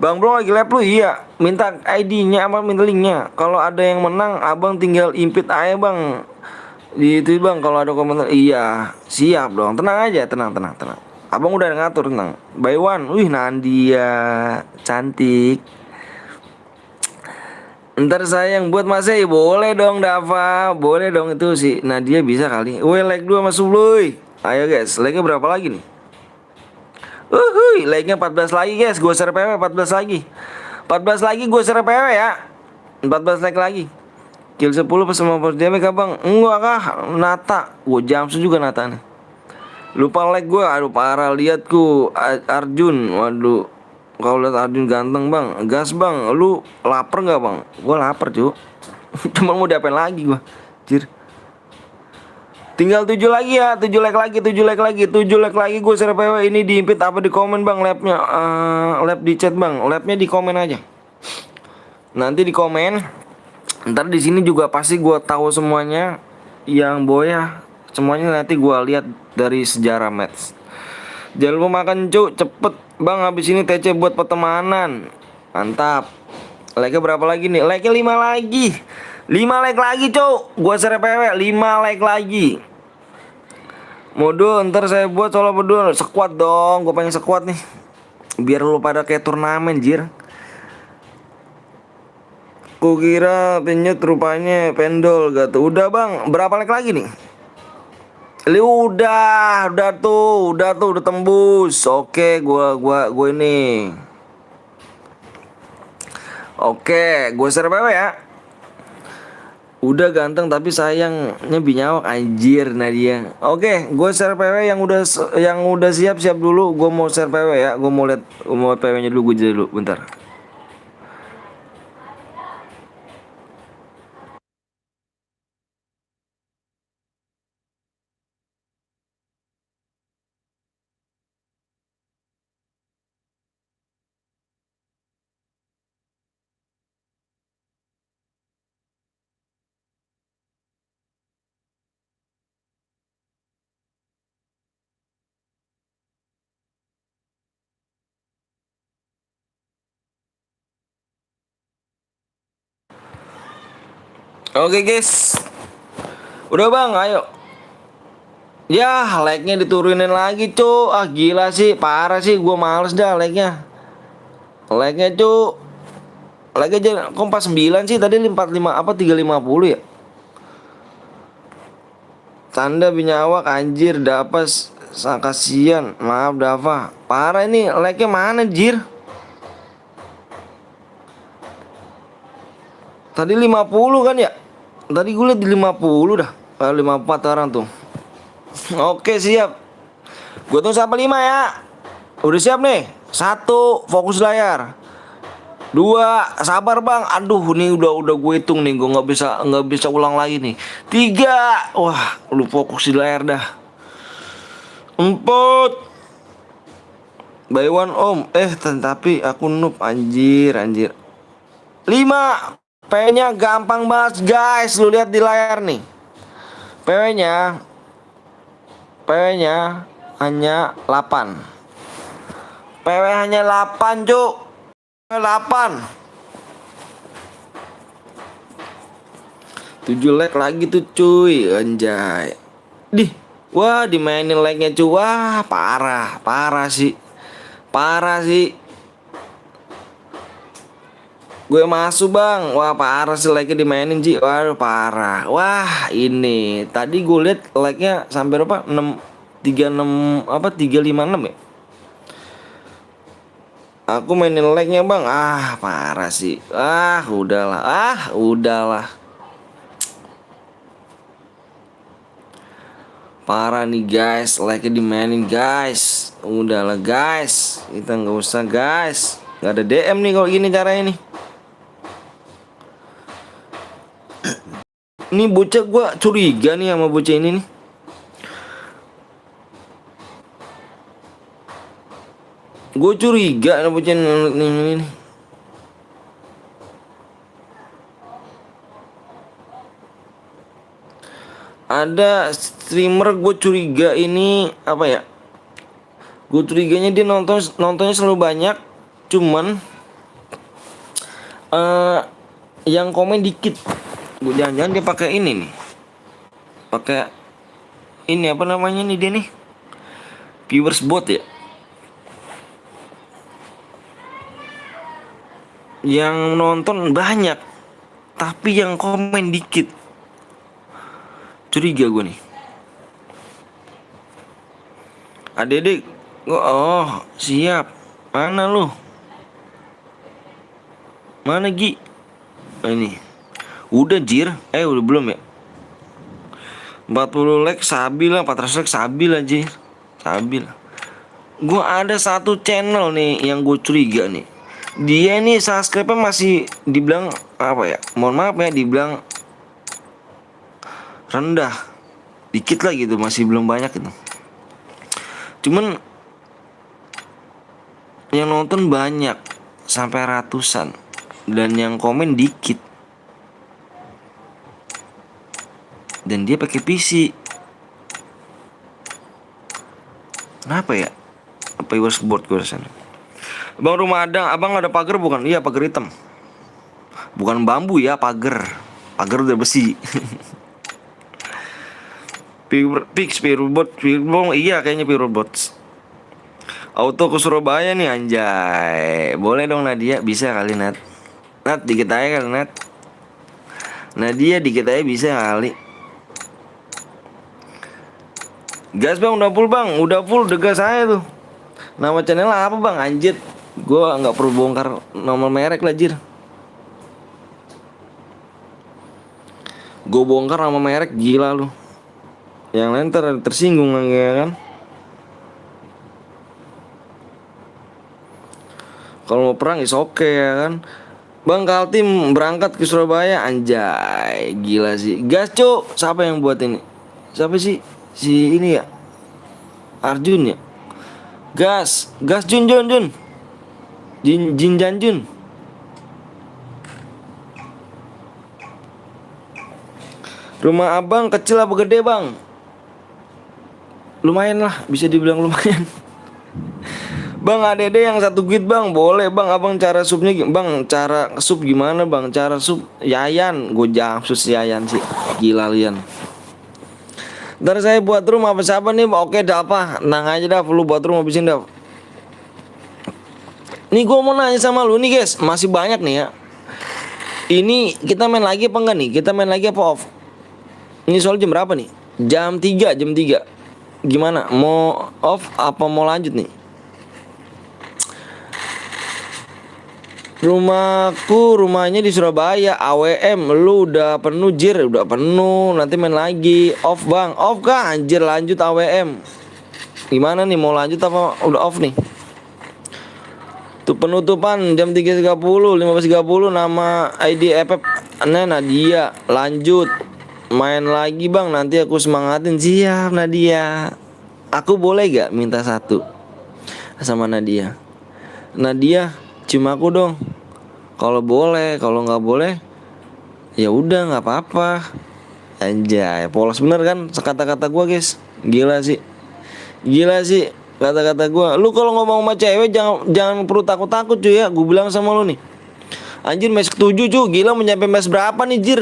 Bang Bro lagi live lu, iya. Minta ID-nya apa minta linknya. Kalau ada yang menang, abang tinggal impit aja bang. Di itu bang, kalau ada komentar, iya siap dong. Tenang aja, tenang. Abang udah ngatur, tenang. By one, wih Nandia cantik. Ntar saya yang buat Mas ya boleh dong Dava, boleh dong itu sih. Nadia bisa kali. Woi like 2 masuk Bluy. Ayo guys, like-nya berapa lagi nih? Like-nya 14 lagi guys, gue share PW 14 lagi. 14 lagi gue share PW ya. 14 like lagi. Kill 10 pas sama damage abang. Enggak kah? Nata. Gue Jamsu juga Nata nih. Lupa like gue, aduh parah liatku. Arjun, waduh. Kalau lihat Arjun ganteng bang, gas bang. Lu lapar nggak bang? Gue lapar cuy. Cuma mau diapain lagi gue, Jir. Tinggal 7 lagi ya, 7 like lagi, 7 like lagi, 7 like lagi gue share PW. Ini diimpit apa di komen bang, labnya, lab di chat bang, labnya di komen aja. Nanti di komen. Ntar di sini juga pasti gue tahu semuanya. Yang boya, semuanya nanti gue lihat dari sejarah match. Jangan lupa makan cuk, cepet bang, habis ini TC buat pertemanan. Mantap. Like-nya berapa lagi nih? Like-nya 5 lagi. 5 like lagi cuk. Gua share PW 5 like lagi. Modul ntar saya buat solo berdua. Squad dong, gue pengen squad nih. Biar lu pada kayak turnamen Jir. Kukira penyet rupanya pendol gitu. Udah bang, berapa like lagi nih? Udah tuh, udah tembus. Oke, gua ini. Oke, gua share PW ya. Udah ganteng tapi sayangnya binyawak anjir Nadia. Oke, gue share PW yang udah siap dulu. Gue mau share PW ya. Gue mau lihat PW-nya dulu, gue jadi dulu bentar. Oke guys. Udah bang, ayo. Ya, like-nya diturunin lagi, cu. Ah, gila sih, parah sih. Gua males dah like-nya. Like-nya, cu. Like aja kok 49 sih, tadi 45 apa 350 ya? Tanda binyawak anjir, dapas kasihan. Maaf Dava. Parah ini, like-nya mana, Jir? Tadi 50 kan ya? Tadi gue liat di 50 dah. 54 orang tuh. Oke siap. Gue tunggu sampai 5 ya. Udah siap nih. 1 fokus layar. 2 sabar bang. Aduh nih udah gue hitung nih. Gue nggak bisa ulang lagi nih. 3 wah lu fokus di layar dah. 4 by one om. Tapi aku noob anjir. 5 P-nya gampang banget guys. Lu lihat di layar nih. PW-nya hanya 8. PW hanya 8 cuk. 8 7 like lagi tuh cuy. Anjay. Wah dimainin like-nya cuy. Wah parah sih. Gue masuk bang. Wah parah sih like-nya dimainin Ji. Waduh parah. Wah ini tadi gue liat like-nya sampai berapa? 36 apa 356 ya. Aku mainin like-nya bang. Ah parah sih. Udahlah. Parah nih guys, like-nya dimainin guys. Udahlah guys. Kita nggak usah guys. Nggak ada DM nih kalau gini caranya nih. Ini bocah gue curiga nih sama bocah ini nih. Gue curiga sama bocah ini. Ada streamer gue curiga ini apa ya? Gue curiganya dia nontonnya selalu banyak. Cuman Yang komen dikit. Gue jangan-jangan dia pakai ini nih. Pakai ini apa namanya nih dia nih? Viewers bot ya. Yang nonton banyak, tapi yang komen dikit. Curiga gue nih. Adek, oh siap. Mana lu? Mana Gi? Ini. Udah Jir. Udah belum ya? 40 like sabil lah, 400 like sabil aja. Sabil. Gue ada satu channel nih yang gue curiga nih. Dia nih subscribe-nya masih dibilang apa ya? Mohon maaf ya, dibilang rendah. Dikit lah gitu, masih belum banyak gitu. Cuman yang nonton banyak, sampai ratusan, dan yang komen dikit. Dan dia pakai PC. Kenapa ya? Apa viewers board gue rasanya? Bang rumah abang ada pagar bukan? Iya, pagar hitam. Bukan bambu ya, pagar. Pagar udah besi. Pirobot, iya kayaknya Pirobot. Auto ke Surabaya nih anjay. Boleh dong Nadia, bisa kali Nat. Nat dikit aja kali Nat. Nadia dikit aja bisa kali. Gas bang, udah full udah gas aja tuh. Nama channel apa bang? Anjir, gua nggak perlu bongkar nomor merek lah Jir. Gue bongkar nama merek gila lu. Yang lain tersinggung lagi ya kan. Kalau mau perang is oke ya kan. Bang Kaltim berangkat ke Surabaya anjay. Gila sih. Gas cuk. Siapa yang buat ini? Siapa sih? Si ini ya, Arjun ya. Gas Jun Jin Janjun. Rumah abang kecil apa gede bang? Lumayan lah, bisa dibilang lumayan. Bang ADD yang 1 git bang, boleh bang. Abang cara supnya bang, cara sup gimana bang? Cara sup Yayan, gue jamsus Yayan sih. Gila lian. Ntar saya buat room apa siapa nih? Oke dah apa, nang aja dah, lu buat room habisin dah. Nih gue mau nanya sama lu nih guys, masih banyak nih ya. Ini kita main lagi apa enggak nih? Kita main lagi apa off? Ini soal jam berapa nih? Jam 3. Gimana? Mau off apa mau lanjut nih? Rumahnya di Surabaya. AWM lu udah penuh Jir. Udah penuh, nanti main lagi. Off bang, off kah? Anjir lanjut AWM. Gimana nih, mau lanjut apa udah off nih? Tuh penutupan jam 3.30, 15.30. Nama ID FF Nadia. Lanjut main lagi bang, nanti aku semangatin. Siap Nadia. Aku boleh gak minta satu sama Nadia? Nadia cium aku dong. Kalau boleh, kalau nggak boleh ya udah nggak apa-apa. Anjay, polos bener kan kata-kata gue guys. Gila sih kata-kata gue. Lu kalau ngomong sama cewek jangan perlu takut-takut cuy ya. Gue bilang sama lu nih. Anjir match 7 cuy. Gila mau nyampe match berapa nih Jir?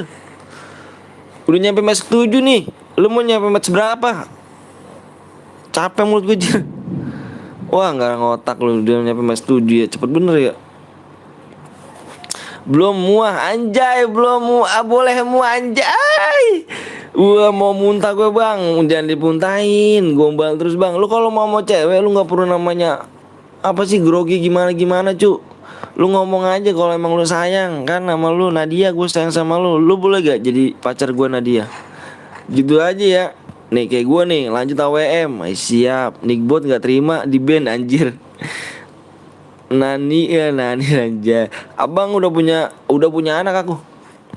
Udah nyampe match 7 nih. Lu mau nyampe match berapa? Capek mulut gue Jir. Wah nggak ngotak lu, udah nyampe match 7 ya. Cepet bener ya. Belum muah anjay, belum muah, boleh muah anjay. Wah mau muntah gue bang, jangan dipuntahin, gombal terus bang. Lu kalau mau cewek lu nggak perlu namanya apa sih grogi gimana cu. Lu ngomong aja kalau emang lu sayang kan sama lu Nadia, gue sayang sama lu. Lu boleh gak jadi pacar gue Nadia? Gitu aja ya. Nih kayak gue nih lanjut AWM. Siap. Nickbot gak terima di band anjir. Nani aja. Abang udah punya anak aku.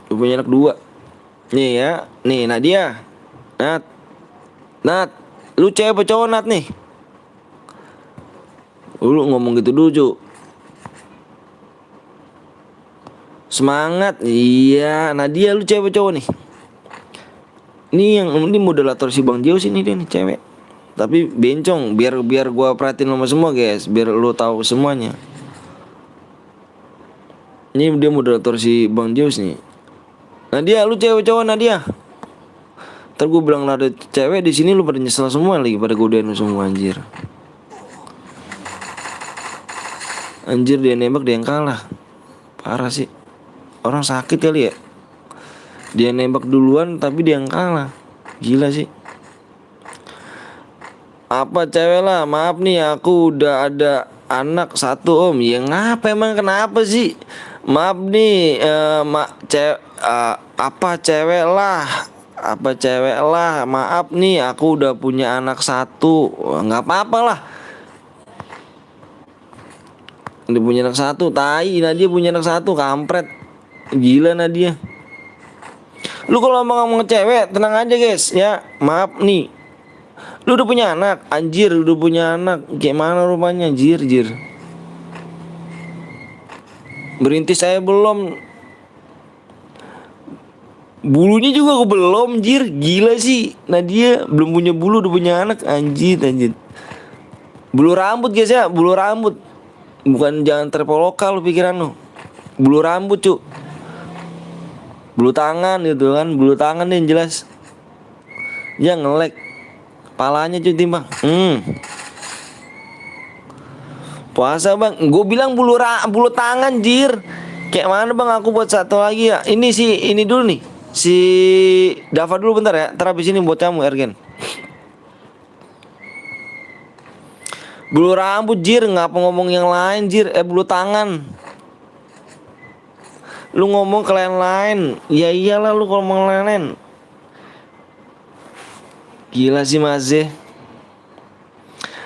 Udah punya anak 2. Nih ya. Nih Nadia. Nat. Lu cewek apa cowok Nat nih? Lu ngomong gitu dulu cu. Semangat. Iya Nadia, lu cewek apa cowok nih? Ini moderator si Bang Jio sini dia nih cewek. Tapi bencong biar gua perhatiin sama semua guys, biar lu tahu semuanya. Ini dia moderator si Bang Zeus nih. Nadia, lu cewek cowok Nadia? Ntar gue bilang lah ada cewek di sini, lu pada nyesel semua lagi, pada godain lu semua anjir. Anjir, dia nembak dia yang kalah. Parah sih. Orang sakit kali ya. Dia nembak duluan tapi dia yang kalah. Gila sih. Apa cewek lah, maaf nih aku udah ada anak satu om. Ya ngapa emang, kenapa sih? Maaf nih apa cewek lah. Apa cewek lah, maaf nih aku udah punya anak satu. Nggak apa-apa lah. Dia punya anak satu, tai. Nadia punya anak satu, kampret. Gila Nadia. Lu kalau ngomong cewek tenang aja guys ya. Maaf nih, lu udah punya anak, anjir, udah punya anak. Kayak mana rupanya, jir. Berintis saya belum. Bulunya juga aku belum, jir. Gila sih, Nadia belum punya bulu udah punya anak, anjir. Bulu rambut guys ya, bulu rambut. Bukan jangan terpolokal lu pikiran lu. Bulu rambut cuk. Bulu tangan gitu kan, bulu tangan nih yang jelas. Ya ngelek. Palanya cuy timbang. Puasa bang, gue bilang bulu tangan jir. Kayak mana bang, aku buat satu lagi ya. Ini dulu nih. Si Dava dulu bentar ya. Ntar habis ini buat kamu Ergen. Bulu rambut jir, ngapa ngomong yang lain jir. Bulu tangan. Lu ngomong ke lain-lain. Ya iyalah lu kalau ngomong lain-lain. Gila sih Mas Z.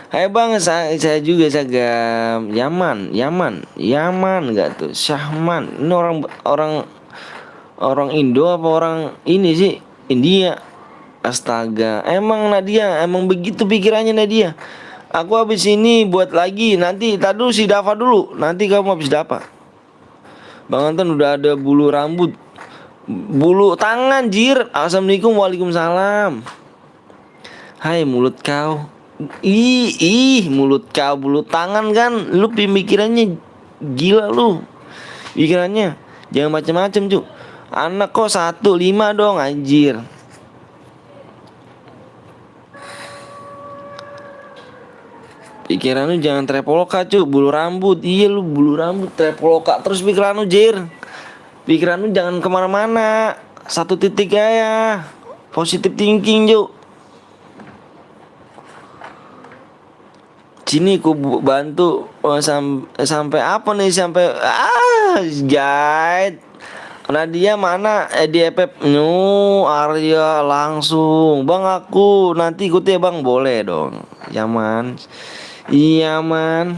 Hai bang, saya juga Sagam. Yaman nggak tuh? Syahman. Ini orang Indo apa orang ini sih? India. Astaga, emang Nadia, emang begitu pikirannya Nadia. Aku habis ini buat lagi. Nanti tadi si Dava dulu. Nanti kamu habis Dava. Bang Anton udah ada bulu rambut. Bulu tangan jir. Assalamualaikum, waalaikumsalam. Hai mulut kau. Mulut kau bulu tangan kan. Lu pemikirannya gila lu. Pikirannya jangan macam-macam cuk. Anak kok 1, 5 dong anjir. Pikiran lu jangan trepoloka cuk. Bulu rambut. Iya lu bulu rambut trepoloka terus pikiran lu jir. Pikiran lu jangan kemana-mana. 1 titik aja. Positive thinking cuk. Sini ku bantu sampai apa nih, sampai guide. Nadia mana? Di EPP Arya langsung. Bang aku nanti ikut ya bang, boleh dong. Yaman. Iya man.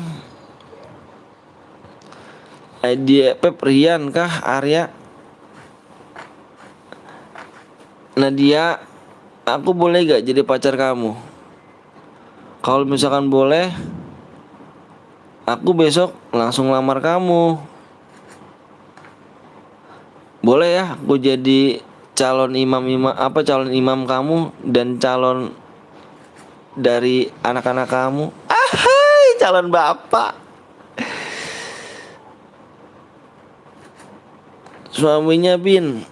Di EPP Rian kah Arya? Nadia, aku boleh gak jadi pacar kamu? Kalau misalkan boleh, aku besok langsung lamar kamu. Boleh ya, aku jadi calon imam kamu dan calon dari anak-anak kamu. Ahai, calon bapak. Suaminya Bin.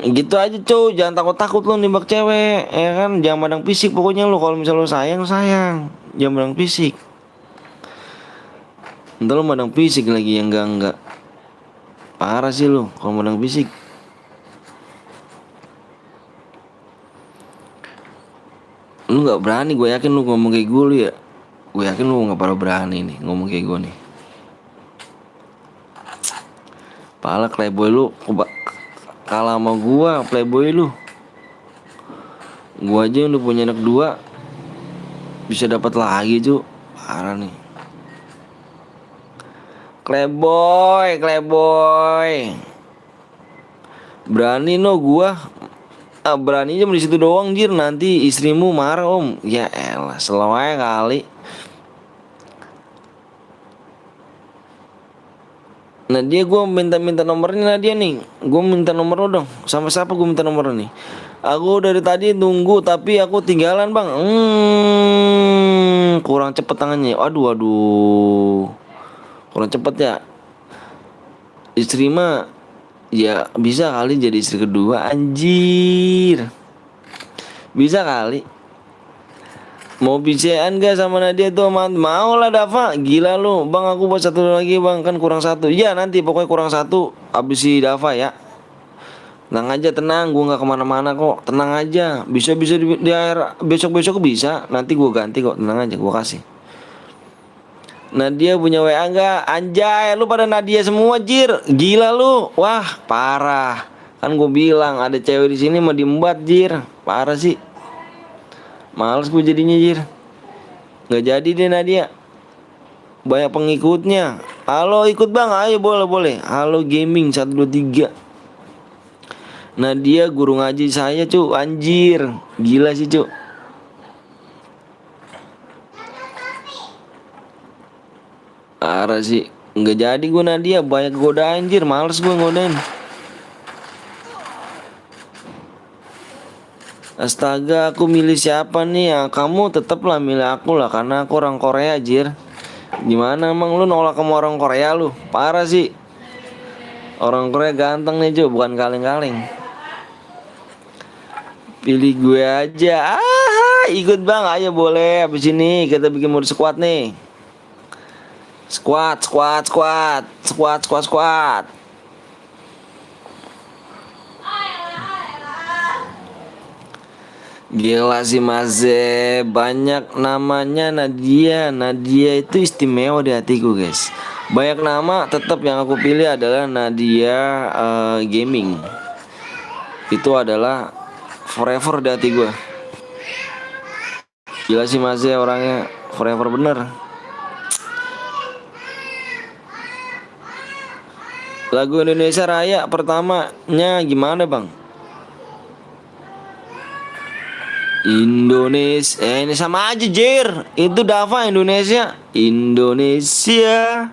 Gitu aja cuy, jangan takut-takut lu nembak cewek, ya kan? Jangan mandang fisik pokoknya lu. Kalau misalnya lu sayang, jangan mandang fisik. Ntar lu mandang fisik lagi yang enggak. Parah sih lu kalau mandang fisik. Lu nggak berani, gue yakin lu ngomong kayak gue lu ya. Gue yakin lu nggak pernah berani nih ngomong kayak gue nih. Pala playboy lu kalah sama gua, playboy lu. Gua aja udah punya anak 2 bisa dapat lagi cuy. Parah nih. Playboy. Berani no gua. Berani aja di situ doang jir, nanti istrimu marah om. Ya elah, selalu kali. Nadia, gue minta nomornya Nadia nih. Gue minta nomor lo dong. Sama siapa gue minta nomor nih? Aku dari tadi tunggu tapi aku tinggalan bang. Kurang cepet tangannya. Aduh. Kurang cepet ya. Istri mah ya bisa kali jadi istri kedua, anjir. Bisa kali. Mau bicean gak sama Nadia tuh? Mau lah Dava. Gila lu bang, aku buat satu lagi bang, kan kurang satu. Iya nanti pokoknya kurang satu abis si Dava ya. Tenang aja, tenang, gue nggak kemana-mana kok, tenang aja. Bisa di akhir besok bisa, nanti gue ganti kok, tenang aja, gue kasih. Nadia punya WA nggak? Anjay, lu pada Nadia semua jir, gila lu, wah parah. Kan gue bilang ada cewek di sini mau diembat jir, parah sih. Males gue jadinya jir, nggak jadi deh Nadia. Banyak pengikutnya. Halo ikut bang, ayo boleh. Halo gaming 123. Nadia guru ngaji saya cu, anjir, gila sih cu. Parah sih, nggak jadi gue Nadia, banyak godain anjir, males gue ngodain. Astaga, aku milih siapa nih ya? Kamu tetaplah milih aku lah, karena aku orang Korea jir. Gimana emang lu nolak sama orang Korea lu? Parah sih. Orang Korea ganteng nih cu, bukan kaleng-kaleng. Pilih gue aja. Ikut bang, ayo boleh. Abis ini kita bikin mode squad nih. Squad. Gila sih Maze, banyak namanya Nadia. Nadia itu istimewa di hatiku guys. Banyak nama, tetap yang aku pilih adalah Nadia Gaming. Itu adalah forever di hati gue. Gila sih Maze orangnya, forever bener. Lagu Indonesia Raya pertamanya gimana bang? Indonesia, ini sama aja Jir. Itu Dava Indonesia. Indonesia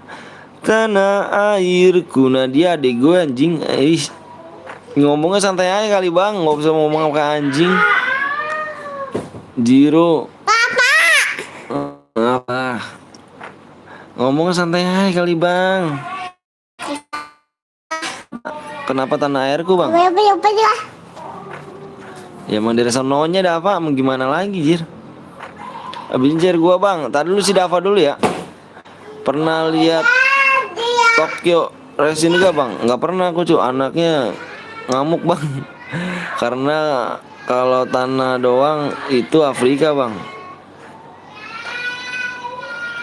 tanah airku. Nadia adik gue anjing. Ngomongnya santai aja kali bang, nggak usah ngomong kayak anjing. Jiro. Apa? Ngomongnya santai aja kali bang. Kenapa tanah airku bang? Ya emang dari sononya Dava, mau gimana lagi Jir. Abis ini Jir gua bang, tadi dulu si Dava dulu ya. Pernah lihat Tokyo Racing gak bang? Nggak pernah aku cu, anaknya ngamuk bang. Karena kalau tanah doang itu Afrika bang.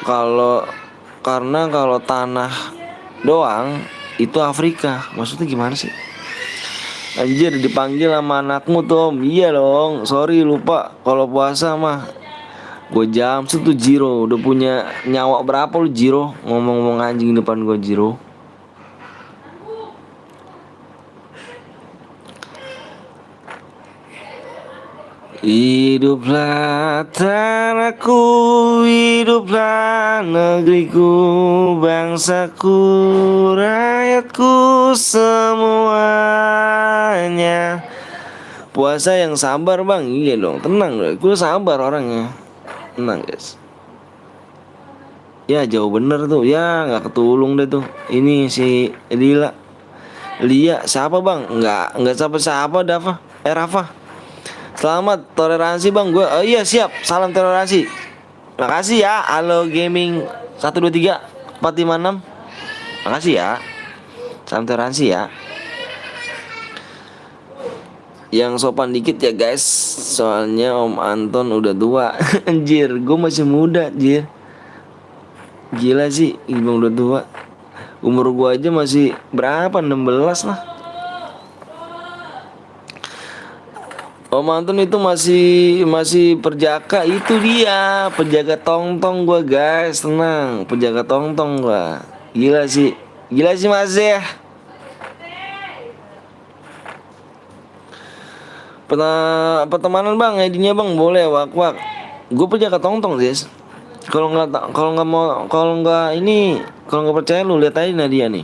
Kalau tanah doang itu Afrika. Maksudnya gimana sih? Anjir dipanggil sama anakmu tuh om. Iya dong, sorry lupa. Kalau puasa mah gue jam tuh Jiro. Udah punya nyawa berapa lu Jiro? Ngomong-ngomong anjing depan gue Jiro. Hiduplah tanahku, hiduplah negeriku, bangsaku, rakyatku semuanya. Puasa yang sabar bang, iya dong, tenang dong, gue sabar orangnya, tenang guys. Ya jauh bener tuh, ya nggak ketulung deh tuh. Ini si Lia, siapa bang? Nggak siapa Dava, Rafa. Selamat toleransi bang, gue iya siap, salam toleransi. Makasih ya, halo gaming 123 456. Makasih ya, salam toleransi ya. Yang sopan dikit ya guys, soalnya Om Anton udah tua. Anjir, gue masih muda Jir. Gila sih, Ibang udah tua. Umur gue aja masih berapa, 16 lah. Om Anton itu masih perjaka, itu dia penjaga tongtong gua guys, tenang, penjaga tongtong gua. Gila sih Mas ya. Pertemanan bang, ID-nya bang boleh wak. Gue penjaga tongtong guys. Kalau nggak percaya lu lihat aja Nadia nih.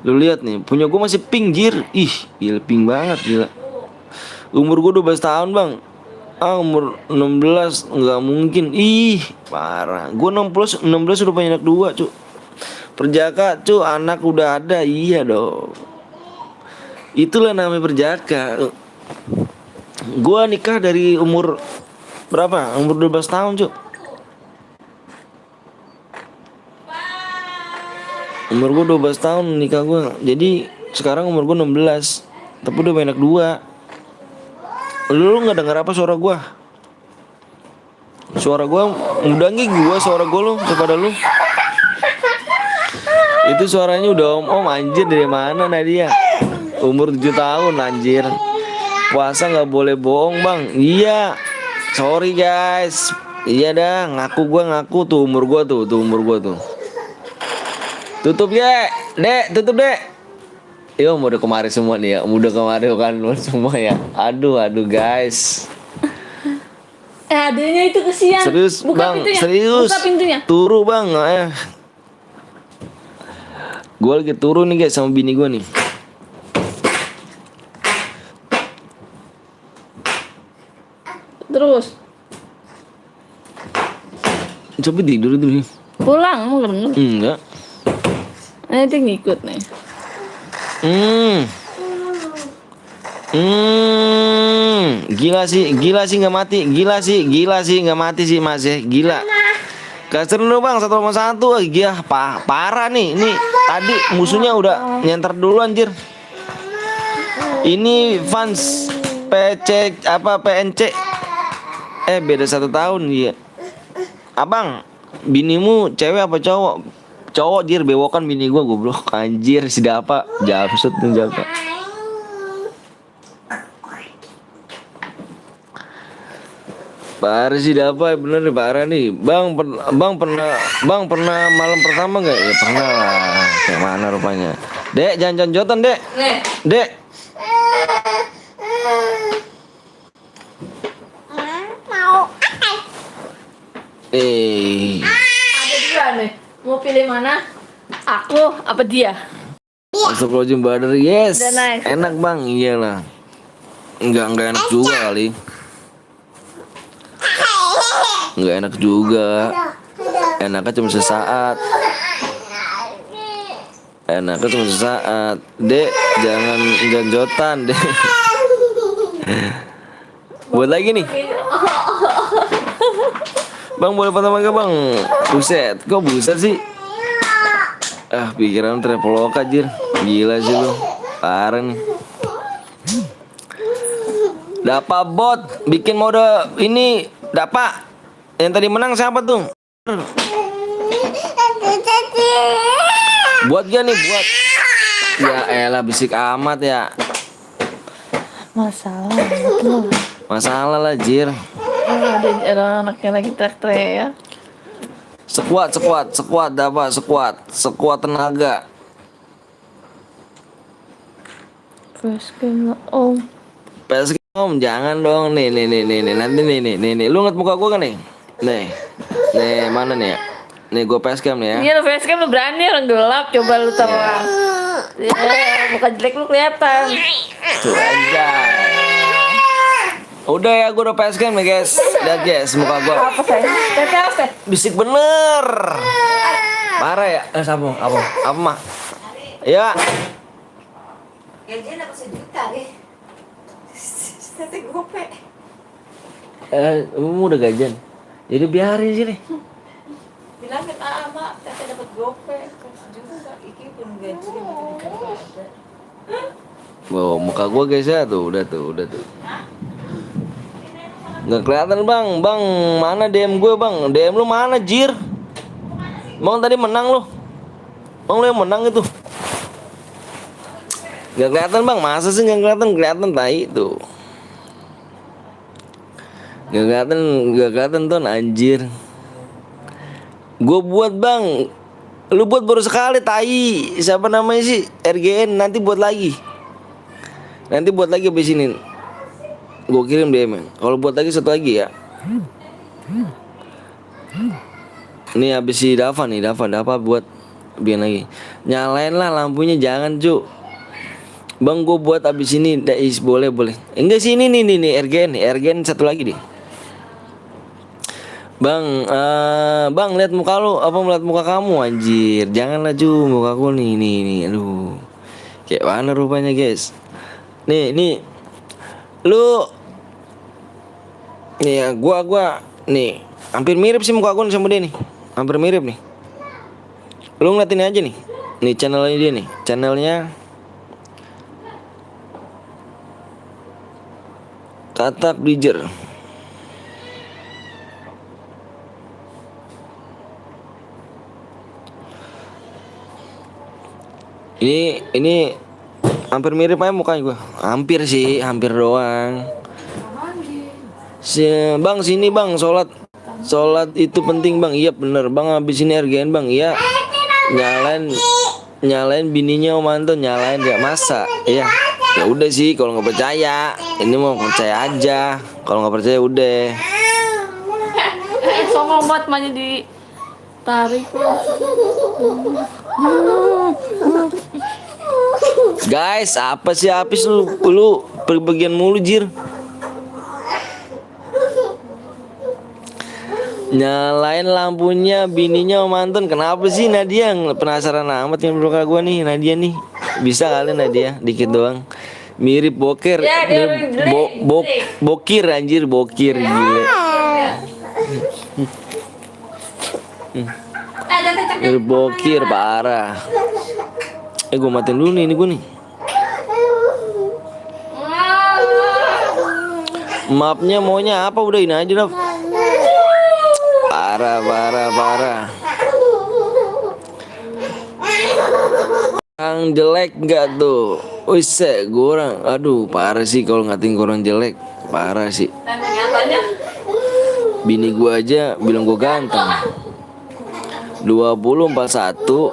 Lu lihat nih, punya gue masih pink Jir. Ih, gila pink banget gila. Umur gue 12 tahun bang. Umur 16 nggak mungkin. Ih parah. Gue 16 udah punya anak 2 cu. Perjaka cu, anak udah ada. Iya dong. Itulah namanya perjaka. Gua nikah dari umur berapa? Umur 12 tahun cu. Umur gua 12 tahun nikah gua. Jadi sekarang umur gua 16. Tapi udah banyak dua. Lu nggak dengar apa suara gua? Suara gua mudangi gua, suara gua lu daripada lu. Itu suaranya udah om anjir, dari mana Nadia? Umur 7 tahun anjir. Puasa nggak boleh bohong bang. Iya. Sorry guys. Iya dah, ngaku tuh umur gua tuh umur gua tuh. Tutup ya, Dek, tutup Dek. Yo, udah kemarin semua nih ya. Udah kemarin kan semua ya. Aduh guys. Adanya itu kesian. Serius Buka bang, pintunya. serius. Buka pintunya. Turu bang, Gue lagi turun nih guys sama bini gue nih. Terus Coba tidur dulu. pulang mau denger. Enggak. Nanti ngikut nih. Gila sih nggak mati, gila sih nggak mati sih mas ya, gila. Kasih dulu bang 1,1, gila parah nih, ini tadi musuhnya udah nyenter dulu anjir. Ini fans PC apa PNC, beda 1 tahun ya. Abang, binimu cewek apa cowok? Cowok jir, bewokan bini gua goblok anjir, si Dapa japsut tuh Dapa. Parah sih Dapa, bener nih parah nih. Bang pernah malam pertama nggak? Ya pernah lah. Kayak mana rupanya? Dek jangan jonjotan dek. Nih. Dek. Mau Ada dua nih. Mau pilih mana? Aku apa dia? Astagfirullahaladzim brother, yes. Udah nice. Enak bang, iyalah. Enggak enak juga kali. Enggak enak juga. Enaknya cuma sesaat. Dek, jangan jonjotan, Dek. Buat lagi nih. Bang boleh pertama ke bang? Buset, kok buset sih? Pikiran traveloka anjir. Gila sih lu. Parah nih. Dapa bot bikin mode ini. Dapa. Yang tadi menang siapa tuh? Buat gak nih buat? Ya elah bisik amat ya. Masalah lah jir. Ada anaknya lagi teriak-teriak. Sekuat Dapa, sekuat tenaga. First game om. PSG om jangan dong nih nanti nih lu ngeliat muka gua kan nih mana nih ya nih gua facecam nih ya. Iya, lu facecam lu berani, orang gelap, coba lu terang. Muka jelek lu kelihatan. Tuh aja. Udah ya, gua udah facecam nih guys. Lihat guys muka gua. Apa sayang? Tetes teh. Bisik bener. Parah ya? Sabung, apa mah? Ya. Gajian apa sejuta deh. Tete gope. Udah gajian. Jadi biarin sih nih. Bilangin ama, tete dapat gope. Sejuta, iki pun gaji. Wow, muka gua guys ya tuh, udah tuh. Nggak kelihatan bang, mana DM gue bang? DM lu mana jir? Bang tadi menang lu. Bang lu yang menang itu. Nggak kelihatan bang, masa sih nggak kelihatan tai tuh. Nggak kelihatan tuh anjir. Gue buat bang, lu buat baru sekali tai. Siapa namanya sih? RGN, nanti buat lagi abis ini. Gue kirim DM. Kalau buat lagi satu lagi ya. Ini habis si Dava buat biar lagi. Nyalain lah lampunya jangan cu. Bang gue buat abis ini Dais boleh. Enggak sih ini nih RGN satu lagi deh. Bang, lihat muka lu, apa melihat muka kamu anjir. Janganlah Ju, muka aku nih, aduh. Kayak mana rupanya, guys? Nih, lu nih ya, gua nih, hampir mirip sih muka gua nih sama dia nih. Hampir mirip nih. Lu ngeliatin aja nih. Nih channelnya dia nih. Channelnya Tatak Bridger. Ini hampir mirip aja mukanya gua. Hampir sih, hampir doang. Bang sini bang, sholat itu penting bang. Iya bener bang, habis ini RGN bang. Iya, nyalain bininya Om Anton, nyalain ya masa. Iya, ya udah sih kalau nggak percaya. Ini mau percaya aja. Kalau nggak percaya udah. Songong banget mainnya ditarik. Guys, apa sih habis lu perbagian mulu jir. Nyalain lampunya bininya Om Anton. Kenapa sih Nadia? Penasaran amat yang muka gua nih, Nadia nih. Bisa kali Nadia, dikit doang. Mirip boker. Ya, dia Nih, bokir anjir, bokir gila. Mirip bokir parah. Gua matiin dulu nih, ini gua nih. Mapnya maunya apa, udah ini aja dah. Parah. Yang jelek nggak tuh? Wise, kurang. Aduh, parah sih kalau ngatain orang jelek. Parah sih. Bini gua aja bilang gua ganteng. 2041.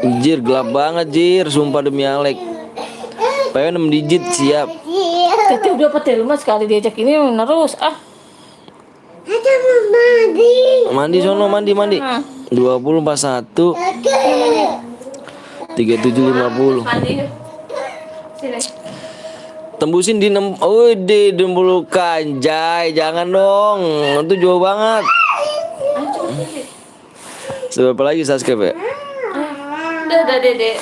Anjir, gelap banget jir, sumpah demi Alek. Pengen 6 digit siap. Tete udah apa lu mas sekali diajak ini terus Ada mandi. Mandi sono, mandi. 2041 3750. mandi yuk. Sini. Tembusin di 6. Oh, di 60 kanjay. Jangan dong. Itu jauh banget. Seberapa lagi subscribe ya? Udah dede.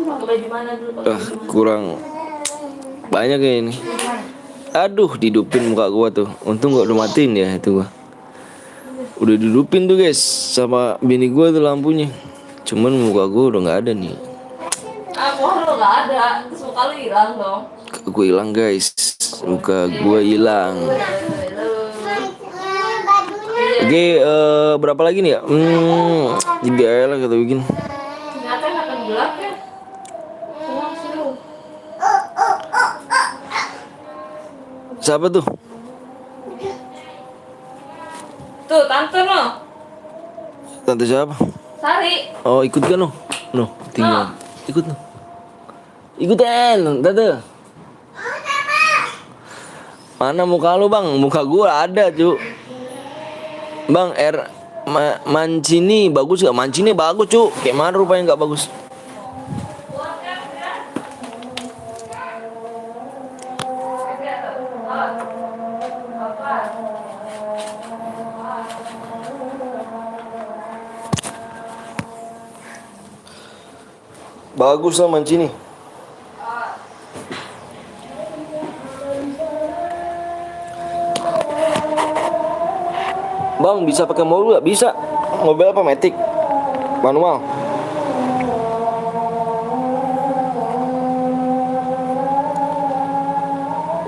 Pakai baju mana dulu? Kurang banyak ya ini. Aduh, didupin muka gua tuh. Untung gak udah matiin ya itu gua. Udah didupin tuh guys sama bini gua tuh lampunya. Cuman muka gua udah nggak ada nih. Lo nggak ada, terus muka lu hilang dong. Gua hilang guys. Muka gua hilang. Oke, berapa lagi nih ya? 3 lah kata bikin. Ternyata akan gelap ya. Pulang sih lu. Siapa tuh? Tuh, tante lo. Tante siapa? Sari. Oh, ikut kan lo? No, tinggal. Ikut no. Ikutan, tante. Mana muka lu bang? Muka gua ada cu. Bang, Mancini bagus gak? Mancini bagus cu. Kayak mana rupanya gak bagus? Bagus lah Mancini. Bang, bisa pakai mobil gak? Bisa. Mobil apa? Matic? Manual?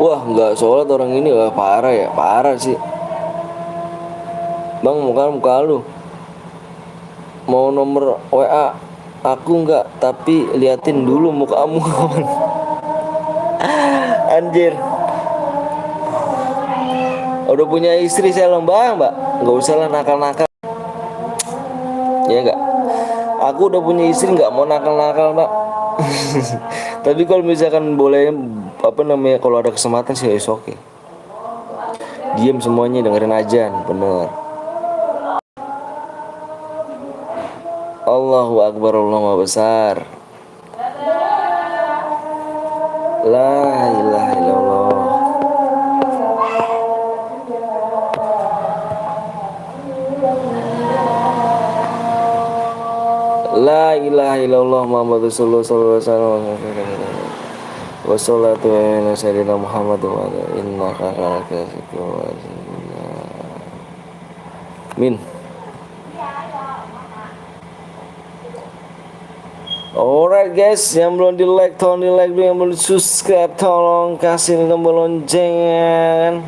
Wah, nggak sholat orang ini. Wah, parah ya. Parah sih. Bang, muka lu. Mau nomor WA aku nggak, tapi liatin dulu mukamu. Anjir. Udah punya istri saya lembah mbak, nggak usah lah nakal-nakal. Ya nggak, aku udah punya istri nggak mau nakal-nakal mbak. Tapi kalau misalkan boleh apa namanya, kalau ada kesempatan sih is oke. Diam semuanya, dengerin ajan, bener. Allahu Akbar, Allah besar. La ilaha illallah. La ilaha illallah Muhammad Rasulullah sallallahu alaihi wasallam. Wassalatu ala sayyidina Muhammad wa ala innaka ala Min. Alright guys, yang belum di like tolong di like dulu, yang belum di subscribe tolong kasih tombol loncengnya.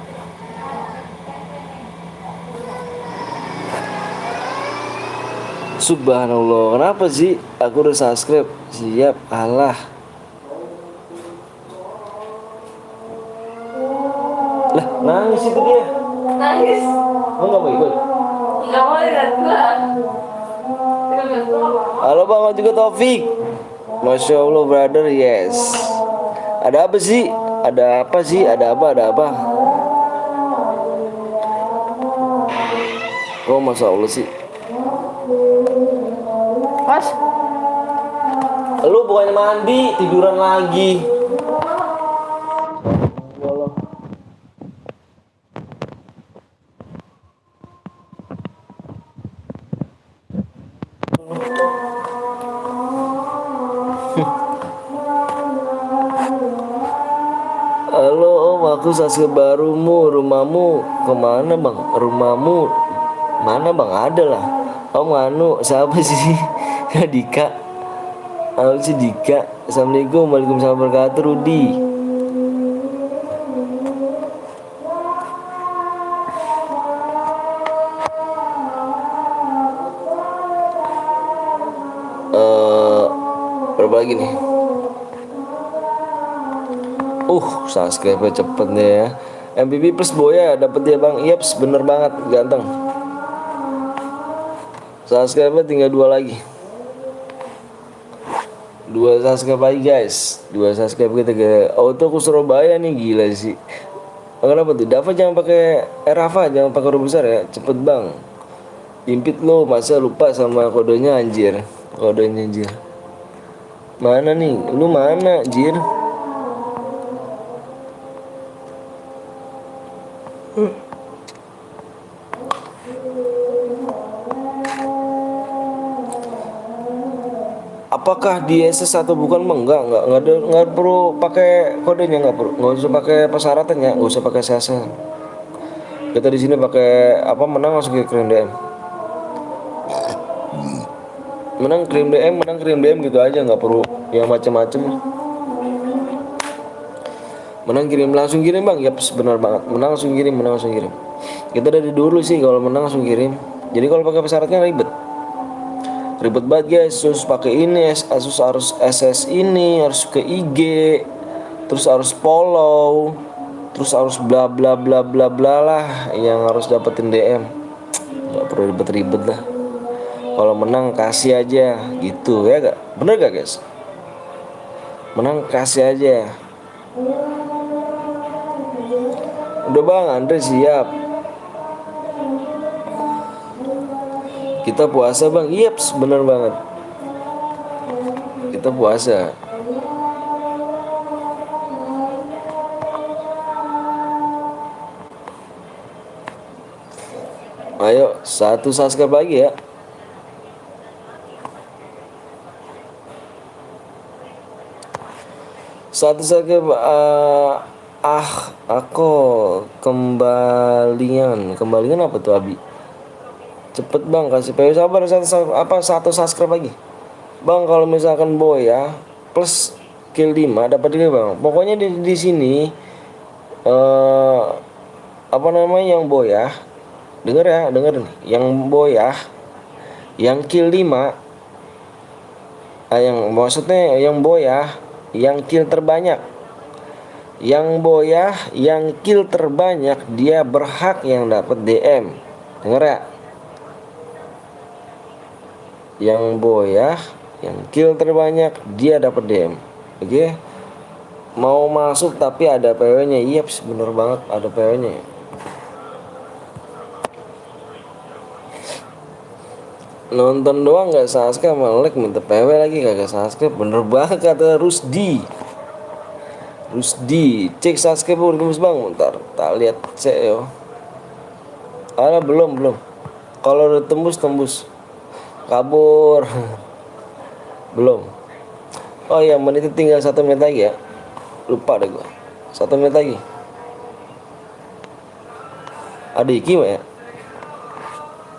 Subhanallah, kenapa sih aku udah subscribe? Siap, Allah. Lah, nangis itu dia. Nangis. Oh, nggak mau ikut? Nggak mau lihat gua. Halo Bang, juga Taufik. Masya Allah brother, yes. Ada apa sih? Ada apa sih? Ada apa? Ada apa? Oh, Masya Allah sih. Mas, Lu bukannya mandi, tiduran lagi. Halo Om, aku saksi barumu. Rumahmu kemana Bang? Rumahmu mana Bang? Ada lah. Om anu, siapa sih? Dika. Aku sih Dika. Assalamualaikum. Waalaikumsalam warahmatullahi wabarakatuh. Rudi. Berapa lagi nih? Subscribe cepet deh ya. MVP plus Boya dapat dia Bang. Yaps, bener banget, ganteng. Subscribe tinggal 2 lagi. 2 subscribe lagi guys. 2 subscribe kita ke auto ke Surabaya nih, gila sih. Kenapa tuh? Dava jangan pakai Rafa, jangan pakai huruf besar ya. Cepet Bang. Impit lo, masa lupa sama kodenya anjir. Kodenya anjir. Mana nih? Lu mana, anjir? Apakah di SS atau bukan Bang? Enggak perlu pakai kodenya, enggak usah pakai persyaratannya, enggak usah pakai SS. Kita di sini pakai apa, menang langsung ke kirim DM. Menang kirim DM gitu aja, enggak perlu yang macam-macam. Menang langsung kirim Bang. Yap, benar banget. Menang langsung kirim. Kita dari dulu sih kalau menang langsung kirim. Jadi kalau pakai persyaratnya ribet banget guys. Terus pakai ini, harus SS ini, harus ke IG, terus harus follow, terus harus bla bla bla bla bla lah yang harus dapetin DM. Gak perlu ribet-ribet lah. Kalau menang kasih aja gitu ya gak? Bener gak guys? Menang kasih aja. Udah Bang, Andre siap. Kita puasa Bang. Yeps, bener banget. Kita puasa. Ayo, 1 subscribe lagi ya. Satu subscribe. Aku kembalian apa tuh Abi? Cepet Bang, kasih PW. Sabar, satu subscribe lagi Bang. Kalau misalkan Boya plus kill 5 dapat juga Bang. Pokoknya di sini apa namanya, yang Boya, denger nih, yang Boya yang kill 5, yang maksudnya yang Boya yang kill terbanyak, yang kill terbanyak dia berhak yang dapat DM. Denger ya? Yang Boya yang kill terbanyak dia dapat DM. Oke? Mau masuk tapi ada PW-nya. Iya, bener banget, ada PW-nya. Nonton doang nggak subscribe, malah minta PW lagi kagak subscribe. Bener banget kata Rusdi, cek subscribe udah tembus Bang. Bentar, tak lihat cek yo. Belum. Kalau udah tembus kabur. Belum. Oh iya, menit itu tinggal 1 menit lagi ya. Lupa deh gua. 1 menit lagi. Ada Iki Mak ya?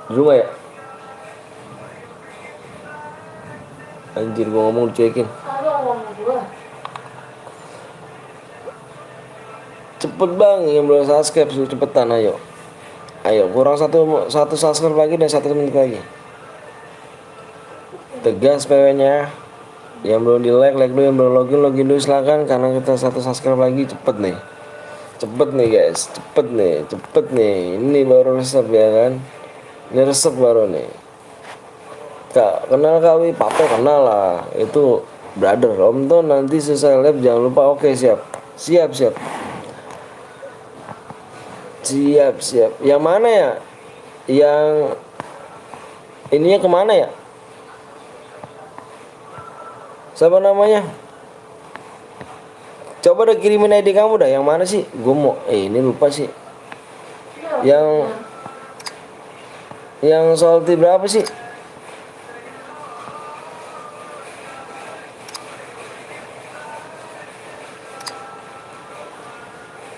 Di rumah ya? Anjir, gua ngomong dicuekin. Cepet bang, yang belum subscribe cepetan, ayo. Ayo, kurang satu subscribe lagi dan 1 menit lagi. Tegas PW-nya. Yang belum di like dulu, yang belum login dulu silakan, karena kita 1 subscribe lagi. Cepet nih guys, cepet nih. Ini baru resep ya kan, ini resep baru nih. Kak, kenal Kak Pape kenal lah, itu brother Om tuh. Nanti selesai live jangan lupa. Oke, siap. Yang mana ya, yang ininya kemana ya, siapa namanya? Coba udah kirimin ID kamu dah. Yang mana sih? Gue mau ini lupa sih. Yang salty berapa sih?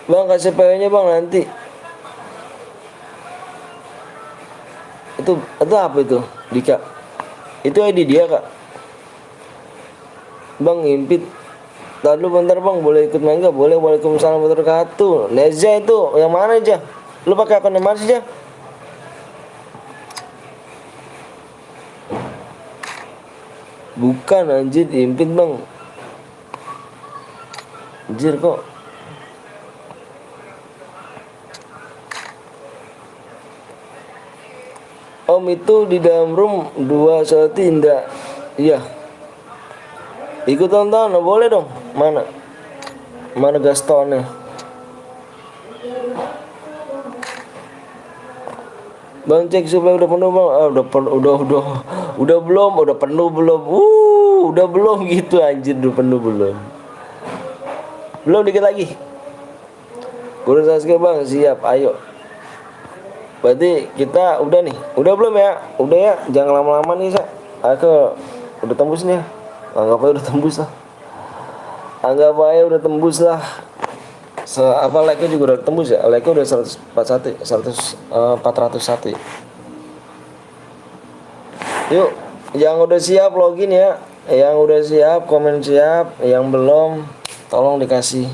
Bang, kasih PW-nya bang nanti. Itu apa itu? Dika. Itu ID dia, Kak. Bang Impit. Lalu bentar bang, boleh ikut main gak? Boleh. Waalaikumsalam warahmatullahi wabarakatuh. Neza itu yang mana aja? Lu pakai akun yang mana sih, aja? Bukan anjir, Impit bang. Anjir kok. Om itu di dalam room 2 saat indah. Iya. Ikut tonton, boleh dong. Mana Gastonnya? Bang cek supaya udah penuh bang. Udah belum? Udah penuh belum? Udah belum gitu anjir, udah penuh belum? Belum, dikit lagi. Udah subscribe bang, siap, ayo. Berarti kita udah nih. Udah belum ya? Udah ya, jangan lama-lama nih, Sa. Aku udah tembus nih ya. Anggap aja udah tembus lah. Apa like-nya juga udah tembus ya? Like-nya udah 401. Yuk, yang udah siap login ya. Yang udah siap komen siap, yang belum tolong dikasih.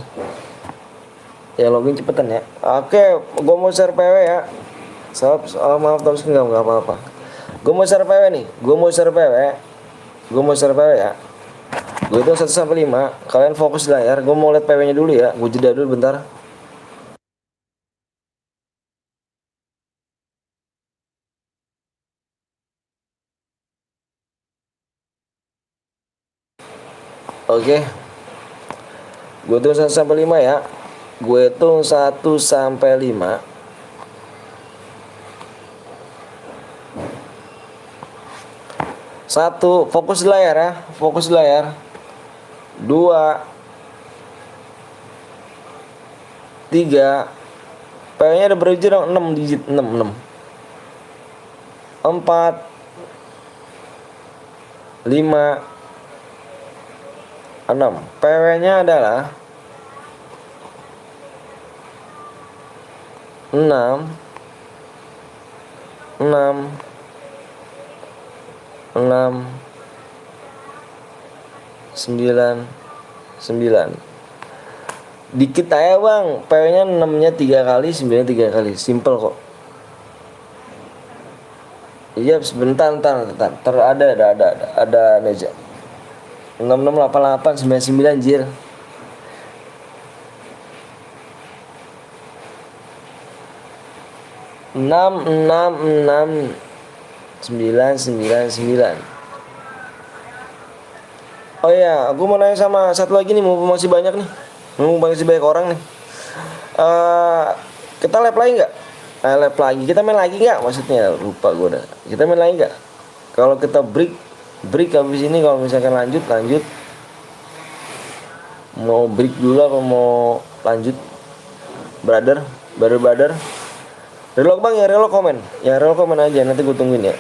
Ya login cepetan ya. Oke, gue mau share PW ya. Maaf Tomski, enggak apa-apa. Gue mau share PW nih. Gue mau share PW ya. Gue hitung 1 sampai 5. Kalian fokus di layar. Gue mau lihat PW-nya dulu ya. Gue jeda dulu bentar. Oke. Gue hitung 1 sampai 5 ya. Gue hitung 1 sampai 5. 1, fokus di layar ya. 2, 3. PW-nya ada berapa digit dong? 6 digit. 6. 4, 5, 6. PW-nya adalah 6, 9. Dikit aja bang, PW-nya 6-nya 3 kali, 9-nya 3 kali. Simple kok. Iya, sebentar. Ada Neja. 6688 99 jir. 6. Oh iya, aku mau nanya sama satu lagi nih, masih banyak nih. Masih banyak orang nih. Kita live lagi nggak? Live lagi. Kita main lagi nggak? Maksudnya lupa gue dah. Kita main lagi nggak? Kalau kita break habis ini, kalau misalkan lanjut. Mau break dulu apa mau lanjut? Brother. Relog bang, relog komen aja, nanti gue tungguin ya.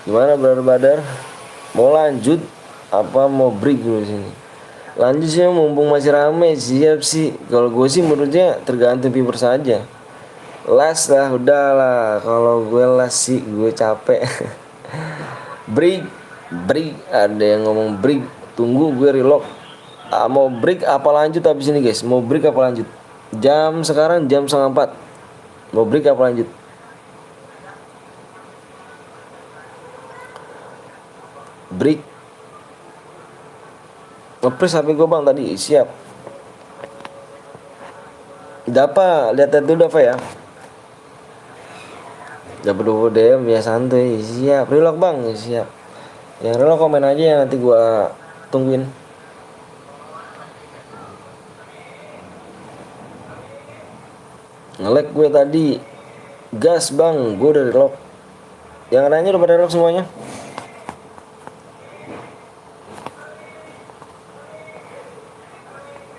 Gimana brother? Mau lanjut apa mau break dulu sini? Lanjut sih mumpung masih rame, siap sih. Kalau gue sih menurutnya tergantung viewer saja. Last lah, udahlah. Kalau gue last sih gue capek. break, break. Ada yang ngomong break. Tunggu gue reload. Mau break apa lanjut habis ini guys? Mau break apa lanjut? Sekarang jam 3:30. Mau break apa lanjut? Break. Ngepres HP gue bang tadi, siap. Dapa, lihat dulu Dapa ya. Dapat dulu DM ya santuy, siap. Relock bang, siap. Yang relock komen aja ya nanti gue tungguin. Nge-lag gue tadi. Gas bang, gue udah relock. Yang lainnya udah pada relock semuanya.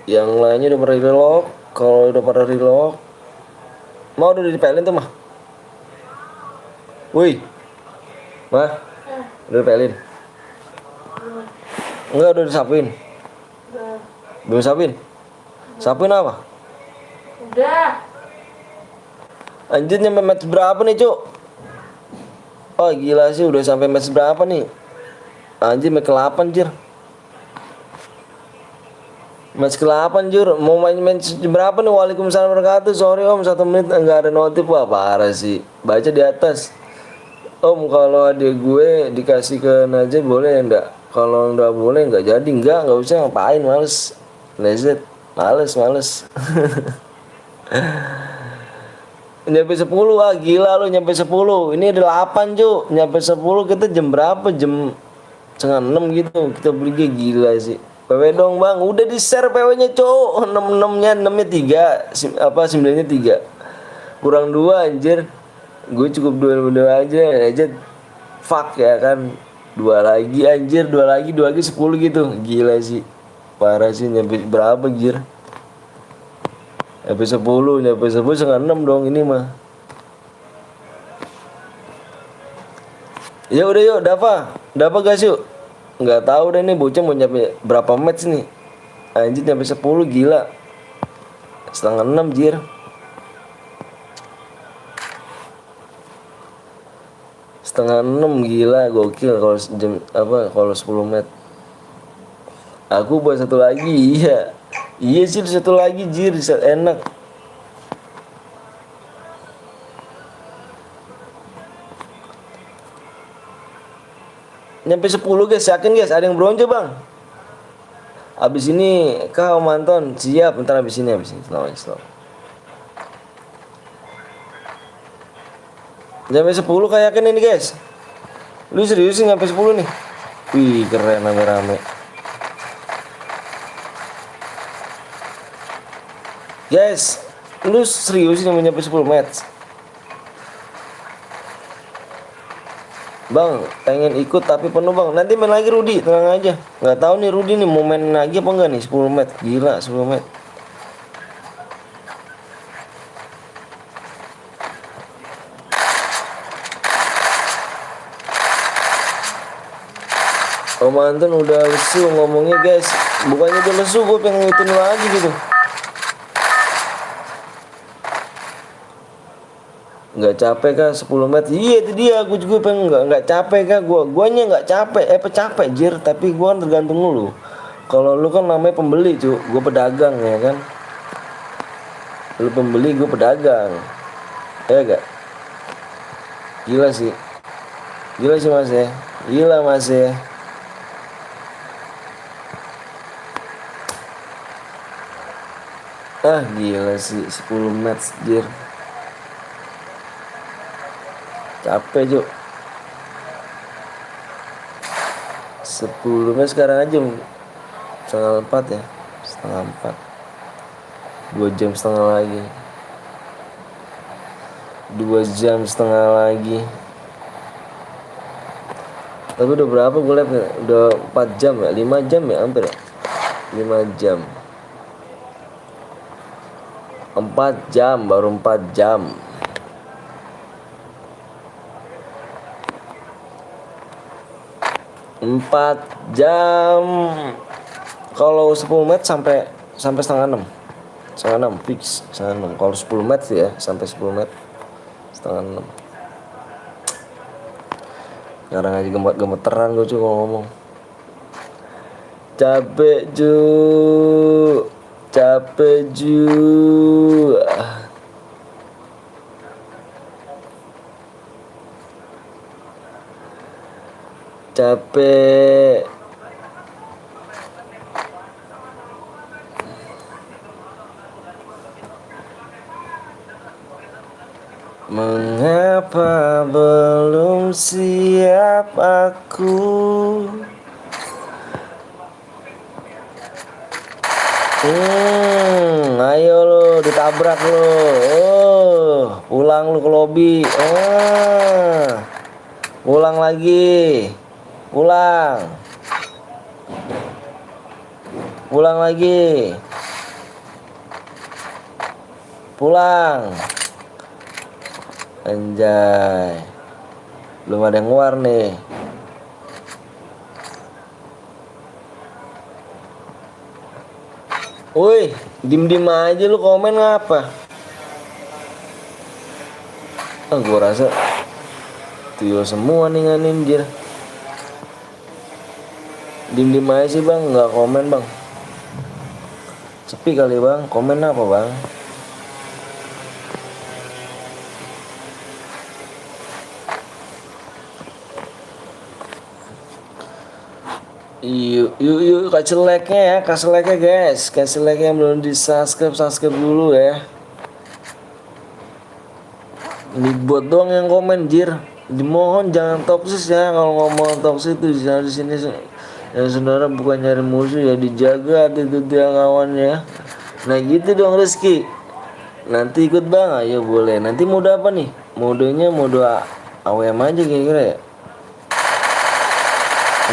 Yang lainnya udah pada relock. Kalau udah pada relock, mau udah dipelin tuh mah. Wih, mah, udah dipelin. Enggak, udah disapuin. Belum sapuin. Sapuin apa? Udah. Anjir nyampe match berapa nih cuk? Oh gila sih udah sampai match berapa nih? Anjir match ke-8 anjir. Match ke-8 anjir. Mau main match berapa nih? Waalaikumsalam warahmatullahi wabarakatuh. Sorry om 1 menit enggak ada notif. Wah parah sih. Baca di atas. Om kalau adik gue dikasih ke Najib boleh enggak? Kalau enggak boleh enggak jadi. Enggak usah, ngapain, males. Nezet, males. Nyampe 10 gila lu nyampe 10. Ini ada 8 Cuk. Nyampe 10 kita jam berapa? Jam 5:30 gitu. Kita beli gila sih. PW dong bang. Udah di share PW nya Cuk. 6-6 nya 3. 9 nya 3. Kurang 2 anjir. Gue cukup 2 aja. Fuck ya kan. 2 lagi anjir. 2 lagi 10 gitu. Gila sih. Parah sih nyampe berapa anjir. Nyampe 10 5:30 dong ini mah. Ya udah yuk, Dapa guys yuk. Nggak tahu deh nih bocah mau nyampe berapa match nih. Anjir nyampe 10 gila. 5:30 jir. Setengah 6 gila gokil kalau kalau 10 match. Aku buat 1 lagi iya. Iya sih 1 lagi jir enak. Nyampe 10 guys, yakin guys, ada yang bronze bang. Abis ini kau manton siap, ntar abis ini slow. Nyampe 10 kayak yakin ini guys. Lu serius sih nyampe 10 nih. Wih keren rame-rame. Guys, lu serius sih nyampe 10 match? Bang, pengen ikut tapi penuh bang. Nanti main lagi Rudi, tenang aja. Nggak tahu nih Rudi nih mau main lagi apa enggak nih 10 match. Gila 10 match. Om Anton udah lesu ngomongnya guys. Bukannya udah lesu, gue pengen ngikutin lagi gitu. Nggak capek kah 10 menit? Iya itu dia, gue juga pengen nggak capek kah guanya nggak capek, capek jir, tapi gua tergantung lu. Kalau lu kan namanya pembeli cu, gue pedagang ya kan. Lu pembeli, gue pedagang, ya gak? Gila sih mas ya, gila mas ya. Gila sih 10 match jir. Capek Cuk. 10 match sekarang aja 3:30 ya. 3:30. 2 jam setengah lagi. 2 jam setengah lagi. Tapi udah berapa gue liat ya? Udah 4 jam ya, 5 jam ya hampir ya. 5 jam. 4 jam, baru 4 jam. 4 jam. Kalau 10 menit sampai setengah 6. Setengah 6 fix, setengah 6. Kalau 10 menit sih ya, sampai 10 menit setengah 6. Sekarang aja gemeteran gue kalau ngomong. Capek ju. Capek. Mengapa belum siap aku? Ayo lo, ditabrak lo. Pulang lo ke lobi. Pulang lagi. Pulang lagi. Anjay. Belum ada yang keluar nih. Woi, dim aja lu komen ngapa? Gua rasa tuyul semua nih nganin jir. Dim aja sih bang, nggak komen bang. Sepi kali bang, komen apa bang? Yuk kasih like-nya ya, guys. Kasih like yang belum subscribe dulu ya. Ini bot doang yang komen jir. Dimohon jangan toksis ya. Kalau ngomong toksis itu di sini ya saudara bukan nyari musuh ya, dijaga attitude yang kawannya. Nah gitu dong Rizky. Nanti ikut bang, ayo boleh. Nanti mode apa nih? Modenya mode AWM aja kira-kira ya.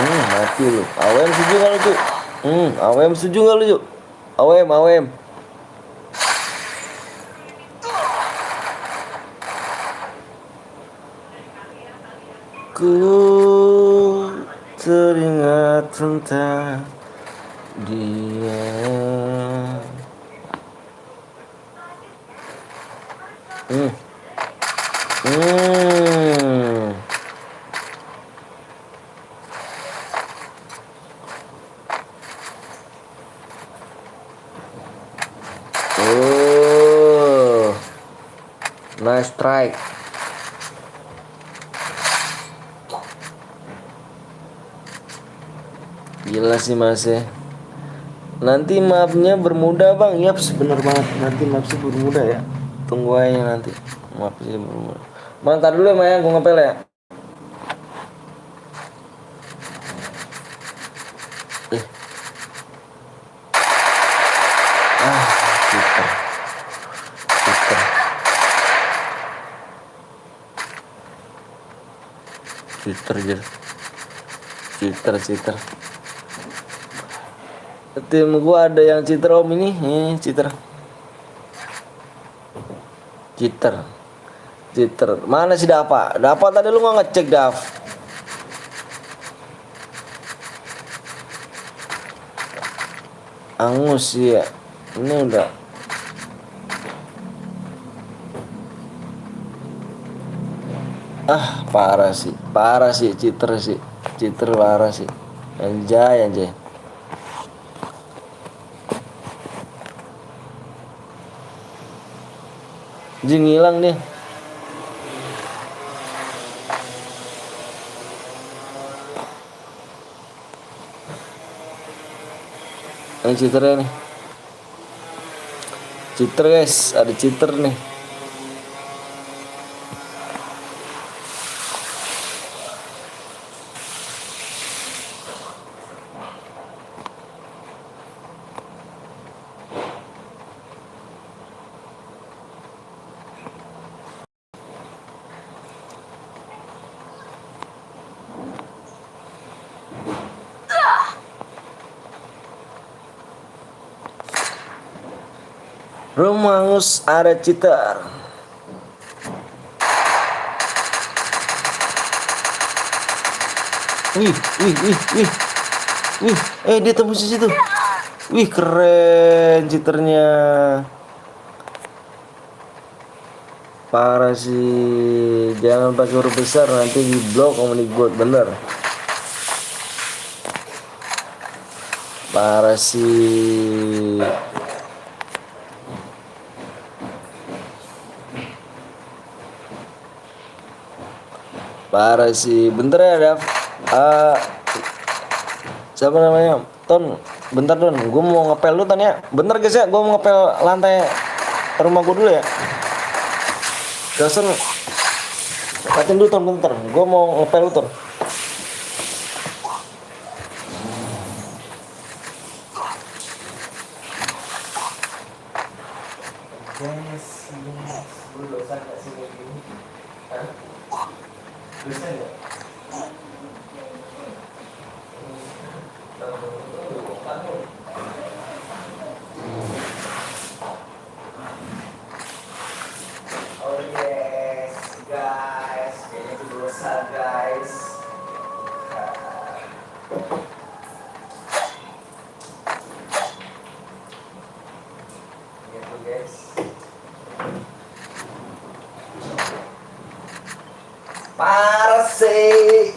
Mati lu. AWM setuju gak lu cu? AWM setuju gak lu cu? AWM. Ku teringat tentang dia. Nice strike. Gila sih mas ya. Nanti mapnya bermuda bang. Yap bener banget. Nanti mapnya bermuda ya. Tunggu aja nanti mapnya bermuda. Mantar dulu ya Maya, gue ngepel ya. Cheater. Tim gua ada yang cheater om ini, cheater. Mana sih Dapa? Tadi lu nggak ngecek Dav? Angus ya. Ini udah. Parah sih cheater parah sih. Anjay. Jing hilang dia. Ini cheaternya nih. Cheater guys, ada cheater nih. Romangus ada cheater. Wih, wih, wih, wih, wih. Dia tembus di situ. Wih, keren cheaternya. Parah sih. Jangan pakai huruf besar nanti di blok Omnibot, bener. Parah sih. Parah sih. Bentar ya, Dav. Ah, siapa namanya? Ton. Bentar Don, gue mau ngepel dulu Ton ya. Bentar guys ya, gue mau ngepel lantai rumah gue dulu ya. Dosen, katin dulu Ton, bentar. Gue mau ngepel dulu Ton. Gue dosa gak sih kayak gini? Hah? Dosa gak? Oh yes, guys, kayaknya itu dosa guys. Gitu guys. Parah sih.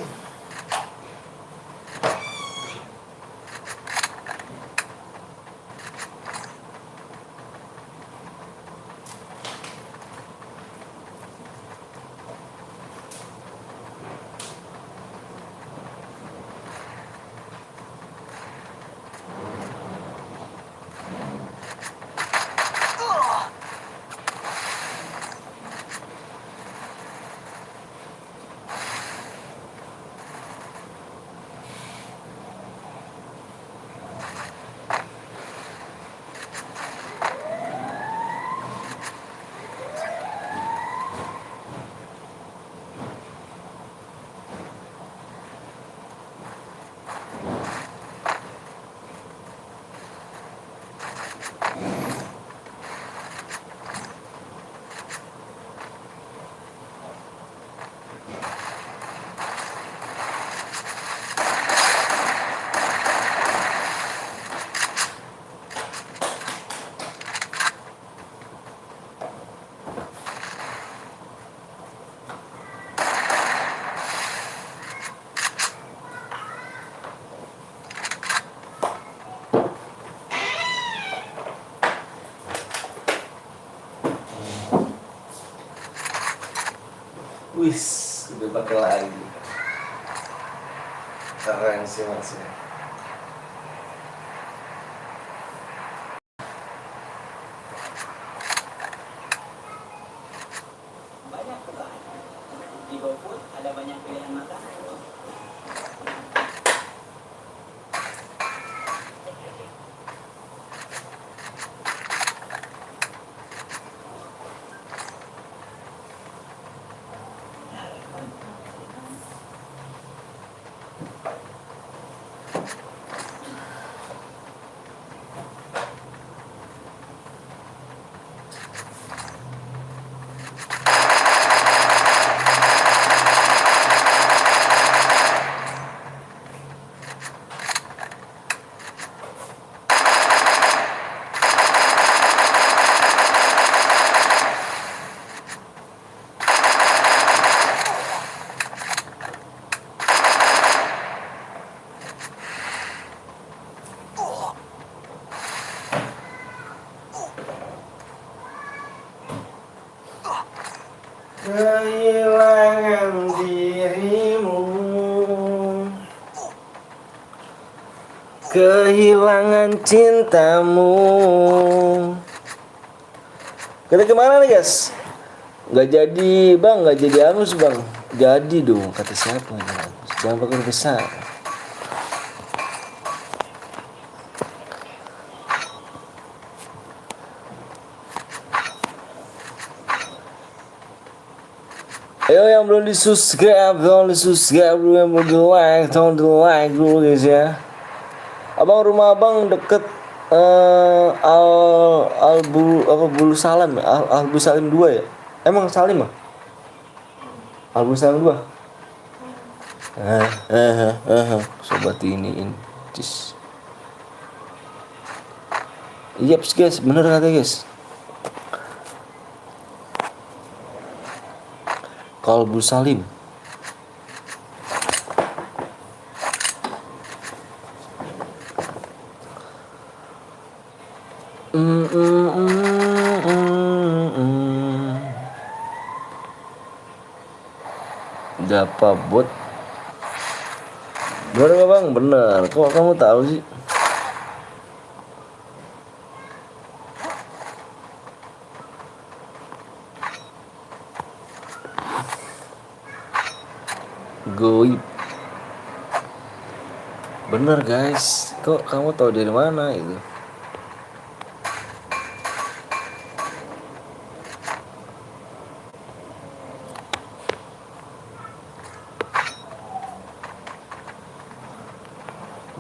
Wis, udah pakai lagi. Keren sih maksudnya. Banyak bukan? Di GoFood ada banyak pilihan makanan. Kehilangan dirimu, kehilangan cintamu. Kita kemana nih guys? Nggak jadi bang, nggak jadi angus bang. Jadi dong, kata siapa nih? Jangan pakai huruf besar. Ayo yang belum di subscribe, tolong di subscribe dulu, yang belum di like, tolong di like dulu guys ya. Abang, rumah abang deket Bulu Salam ya? Al Bulu Salim 2 ya? Emang Salim ah? Al Bulu Salim 2? Sobat ini cis. Yaps guys, bener kata guys. Kalbu Salim. Japa bot. Bener gak bang? Bener. Kok kamu tahu sih? Goib. Bener guys. Kok kamu tahu dari mana itu?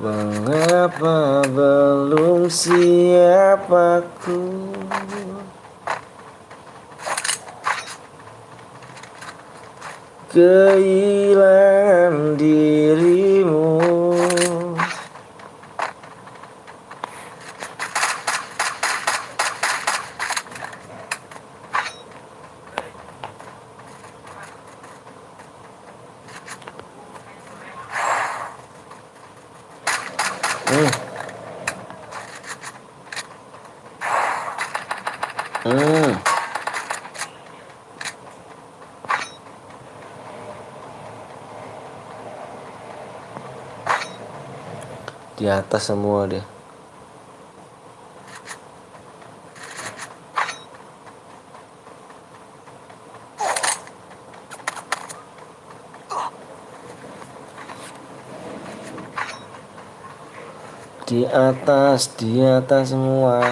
Mengapa belum siap aku? Kehilangan dirimu. Di atas semua dia. Di atas semua.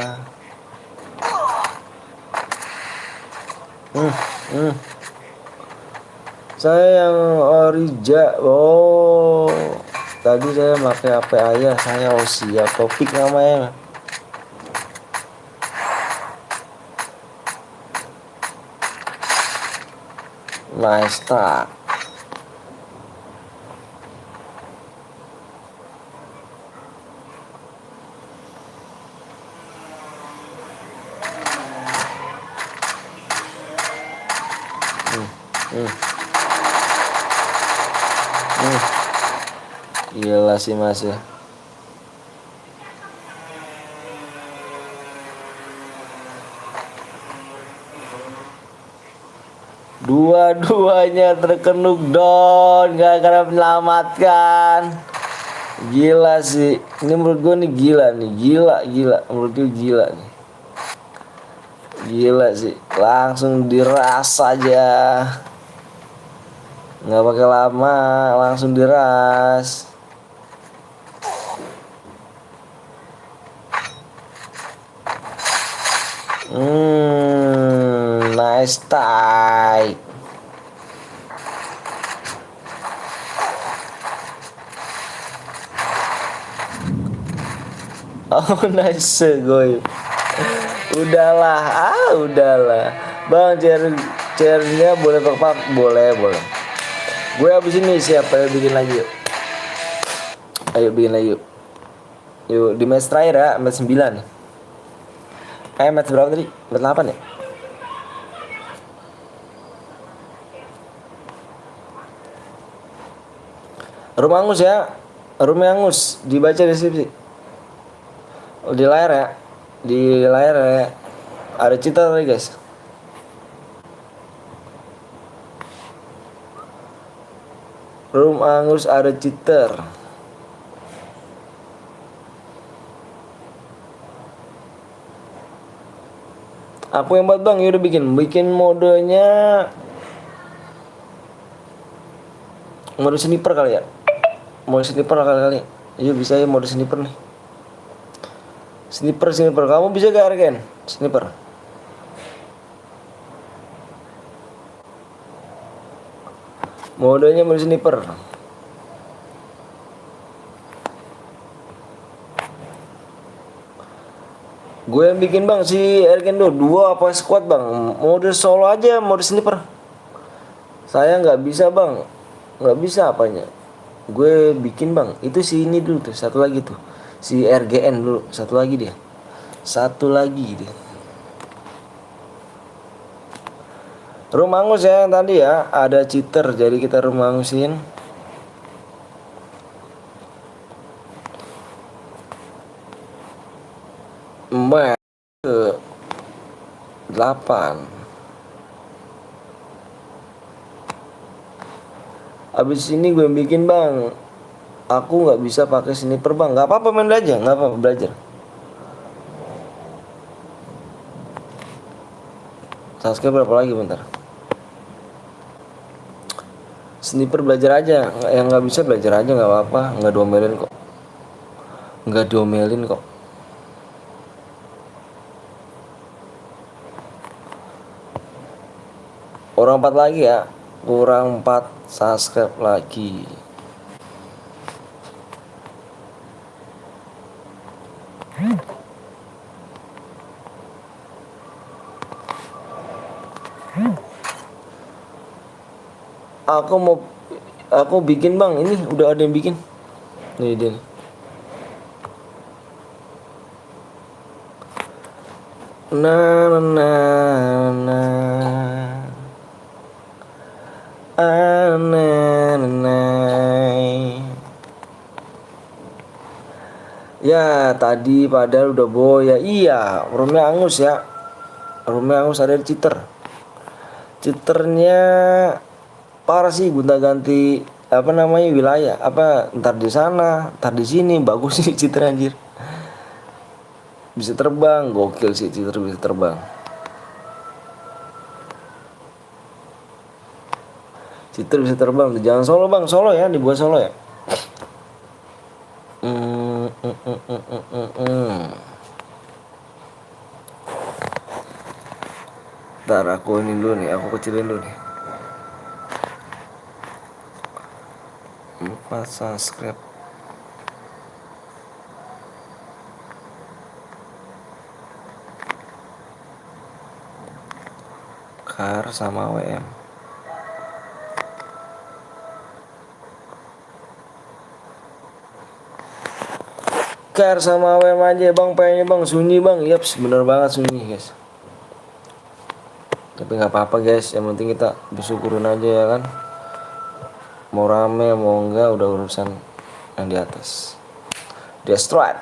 Saya yang Orija. Oh, tadi saya pakai HP ayah saya. Oh siap, topik namanya. Nice start. Gila sih mas ya. Dua-duanya terkenuk down, gak akan menyelamatkan. Gila sih. Ini menurut gue nih gila nih. Gila. Menurut gue gila nih. Gila sih. Langsung diras aja. Nggak pakai lama, langsung diras. Nice tie. Oh nice gue. Udahlah. Bang chairnya boleh pak, boleh. Gue habis ini siapa yang bikin lagi yuk. Ayo bikin lagi yuk. Yuk di match terakhir ya, match 9. Match berapa tadi? Match 8 ya? Rumah Angus ya. Rumah Angus dibaca deskripsi. Oh, di layar ya. Di layar ya. Ada cerita tadi guys. Room Angus ada cheater. Aku yang buat bang, ya udah bikin modenya mode sniper kali ya. Mode sniper kali. Iya bisa ya mode sniper nih. Sniper kamu bisa gak Arken? Sniper. Modenya mode sniper. Gue yang bikin bang si Erkendo 2 apa squad bang. Mode solo aja, mode sniper. Saya nggak bisa bang, nggak bisa apanya. Gue bikin bang, itu si ini dulu tuh, satu lagi tuh, si RGN dulu, satu lagi dia, satu lagi dia. Room angus ya yang tadi ya, ada cheater, jadi kita room angusin. Mbak ke 8. Abis ini gue bikin bang, aku nggak bisa pakai sniper bang, nggak apa-apa main aja, nggak apa-apa belajar. Sasuke berapa lagi bentar? Sniper belajar aja, yang nggak bisa belajar aja nggak apa-apa, nggak diomelin kok, nggak diomelin kok. Orang 4 lagi ya, kurang 4 subscribe lagi. Aku bikin bang, ini udah ada yang bikin. Nih dia. Na na na na. Ya tadi padahal udah boya. Iya, roomnya angus ya. Roomnya angus, ada cheater. Cheaternya parah sih, gonta ganti apa namanya wilayah. Apa ntar di sana, ntar di sini. Bagus sih cheater anjir. Bisa terbang, gokil sih cheater bisa terbang. Cheater bisa terbang, jangan solo bang, solo ya, dibuat solo ya. Ntar aku ini dulu nih, aku kecilin dulu nih. 4 subscribe. Kar sama WM. Kar sama WM aja bang, pengennya bang, sunyi bang. Yaps, bener banget sunyi guys. Tapi nggak apa-apa guys, yang penting kita bersyukurin aja ya kan. Mau rame mau enggak udah urusan yang di atas. Destroy.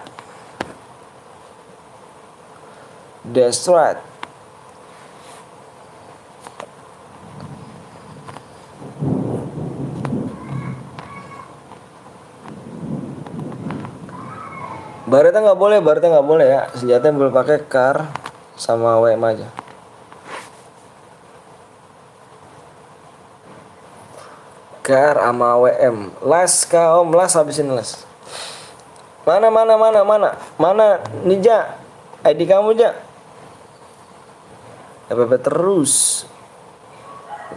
Bareta nggak boleh ya. Senjata yang boleh pakai kar sama WM aja. Kar sama WM. Las kau om, las habisin las. Mana Ninja, ID kamu Ja. FPP terus.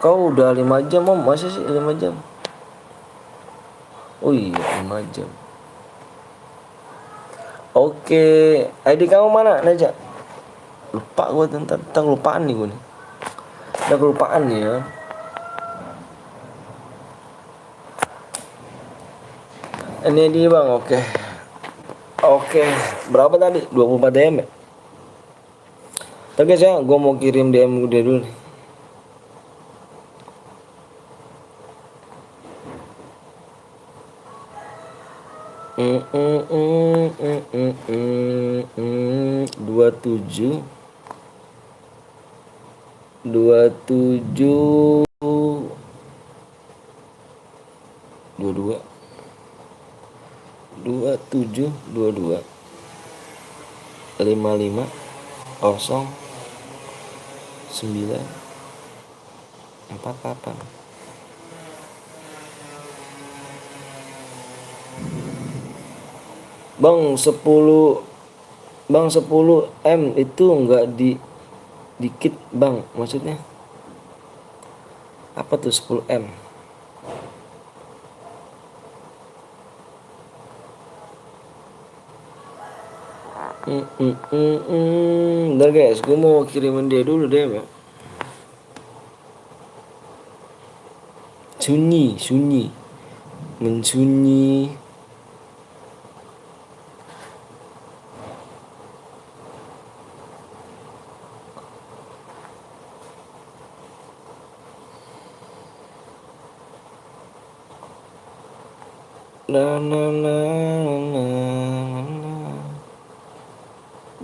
Kau udah 5 jam om, masih sih 5 jam. Oh iya 5 jam. Oke, ID kamu mana Ninja? Lupa gue tentang kelupaan nih gue nih. Udah kelupaan nih ya. Ini dia bang, oke. Berapa tadi? 24 DM ya? Tapi guys ya, gue mau kirim DM dia dulu nih. Dua tujuh 22 55 0 9 48. Bang 10 M itu enggak dikit bang, maksudnya apa tuh 10 M? Bentar guys, gue mau kirimin dia dulu deh ya. Sunyi mensunyi. Na na na na na.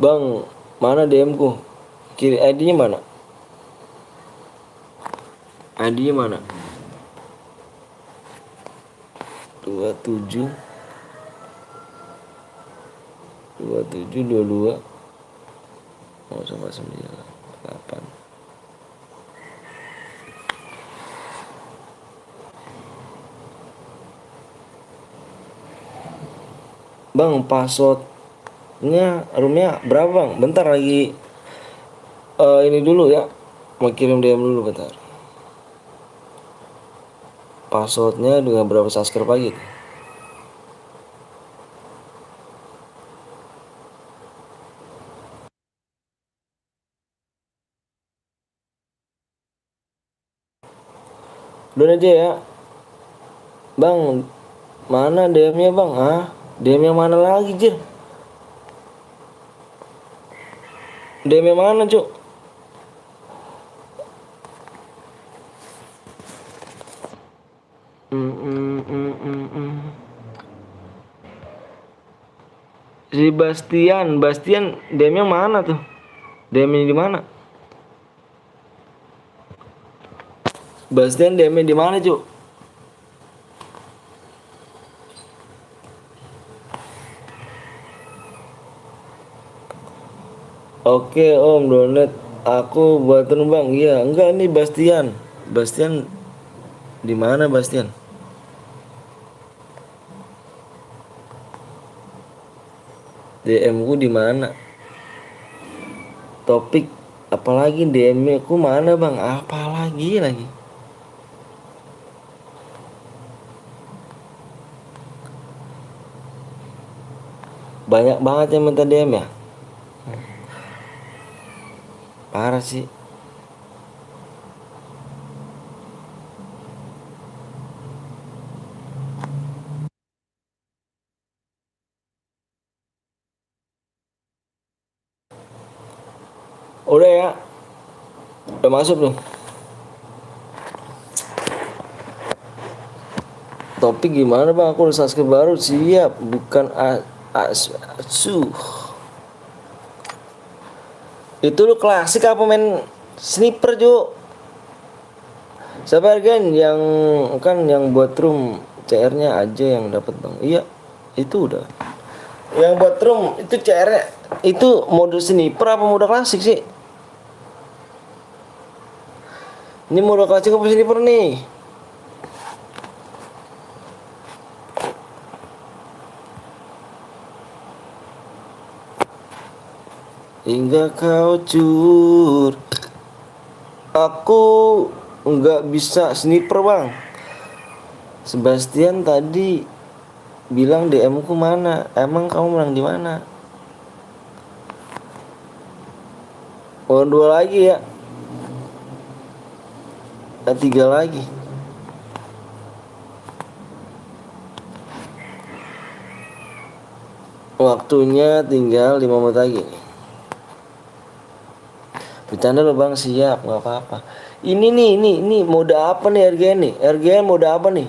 Bang, mana DM ku? Kiri ID-nya mana? ID-nya mana? 27 22 0,98. Bang, passwordnya roomnya berapa bang? Bentar lagi ini dulu ya, mau kirim DM dulu bentar. Passwordnya dengan berapa subscriber pagi? Udah aja ya bang, mana DM-nya bang? DM yang mana lagi Jir? DM yang mana cuk? Si Bastian DM-nya mana tuh? DM-nya di mana? Bastian DM-nya di mana cuk? Oke om, donat aku buatan bang. Iya enggak nih Bastian. Bastian di mana Bastian? DM ku di mana? Topik apalagi DM ku mana bang? Apalagi lagi? Banyak banget yang minta DM ya. Parah sih. Udah ya. Udah masuk belum? Topik gimana bang? Aku udah subscribe baru. Siap. Bukan asuh. Itu lu klasik apa main sniper Jo? Siapa kan yang buat room CR-nya aja yang dapat bang. Iya, itu udah. Yang buat room itu CR-nya itu mode sniper apa mode klasik sih? Ini mode klasik apa sniper nih? Hingga kau cur. Aku nggak bisa sniper bang. Sebastian tadi bilang DM ku mana? Emang kamu menang di mana? Oh 2 lagi ya? 3 lagi. Waktunya tinggal 5 menit lagi. Bercanda lo bang, siap, nggak apa-apa. Ini mode apa nih RGN nih? RGN mode apa nih?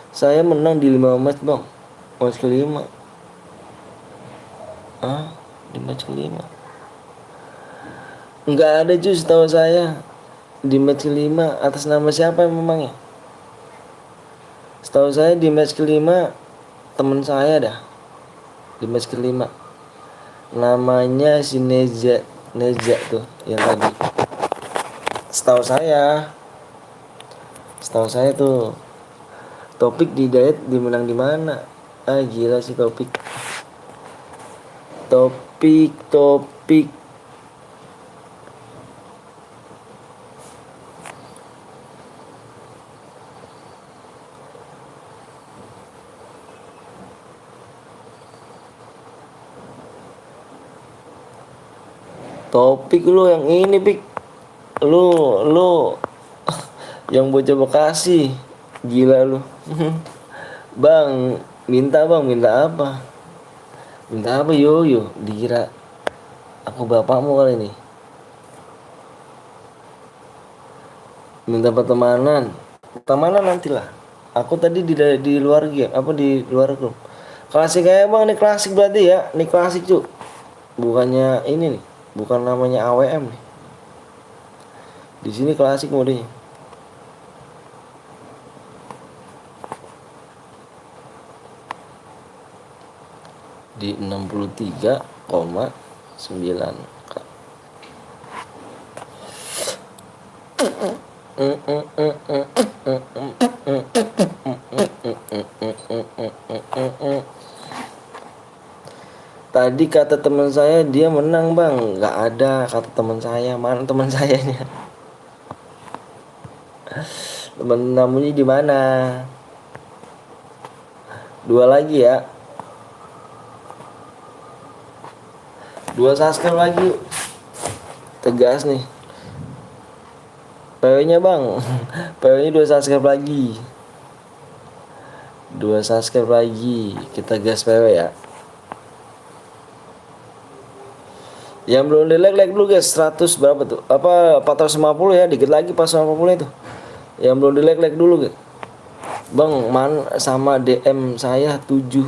Saya menang di 5 match bang. Match ke-5. Di match ke-5 nggak ada jus tahu saya. Di match ke-5 atas nama siapa memangnya? Setahu saya di match ke-5 teman saya dah. Di match ke-5 namanya si Neja tuh yang tadi. Setahu saya tuh Topik di diet dimenang di mana? Gila sih Topik. Topik lu yang ini Pik. Lu yang bocah Bekasi. Gila lu. Bang, minta apa? Minta apa yo? Dikira aku bapakmu kali ini. Minta pertemanan. Pertemanan nantilah. Aku tadi di luar game, apa di luar grup. Klasik kayak bang, ini klasik berarti ya. Ini klasik cu. Bukannya ini nih, bukan namanya AWM nih. Di sini klasik modenya. Di 63,9. Tadi kata teman saya dia menang bang, nggak ada kata teman saya, mana teman sayanya? Teman namunya di mana? Dua lagi ya, dua subscribe lagi, tegas nih. PW-nya bang, PW-nya dua subscribe lagi, dua subscribe lagi, kita gas PW ya. Yang belum di like dulu guys, 100 berapa tuh? Apa 450 ya, dikit lagi pas 450 itu. Yang belum di like dulu guys. Bang, sama DM saya 7.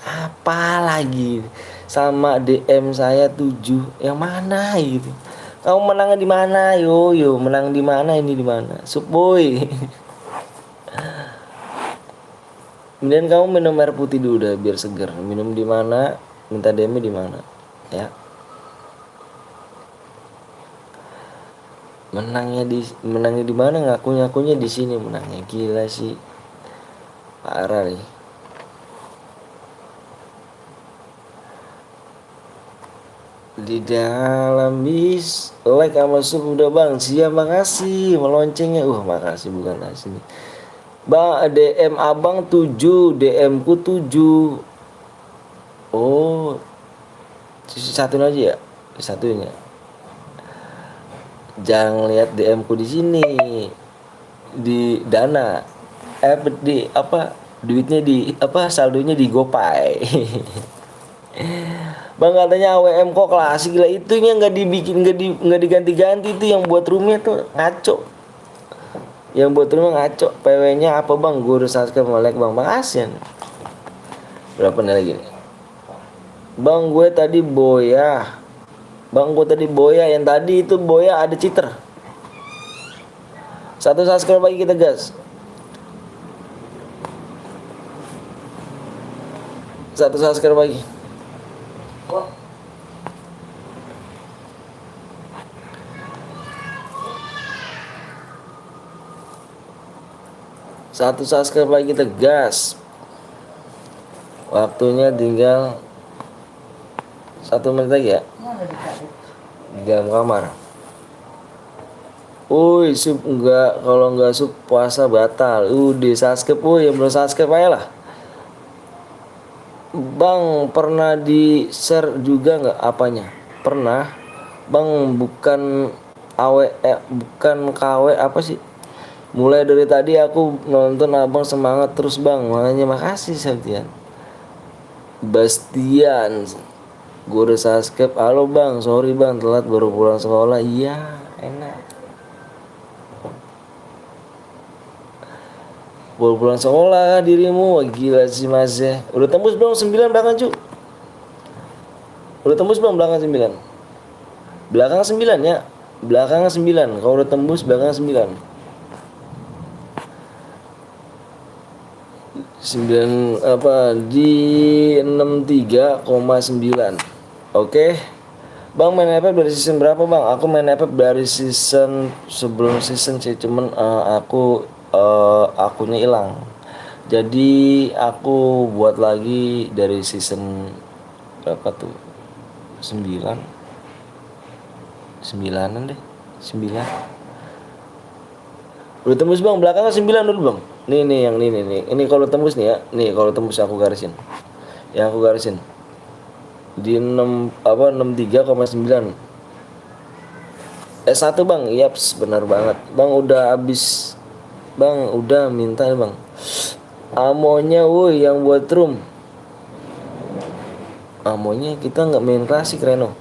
Apa lagi? Sama DM saya 7. Yang mana gitu? Kamu menangnya di mana? Yo, menang di mana ini di mana? Subboy. Kemudian kamu minum air putih dulu dah biar seger. Minum di mana? Minta DM di mana? Ya. Menangnya di mana, ngakunya di sini menangnya. Gila sih, parah nih. Di dalam bis like sama sub udah bang, siap, makasih. Meloncengnya makasih, bukan asli bang. DM abang 7, DM ku 7. Oh, satu aja ya, satunya. Jangan lihat DM ku di sini, di Dana, di apa, duitnya di apa, saldonya di GoPay. Bang katanya AWM kok klasik, gila itunya nggak dibikin, nggak diganti-ganti, itu yang buat roomnya tuh ngaco. Yang buat roomnya ngaco. PW-nya apa bang? Gue udah subscribe, like bang, makasih. Berapa nih lagi nih? Bang gue tadi boya. Bang gue tadi boya, yang tadi itu boya ada cheater. Satu subscribe lagi kita gas. Satu subscribe lagi. Satu subscribe lagi kita gas. Waktunya tinggal 1 menit lagi ya. Di dalam kamar. Uy, sub enggak, kalau enggak sub puasa batal. Udah subscribe, yang belum subscribe aja lah. Bang, pernah di share juga nggak apanya? Pernah. Bang, bukan bukan KW apa sih? Mulai dari tadi aku nonton abang semangat terus bang. Makanya makasih Septian. Bastian, gue udah subscribe. Halo bang, sorry bang telat, baru pulang sekolah. Iya, enak. Baru pulang sekolah dirimu. Wah, gila sih mas ya. Udah tembus belum 9 belakang cu? Udah tembus belum belakang 9? Belakang 9 ya. Belakang 9. Kalau udah tembus belakang 9. 9 apa di 63,9. Oke. Bang main FF dari season berapa bang? Aku main FF dari season sebelum season sih, cuman akunya hilang. Jadi aku buat lagi dari season berapa tuh? 9. 9-an deh. 9. Udah tembus bang, belakangnya 9 dulu bang. Nih yang nih. Ini kalau tembus nih ya. Nih kalau tembus aku garisin. Yang aku garisin. Di 63,9. S1 bang, yaps, benar banget. Bang udah habis. Bang udah minta bang. Amonya woi yang buat room. Amonya kita nggak main klasik Reno.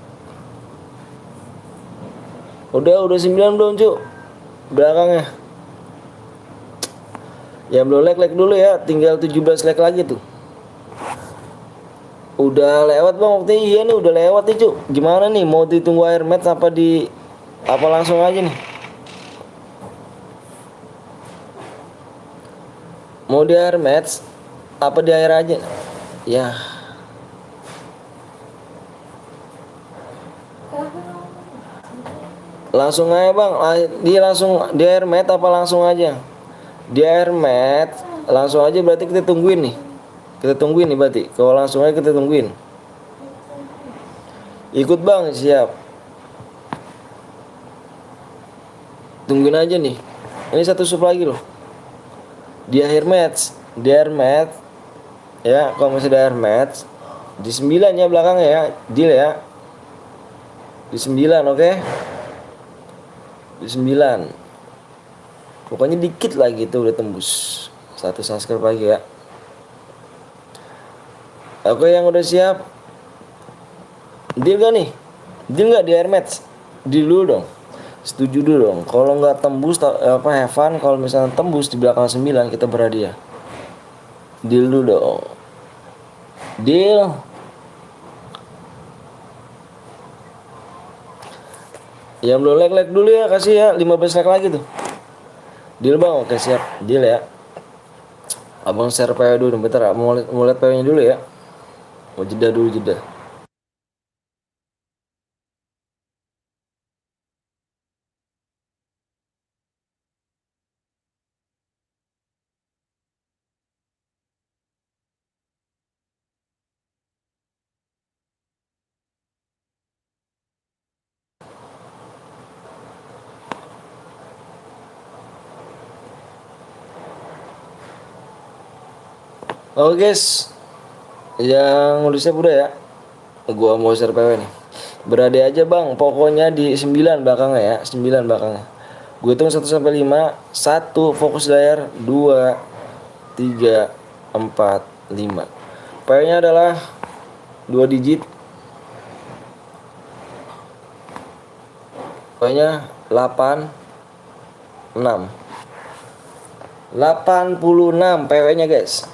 Udah 9 belum Cuk belakangnya. Yang belum like dulu ya. Tinggal 17 like lagi tuh. Udah lewat bang waktunya. Iya nih udah lewat nih Cuk. Gimana nih mau ditunggu air match apa langsung aja nih? Mau di air match apa di air aja? Ya. Langsung aja bang. Langsung di air match apa langsung aja? Di air match langsung aja berarti kita tungguin nih. Kita tungguin nih berarti. Kalau langsung aja kita tungguin. Ikut bang siap. Tungguin aja nih. Ini satu sub lagi loh. Di akhir match, ya kalau masih di air match di 9 ya belakangnya ya, deal ya. Di 9 oke? Di 9. Pokoknya dikit lagi tuh udah tembus. Satu subscribe lagi ya. Oke yang udah siap. Deal gak nih? Deal gak di air match? Deal dulu dong. Setuju dulu dong. Kalau nggak tembus have fun. Kalau misalnya tembus di belakang 9 kita berhadiah. Deal dulu dong. Deal. Yang belum like dulu ya, kasih ya 15 like lagi tuh. Deal bang, oke siap. Deal ya. Abang share PW dulu bentar, mau lihat PW-nya dulu ya. Mau jeda dulu jeda. Oke guys, yang udah siap udah ya. Gua mau share PW nih. Berada aja bang, pokoknya di 9 belakangnya ya, 9 belakangnya. Gue hitung 1 sampai 5. 1 fokus layar, 2 3 4 5. PW-nya adalah 2 digit. PW-nya 8 6. 86 PW-nya guys.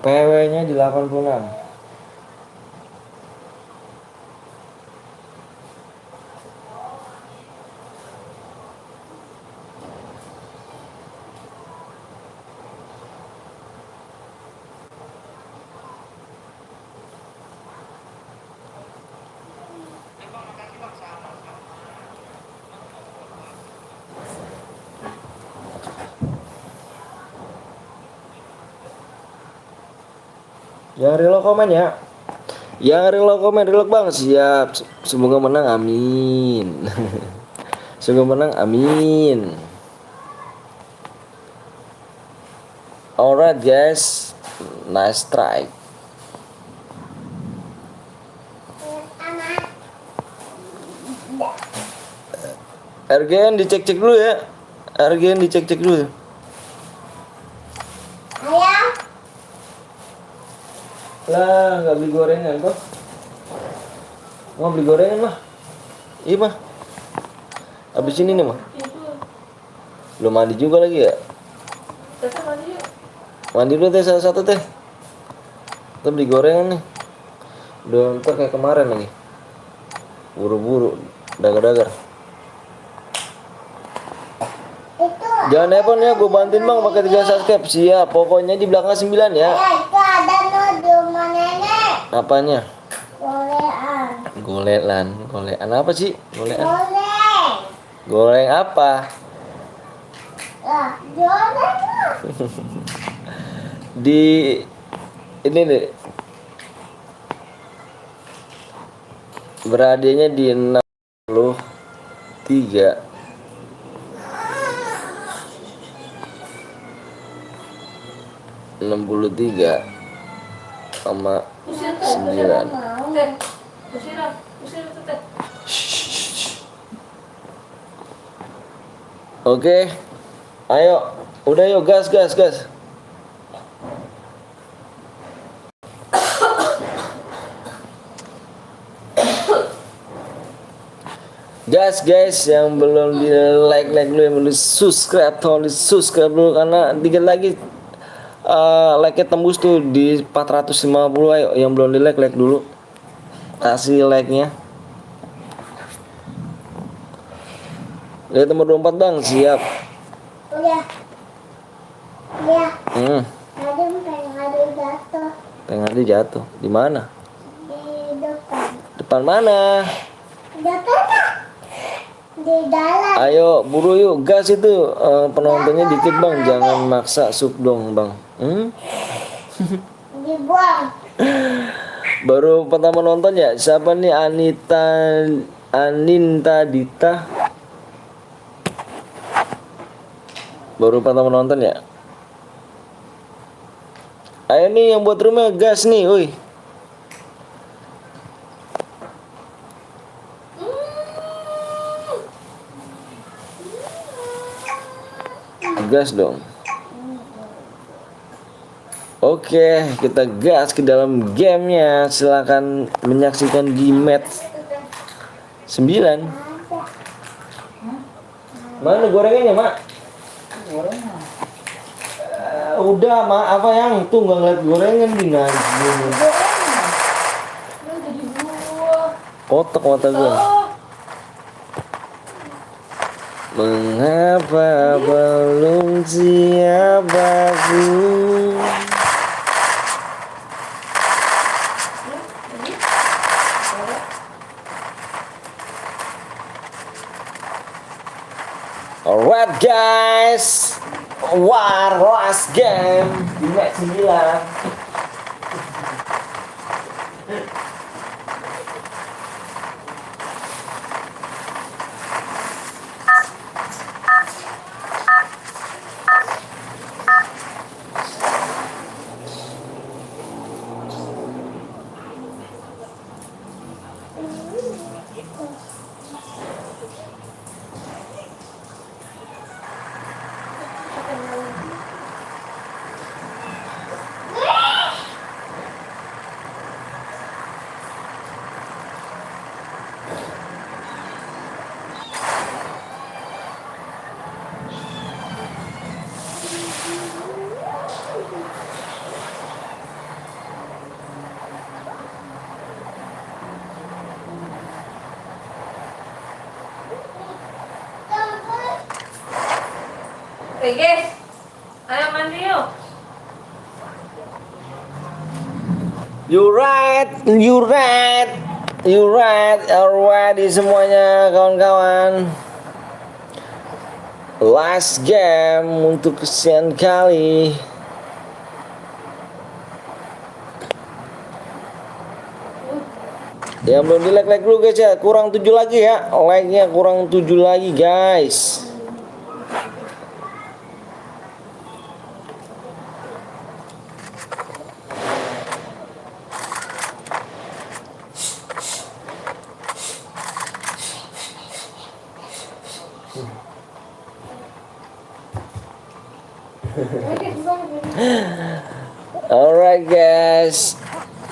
PW-nya di 86. Yang reload komen ya. Yang reload komen reload bang siap. Semoga menang amin. Semoga menang amin. Alright guys, nice try. RGN dicek-cek dulu ya. RGN dicek-cek dulu. Ayah, Lah, nggak beli gorengan kok. Mau beli gorengan mah? Iya mah. Abis ini nih mah. Belum mandi juga lagi ya? Mandi dulu teh satu teh. Kita beli gorengan nih. Udah ntar kayak kemarin lagi. Buru-buru, dagar-dagar. itu Jangan telepon ya, gue bantuin bang pakai 3 subscribe. Siap, pokoknya di belakang 9 ya. itu ada no di rumah nenek. Apanya? Golean. Golean apa sih? Golean. Goreng. Goreng apa? Lah, goreng lah. Di ini nih. Beradanya di 63. 63 sama 9. Oke, ayo, udah yuk, gas. Guys, yang belum di like dulu, yang belum di subscribe, tolong di subscribe dulu karena dikit lagi like-nya tembus tuh di 450. Ayo, yang belum di like dulu, kasih like-nya. Lihat nomor 24 bang, siap. Udah. Ya. Pengen ada jatuh. Di mana? Di depan. Depan mana? Di dalam. Ayo buru yuk, gas itu. Penontonnya dikit bang, jangan maksa sub dong bang. Dibuang. Baru pertama nonton ya. Siapa nih? Aninta Dita. Baru pertama nonton ya. Ayo nih yang buat rumah gas nih, woi. Gas dong. Oke, kita gas ke dalam gamenya. Silakan menyaksikan di match 9. Mana gorengannya, Mak? Udah, Mak. Apa yang itu nggak ngeliat gorengan di ngaji? Kotak mata gue. Mengapa belum siap aku? Alright guys, last game di match 9. Oke guys, ayo mandi yuk. Alright semuanya kawan-kawan. Last game untuk kesekian kali. Yang belum di like dulu guys ya. Kurang 7 lagi ya. Like-nya kurang 7 lagi guys. Alright guys,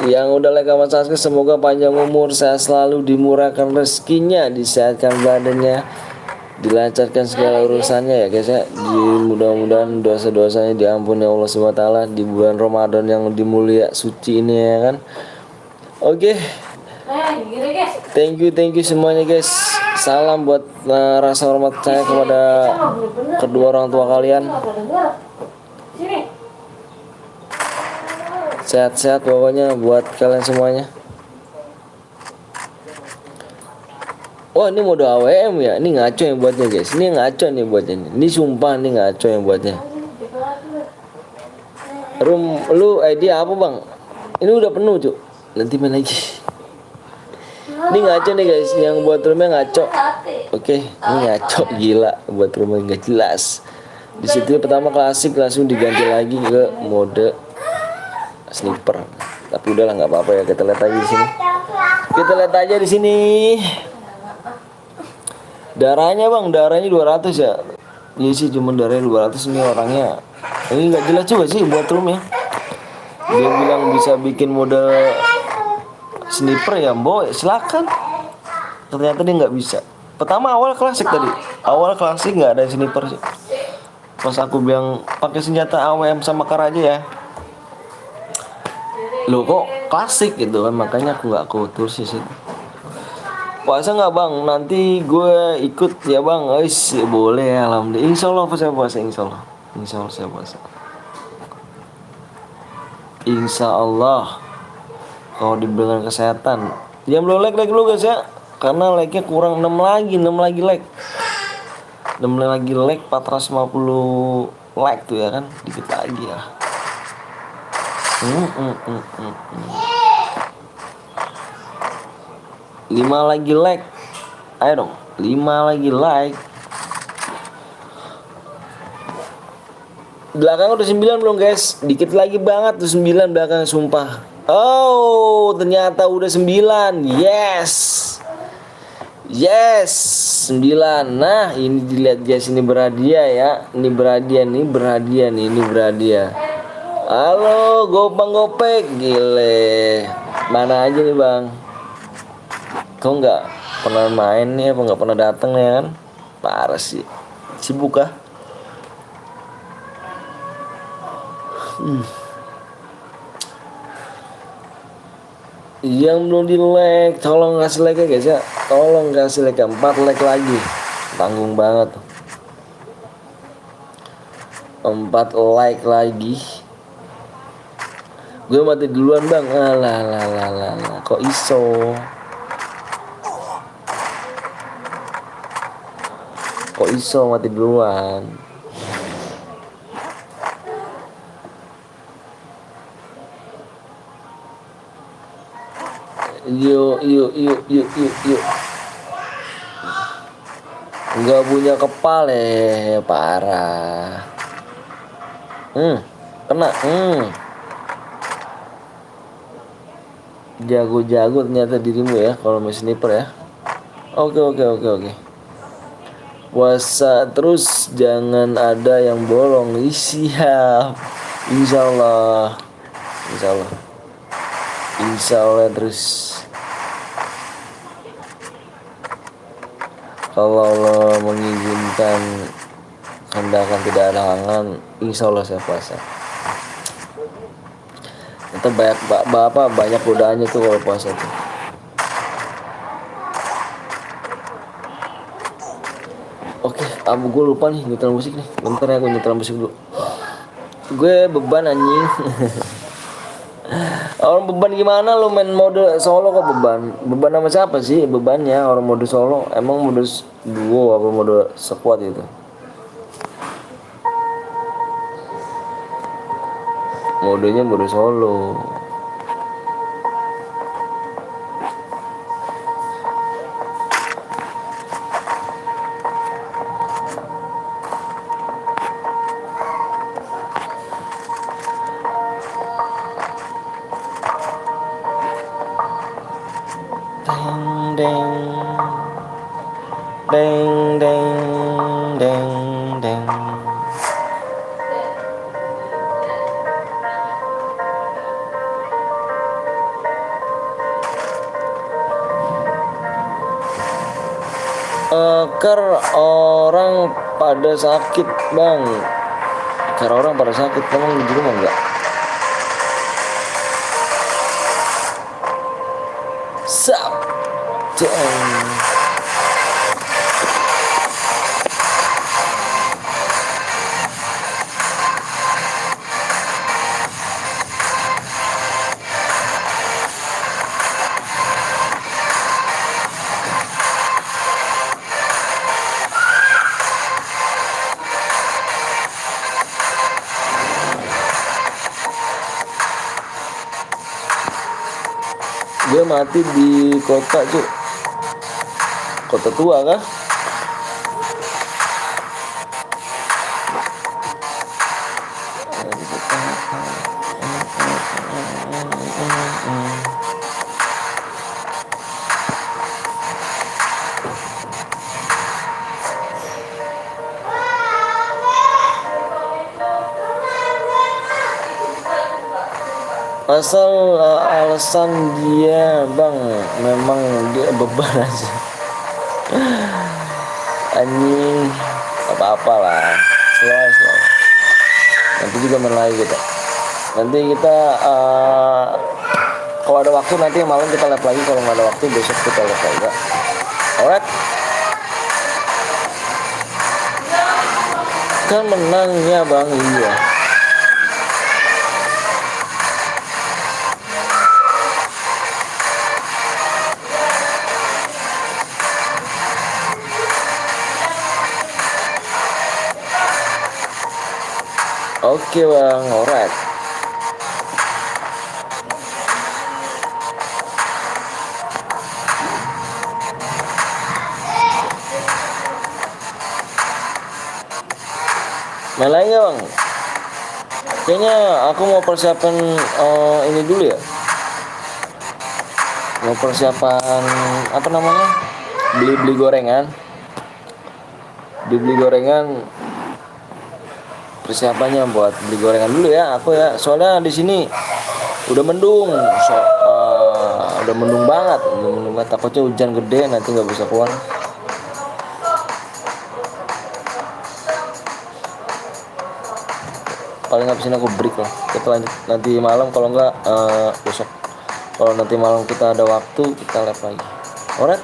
yang udah like sama subscribe semoga panjang umur, sehat selalu, dimurahkan rezekinya, disehatkan badannya, dilancarkan segala urusannya ya guys ya. Mudah-mudahan dosa-dosanya diampuni Allah SWT di bulan Ramadan yang dimulia suci ini ya kan. Oke. Thank you semuanya guys. Salam buat rasa hormat saya kepada kedua orang tua kalian. Sehat-sehat pokoknya buat kalian semuanya. Wah ini mode AWM ya. Ini ngaco yang buatnya guys. Ini ngaco nih buatnya. Ini sumpah nih ngaco yang buatnya. Lu idea apa bang? Ini udah penuh cuk. Nanti main lagi. Ini ngaco nih guys. Yang buat rumah ngaco. Oke, ini ngaco gila. Buat rumah nggak jelas. Di situ pertama klasik langsung diganti lagi ke mode sniper. Tapi udahlah nggak apa-apa ya, kita lihat aja di sini. Kita lihat aja di sini. Darahnya bang, darahnya 200 ya. Iya sih, cuma darahnya 200 nih orangnya. Ini nggak jelas juga sih buat room ya. Dia bilang bisa bikin mode sniper ya, boy, silakan. Ternyata dia nggak bisa. Pertama awal klasik tadi, awal klasik nggak ada sniper sih. Pas aku bilang pakai senjata AWM sama Kar aja ya. Loh kok klasik gitu kan, makanya aku tulis sih. Puasa nggak bang? Nanti gue ikut ya bang. Guys, boleh ya, alhamdulillah. Insya Allah saya puasa, insya Allah. Insya Allah saya puasa. Insya Allah. Kalau dibilang kesehatan, jangan belum like dulu guys ya, karena like-nya kurang 6 lagi like. 6 lagi like, 450 like tuh ya kan, dikit lagi ya. 5 lagi like, ayo dong, 5 lagi like. Belakang udah 9 belum guys? Dikit lagi banget tuh 9 belakang, sumpah. Oh, ternyata udah 9. Yes, 9. Nah, ini dilihat guys, ini berhadiah ya. Ini berhadiah. Halo, Gopang Gopek, gile. Mana aja nih bang? Kau nggak pernah main nih, apa nggak pernah datang nih kan? Parah sih. Sibuk kah? Yang belum di like, tolong kasih like ya guys ya. Tolong kasih like, 4 like lagi. Tanggung banget. 4 like lagi. Gue mati duluan bang. Alah. Kok iso? Mati duluan? Yuk. Nggak punya kepala, parah. Kena. Jago ternyata dirimu ya kalau main sniper ya. Oke. Puasa terus, jangan ada yang bolong. Siap. Insya Allah terus. Kalau Allah mengizinkan, hendakan tidak ada halangan, insya Allah saya puasa. Itu banyak godaannya tuh kalau puasa tuh. Oke, gue lupa nih nyetel musik nih. Bentar ya, gue nyetel musik dulu. Gue beban anjing. Orang beban gimana lo main mode solo kok beban? Beban sama siapa sih bebannya orang mode solo? Emang mode duo apa mode squad itu? Modenya mode solo. Deng. Ker orang pada sakit bang. Emang di rumah enggak? Sap. Dia mati di kota cuy. Kota tua kah? Asal alasan dia bang, memang dia beban aja. Anjing, apa-apa lah, slow. Nanti juga main lagi kita. Nanti kita kalau ada waktu nanti malam kita live lagi, kalau nggak ada waktu besok kita live lagi ya. Alright. Kan menangnya bang, iya. Oke bang, alright. Main lagi nggak bang? Kayaknya aku mau persiapan ini dulu ya. Mau persiapan apa namanya? Beli gorengan. Beli gorengan. Persiapannya buat beli gorengan dulu ya. Aku ya. Soalnya di sini udah mendung. Udah mendung banget. Takutnya hujan gede nanti nggak bisa keluar. Paling habis ini aku break lah. Kita lanjut nanti malam, kalau enggak besok. Kalau nanti malam kita ada waktu kita live lagi. Alright.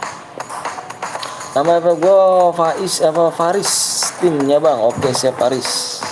Nama apa gue Faris timnya bang. Oke siap Faris.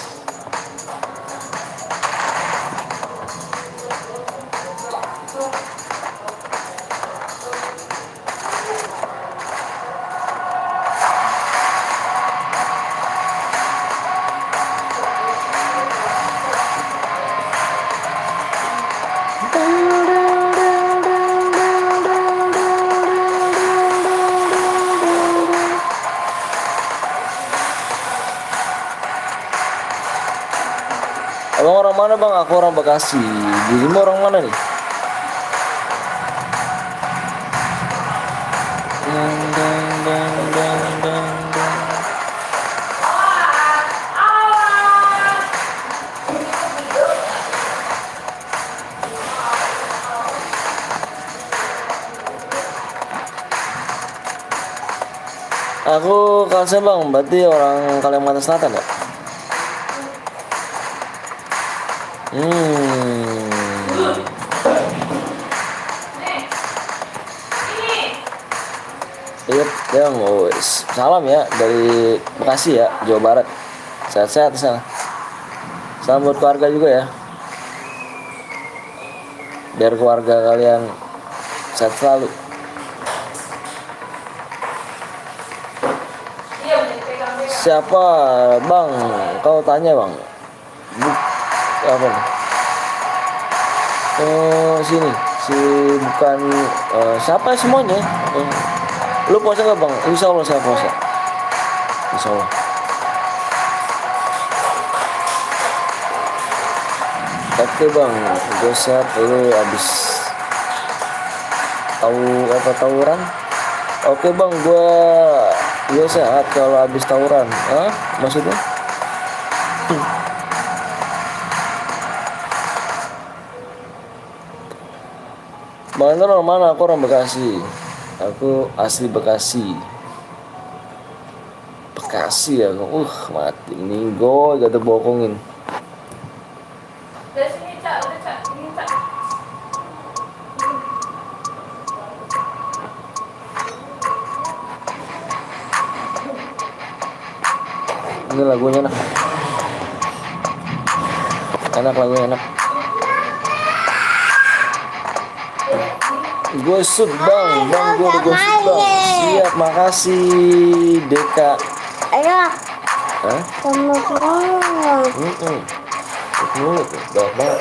Abang orang mana bang? Aku orang Bekasi. Dirimu orang mana nih? Aku Kalsel bang, berarti orang Kalimantan Selatan ya? Iya, bang, salam ya dari Bekasi ya, Jawa Barat. Sehat-sehat di sana. Salam buat keluarga juga ya. Biar keluarga kalian sehat selalu. Siapa bang? Kau tanya bang. Apa nih? Sini si bukan siapa semuanya. Lu puasa nggak bang? Insya Allah saya puasa. Insya Allah. Oke bang, gue sehat. Lu abis tawuran? Oke bang, gue sehat kalau habis tawuran. Maksudnya? Bang Anton orang mana? Aku orang Bekasi. Aku asli Bekasi. Bekasi ya, mati minggu gak terbokongin. Dari sini Cak, udah Cak, ini Cak. Ini lagunya enak. Lagunya enak. Gosip bang, gue udah gosip bang. Siap, makasih Deka. Ayo, Hah? kamu ngomong. Mulut tuh, banyak banget.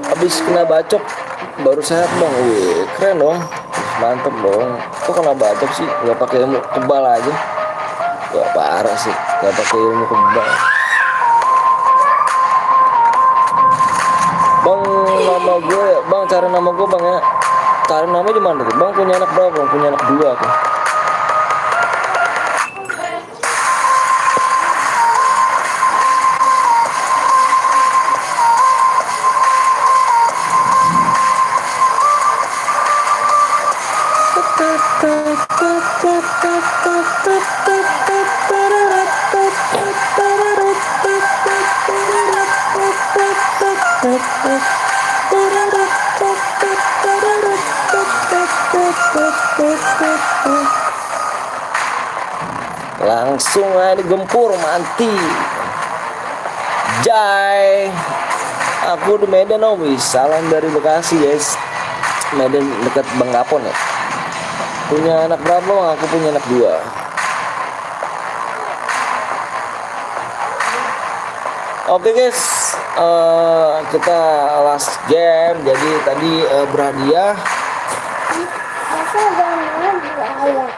Habis kena bacok baru sehat bang. Wih, keren dong. Mantep dong. Kok kena bacok sih? Gak pakai ilmu kebal aja. Wah parah sih. Gak pakai ilmu kebal. Bang, nama gue ya. Bang, cari nama gue bang ya. Cari nama di mana tuh? Bang punya anak berapa? Bang punya anak 2 aku. Langsung aja digempur mati. Jai. Aku di Medan om. Wih, salam dari Bekasi guys. Medan dekat Bang Gapon ya. Punya anak berapa bang? Aku punya anak 2. Oke guys, kita last game. Jadi tadi berhadiah. Masa jangan buaya.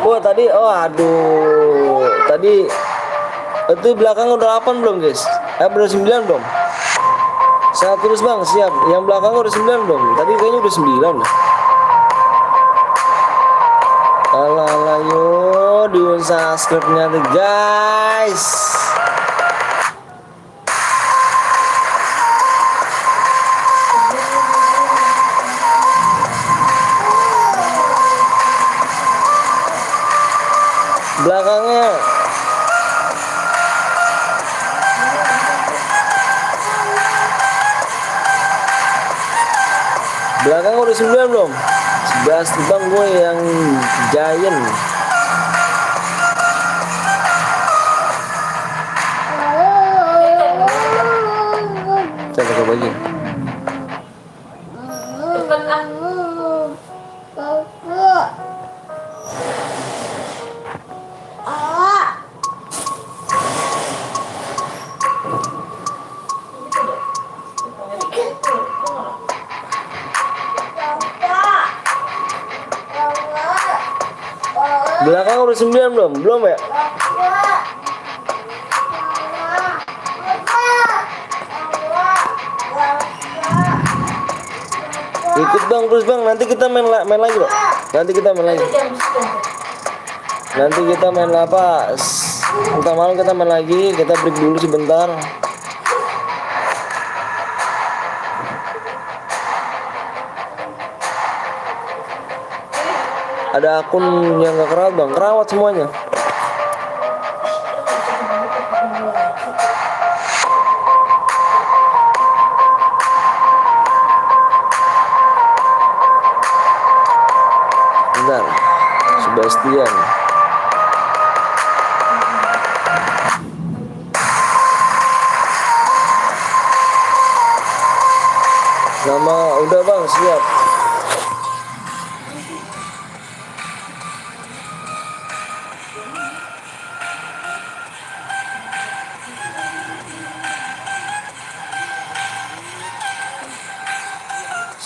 Wah tadi, oh aduh, tadi itu belakang udah 8 belum guys? Udah 9 belum? Saya terus bang, siap. Yang belakang udah 9 belum? Tadi kayaknya udah 9. Alah, yo, di subscribe-nya tuh guys. Belakangnya udah 9 belum? 11 bang gue yang giant. Coba coba aja. Belakang udah 9 belum? Belum ya? Ikut bang terus bang, nanti kita main lagi loh. Nanti kita main lagi. Nanti kita main apa? Ntar malam kita main lagi. Kita break dulu sebentar. Ada akun yang gak kerawat bang, kerawat semuanya. Bentar, Sebastian. Nama udah bang, siap.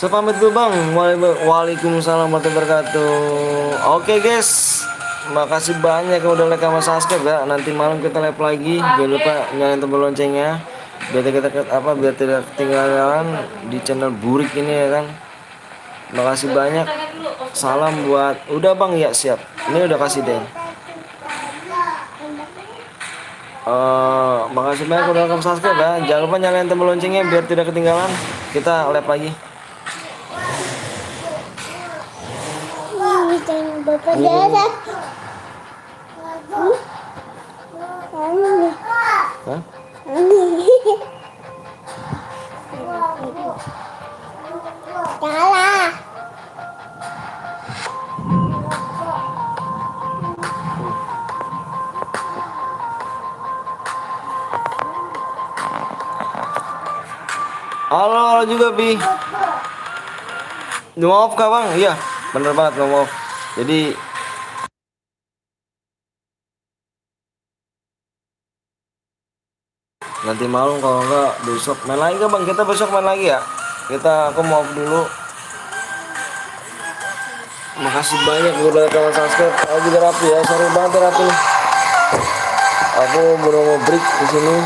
Saya pamit dulu bang. Waalaikumsalam warahmatullahi wabarakatuh. Oke guys, makasih banyak yang udah like sama subscribe ya. Nanti malam kita live lagi. Jangan lupa nyalain tombol loncengnya biar tidak ketinggalan di channel Burik ini ya kan. Makasih banyak. Salam buat udah bang ya siap. Ini udah kasih deh. Makasih banyak udah like subscribe ya. Jangan lupa nyalain tombol loncengnya biar tidak ketinggalan. Kita live lagi. Bapak darah. Hah? Salah. Halo juga Bi. Maaf kak bang, iya bener banget maaf. Jadi nanti malam kalau enggak besok main lagi kan bang, kita besok main lagi ya. Aku mau off dulu. Makasih banyak udah kawan subscribe. Aku juga rapi ya, sorry banget ya rapi. Aku baru mau break di sini.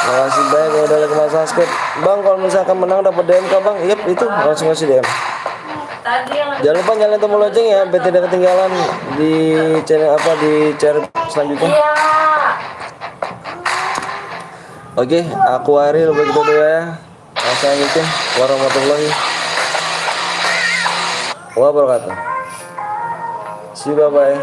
Makasih banyak udah kawan subscribe. Bang kalau misalkan menang dapat DM kah bang? Yep itu langsung kasih DM. Jangan lupa nyalain tombol lonceng ya biar tidak ketinggalan di channel selanjutnya. Oke, aku Ariel begitu dulu ya. Assalamualaikum warahmatullahi wabarakatuh. See you, bye bye.